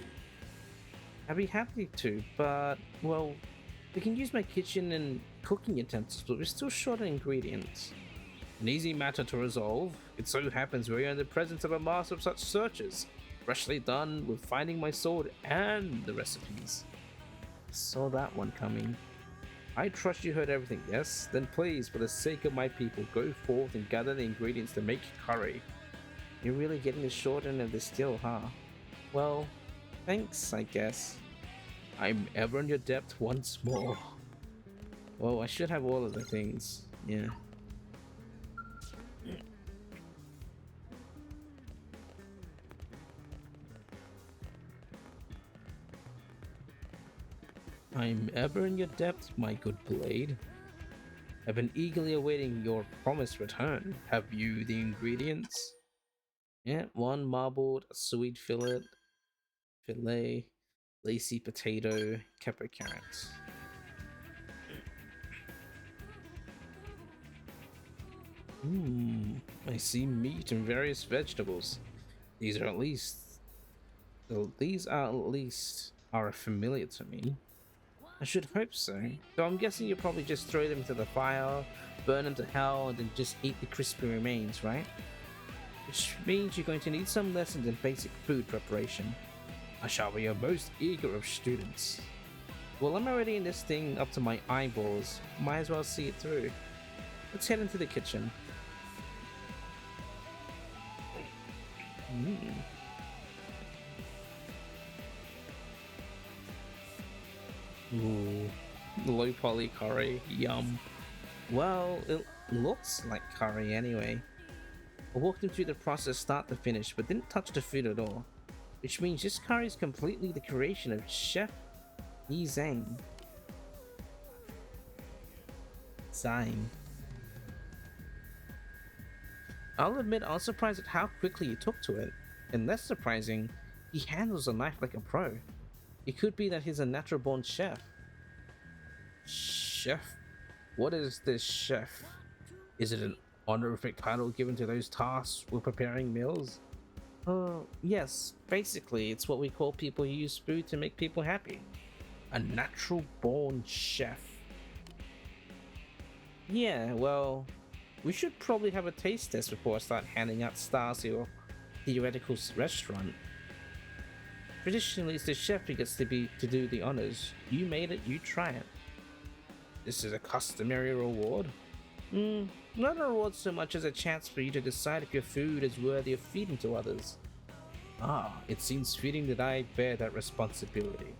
I'd be happy to, but, well, we can use my kitchen and cooking utensils, but we're still short on ingredients. An easy matter to resolve. It so happens we are in the presence of a master of such searches, freshly done with finding my sword and the recipes. Saw that one coming. I trust you heard everything, yes? Then please, for the sake of my people, go forth and gather the ingredients to make curry. You're really getting the short end of the still, huh? Well, thanks, I guess. I'm ever in your debt once more. Well, I should have all of the things, yeah. I'm ever in your debt, my good blade. I've been eagerly awaiting your promised return. Have you the ingredients? Yeah, one marbled sweet fillet, lacy potato, pepper carrots. I see meat and various vegetables. These are at least are familiar to me. I should hope so. So I'm guessing you'll probably just throw them into the fire, burn them to hell, and then just eat the crispy remains, right? Which means you're going to need some lessons in basic food preparation. I shall be your most eager of students. Well, I'm already in this thing up to my eyeballs. Might as well see it through. Let's head into the kitchen. Ooh, low poly curry, yum. Well, it looks like curry anyway. I walked him through the process start to finish, but didn't touch the food at all. Which means this curry is completely the creation of Chef Yi Zhang. I'll admit I was surprised at how quickly he took to it, and less surprising, he handles a knife like a pro. It could be that he's a natural born chef. Chef? What is this chef? Is it an honorific title given to those tasked with preparing meals? Yes, basically it's what we call people who use food to make people happy. A natural born chef. Yeah, well, we should probably have a taste test before I start handing out stars to your theoretical restaurant. Traditionally, it's the chef who gets to do the honors. You made it, you try it. This is a customary reward? Not a reward so much as a chance for you to decide if your food is worthy of feeding to others. Ah, it seems fitting that I bear that responsibility.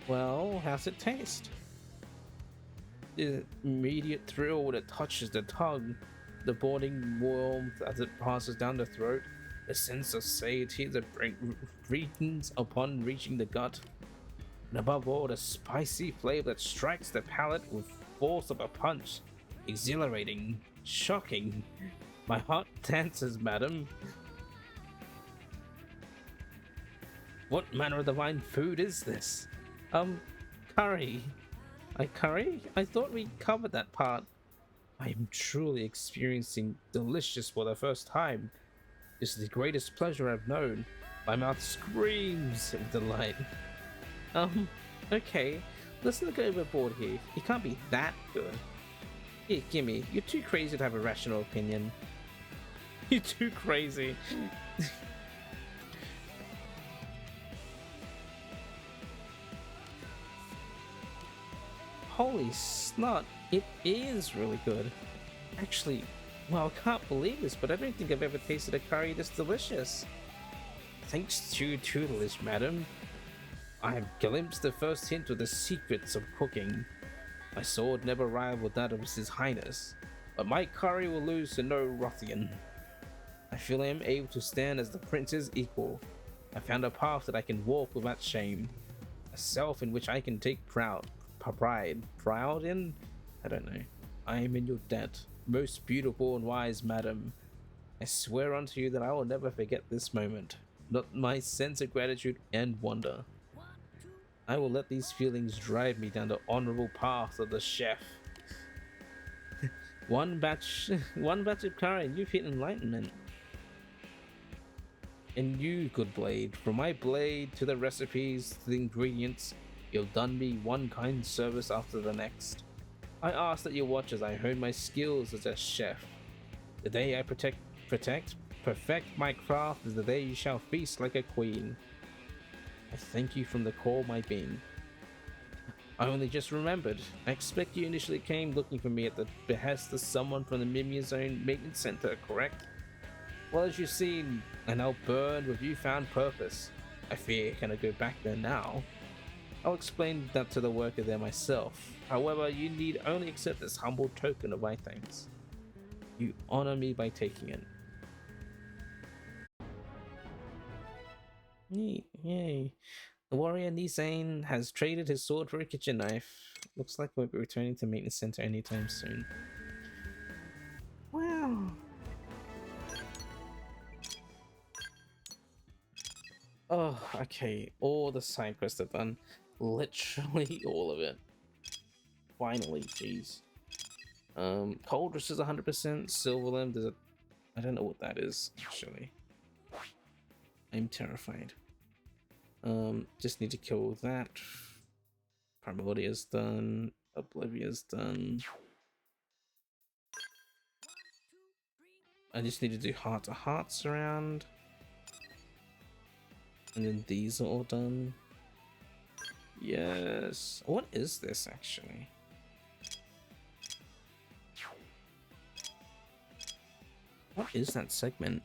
Well, how's it taste? The immediate thrill when it touches the tongue, the burning warmth as it passes down the throat, the sense of satiety that reigns upon reaching the gut, and above all, the spicy flavor that strikes the palate with force of a punch. Exhilarating, shocking. My heart dances, madam. What manner of divine food is this? Curry. Curry? I thought we covered that part. I am truly experiencing delicious for the first time. This is the greatest pleasure I've known. My mouth screams with delight. Okay, let's not go overboard here. It can't be that good. Here, gimme. You're too crazy to have a rational opinion. You're too crazy. Holy snot, it is really good. Actually, well, I can't believe this, but I don't think I've ever tasted a curry this delicious. Thanks to your tutelage, madam, I have glimpsed the first hint of the secrets of cooking. My sword never rivaled that of His Highness, but my curry will lose to no ruffian. I feel I am able to stand as the prince's equal. I found a path that I can walk without shame, a self in which I can take pride in? I don't know. I am in your debt, most beautiful and wise madam. I swear unto you that I will never forget this moment, not my sense of gratitude and wonder. I will let these feelings drive me down the honorable path of the chef. one batch of curry, and you've hit enlightenment. And you, good blade, from my blade to the recipes to the ingredients, you've done me one kind service after the next. I ask that you watch as I hone my skills as a chef. The day I perfect my craft is the day you shall feast like a queen. I thank you from the core of my being. I only just remembered. I expect you initially came looking for me at the behest of someone from the Mimia Zone Maintenance Center, correct? Well, as you've seen, I now burn with newfound purpose. I fear I cannot go back there now. I'll explain that to the worker there myself. However, you need only accept this humble token of my thanks. You honor me by taking it. Yay. The warrior Nisane has traded his sword for a kitchen knife. Looks like we'll be returning to Maintenance Center anytime soon. Wow. Oh, okay. All the side quests are done. Literally all of it. Finally, jeez. Cold Rush is 100%. Silver Limb, there's a... I don't know what that is, actually. I'm terrified. Just need to kill that. Primordia's done. Oblivia's done. I just need to do heart to hearts around. And then these are all done. Yes. What is this actually? What is that segment?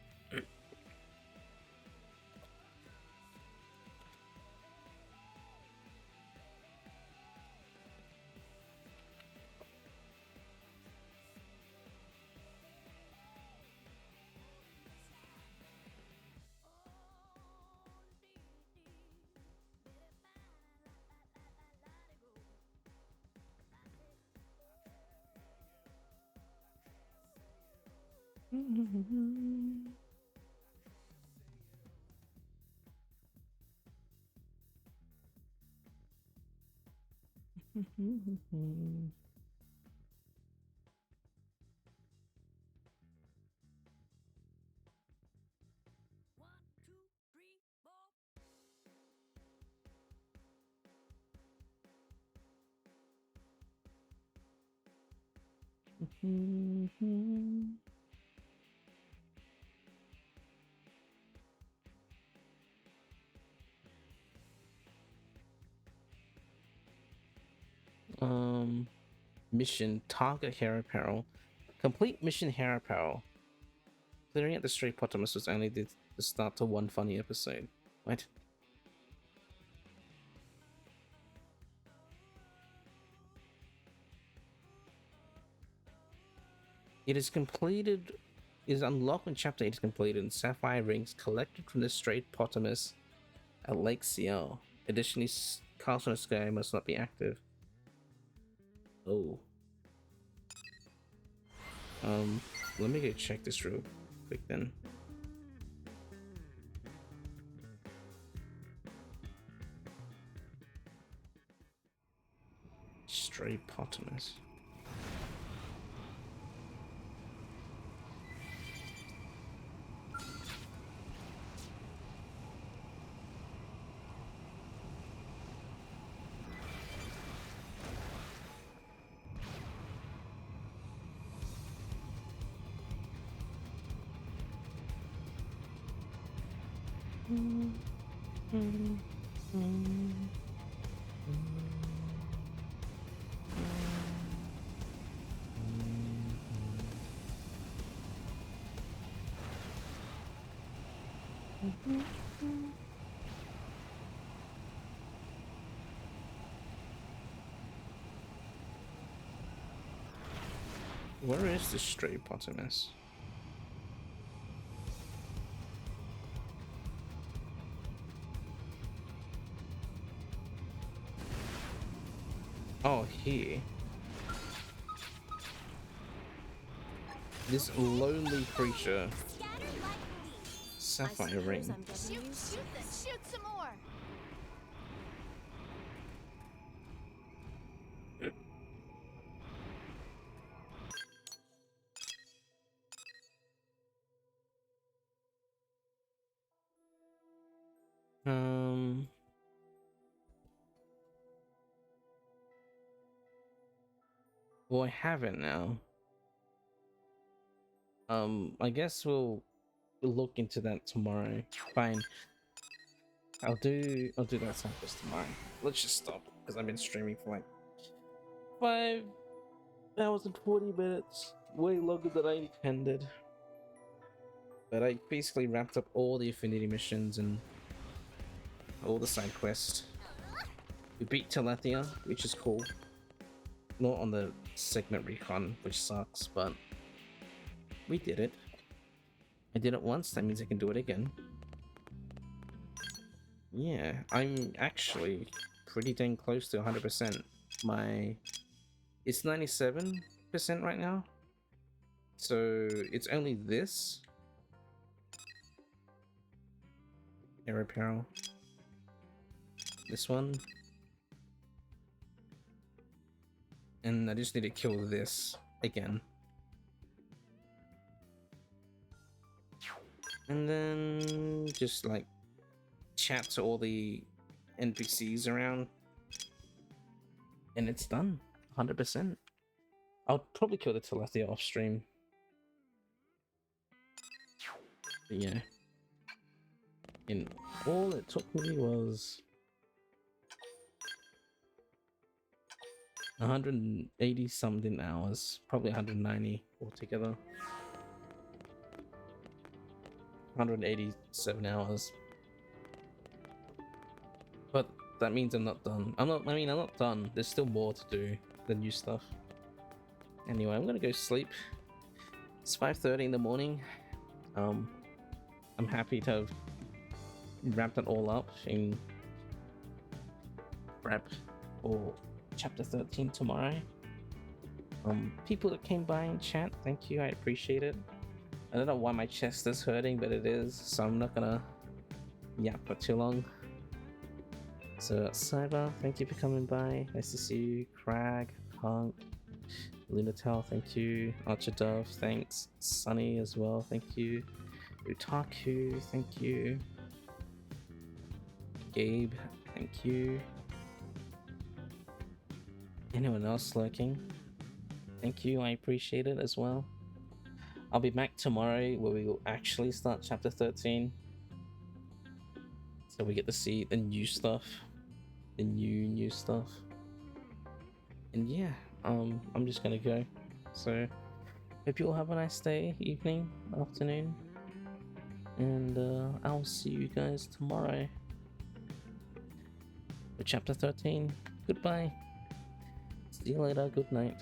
Mission target hair apparel. Complete mission hair apparel. Clearing at the Stray Potamus was only the start to one funny episode. What? It is completed. Is unlocked when Chapter 8 is completed and sapphire rings collected from the Stray Potamus at Lake Ciel. Additionally, Castle in the Sky must not be active. Oh. Let me go check this real quick then. Stray Potamus. Where is the Stray Potamus? Oh, here. This lonely creature. Sapphire ring. Shoot some more. Well, I have it now. I guess we'll look into that tomorrow. Fine. I'll do that samples tomorrow. Let's just stop because I've been streaming for like 5 hours and 40 minutes. Way longer than I intended. But I basically wrapped up all the affinity missions and all the side quests. We beat Telethia, which is cool. Not on the segment recon, which sucks, but we did it. I did it once, that means I can do it again. Yeah, I'm actually pretty dang close to 100%. It's 97% right now. So it's only this. Air apparel. This one. And I just need to kill this again. And then just like chat to all the NPCs around. And it's done. 100%. I'll probably kill the Telethia off stream. But yeah. And all it took me was 180 something hours, probably 190 altogether. 187 hours. But that means I'm not done. I'm not done. There's still more to do, the new stuff. Anyway, I'm gonna go sleep. It's 5:30 in the morning. I'm happy to have wrapped it all up in prep for chapter 13 tomorrow. People that came by in chat, thank you, I appreciate it. I don't know why my chest is hurting, but it is, so I'm not gonna yap for too long. So Cyber, thank you for coming by. Nice to see you. Crag, Punk, Lunatel, thank you. Archerdove, thanks. Sunny as well, thank you. Utaku, thank you. Gabe, thank you. Anyone else lurking? Thank you, I appreciate it as well. I'll be back tomorrow where we will actually start chapter 13. So we get to see the new stuff. The new stuff. And yeah, I'm just gonna go. So hope you all have a nice day, evening, afternoon. And I'll see you guys tomorrow for chapter 13. Goodbye. See you later. Good night.